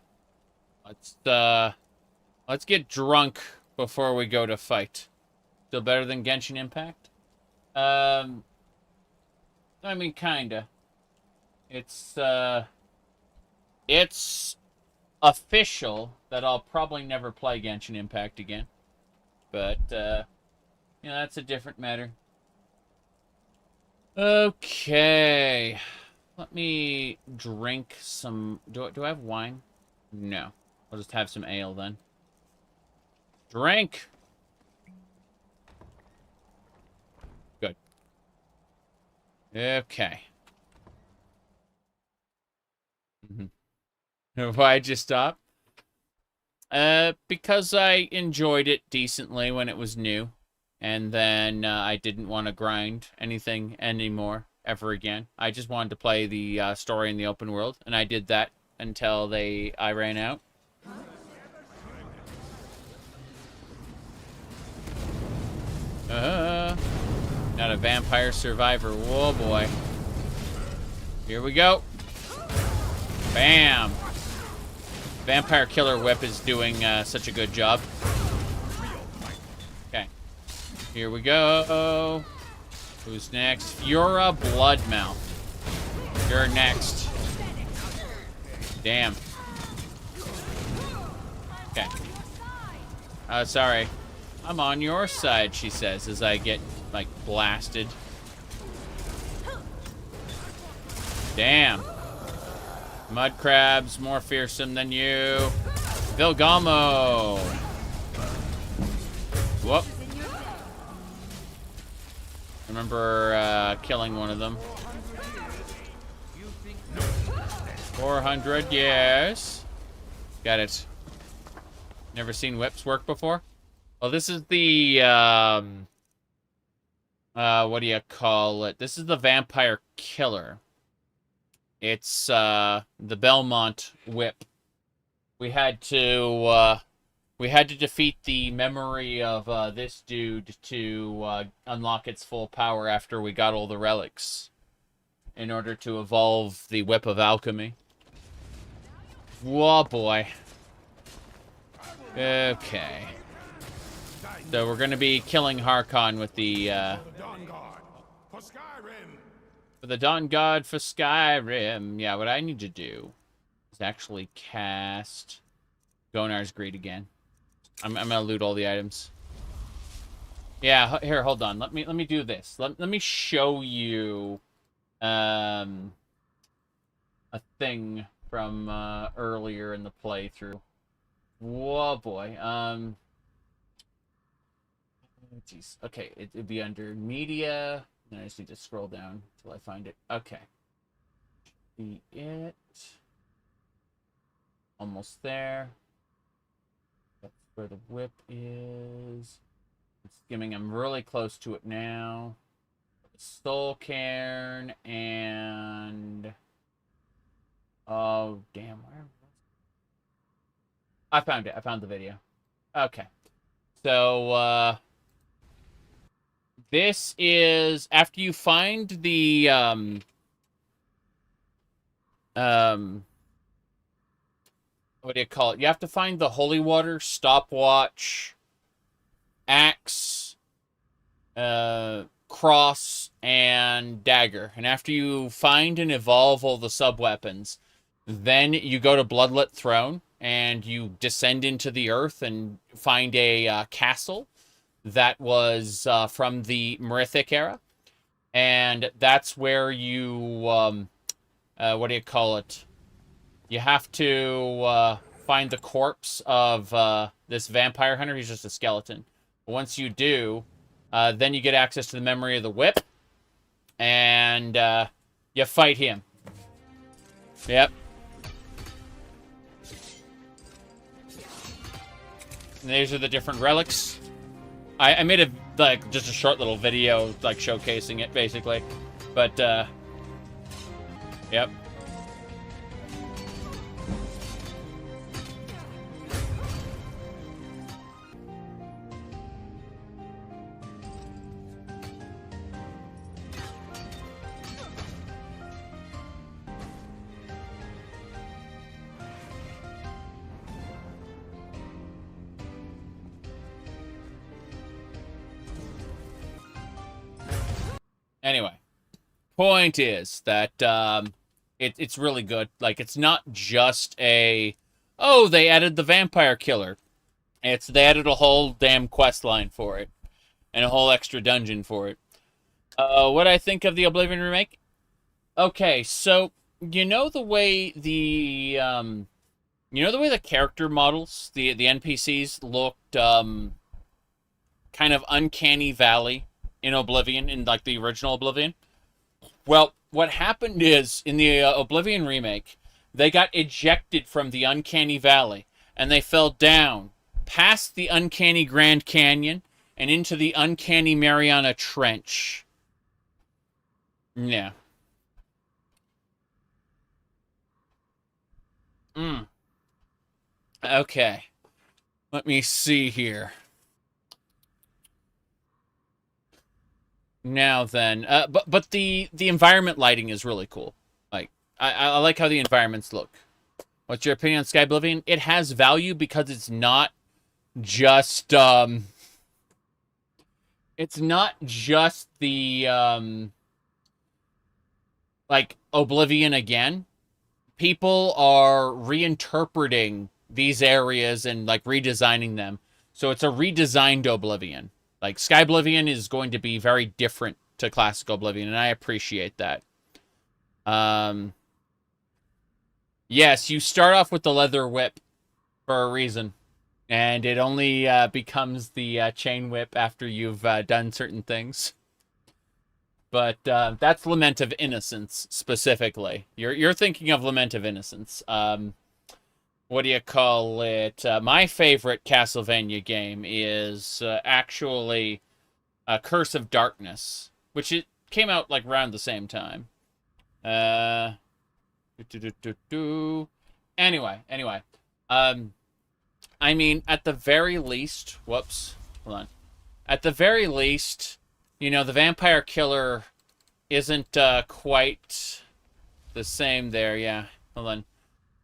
Let's get drunk before we go to fight. Still better than Genshin Impact? I mean, kinda. It's official that I'll probably never play Genshin Impact again. But, you know, that's a different matter. Okay. Let me drink some... Do I have wine? No. I'll just have some ale then. Drink! Good. Okay. Why'd you stop? Because I enjoyed it decently when it was new. And then I didn't want to grind anything anymore ever again. I just wanted to play the story in the open world. And I did that until I ran out. Not a vampire survivor. Whoa, boy. Here we go. Bam. Vampire Killer Whip is doing such a good job. Okay. Here we go. Who's next? Fura Bloodmouth. You're next. Damn. Okay. Sorry. I'm on your side, she says, as I get, like, blasted. Damn. Mud crabs, more fearsome than you. Vilgamo. Whoop. Remember killing one of them. 400, yes. Got it. Never seen whips work before? Well, this is the, what do you call it? This is the Vampire Killer. It's, the Belmont whip. We had to defeat the memory of, this dude to, unlock its full power after we got all the relics. In order to evolve the Whip of Alchemy. Whoa, boy. Okay. So we're gonna be killing Harkon with the, Dawnguard for Skyrim. For the Dawnguard for Skyrim. Yeah, what I need to do is actually cast Gonar's Greed again. I'm gonna loot all the items. Yeah, here, hold on. Let me do this. Let me show you a thing from earlier in the playthrough. Whoa, boy. Jeez. Okay, it'd be under media. And I just need to scroll down until I find it. Okay. Be it. Almost there. That's where the whip is. It's skimming. I'm really close to it now. Soul Cairn and... Oh, damn. Where? I found it. I found the video. Okay. So, this is after you find the, what do you call it? You have to find the holy water stopwatch axe, cross, and dagger. And after you find and evolve all the sub-weapons, then you go to Bloodlet Throne, and you descend into the earth and find a castle that was from the Merithic era. And that's where you, what do you call it? You have to find the corpse of this vampire hunter. He's just a skeleton. Once you do, then you get access to the memory of the whip, and you fight him. Yep. And these are the different relics. I made just a short little video, like, showcasing it, basically. But, yep. Anyway, point is that it's really good. Like, it's not just they added the vampire killer. They added a whole damn quest line for it, and a whole extra dungeon for it. What I think of the Oblivion remake? Okay, so you know the way the character models, the NPCs looked kind of uncanny valley in Oblivion, in like the original Oblivion? Well, what happened is, in the Oblivion remake, they got ejected from the Uncanny Valley, and they fell down past the Uncanny Grand Canyon and into the Uncanny Mariana Trench. Yeah. Okay. Let me see here. Now then, but the environment lighting is really cool. Like, I like how the environments look. What's your opinion on Sky Oblivion? It has value because it's not just the like Oblivion again. People are reinterpreting these areas and like redesigning them. So it's a redesigned Oblivion. Like, Sky Oblivion is going to be very different to classic Oblivion, and I appreciate that. Yes, you start off with the leather whip for a reason, and it only becomes the chain whip after you've done certain things. But that's Lament of Innocence, specifically. You're thinking of Lament of Innocence. What do you call it? My favorite Castlevania game is actually Curse of Darkness, which it came out like around the same time. Anyway. I mean, at the very least, whoops, hold on. At the very least, you know, the vampire killer isn't quite the same there. Yeah, hold on.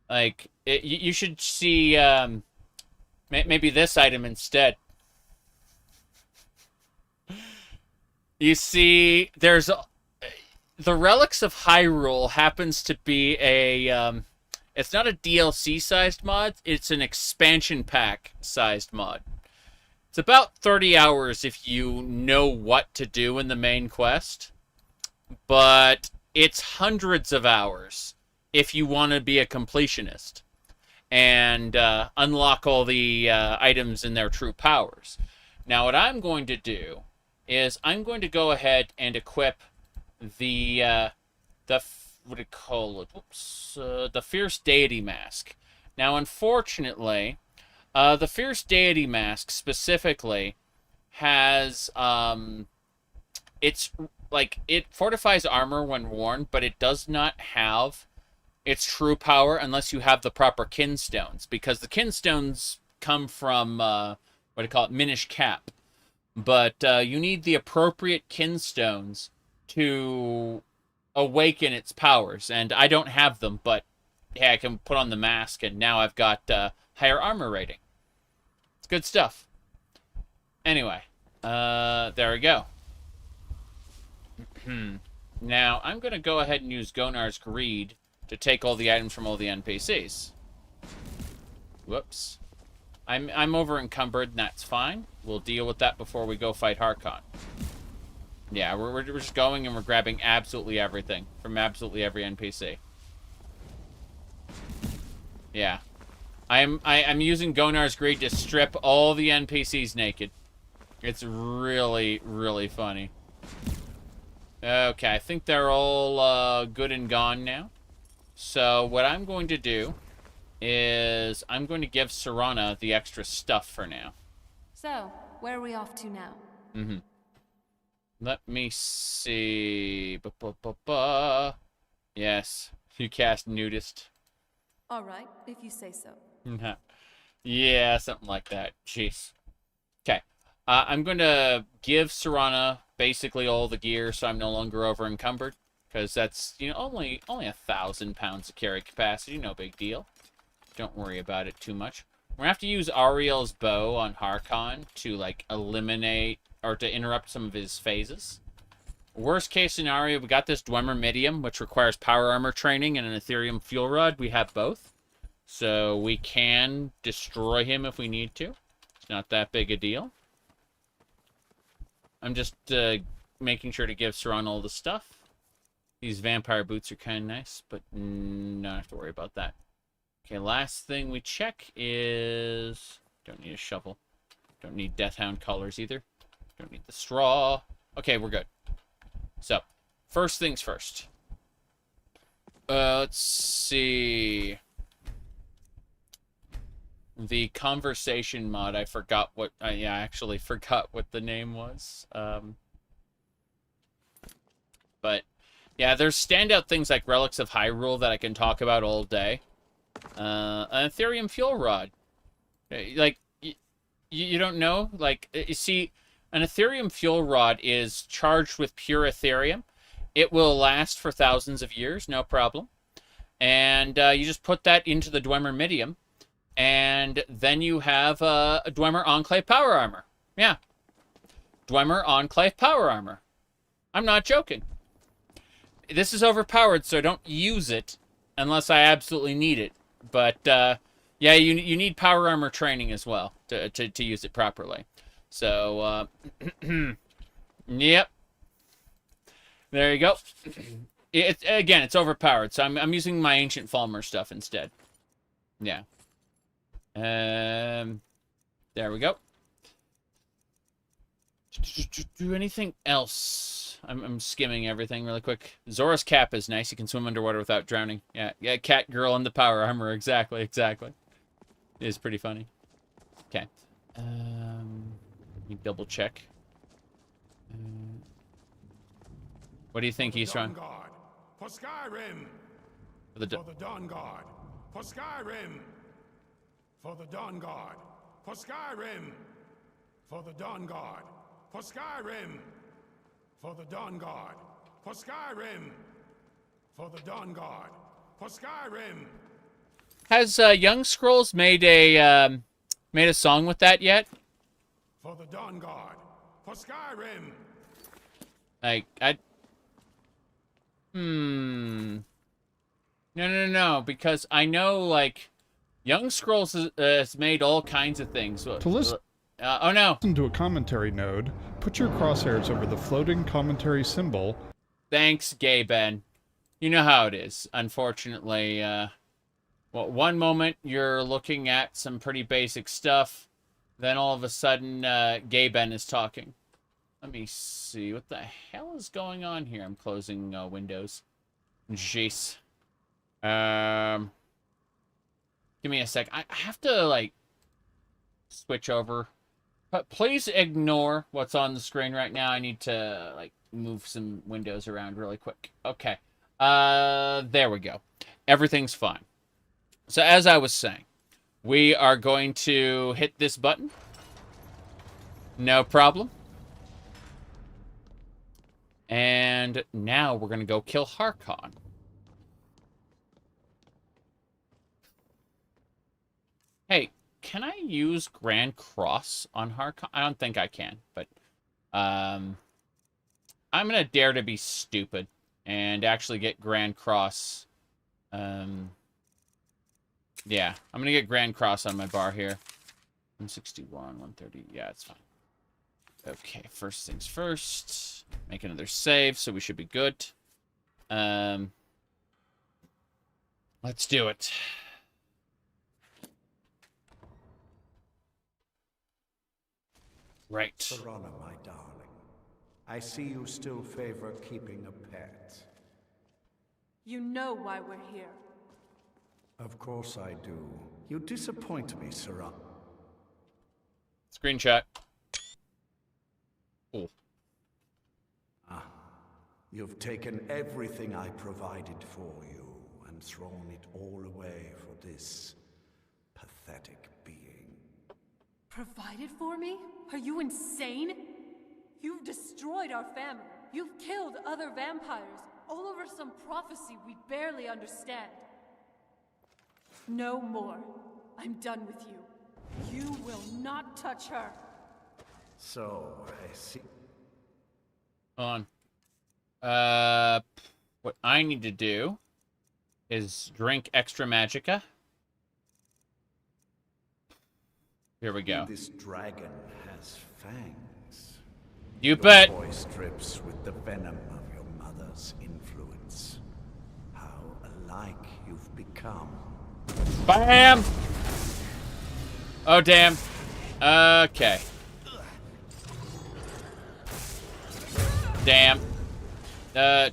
Like, you should see maybe this item instead. You see, there's the Relics of Hyrule happens to be a it's not a DLC-sized mod, it's an expansion pack-sized mod. It's about 30 hours if you know what to do in the main quest, but it's hundreds of hours if you want to be a completionist and unlock all the items in their true powers. Now, what I'm going to do is I'm going to go ahead and equip the what do you call it? Oops, the Fierce Deity Mask. Now, unfortunately, the Fierce Deity Mask specifically has it's like it fortifies armor when worn, but it does not have its true power unless you have the proper kinstones, because the kinstones come from what do you call it, Minish Cap. But you need the appropriate kinstones to awaken its powers, and I don't have them, but hey, I can put on the mask, and now I've got higher armor rating. It's good stuff. Anyway, there we go. Now, I'm going to go ahead and use Gonar's Greed to take all the items from all the NPCs. Whoops. I'm over encumbered, and that's fine. We'll deal with that before we go fight Harkon. Yeah, we're just going and we're grabbing absolutely everything from absolutely every NPC. Yeah. I'm using Gonar's Greed to strip all the NPCs naked. It's really, really funny. Okay, I think they're all good and gone now. So what I'm going to do is I'm going to give Serana the extra stuff for now. So, where are we off to now? Let me see. Yes, you cast Nudist. Alright, if you say so. Yeah, something like that. Jeez. Okay. I'm going to give Serana basically all the gear so I'm no longer over encumbered. Because that's, you know, only 1,000 pounds of carry capacity. No big deal. Don't worry about it too much. We're going to have to use Ariel's bow on Harkon to, like, eliminate or to interrupt some of his phases. Worst case scenario, we got this Dwemer Medium, which requires power armor training and an Ethereum fuel rod. We have both. So we can destroy him if we need to. It's not that big a deal. I'm just making sure to give Serana all the stuff. These vampire boots are kind of nice, but don't have to worry about that. Okay, last thing we check is... Don't need a shovel. Don't need Deathhound colors either. Don't need the straw. Okay, we're good. So, first things first. Let's see... The conversation mod, I forgot what... yeah, I actually forgot what the name was. But, yeah, there's standout things like Relics of Hyrule that I can talk about all day. An Ethereum fuel rod. Like, you don't know? Like, you see, an Ethereum fuel rod is charged with pure Ethereum. It will last for thousands of years, no problem. And you just put that into the Dwemer Medium. And then you have a Dwemer Enclave Power Armor. Yeah. Dwemer Enclave Power Armor. I'm not joking. This is overpowered, so don't use it unless I absolutely need it. But, yeah, you need Power Armor training as well to use it properly. So, yep. There you go. Again, it's overpowered, so I'm using my Ancient Falmer stuff instead. Yeah. There we go. Do anything else? I'm skimming everything really quick. Zora's cap is nice. You can swim underwater without drowning. Yeah, cat girl in the power armor. Exactly. It is pretty funny. Okay. Let me double check. What do you think, Eastron? For Skyrim. For the Dawnguard. For Skyrim. For the Dawnguard. For Skyrim. For the Dawnguard. For Skyrim. For the Dawnguard. For Skyrim. For the Dawnguard. For Skyrim. Has Young Scrolls made a song with that yet? For the Dawnguard. For Skyrim. No, because I know, like, Young Scrolls has made all kinds of things. To listen to a commentary node, put your crosshairs over the floating commentary symbol. Thanks, Gay Ben. You know how it is. Unfortunately, well, one moment you're looking at some pretty basic stuff, then all of a sudden, Gay Ben is talking. Let me see. What the hell is going on here? I'm closing windows. Jeez. Give me a sec. I have to, like, switch over. But please ignore what's on the screen right now. I need to, like, move some windows around really quick. Okay. There we go. Everything's fine. So as I was saying, we are going to hit this button. No problem. And now we're going to go kill Harkon. Hey, can I use Grand Cross on Harkon? I don't think I can, but I'm gonna dare to be stupid and actually get Grand Cross. Yeah, I'm gonna get Grand Cross on my bar here. 161, 130. Yeah, it's fine. Okay, first things first. Make another save, so we should be good. Let's do it. Right. Serana, my darling, I see you still favor keeping a pet. You know why we're here. Of course I do. You disappoint me, Serana. Screenshot. Cool. Ah, you've taken everything I provided for you and thrown it all away for this pathetic being. Provided for me? Are you insane? You've destroyed our family. You've killed other vampires, all over some prophecy we barely understand. No more. I'm done with you. You will not touch her. So, I see. On. What I need to do is drink extra magicka. Here we go. This dragon has fangs. You bet. Your voice drips with the venom of your mother's influence. How alike you've become. Bam! Oh, damn. Okay. Damn.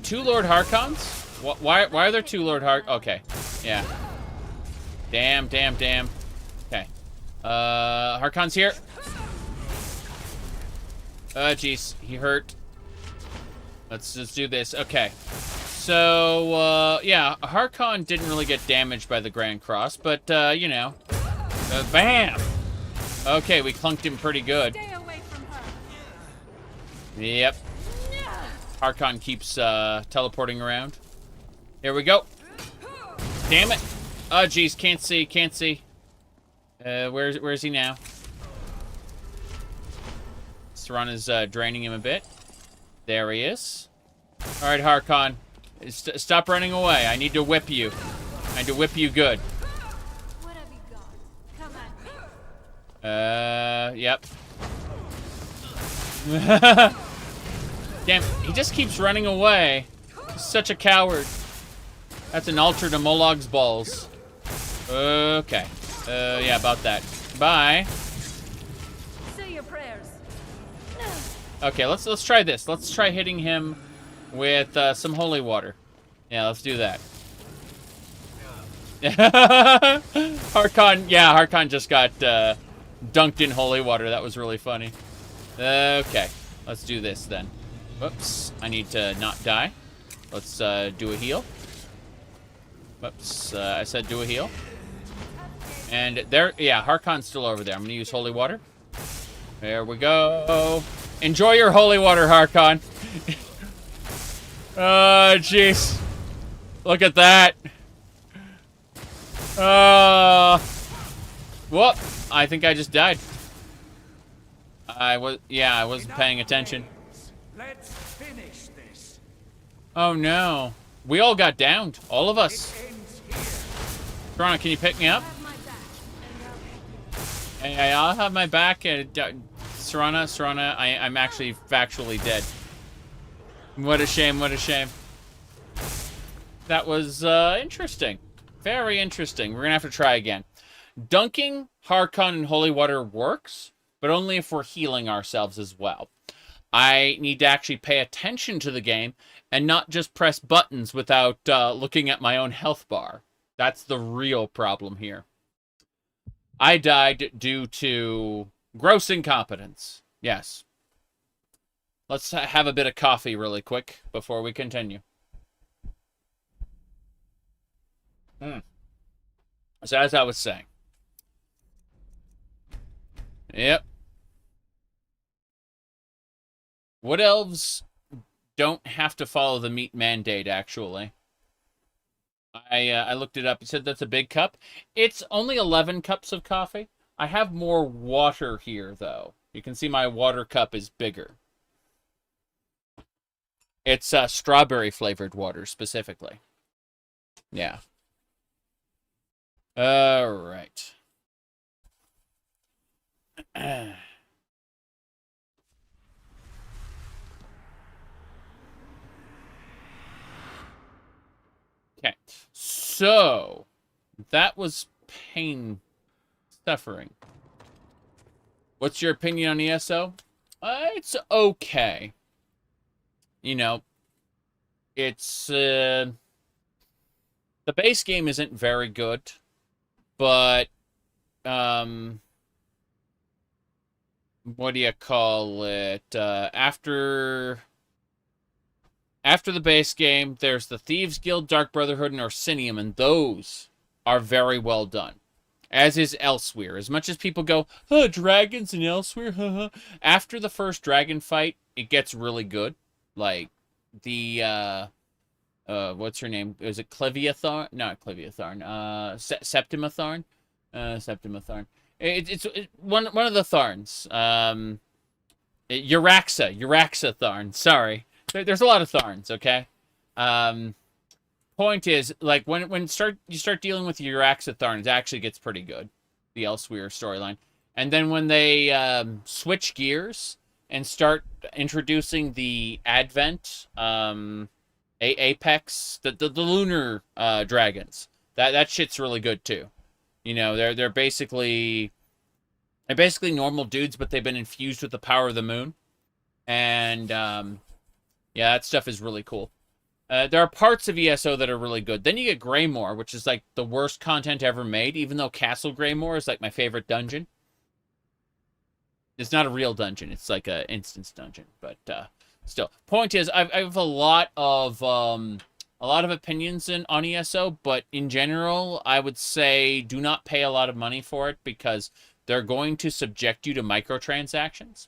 Two Lord Harkons? Why are there two Lord Okay. Yeah. Damn. Okay. Harkon's here. Jeez. He hurt. Let's just do this. Okay. So, yeah, Harkon didn't really get damaged by the Grand Cross, but, you know. Bam! Okay, we clunked him pretty good. Stay away from her. Yep. Harkon keeps, teleporting around. Here we go. Damn it. Oh, jeez, can't see. Where's he now? Serana's, draining him a bit. There he is. Alright, Harkon. Stop running away. I need to whip you. I need to whip you good. What have you got? Come at me. Yep. Damn, he just keeps running away. He's such a coward. That's an altar to Molog's balls. Okay. Yeah, about that. Bye. Say your prayers. Okay, let's try this. Let's try hitting him with some holy water. Yeah, let's do that. Harkon just got dunked in holy water. That was really funny. Okay, let's do this then. Whoops, I need to not die. Let's do a heal. Whoops, I said do a heal. And there, yeah, Harkon's still over there. I'm gonna use holy water. There we go. Enjoy your holy water, Harkon. Oh, jeez. Look at that. Whoop. I think I just died. I wasn't paying attention. Let's finish this. Oh, no. We all got downed. All of us. Serana, can you pick me up? Hey, I'll have my back. Serana, I'm actually factually dead. What a shame, what a shame. That was interesting. Very interesting. We're gonna have to try again. Dunking Harkon in holy water works, but only if we're healing ourselves as well. I need to actually pay attention to the game and not just press buttons without looking at my own health bar. That's the real problem here. I died due to gross incompetence. Yes. Let's have a bit of coffee really quick before we continue. So as I was saying. Yep. Wood elves don't have to follow the meat mandate, actually. I looked it up. It said that's a big cup. It's only 11 cups of coffee. I have more water here, though. You can see my water cup is bigger. It's strawberry-flavored water, specifically. Yeah. All right. Okay. So, that was pain suffering. What's your opinion on ESO? It's okay. You know, it's, the base game isn't very good, but, what do you call it? After the base game, there's the Thieves Guild, Dark Brotherhood, and Orsinium, and those are very well done. As is Elsewhere. As much as people go, oh, dragons and Elsewhere, haha. After the first dragon fight, it gets really good. Like, the, what's her name? Is it Cleviatharn? Not Cleviatharn. Septimatharn? Septimatharn. It's one of the Tharns. Uraxa Tharn. Sorry. There's a lot of Tharns, okay? Point is, like, when you start dealing with Uraxa Tharn, it actually gets pretty good, the Elsewhere storyline. And then when they switch gears and start introducing the Advent, Apex, the lunar dragons, that shit's really good too. You know, they're basically normal dudes, but they've been infused with the power of the moon, and yeah, that stuff is really cool. There are parts of ESO that are really good. Then you get Greymoor, which is like the worst content ever made, even though Castle Greymoor is like my favorite dungeon. It's not a real dungeon. It's like an instance dungeon, but still. Point is, I have a lot of opinions on ESO, but in general, I would say do not pay a lot of money for it because they're going to subject you to microtransactions.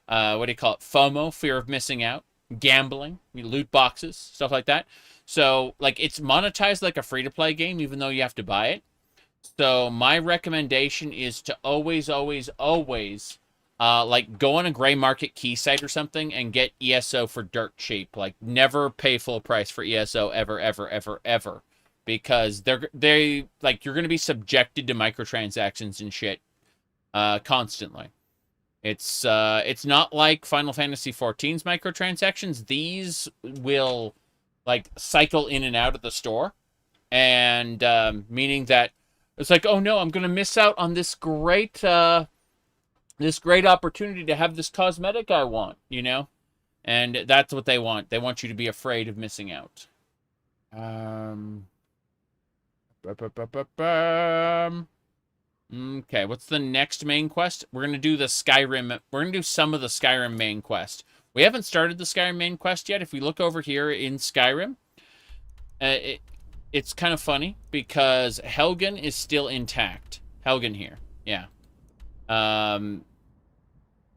What do you call it? FOMO, fear of missing out. Gambling, loot boxes, stuff like that. So, like, it's monetized like a free-to-play game, even though you have to buy it. So, my recommendation is to always, like, go on a gray market key site or something and get ESO for dirt cheap. Like, never pay full price for ESO ever. Because they like, you're going to be subjected to microtransactions and shit constantly. It's not like Final Fantasy XIV's microtransactions. These will, like, cycle in and out of the store. And, meaning that it's like, oh no, I'm going to miss out on this great opportunity to have this cosmetic I want, you know? And that's what they want. They want you to be afraid of missing out. Okay, what's the next main quest? We're going to do the Skyrim. We're going to do some of the Skyrim main quest. We haven't started the Skyrim main quest yet. If we look over here in Skyrim, it's kind of funny because Helgen is still intact. Helgen here. Yeah. We're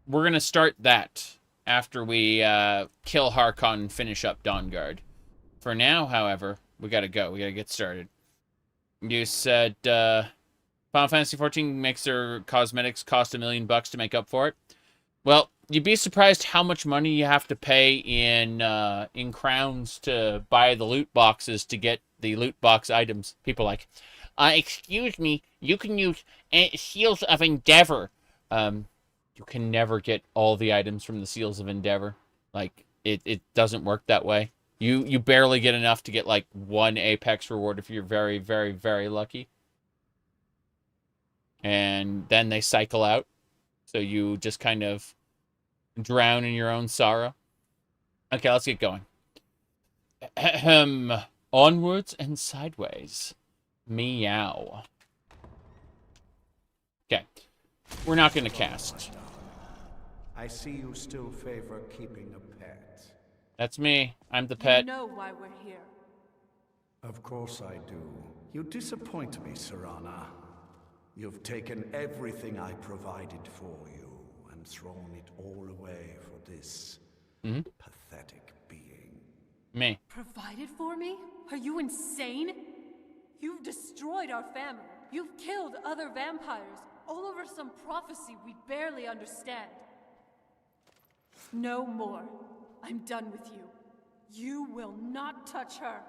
going to start that after we kill Harkon and finish up Dawnguard. For now, however, we got to go. We got to get started. You said... Final Fantasy XIV makes their cosmetics cost $1 million to make up for it. Well, you'd be surprised how much money you have to pay in crowns to buy the loot boxes to get the loot box items. People like, excuse me, you can use Seals of Endeavor. You can never get all the items from the Seals of Endeavor. Like, it doesn't work that way. You barely get enough to get, like, one Apex reward if you're very, very, very lucky. And then they cycle out. So you just kind of drown in your own sorrow. Okay, let's get going. Onwards and sideways. Meow. Okay. We're not going to cast. I see you still favor keeping a pet. That's me. I'm the pet. You know why we're here. Of course I do. You disappoint me, Serana. You've taken everything I provided for you and thrown it all away for this pathetic being. Me. Provided for me? Are you insane? You've destroyed our family. You've killed other vampires. all over some prophecy we barely understand. No more. I'm done with you. You will not touch her.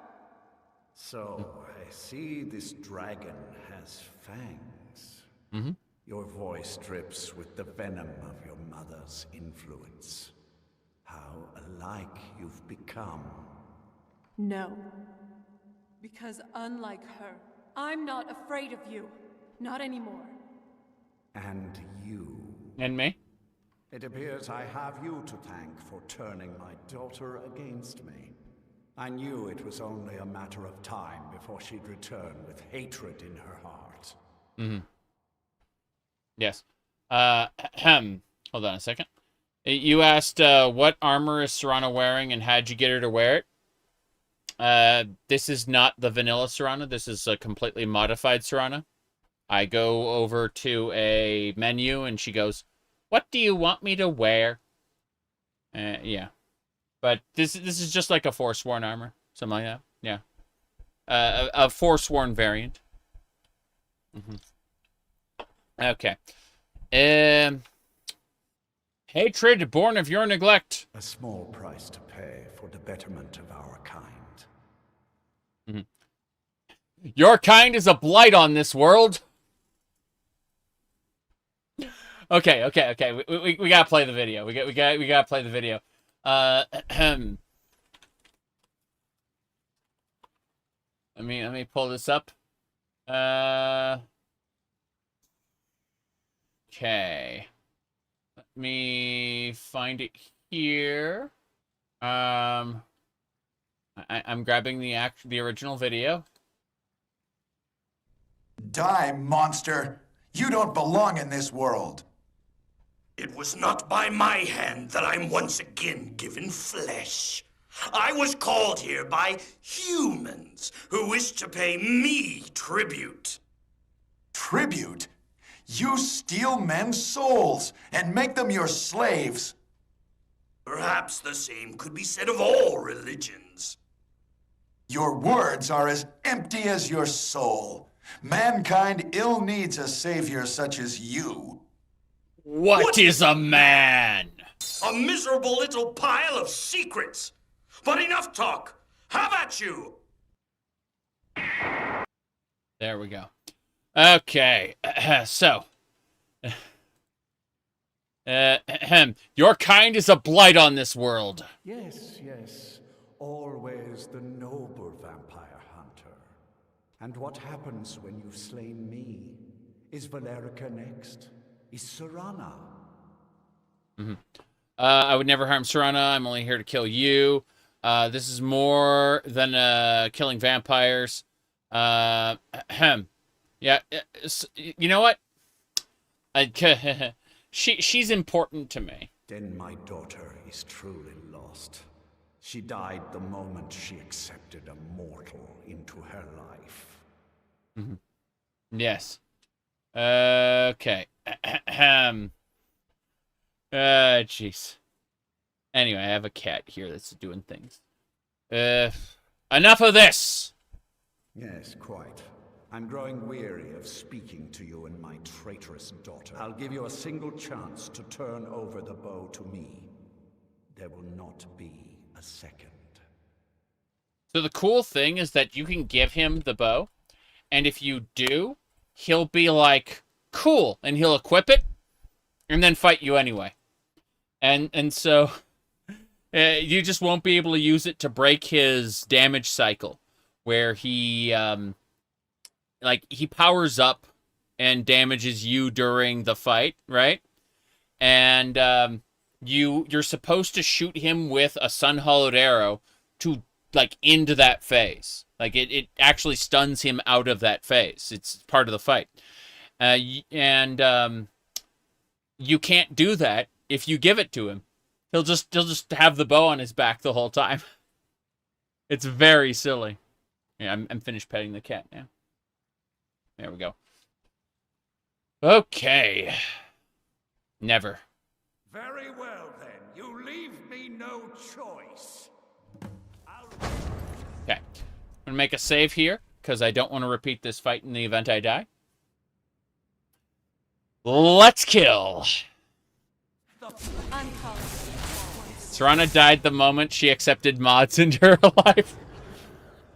So, I see this dragon has fangs. Mm-hmm. Your voice drips with the venom of your mother's influence. How alike you've become. No. Because unlike her, I'm not afraid of you. Not anymore. And you. And me? It appears I have you to thank for turning my daughter against me. I knew it was only a matter of time before she'd return with hatred in her heart. Mm-hmm. Yes. Hold on a second. You asked what armor is Serana wearing and how'd you get her to wear it? This is not the vanilla Serana. This is a completely modified Serana. I go over to a menu and she goes, "What do you want me to wear?" Yeah. But this is just like a Forsworn armor. Something like that. Yeah. A Forsworn variant. Mm-hmm. Okay. Hatred born of your neglect. A small price to pay for the betterment of our kind. Mm-hmm. Your kind is a blight on this world. Okay. We gotta play the video. We gotta play the video. Let me pull this up. Okay. Let me find it here. I'm grabbing the original video. Die, monster! You don't belong in this world. It was not by my hand that I'm once again given flesh. I was called here by humans who wish to pay me tribute. Tribute? You steal men's souls and make them your slaves. Perhaps the same could be said of all religions. Your words are as empty as your soul. Mankind ill needs a savior such as you. What is a man? A miserable little pile of secrets. But enough talk. Have at you. There we go. Okay, so. Your kind is a blight on this world. Yes. Always the noble vampire hunter. And what happens when you've slain me? Is Valerica next? Is Serana? Mm-hmm. I would never harm Serana. I'm only here to kill you. This is more than killing vampires. Yeah, you know what? She's important to me. Then my daughter is truly lost. She died the moment she accepted a mortal into her life. Mm-hmm. Yes. Okay. Jeez. Anyway, I have a cat here that's doing things. Enough of this! Yes, quite. I'm growing weary of speaking to you and my traitorous daughter. I'll give you a single chance to turn over the bow to me. There will not be a second. So the cool thing is that you can give him the bow, and if you do, he'll be like, cool, and he'll equip it, and then fight you anyway. And so, you just won't be able to use it to break his damage cycle, where he, he powers up and damages you during the fight, right? And, you're supposed to shoot him with a sun-hollowed arrow to, into that phase. It actually stuns him out of that phase. It's part of the fight. You can't do that if you give it to him. He'll just have the bow on his back the whole time. It's very silly. Yeah, I'm finished petting the cat now. There we go. Okay. Never. Very well, then. You leave me no choice. Okay. I'm going to make a save here, because I don't want to repeat this fight in the event I die. Let's kill. Serana died the moment she accepted mods into her life.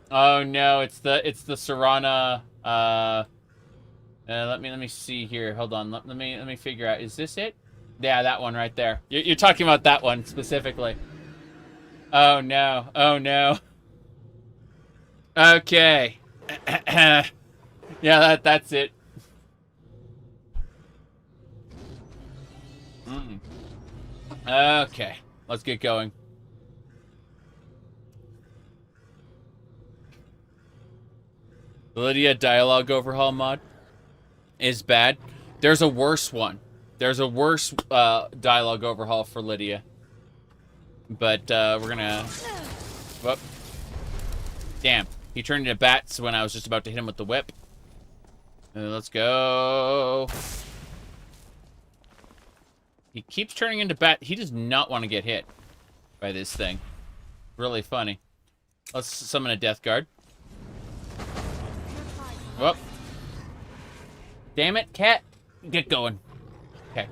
Oh no, it's the Serana. Let me see here. Hold on. Let me figure out. Is this it? Yeah, that one right there. You're talking about that one specifically. Oh no. Oh no. Okay. Yeah, that's it. Okay, let's get going. The Lydia dialogue overhaul mod is bad. There's a worse one. There's a worse dialogue overhaul for Lydia. But we're gonna... Whoop. Damn, he turned into bats when I was just about to hit him with the whip. Let's go. He keeps turning into bat. He does not want to get hit by this thing. Really funny. Let's summon a Death Guard. Whoop. Damn it, cat. Get going. Okay.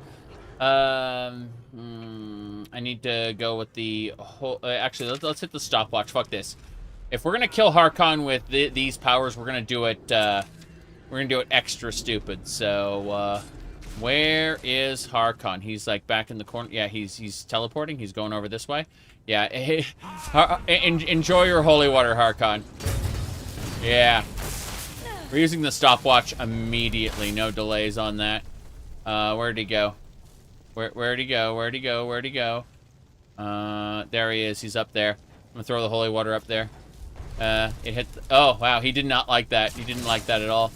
I need to go with the whole... actually, let's hit the stopwatch. Fuck this. If we're going to kill Harkon with these powers, we're going to do it... we're going to do it extra stupid. So, where is Harkon? He's like back in the corner. Yeah, he's teleporting. He's going over this way. Yeah. Enjoy your holy water, Harkon. Yeah. We're using the stopwatch immediately. No delays on that. Where'd he go? Where'd he go? Where'd he go? Where'd he go? There he is. He's up there. I'm gonna throw the holy water up there. It hit. Oh wow, he did not like that. He didn't like that at all.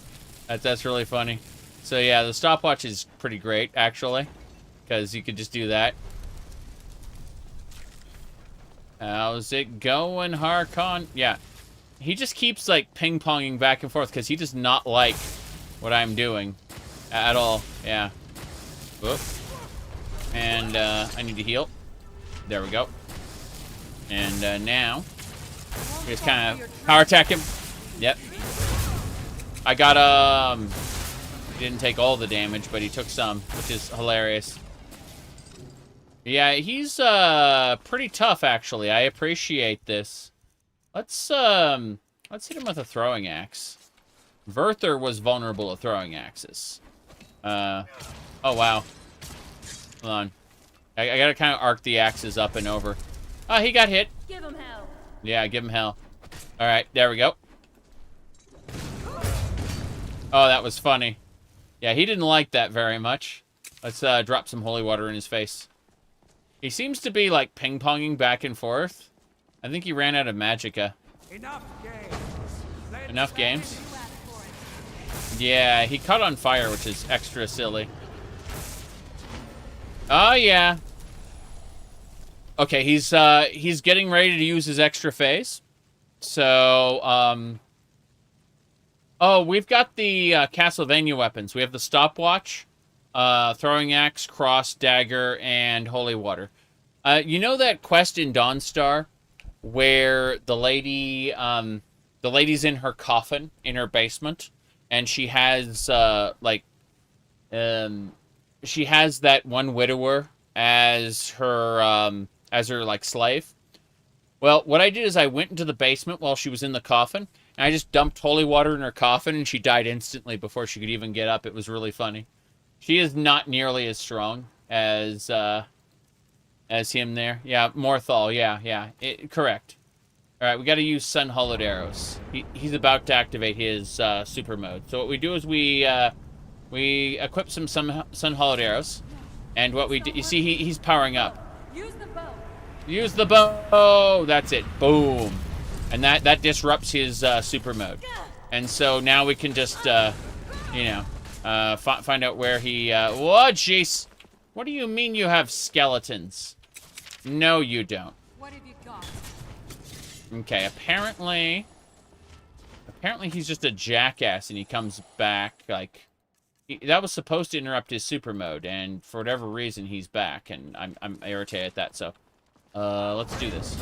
That's really funny. So yeah, the stopwatch is pretty great actually, because you could just do that. How's it going, Harkon? Yeah, he just keeps like ping-ponging back and forth because he does not like what I'm doing at all. Yeah. Whoop. And I need to heal. There we go. And now we just kind of power attack him. Yep. I got he didn't take all the damage, but he took some, which is hilarious. Yeah, he's pretty tough actually. I appreciate this. Let's hit him with a throwing axe. Vyrthur was vulnerable to throwing axes. Oh wow. Hold on. I gotta kind of arc the axes up and over. Oh, he got hit. Give him hell. Yeah, give him hell. All right, there we go. Oh, that was funny. Yeah, he didn't like that very much. Let's drop some holy water in his face. He seems to be like ping-ponging back and forth. I think he ran out of magicka. Enough games? Yeah, he caught on fire, which is extra silly. Oh, yeah. Okay, he's getting ready to use his extra phase. So, oh, we've got the Castlevania weapons. We have the stopwatch, throwing axe, cross, dagger, and holy water. You know that quest in Dawnstar where the lady's in her coffin in her basement, and she has she has that one widower as her like slave. Well, what I did is I went into the basement while she was in the coffin, and I just dumped holy water in her coffin, and she died instantly before she could even get up. It was really funny. She is not nearly as strong as him there. Yeah, Morthal. Yeah. Correct. All right, we got to use Sun Hollowed Arrows. He's about to activate his super mode. So what we do is we equip some Sun Hollowed Arrows, and what we do, you see, he's powering up. Use the bow. Use the bow. That's it. Boom. And that disrupts his super mode. And so now we can just, find out where he... Whoa, jeez. What do you mean you have skeletons? No, you don't. What have you got? Okay, apparently he's just a jackass and he comes back, like... that was supposed to interrupt his super mode, and for whatever reason, he's back, and I'm irritated at that, so... let's do this.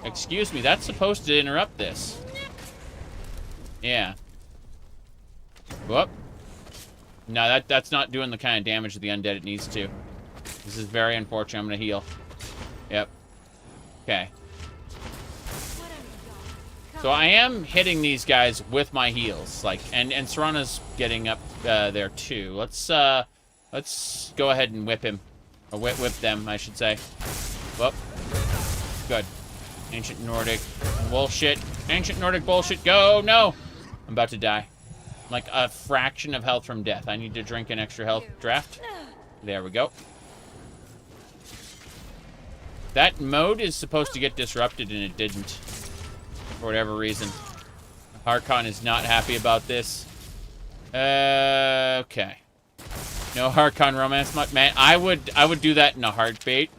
Excuse me, that's supposed to interrupt this. Yeah. Whoop. No, that's not doing the kind of damage to the undead it needs to. This is very unfortunate. I'm gonna heal. Yep. Okay. So I am hitting these guys with my heals, like, and Serana's getting up there too. Let's go ahead and whip him, or whip them, I should say. Whoop. Good. Ancient Nordic bullshit. Ancient Nordic bullshit. Go! No! I'm about to die. I'm like a fraction of health from death. I need to drink an extra health draft. There we go. That mode is supposed to get disrupted, and it didn't. For whatever reason. Harkon is not happy about this. Okay. No Harkon romance. Man, I would do that in a heartbeat.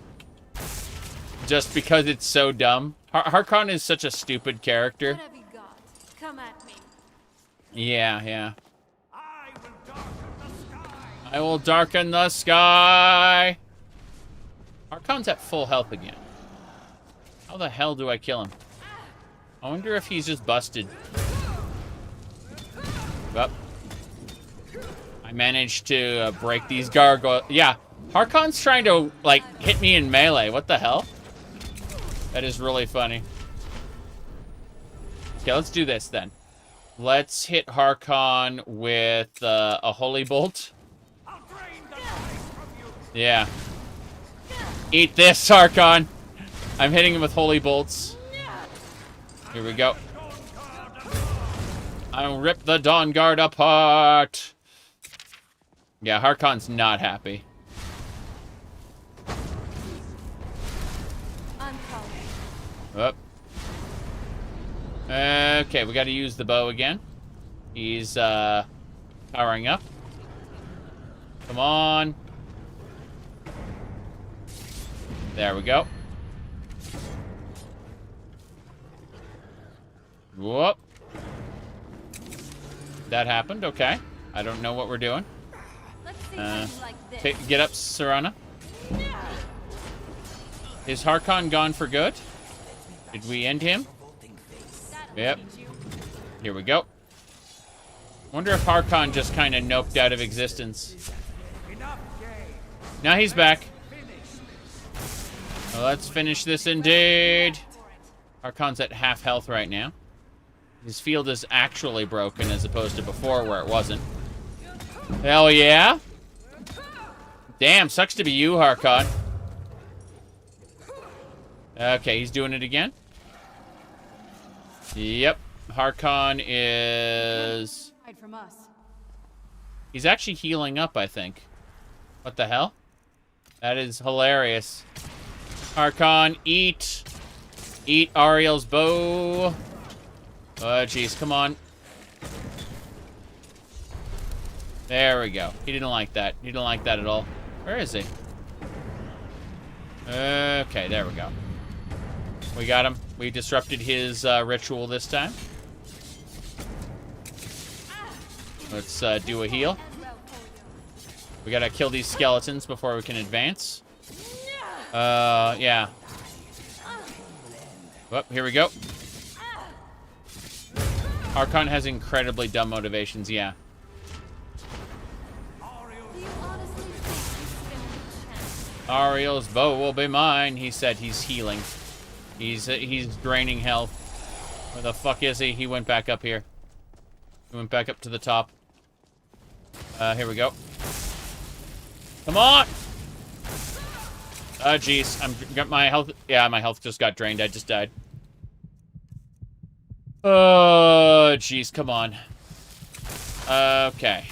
Just because it's so dumb. Harkon is such a stupid character. What have you got? Come at me. Yeah. I will darken the sky. Harkon's at full health again. How the hell do I kill him? I wonder if he's just busted. Well, I managed to break these gargoyles. Yeah, Harkon's trying to, like, hit me in melee. What the hell? That is really funny. Okay, let's do this then. Let's hit Harkon with a holy bolt. Yeah. Eat this, Harkon. I'm hitting him with holy bolts. Here we go. I'll rip the Dawnguard apart. Yeah, Harkon's not happy. Up. Okay, we got to use the bow again. He's powering up. Come on. There we go. Whoop. That happened. Okay. I don't know what we're doing. Get up, Serana. Is Harkon gone for good? Did we end him? Yep. Here we go. Wonder if Harkon just kind of noped out of existence. Now he's back. Well, let's finish this indeed. Harkon's at half health right now. His field is actually broken as opposed to before where it wasn't. Hell yeah. Damn, sucks to be you, Harkon. Okay, he's doing it again. Yep. Harkon is... Hide from us. He's actually healing up, I think. What the hell? That is hilarious. Harkon, eat. Eat Ariel's bow. Oh, jeez, come on. There we go. He didn't like that. He didn't like that at all. Where is he? Okay, there we go. We got him. We disrupted his ritual this time. Let's do a heal. We gotta kill these skeletons before we can advance. Yeah. Oh, here we go. Harkon has incredibly dumb motivations, yeah. Ariel's bow will be mine. He said he's healing. He's draining health. Where the fuck is he? He went back up here. He went back up to the top. Here we go. Come on! Oh, jeez. Got my health. Yeah, my health just got drained. I just died. Oh, jeez. Come on. Okay.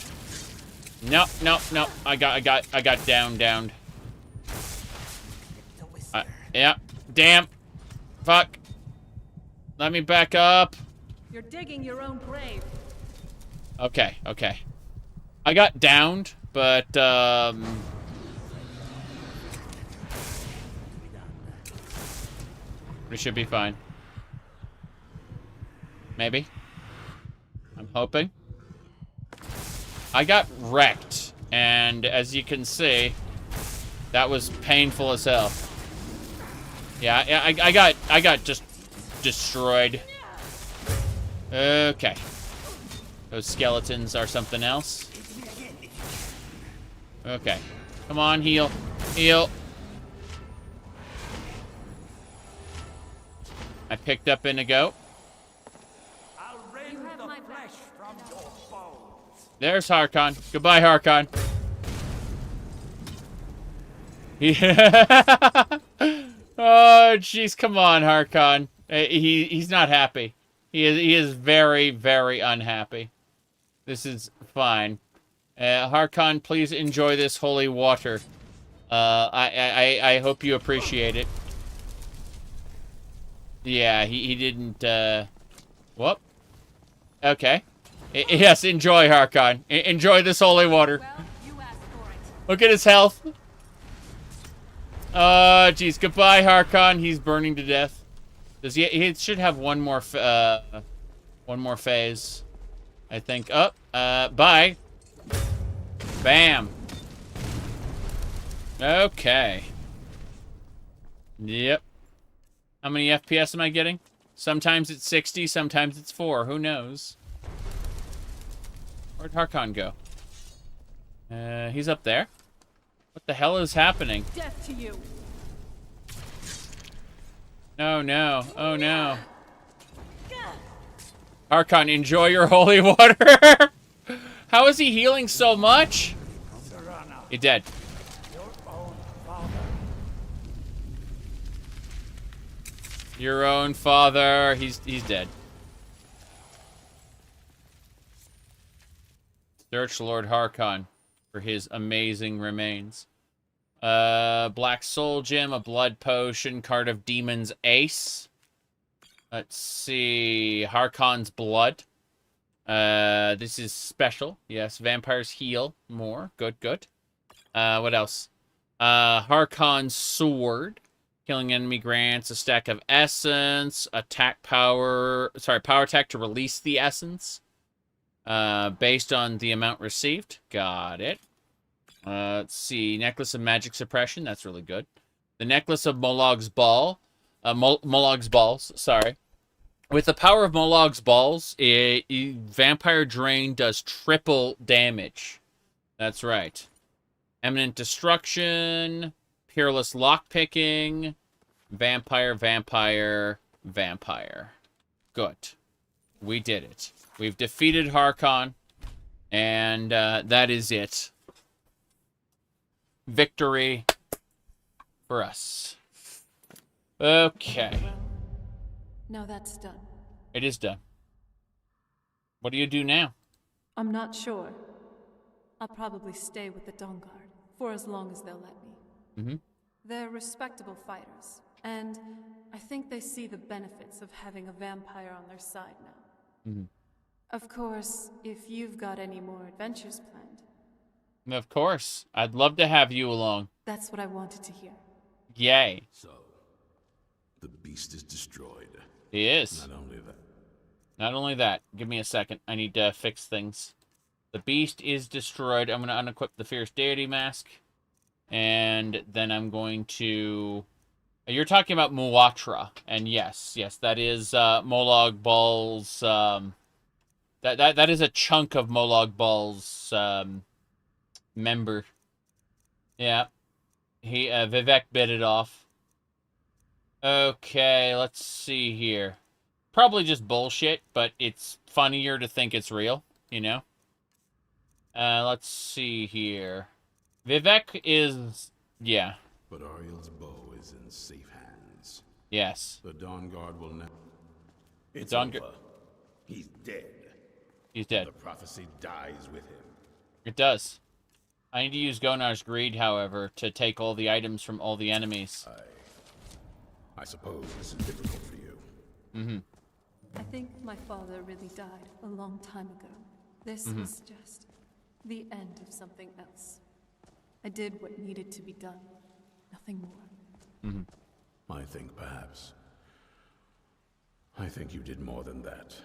No. I got downed. Yeah. Damn. Fuck. Let me back up. You're digging your own grave. Okay. I got downed, but, we should be fine. Maybe. I'm hoping. I got wrecked, and as you can see, that was painful as hell. Yeah, I got just destroyed. Okay. Those skeletons are something else. Okay. Come on, heal. Heal. I picked up Indigo. I'll rend the flesh from your bones. There's Harkon. Goodbye, Harkon. Oh, jeez. Come on, Harkon. He's not happy. He is very, very unhappy. This is fine. Harkon, please enjoy this holy water. I hope you appreciate it. Yeah, he didn't, whoop. Okay. Yes, enjoy, Harkon. Enjoy this holy water. Look at his health. Oh, jeez. Goodbye, Harkon. He's burning to death. Does he should have one more phase. I think. Oh, bye. Bam. Okay. Yep. How many FPS am I getting? Sometimes it's 60, sometimes it's 4. Who knows? Where'd Harkon go? He's up there. What the hell is happening? Death to you. No, no. Oh, no. Harkon, enjoy your holy water. How is he healing so much? You're dead. Your own father. He's dead. Search Lord Harkon for his amazing remains. Black Soul Gem, a Blood Potion, Card of Demons Ace. Let's see. Harkon's Blood. This is special. Yes, vampires heal more. Good, good. What else? Harkon's Sword. Killing enemy grants a stack of essence. Attack power. Sorry, power attack to release the essence. Based on the amount received. Got it. Let's see. Necklace of Magic Suppression. That's really good. The Necklace of Molog's Ball. Molog's Balls. Sorry. With the power of Molog's Balls, Vampire Drain does triple damage. That's right. Eminent Destruction. Peerless Lockpicking. Vampire, Vampire, Vampire. Good. We did it. We've defeated Harkon. And that is it. Victory for us. Okay. Now that's done. It is done. What do you do now? I'm not sure. I'll probably stay with the Dawnguard for as long as they'll let me. Mm-hmm. They're respectable fighters, and I think they see the benefits of having a vampire on their side now. Mm-hmm. Of course, if you've got any more adventures planned. Of course. I'd love to have you along. That's what I wanted to hear. Yay. So, the beast is destroyed. He is. Not only that. Not only that. Give me a second. I need to fix things. The beast is destroyed. I'm going to unequip the Fierce Deity Mask. And then I'm going to... You're talking about Muwatra. And yes, that is Molog Ball's... That is a chunk of Molog Ball's member. Yeah. Vivek bit it off. Okay, let's see here. Probably just bullshit, but it's funnier to think it's real, you know? Let's see here. Vivek is... yeah. But Ariel's bow is in safe hands. Yes. The Dawnguard will never... It's over. He's dead. He's dead. The prophecy dies with him. It does. I need to use Gonar's Greed, however, to take all the items from all the enemies. I suppose this is difficult for you. Mm-hmm. I think my father really died a long time ago. This was just the end of something else. I did what needed to be done. Nothing more. Mm-hmm. I think perhaps... I think you did more than that.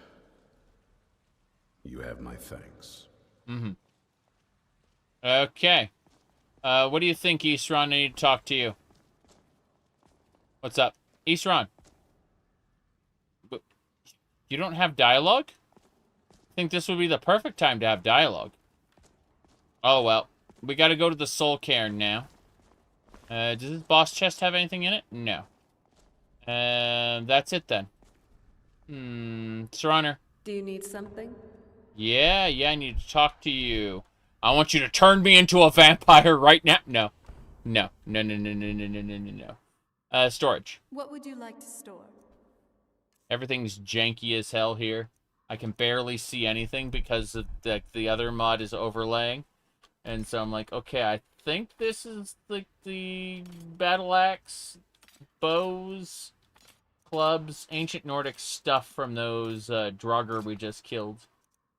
You have my thanks. Mm-hmm. Okay. What do you think, Eastron? I need to talk to you. What's up? Eastron. You don't have dialogue? I think this would be the perfect time to have dialogue. Oh, well. we gotta go to the Soul Cairn now. Does this boss chest have anything in it? No. That's it then. Sir Honor. Do you need something? Yeah, I need to talk to you. I want you to turn me into a vampire right now. No. No. Storage. What would you like to store? Everything's janky as hell here. I can barely see anything because of the other mod is overlaying. And so I'm like, okay, I think this is like the battle axe, bows, clubs, ancient Nordic stuff from those Draugr we just killed.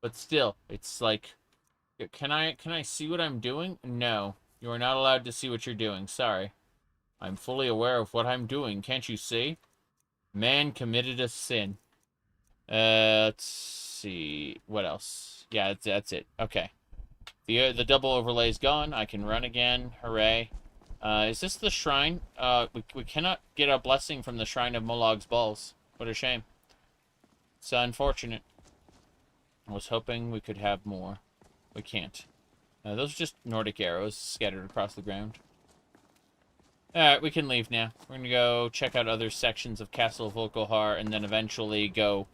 But still, it's like, can I see what I'm doing? No, you are not allowed to see what you're doing. Sorry. I'm fully aware of what I'm doing. Can't you see? Man committed a sin. Let's see. What else? Yeah, that's it. Okay. The double overlay's gone. I can run again. Hooray. Is this the shrine? We cannot get a blessing from the Shrine of Molag's Balls. What a shame. It's unfortunate. I was hoping we could have more. We can't. Those are just Nordic arrows scattered across the ground. Alright, we can leave now. We're gonna go check out other sections of Castle Volkohar and then eventually go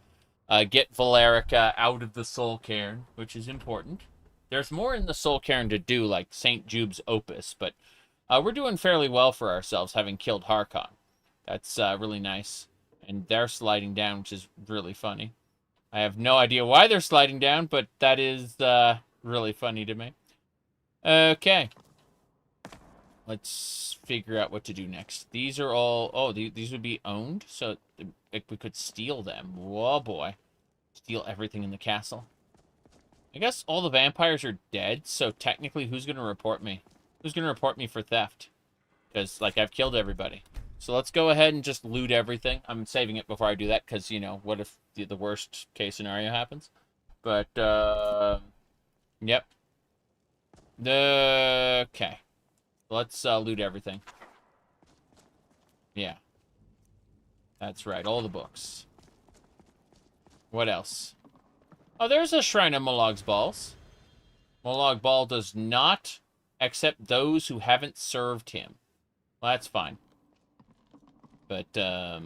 get Valerica out of the Soul Cairn, which is important. There's more in the Soul Cairn to do, like St. Jube's Opus, but we're doing fairly well for ourselves, having killed Harkon. That's really nice. And they're sliding down, which is really funny. I have no idea why they're sliding down, but that is really funny to me. Okay. Let's figure out what to do next. These are all... Oh, these would be owned, so we could steal them. Whoa, boy. Steal everything in the castle. I guess all the vampires are dead, so technically who's going to report me? Who's going to report me for theft? Because, like, I've killed everybody. So let's go ahead and just loot everything. I'm saving it before I do that, because, you know, what if the worst case scenario happens? But, yep. Okay. Let's loot everything. Yeah. That's right, all the books. What else? Oh, there's a Shrine of Molag's Balls. Molag Bal does not accept those who haven't served him. Well, that's fine. But, let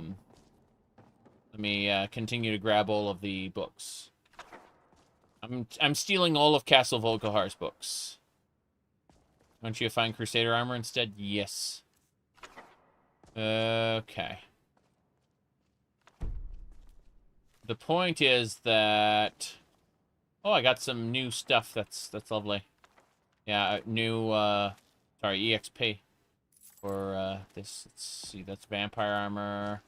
me continue to grab all of the books. I'm stealing all of Castle Volkohar's books. Don't you find Crusader armor instead? Yes. Okay. The point is that... Oh, I got some new stuff. That's lovely. Yeah, new, sorry, EXP. For, this, let's see, that's vampire armor.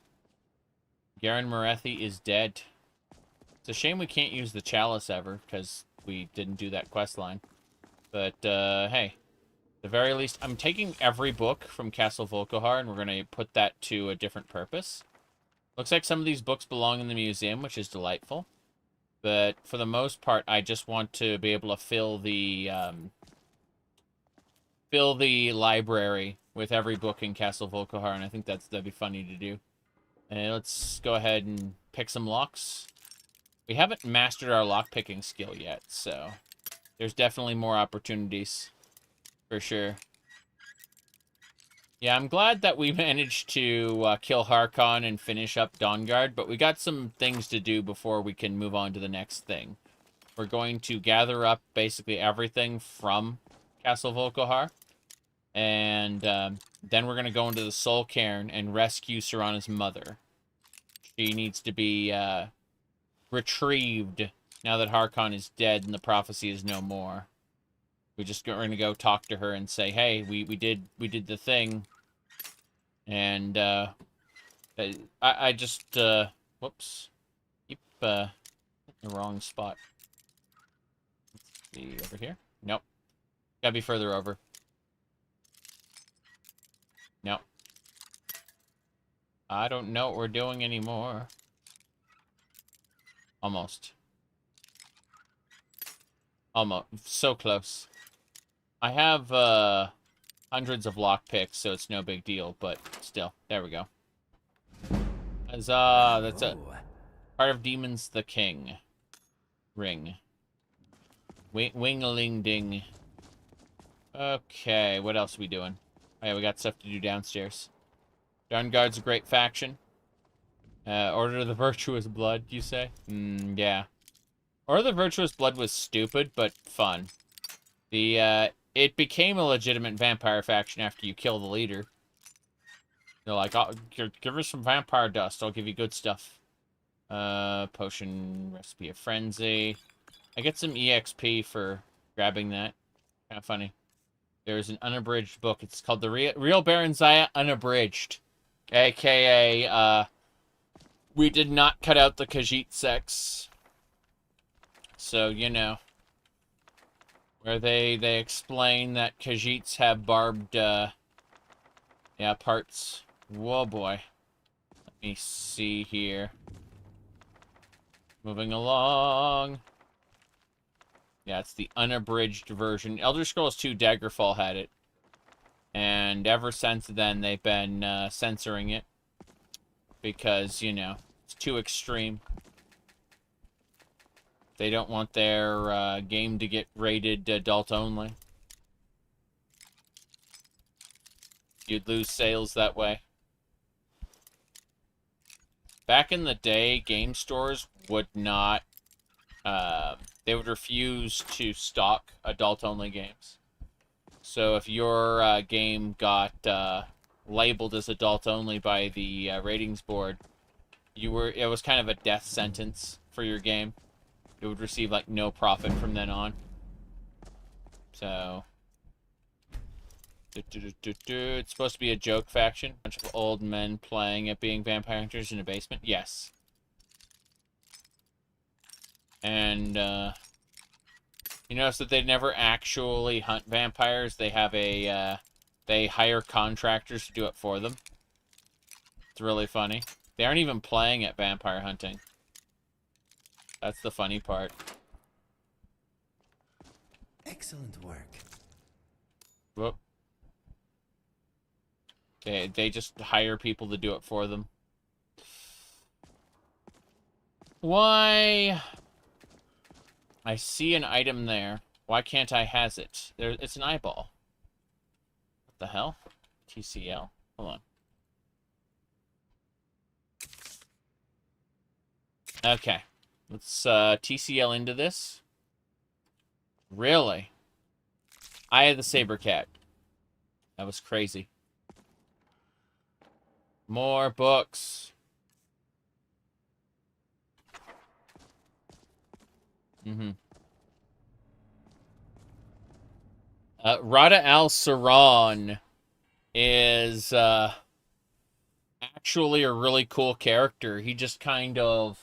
Garen Morethi is dead. It's a shame we can't use the chalice ever, because we didn't do that quest line. But, hey. At the very least, I'm taking every book from Castle Volkohar, and we're going to put that to a different purpose. Looks like some of these books belong in the museum, which is delightful. But for the most part, I just want to be able to fill the library with every book in Castle Volkohar, and I think that'd be funny to do. And let's go ahead and pick some locks. We haven't mastered our lock-picking skill yet, so there's definitely more opportunities. For sure. Yeah, I'm glad that we managed to kill Harkon and finish up Dawnguard, but we got some things to do before we can move on to the next thing. We're going to gather up basically everything from Castle Volkohar, and then we're going to go into the Soul Cairn and rescue Serana's mother. She needs to be retrieved now that Harkon is dead and the prophecy is no more. We're going to go talk to her and say, hey, we did the thing. And, I just, whoops. Keep, in the wrong spot. Let's see, over here? Nope. Gotta be further over. Nope. I don't know what we're doing anymore. Almost. Almost. So close. I have, hundreds of lockpicks, so it's no big deal, but still. There we go. Huzzah! That's it. Heart of Demons, the King. Ring. Wing-a-ling-ding. Okay, what else are we doing? Oh, yeah, we got stuff to do downstairs. Dawnguard's a great faction. Order of the Virtuous Blood, you say? Yeah. Order of the Virtuous Blood was stupid, but fun. It became a legitimate vampire faction after you kill the leader. They're like, oh, give her some vampire dust, I'll give you good stuff. Potion, Recipe of Frenzy. I get some EXP for grabbing that. Kind of funny. There's an unabridged book. It's called The Real Baron Zaya Unabridged. AKA, we did not cut out the Khajiit sex. So, you know. Where they explain that Khajiits have barbed, parts. Whoa, boy. Let me see here. Moving along. Yeah, it's the unabridged version. Elder Scrolls 2 Daggerfall had it. And ever since then, they've been censoring it. Because, you know, it's too extreme. They don't want their game to get rated adult only. You'd lose sales that way. Back in the day, game stores would not... they would refuse to stock adult-only games. So if your game got labeled as adult-only by the ratings board, it was kind of a death sentence for your game. It would receive, like, no profit from then on. So... It's supposed to be a joke faction. A bunch of old men playing at being vampire hunters in a basement. Yes. And, you notice that they never actually hunt vampires. They have they hire contractors to do it for them. It's really funny. They aren't even playing at vampire hunting. That's the funny part. Excellent work. Whoop. They just hire people to do it for them. Why? I see an item there. Why can't I has it? It's an eyeball. What the hell? TCL. Hold on. Okay. Let's TCL into this. Really? Eye of the Saber Cat. That was crazy. More books. Rada al-Saran is actually a really cool character. He just kind of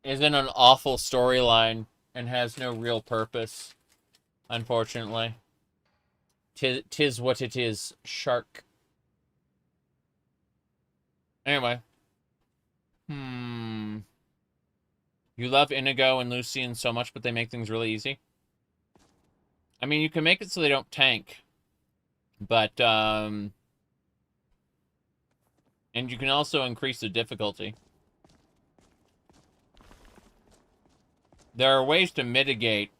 is in an awful storyline and has no real purpose, unfortunately. Tis what it is, shark. Anyway. You love Inigo and Lucian so much, but they make things really easy. I mean, you can make it so they don't tank. But, and you can also increase the difficulty. There are ways to mitigate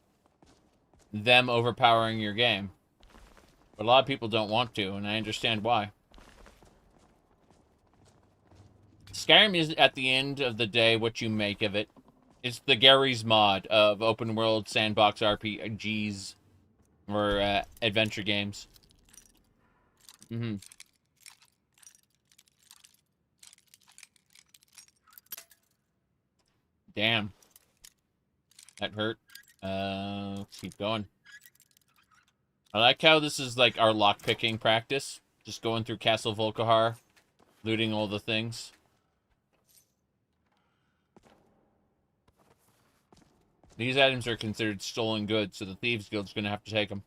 them overpowering your game. But a lot of people don't want to, and I understand why. Skyrim is, at the end of the day, what you make of it. It's the Gary's mod of open world sandbox RPGs or adventure games. Damn. That hurt. Let's keep going. I like how this is like our lockpicking practice. Just going through Castle Volkihar, looting all the things. These items are considered stolen goods, so the Thieves Guild's gonna have to take them.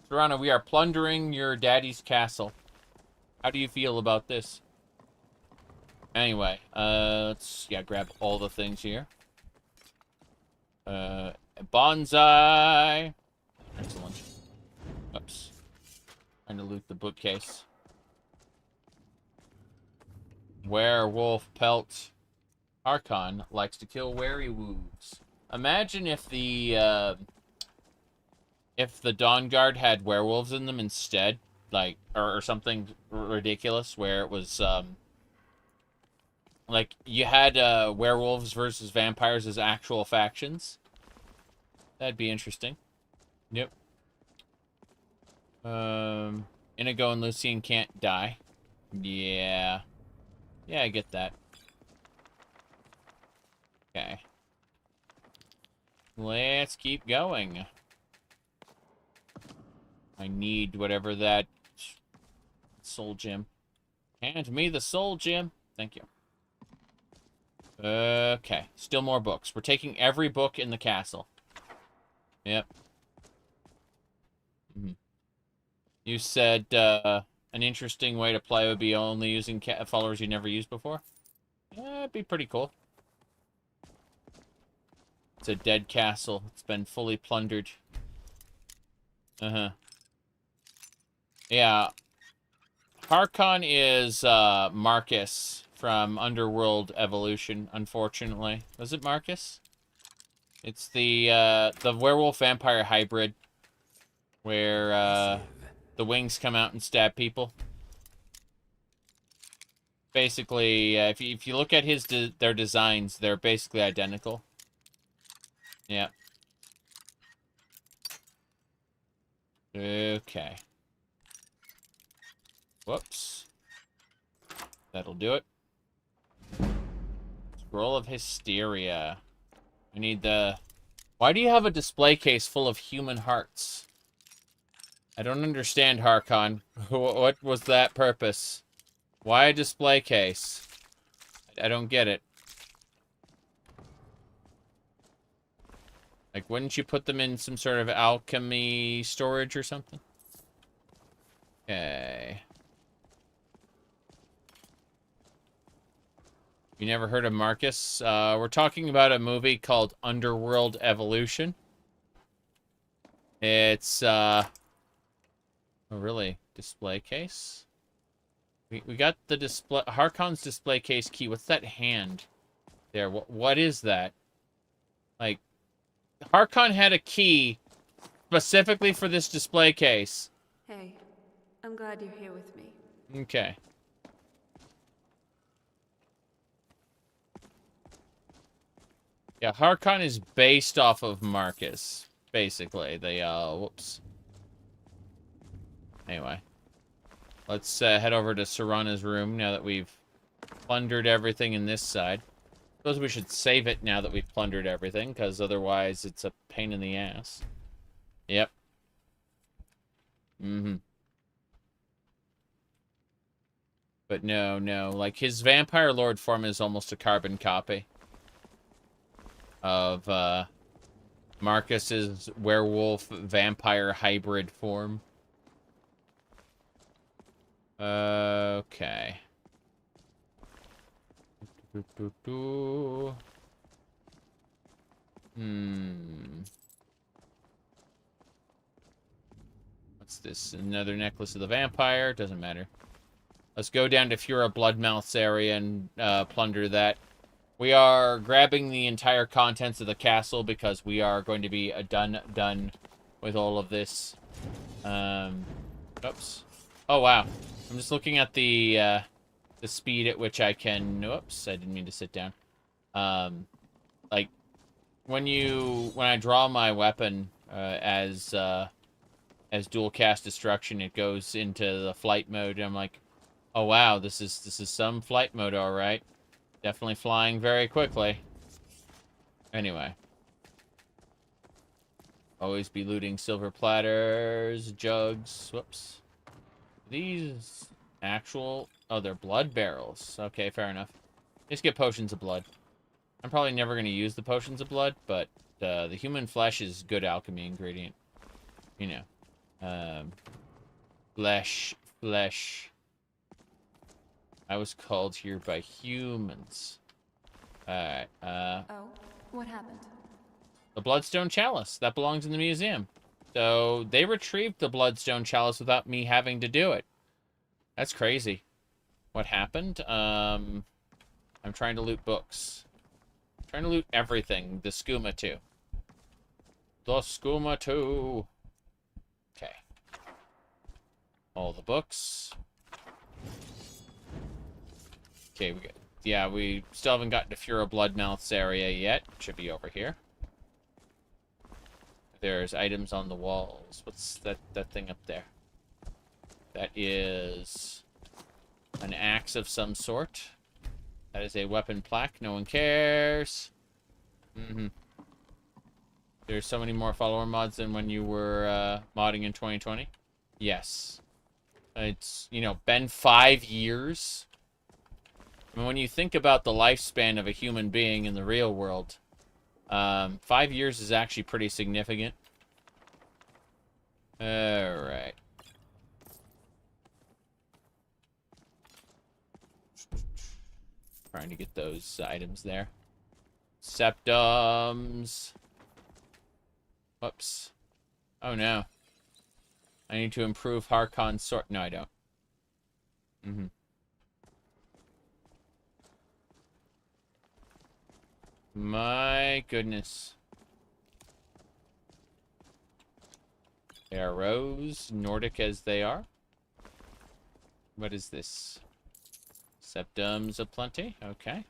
Serrano, we are plundering your daddy's castle. How do you feel about this? Anyway, let's, grab all the things here. Bonsai! Excellent. Oops. Trying to loot the bookcase. Werewolf pelt. Harkon likes to kill werewolves. Imagine if the Dawnguard had werewolves in them instead, like, or something ridiculous where it was, like, you had werewolves versus vampires as actual factions. That'd be interesting. Yep. Inigo and Lucian can't die. Yeah. Yeah, I get that. Okay. Let's keep going. I need whatever that soul gem. Hand me the soul gem. Thank you. Okay. Still more books. We're taking every book in the castle. Yep. You said an interesting way to play would be only using followers you never used before. Yeah, it'd be pretty cool. It's a dead castle. It's been fully plundered. Yeah. Harkon is Marcus from Underworld Evolution, unfortunately. Was it Marcus? It's the werewolf vampire hybrid where the wings come out and stab people. Basically, if you look at their designs, they're basically identical. Yeah. Okay. Whoops. That'll do it. Scroll of Hysteria. I need the... Why do you have a display case full of human hearts? I don't understand, Harkon. What was that purpose? Why a display case? I don't get it. Like, wouldn't you put them in some sort of alchemy storage or something? Okay. You never heard of Marcus? We're talking about a movie called Underworld Evolution. It's, oh, really? Display case? We got the display... Harkon's display case key. What's that hand? There, what is that? Like, Harkon had a key specifically for this display case. Hey, I'm glad you're here with me. Okay. Yeah, Harkon is based off of Marcus, basically. They, whoops. Anyway. Let's head over to Serana's room now that we've plundered everything in this side. Suppose we should save it now that we've plundered everything, because otherwise it's a pain in the ass. Yep. But no, like, his Vampire Lord form is almost a carbon copy of Marcus's werewolf vampire hybrid form. Okay. What's this? Another necklace of the vampire? Doesn't matter. Let's go down to Fura Bloodmouth's area and plunder that. We are grabbing the entire contents of the castle because we are going to be done with all of this. Oops. Oh, wow. I'm just looking at the speed at which I can... Whoops, I didn't mean to sit down. Like, when I draw my weapon as dual cast destruction, it goes into the flight mode, and I'm like, oh wow, this is some flight mode, all right. Definitely flying very quickly. Anyway. Always be looting silver platters, jugs. Whoops. These actual... Oh, they're blood barrels. Okay, fair enough. Just get potions of blood. I'm probably never going to use the potions of blood, but the human flesh is good alchemy ingredient. You know. Flesh. I was called here by humans. Alright, Oh, what happened? The Bloodstone Chalice. That belongs in the museum. So, they retrieved the Bloodstone Chalice without me having to do it. That's crazy. What happened? I'm trying to loot books. Trying to loot everything. The skooma too. The skooma too. Okay. All the books. Okay, we got... Yeah, we still haven't gotten to Furo Bloodmouth's area yet. Should be over here. There's items on the walls. What's that thing up there? That is an axe of some sort. That is a weapon plaque. No one cares. There's so many more follower mods than when you were modding in 2020. Yes. It's, you know, been 5 years. I mean, when you think about the lifespan of a human being in the real world, 5 years is actually pretty significant. Alright. Trying to get those items there. Septums. Whoops. Oh no. I need to improve Harkon's sword. No, I don't. My goodness. Arrows, Nordic as they are. What is this? Septums aplenty. Okay.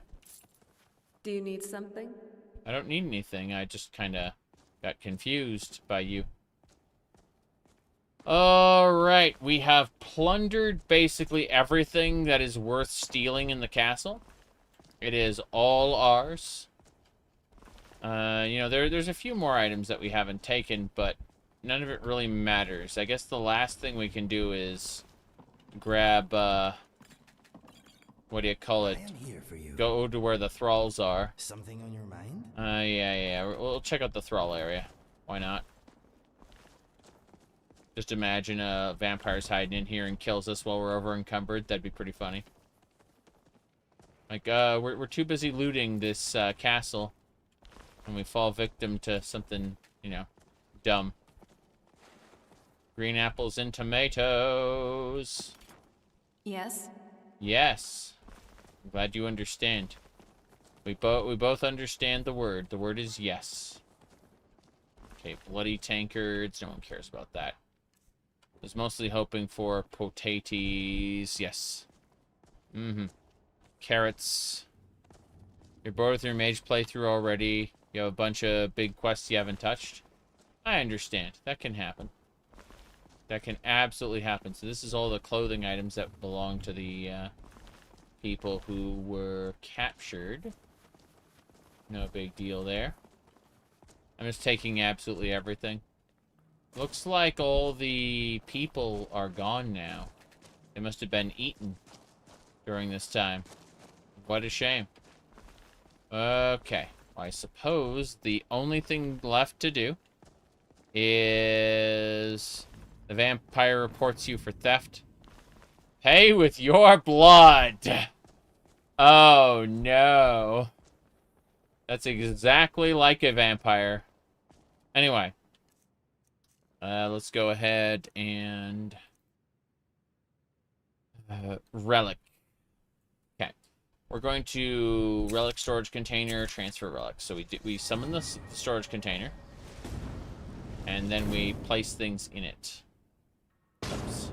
Do you need something? I don't need anything. I just kind of got confused by you. Alright, we have plundered basically everything that is worth stealing in the castle. It is all ours. You know, there's a few more items that we haven't taken, but none of it really matters. I guess the last thing we can do is grab, what do you call it? I am here for you. Go to where the thralls are. Something on your mind? Yeah. We'll check out the thrall area. Why not? Just imagine a vampire's hiding in here and kills us while we're over encumbered. That'd be pretty funny. Like, we're too busy looting this castle, and we fall victim to something, you know, dumb. Green apples and tomatoes. Yes? Yes. I'm glad you understand. We both understand the word. The word is yes. Okay, bloody tankards. No one cares about that. I was mostly hoping for potatoes. Yes. Carrots. You're bored with your mage playthrough already. You have a bunch of big quests you haven't touched. I understand. That can happen. That can absolutely happen. So this is all the clothing items that belong to the people who were captured. No big deal there. I'm just taking absolutely everything. Looks like all the people are gone now. They must have been eaten during this time. What a shame. Okay. Well, I suppose the only thing left to do is the vampire reports you for theft. Pay with your blood. Oh no. That's exactly like a vampire. Anyway. Let's go ahead and relic. Okay. We're going to relic storage container, transfer relic. So we summon the storage container, and then we place things in it. Oops.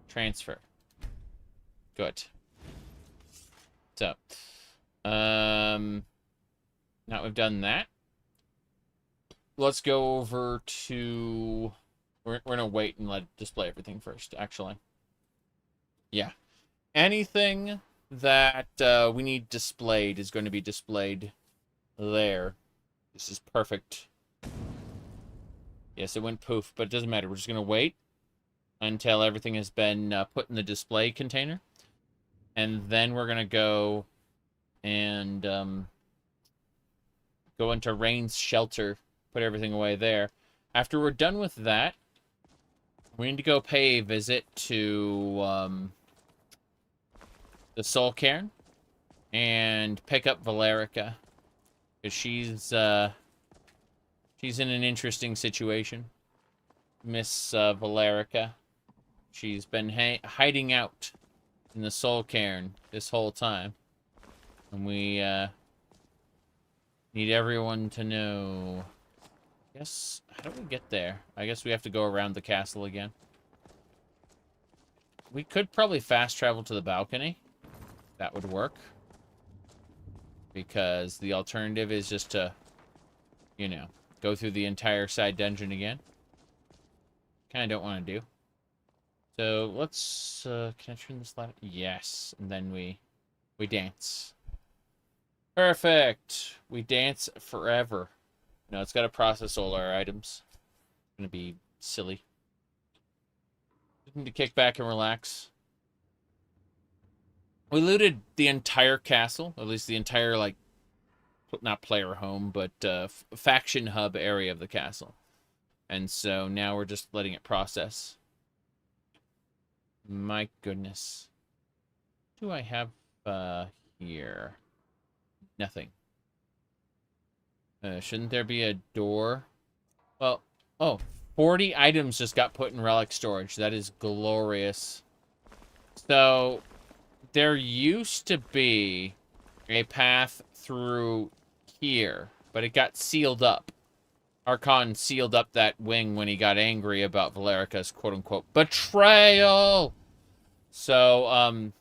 Transfer. Good. So, now we've done that. Let's go over to... We're gonna wait and let it display everything first, actually. Yeah. Anything that we need displayed is going to be displayed there. This is perfect. Yes, it went poof, but it doesn't matter. We're just gonna wait until everything has been put in the display container. And then we're gonna go and go into Rain's shelter. Put everything away there. After we're done with that, we need to go pay a visit to the Soul Cairn and pick up Valerica, because she's in an interesting situation. Miss Valerica, she's been hiding out in the Soul Cairn this whole time, and we Need everyone to know. Yes. How do we get there? I guess we have to go around the castle again. We could probably fast travel to the balcony. That would work. Because the alternative is just to, you know, go through the entire side dungeon again. Kind of don't want to do. So let's, can I turn this light? Yes. And then we dance. Perfect. We dance forever. No, it's got to process all our items. It's going to be silly. Just need to kick back and relax. We looted the entire castle, at least the entire, like, not player home, but faction hub area of the castle. And so now we're just letting it process. My goodness. What do I have here? Nothing. Shouldn't there be a door? Well, oh, 40 items just got put in relic storage. That is glorious. So, there used to be a path through here, but it got sealed up. Harkon sealed up that wing when he got angry about Valerica's quote-unquote betrayal. So,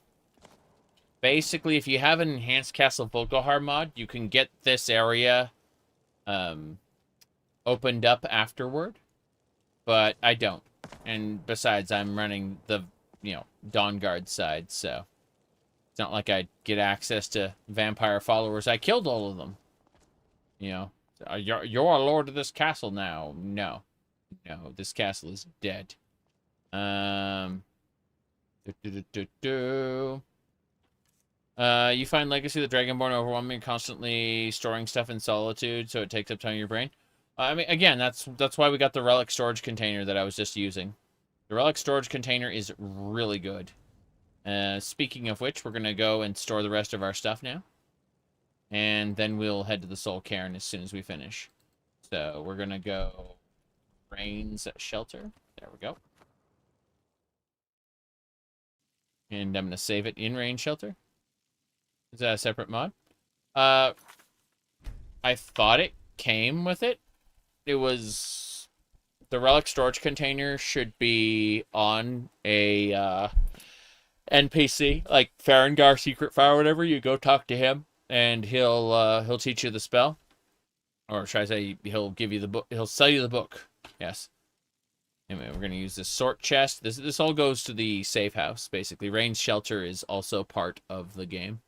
basically, if you have an enhanced Castle Volkihar mod, you can get this area opened up afterward. But I don't. And besides, I'm running the, you know, Dawnguard side, so it's not like I get access to vampire followers. I killed all of them. You know, you're a lord of this castle now. No. No, this castle is dead. You find Legacy of the Dragonborn overwhelming, constantly storing stuff in solitude, so it takes up time in your brain. I mean, again, that's why we got the relic storage container that I was just using. The relic storage container is really good. Speaking of which, we're going to go and store the rest of our stuff now. And then we'll head to the Soul Cairn as soon as we finish. So we're going to go Rain's Shelter. There we go. And I'm going to save it in Rain Shelter. Is that a separate mod? I thought it came with it. It was... The relic storage container should be on a NPC, like Farengar Secret Fire or whatever. You go talk to him, and he'll teach you the spell. Or should I say, he'll give you the book. He'll sell you the book. Yes. Anyway, we're going to use this sort chest. This all goes to the safe house, basically. Rain's Shelter is also part of the game.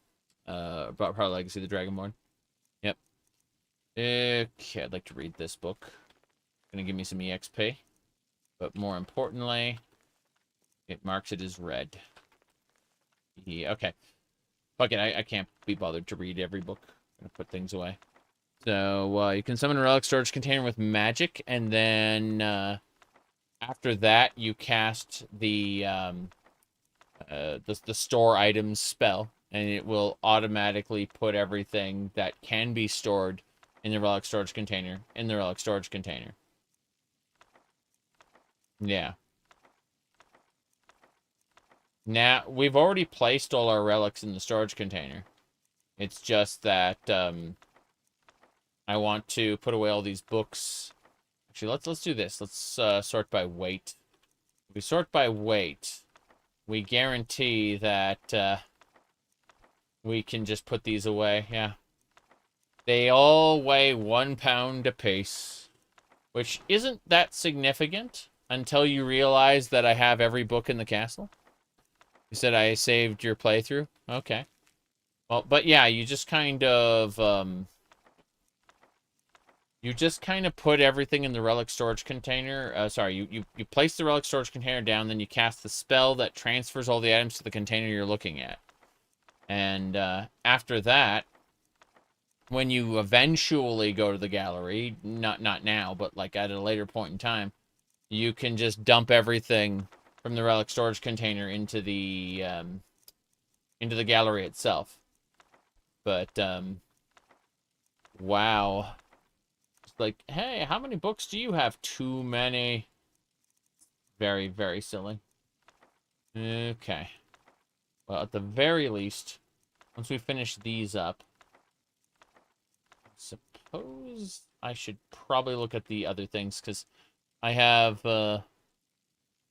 Part of Legacy of the Dragonborn. Yep. Okay, I'd like to read this book. Gonna give me some EXP. But more importantly, it marks it as red. Yeah, okay. Fuck it, I can't be bothered to read every book. I'm gonna put things away. So, you can summon a relic storage container with magic, and then, after that, you cast the store items spell, and it will automatically put everything that can be stored in the relic storage container in the relic storage container. Yeah. Now, we've already placed all our relics in the storage container. It's just that, I want to put away all these books. Actually, let's do this. Let's sort by weight. If we sort by weight, we guarantee that we can just put these away. Yeah. They all weigh 1 pound apiece, which isn't that significant until you realize that I have every book in the castle. You said I saved your playthrough? Okay. Well, but yeah, you just kind of, put everything in the relic storage container. You place the relic storage container down, then you cast the spell that transfers all the items to the container you're looking at. And after that, when you eventually go to the gallery, not now, but like at a later point in time, you can just dump everything from the relic storage container into the gallery itself. But wow. Like, hey, how many books do you have? Too many. Very, very silly. Okay. Well, at the very least, once we finish these up, I suppose I should probably look at the other things, because I have,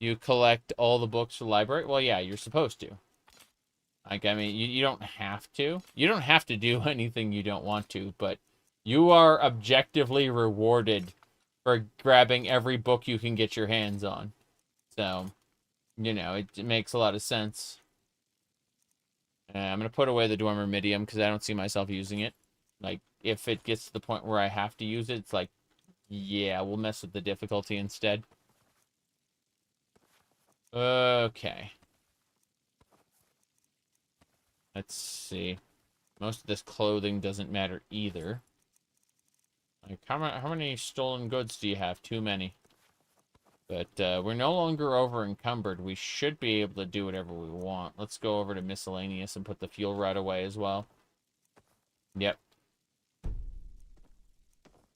you collect all the books for the library. Well, yeah, you're supposed to. Like, I mean, you don't have to. You don't have to do anything you don't want to, but you are objectively rewarded for grabbing every book you can get your hands on. So, you know, it makes a lot of sense. I'm going to put away the Dormer Medium because I don't see myself using it. Like, if it gets to the point where I have to use it, it's like, yeah, we'll mess with the difficulty instead. Okay. Let's see. Most of this clothing doesn't matter either. Like, how many stolen goods do you have? Too many. But we're no longer over encumbered. We should be able to do whatever we want. Let's go over to miscellaneous and put the fuel rod away as well. Yep.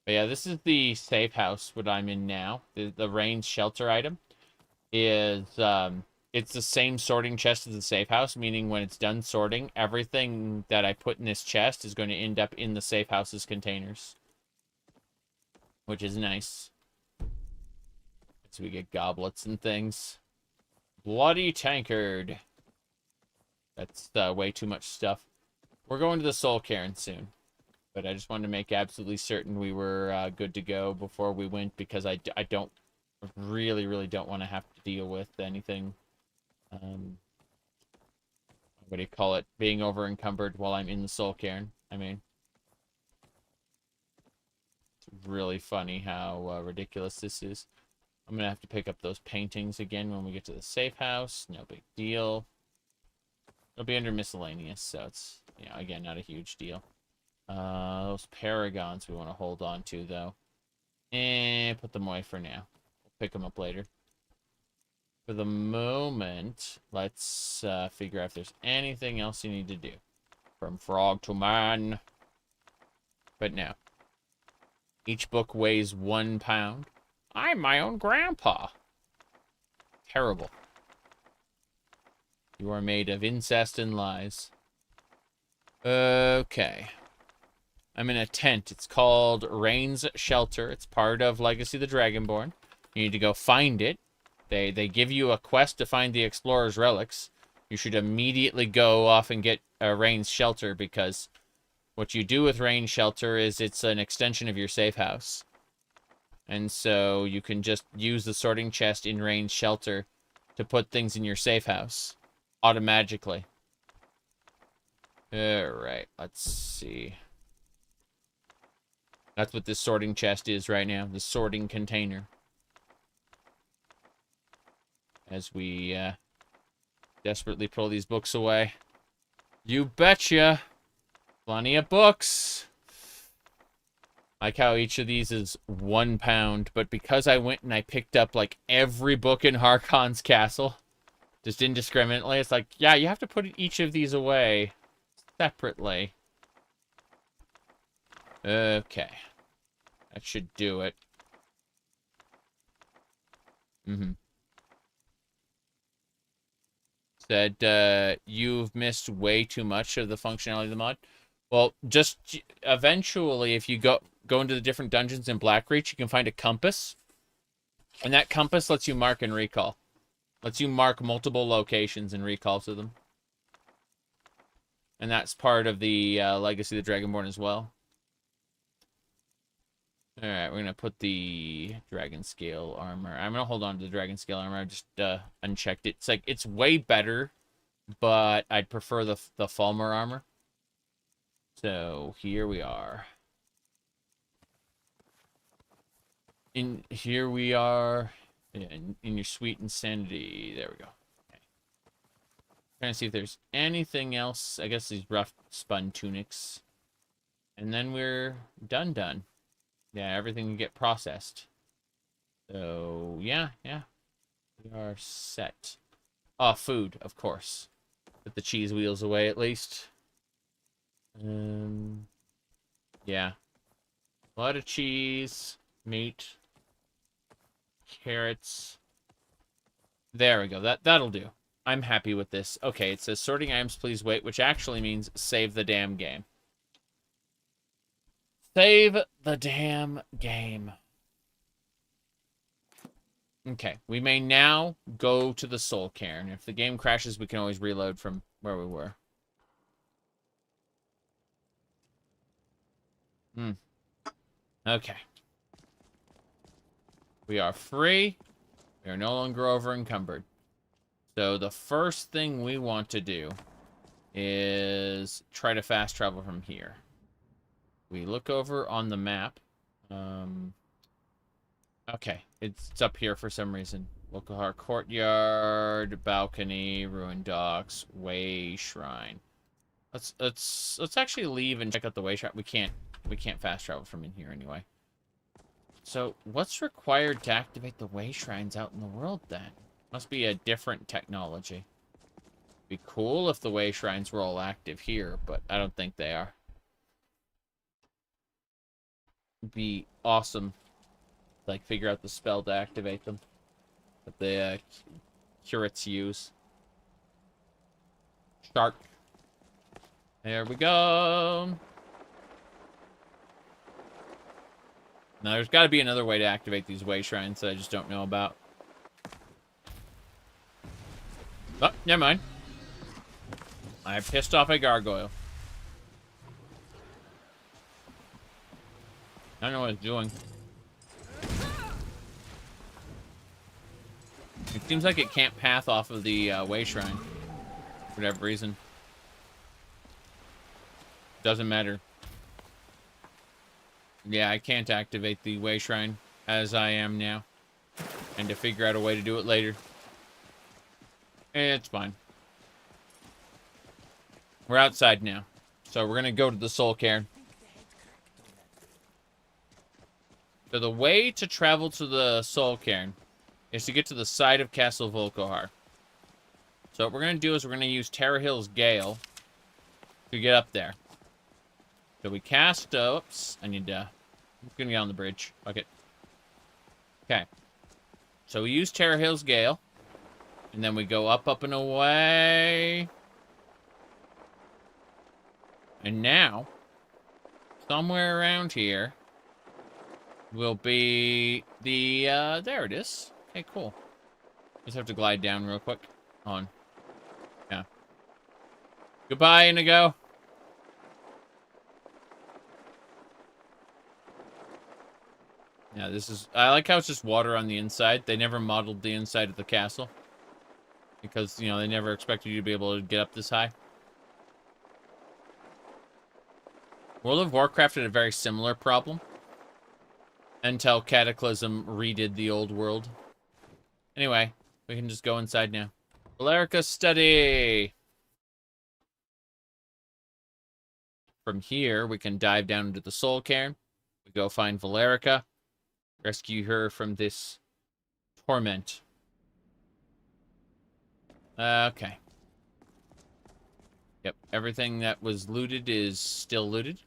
But yeah, this is the safe house, what I'm in now. The range shelter item is, it's the same sorting chest as the safe house, meaning when it's done sorting, everything that I put in this chest is going to end up in the safe house's containers. Which is nice. So we get goblets and things. Bloody tankard. That's way too much stuff. We're going to the Soul Cairn soon. But I just wanted to make absolutely certain we were good to go before we went, because I don't really don't want to have to deal with anything. What do you call it? Being over encumbered while I'm in the Soul Cairn. I mean, it's really funny how ridiculous this is. I'm going to have to pick up those paintings again when we get to the safe house. No big deal. It'll be under miscellaneous, so it's, you know, again, not a huge deal. Those paragons we want to hold on to, though. And put them away for now. We'll pick them up later. For the moment, let's figure out if there's anything else you need to do. From frog to man. But no. Each book weighs 1 pound. I'm my own grandpa. Terrible. You are made of incest and lies. Okay. I'm in a tent. It's called Rain's Shelter. It's part of Legacy of the Dragonborn. You need to go find it. They give you a quest to find the Explorer's Relics. You should immediately go off and get Rain's Shelter, because what you do with Rain's Shelter is it's an extension of your safe house. And so you can just use the sorting chest in Rain's Shelter to put things in your safe house automatically. Alright, let's see. That's what this sorting chest is right now. The sorting container. As we desperately pull these books away. You betcha! Plenty of books! Like how each of these is 1 pound, but because I went and I picked up like every book in Harkon's castle, just indiscriminately, it's like, yeah, you have to put each of these away separately. Okay. That should do it. Said, you've missed way too much of the functionality of the mod. Well, just eventually, if you go into the different dungeons in Blackreach, you can find a compass. And that compass lets you mark and recall. Lets you mark multiple locations and recall to them. And that's part of the Legacy of the Dragonborn as well. Alright, we're going to put the Dragon Scale armor. I'm going to hold on to the Dragon Scale armor. I just unchecked it. It's like, it's way better, but I'd prefer the Falmer armor. So, here we are. Here we are in your sweet insanity. There we go. Okay. Trying to see if there's anything else. I guess these rough spun tunics. And then we're done. Yeah, everything can get processed. So, yeah. We are set. Oh, food, of course. Put the cheese wheels away, at least. Yeah. A lot of cheese, meat, carrots. There we go. That'll do. I'm happy with this. Okay, it says sorting items, please wait, which actually means save the damn game. Save the damn game. Okay, we may now go to the Soul Cairn. If the game crashes, we can always reload from where we were. Okay. We are free. We are no longer over encumbered. So the first thing we want to do is try to fast travel from here. We look over on the map. Okay, it's up here for some reason. Ohmes-raht Courtyard, balcony, ruined docks, way shrine. Let's actually leave and check out the way shrine. We can't fast travel from in here anyway. So what's required to activate the way shrines out in the world then? Must be a different technology. Be cool if the way shrines were all active here, but I don't think they are. Be awesome. Like, figure out the spell to activate them that the curates use. Shark. There we go. Now, there's got to be another way to activate these way shrines that I just don't know about. Oh, never mind. I pissed off a gargoyle. I don't know what it's doing. It seems like it can't path off of the way shrine. For whatever reason. Doesn't matter. Yeah, I can't activate the way shrine as I am now. And to figure out a way to do it later. It's fine. We're outside now. So we're going to go to the Soul Cairn. So the way to travel to the Soul Cairn is to get to the side of Castle Volkohar. So what we're going to do is we're going to use Terrahill's Gale to get up there. So we cast... oops. I need to... I'm going to get on the bridge. Fuck it. Okay. So we use Terrahill's Gale. And then we go up, up, and away. And now, somewhere around here will be the, there it is. Okay, cool. Just have to glide down real quick. On. Yeah. Goodbye, Inigo. Yeah, this is... I like how it's just water on the inside. They never modeled the inside of the castle. Because, you know, they never expected you to be able to get up this high. World of Warcraft had a very similar problem. Until Cataclysm redid the old world. Anyway, we can just go inside now. Valerica study! From here, we can dive down into the Soul Cairn. We go find Valerica. Rescue her from this torment. Okay. Yep, everything that was looted is still looted.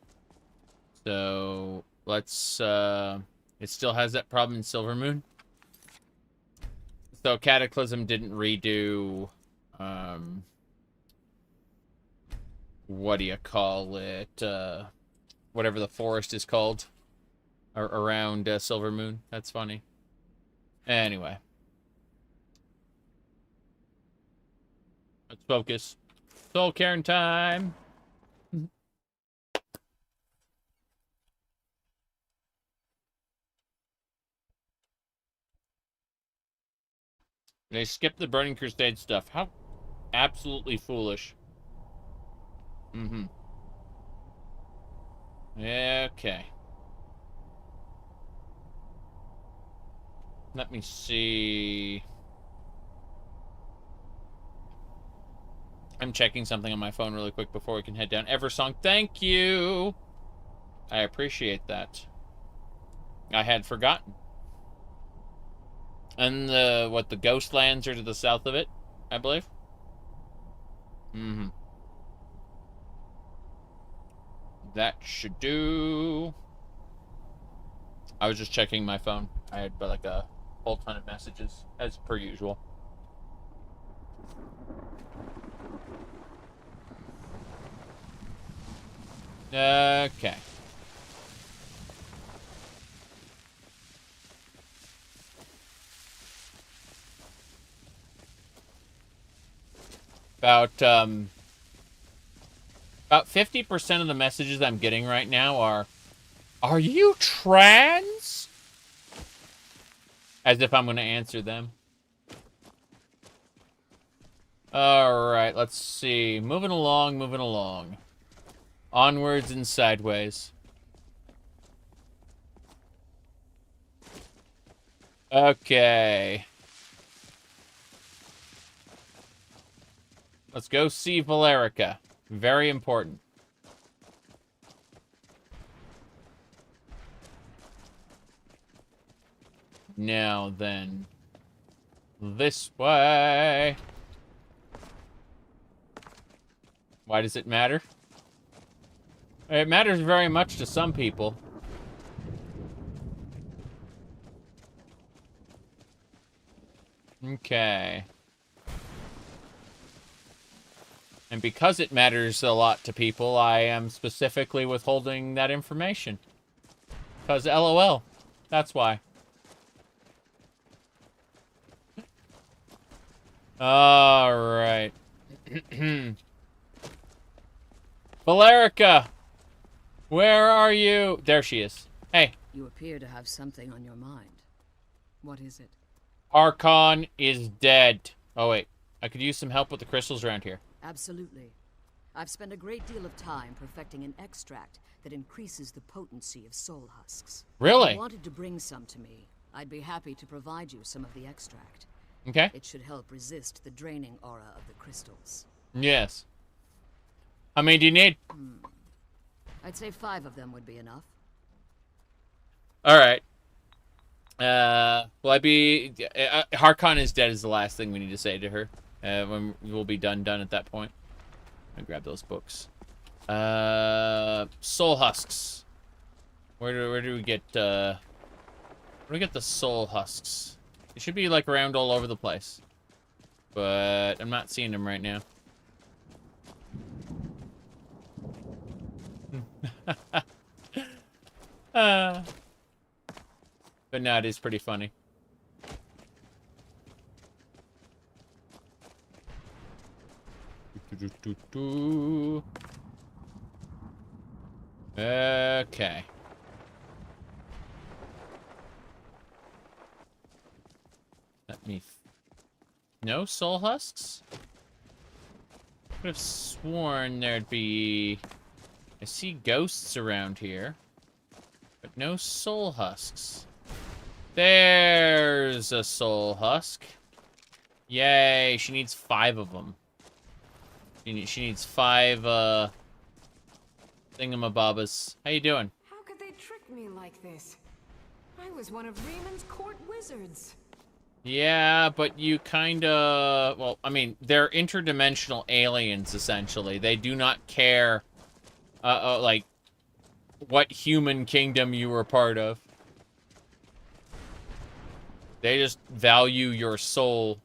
So, let's, it still has that problem in Silvermoon. So, Cataclysm didn't redo, what do you call it? Whatever the forest is called. Around Silvermoon. That's funny. Anyway. Let's focus. Soul Cairn time. They skipped the Burning Crusade stuff. How absolutely foolish. Mm-hmm. Okay. Let me see. I'm checking something on my phone really quick before we can head down. Eversong, thank you! I appreciate that. I had forgotten. And the, what, the Ghostlands are to the south of it, I believe? Mm-hmm. That should do. I was just checking my phone. I had like a whole ton of messages, as per usual. Okay. About 50% of the messages I'm getting right now are you trans? As if I'm going to answer them. Alright, let's see. Moving along, moving along. Onwards and sideways. Okay. Let's go see Valerica. Very important. Now then. This way. Why does it matter? It matters very much to some people. Okay. And because it matters a lot to people, I am specifically withholding that information. Because LOL. That's why. Alright. Valerica! Where are you? There she is. Hey. You appear to have something on your mind. What is it? Harkon is dead. Oh, wait. I could use some help with the crystals around here. Absolutely. I've spent a great deal of time perfecting an extract that increases the potency of soul husks. Really? If you wanted to bring some to me, I'd be happy to provide you some of the extract. Okay. It should help resist the draining aura of the crystals. Yes. How many do you need? I'd say 5 of them would be enough. Alright. Will I be... Harkon is dead is the last thing we need to say to her. When we'll be done at that point. I'll grab those books. Soul husks. Where do we get, where do we get the soul husks? It should be, like, around all over the place. But I'm not seeing them right now. But no, it is pretty funny. Okay. Let me... No soul husks? Could have sworn there'd be... I see ghosts around here. But no soul husks. There's a soul husk. Yay, she needs 5 of them. She needs 5, thingamabobas. How you doing? How could they trick me like this? I was one of Rieman's court wizards. Yeah, but you kinda... Well, I mean, they're interdimensional aliens, essentially. They do not care, like, what human kingdom you were part of. They just value your soul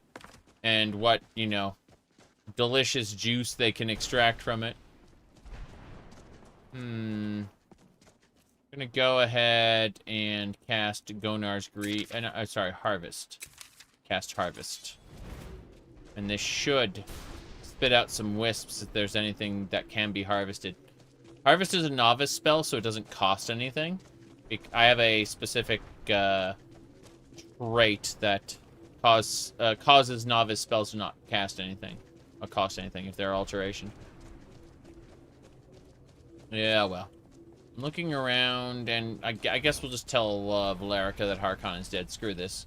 and what, you know, delicious juice they can extract from it. I'm gonna go ahead and cast Gonar's Greed. Sorry, Harvest. Cast Harvest. And this should spit out some wisps if there's anything that can be harvested. Harvest is a novice spell, so it doesn't cost anything. I have a specific trait that causes novice spells to not cast anything. Or cost anything if they're alteration. Yeah, well. I'm looking around, and I guess we'll just tell Valerica that Harkon is dead. Screw this.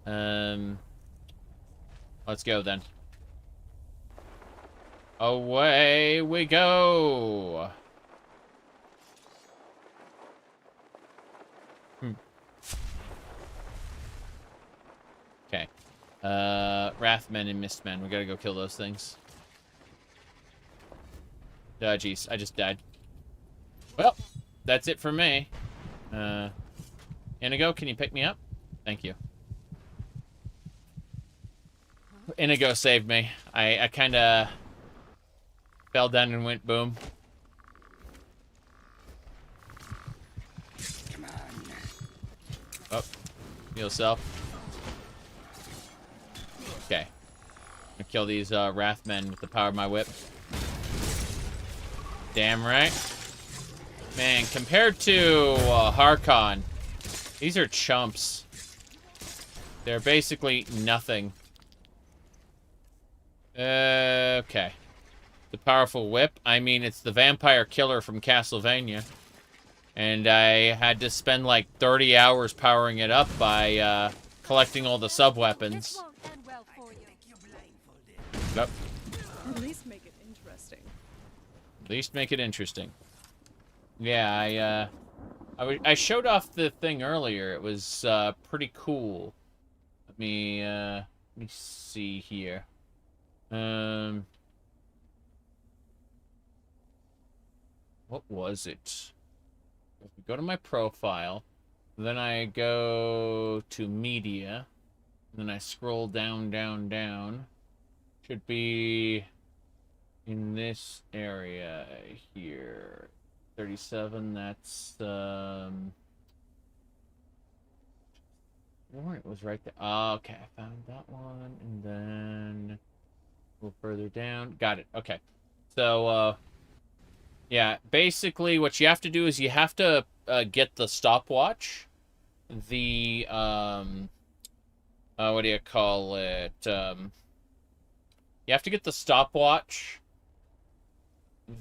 Let's go, then. Away we go! Okay. Wrathmen and Mistmen. We gotta go kill those things. Oh, jeez. I just died. Well, that's it for me. Inigo, can you pick me up? Thank you. Inigo saved me. I kinda fell down and went boom. Come on. Oh. Heal yourself. Okay. kill these Wrathmen with the power of my whip. Damn right. Man, compared to Harkon, these are chumps. They're basically nothing. Okay. The powerful whip. I mean, it's the vampire killer from Castlevania. And I had to spend like 30 hours powering it up by collecting all the sub-weapons. Yep. At least make it interesting. At least make it interesting. Yeah, I showed off the thing earlier. It was pretty cool. Let me see here. What was it? If we go to my profile, then I go to media, then I scroll down, down, down. Should be in this area here. 37, that's, it was right there. Oh, okay, I found that one, and then a little further down. Got it, okay. So, yeah, basically what you have to do is you have to get the stopwatch, the, what do you call it, you have to get the stopwatch,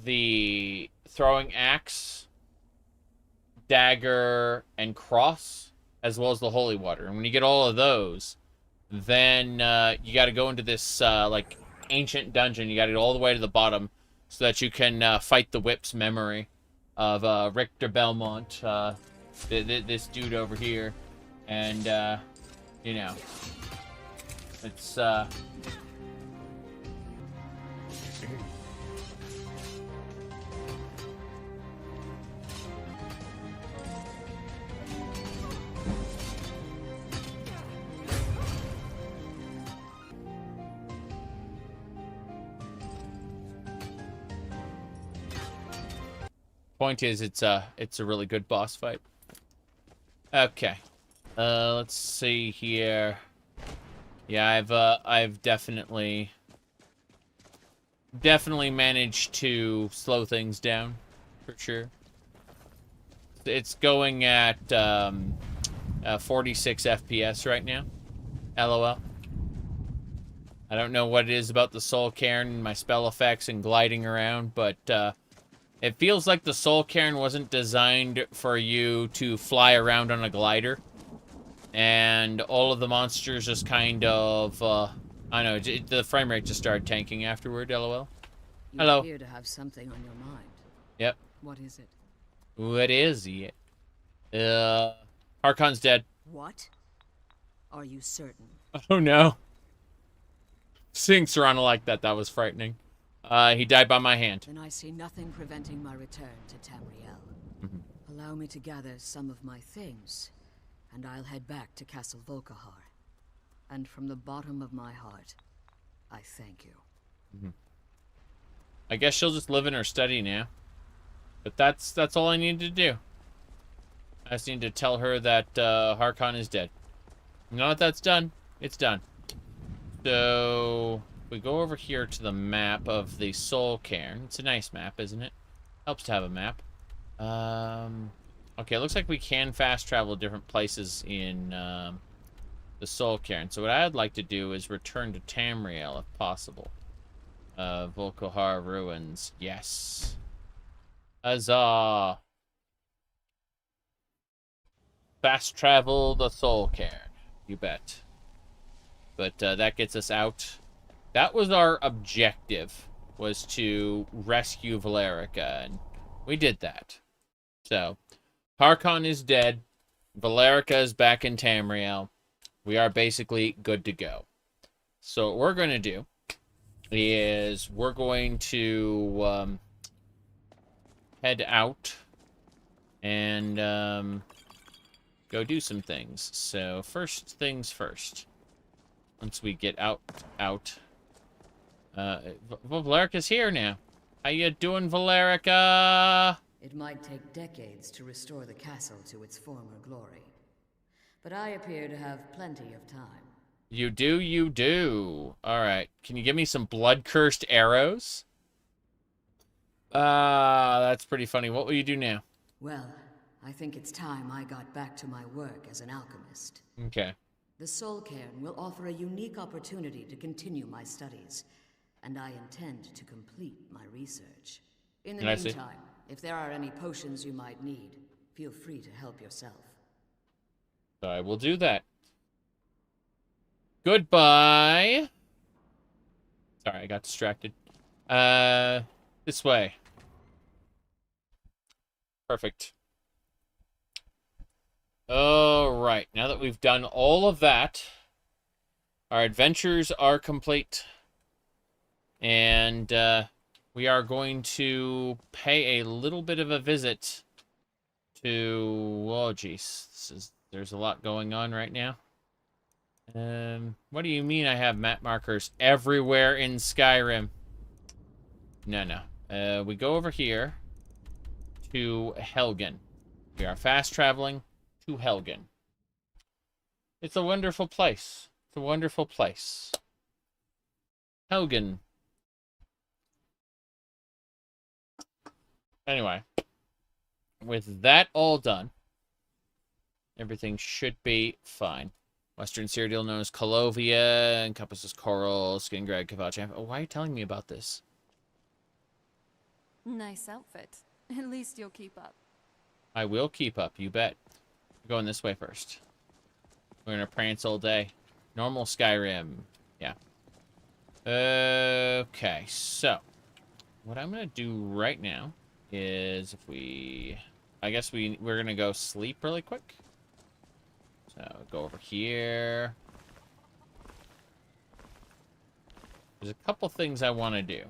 the throwing axe, dagger, and cross, as well as the holy water. And when you get all of those, then you got to go into this like ancient dungeon. You got to get all the way to the bottom so that you can fight the whip's memory of Richter Belmont, this dude over here. And you know, it's point is, it's a really good boss fight. Okay, let's see here. Yeah, I've definitely managed to slow things down for sure. It's going at 46 FPS right now. LOL. I don't know what it is about the Soul Cairn and my spell effects and gliding around, but it feels like the Soul Cairn wasn't designed for you to fly around on a glider. And all of the monsters just kind of, I don't know, the frame rate just started tanking afterward, LOL. Hello. You appear to have something on your mind. Yep. What is it? What is it? Harkon's dead. What? Are you certain? Oh no. Seeing Serana like that was frightening. He died by my hand. Then I see nothing preventing my return to Tamriel. Allow me to gather some of my things, and I'll head back to Castle Volkihar. And from the bottom of my heart, I thank you. I guess she'll just live in her study now. But that's all I need to do. I just need to tell her that Harkon is dead. Now that that's done, it's done. So we go over here to the map of the Soul Cairn. It's a nice map, isn't it? Helps to have a map. Okay, it looks like we can fast travel different places in the Soul Cairn. So what I'd like to do is return to Tamriel if possible. Volkihar Ruins. Yes. Huzzah! Fast travel the Soul Cairn. You bet. But that gets us out. That was our objective, was to rescue Valerica, and we did that. So, Harkon is dead. Valerica is back in Tamriel. We are basically good to go. So what we're going to do is we're going to head out and go do some things. So first things first. Once we get out. Valerica's here now. How you doing, Valerica? It might take decades to restore the castle to its former glory, but I appear to have plenty of time. You do, you do. Alright. Can you give me some blood-cursed arrows? That's pretty funny. What will you do now? Well, I think it's time I got back to my work as an alchemist. Okay. The Soul Cairn will offer a unique opportunity to continue my studies, and I intend to complete my research. In the meantime, if there are any potions you might need, feel free to help yourself. I will do that. Goodbye. Sorry, I got distracted. This way. Perfect. Alright, now that we've done all of that, our adventures are complete. And, we are going to pay a little bit of a visit to... Oh, jeez. There's a lot going on right now. What do you mean I have map markers everywhere in Skyrim? No. We go over here to Helgen. We are fast traveling to Helgen. It's a wonderful place. It's a wonderful place. Helgen. Anyway, with that all done, everything should be fine. Western cereal known as Colovia, encompasses coral, skin grad, Kavachi. Oh, why are you telling me about this? Nice outfit. At least you'll keep up. I will keep up, you bet. We're going this way first. We're gonna prance all day. Normal Skyrim. Yeah. Okay, so what I'm gonna do right now is if we... I guess we're gonna go sleep really quick. So, go over here. There's a couple things I want to do.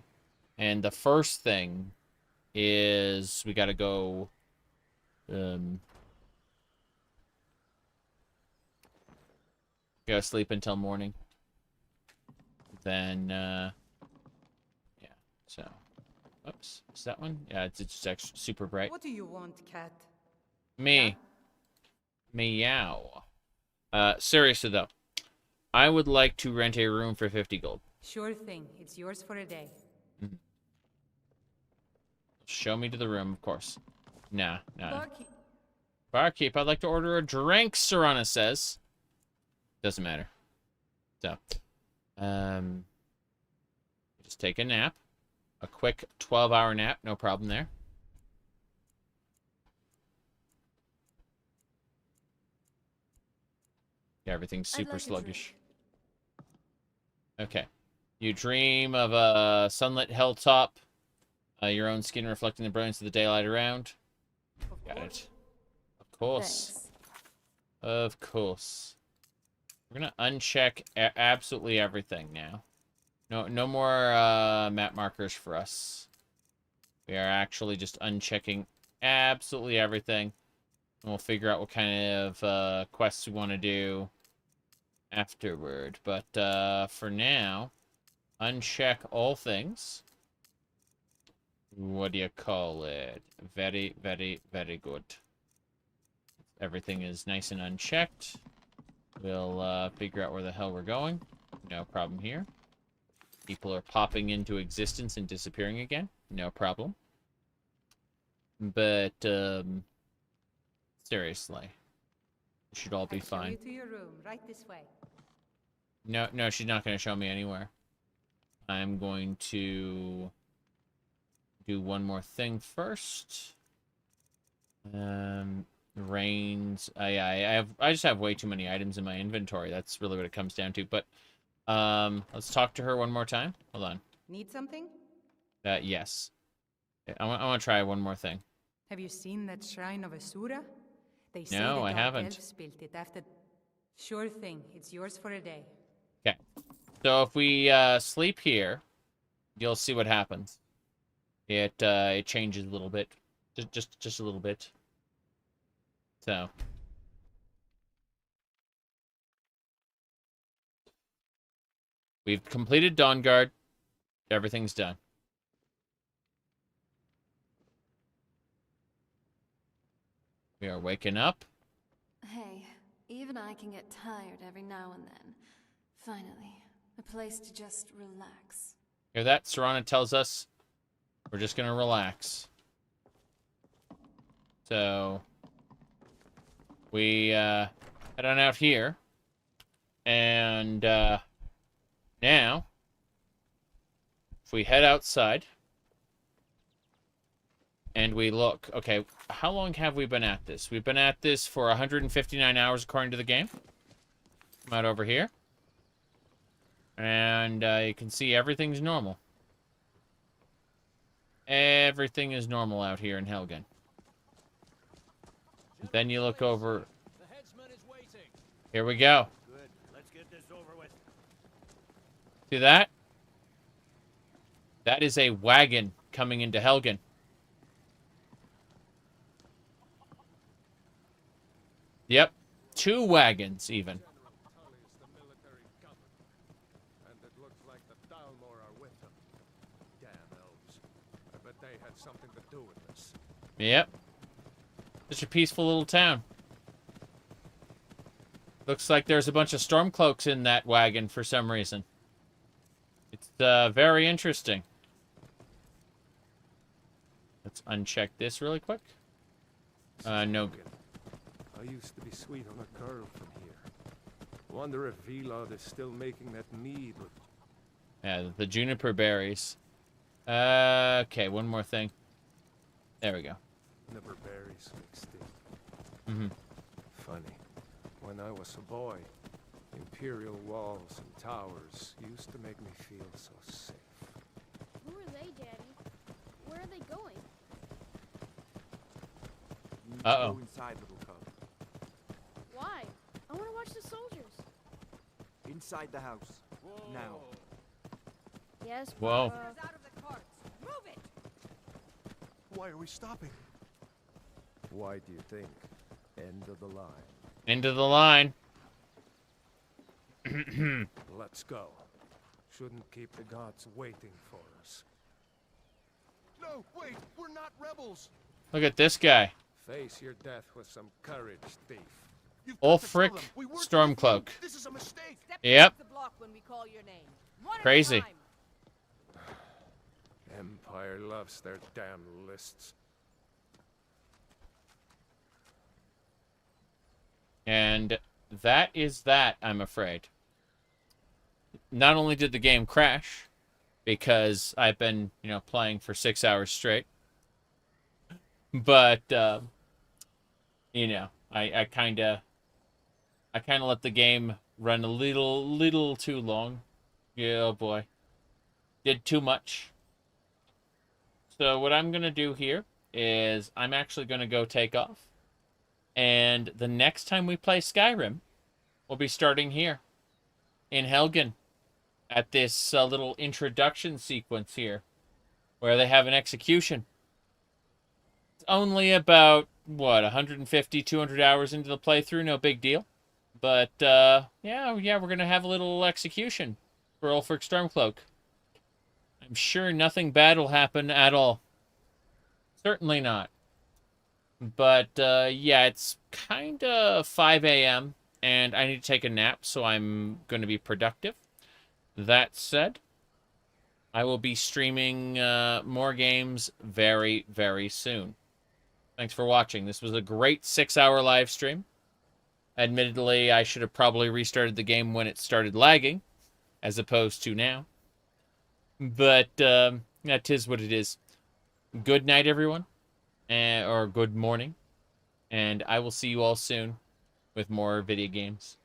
And the first thing is we gotta go... go sleep until morning. Then, yeah. So, oops. Is that one? Yeah, it's just extra, super bright. What do you want, cat? Me. Meow. Seriously though, I would like to rent a room for 50 gold. Sure thing. It's yours for a day. Mm-hmm. Show me to the room, of course. Nah. Barkeep. Barkeep, I'd like to order a drink, Serana says. Doesn't matter. So, just take a nap. A quick 12-hour nap, no problem there. Yeah, everything's super sluggish. Okay. You dream of a sunlit hilltop, your own skin reflecting the brilliance of the daylight around. Got it. Of course. Thanks. Of course. We're gonna uncheck absolutely everything now. No more map markers for us. We are actually just unchecking absolutely everything. And we'll figure out what kind of quests we want to do afterward. But for now, uncheck all things. What do you call it? Very, very, very good. Everything is nice and unchecked. We'll figure out where the hell we're going. No problem here. People are popping into existence and disappearing again. No problem. But, seriously. It should all be fine. Show you to your room, right this way. No, she's not going to show me anywhere. I'm going to do one more thing first. Reins. I just have way too many items in my inventory. That's really what it comes down to. But let's talk to her one more time. Hold on. Need something? Yes. I want to try one more thing. Have you seen that shrine of Asura? They say No, the I dark haven't. elves built it after. Sure thing. It's yours for a day. Okay. So if we sleep here, you'll see what happens. It changes a little bit, just a little bit. So. We've completed Dawnguard. Everything's done. We are waking up. Hey, even I can get tired every now and then. Finally, a place to just relax. Hear that? Serana tells us we're just gonna relax. So we head on out here, and now if we head outside and we look, okay, how long have we been at this? We've been at this for 159 hours according to the game. Come out over here, and you can see everything's normal. Everything is normal out here in Helgen. Then you look over. Here we go. Good. Let's get this over with. See that? That is a wagon coming into Helgen. Yep. 2 wagons, even. And it looks like the Dalmor are with them. Damn elves. I bet they had something to do with this. Yep. Such a peaceful little town. Looks like there's a bunch of Stormcloaks in that wagon for some reason. It's very interesting. Let's uncheck this really quick. No. I used to be sweet on a girl from here. Wonder if Vale is still making that mead with... Yeah, the juniper berries. Okay, one more thing. There we go. Never berries mixed in. Mm-hmm. Funny. When I was a boy, imperial walls and towers used to make me feel so safe. Who are they, Daddy? Where are they going? Uh-oh. Go inside, little cub. Why? I want to watch the soldiers. Inside the house. Whoa. Now. Yes, Whoa. Papa. Out of the carts. Move it! Why are we stopping? Why do you think? End of the line. End of the line. Let's go. Shouldn't keep the gods waiting for us. No, wait! We're not rebels! Look at this guy. Face your death with some courage, thief. Ulfric Stormcloak. This is a mistake. Yep. The block when we call your name. One at a Crazy. time. Empire loves their damn lists. And that is that, I'm afraid. Not only did the game crash, because I've been, playing for 6 hours straight, but, I kind of let the game run a little too long. Yeah, oh boy. Did too much. So what I'm going to do here is I'm actually going to go take off. And the next time we play Skyrim, we'll be starting here in Helgen at this little introduction sequence here where they have an execution. It's only about, 150, 200 hours into the playthrough, no big deal. But, yeah, we're going to have a little execution for Ulfric Stormcloak. I'm sure nothing bad will happen at all. Certainly not. But, yeah, it's kind of 5 a.m., and I need to take a nap, so I'm going to be productive. That said, I will be streaming more games very, very soon. Thanks for watching. This was a great 6-hour live stream. Admittedly, I should have probably restarted the game when it started lagging, as opposed to now. But, that is what it is. Good night, everyone. Or good morning. And I will see you all soon with more video games.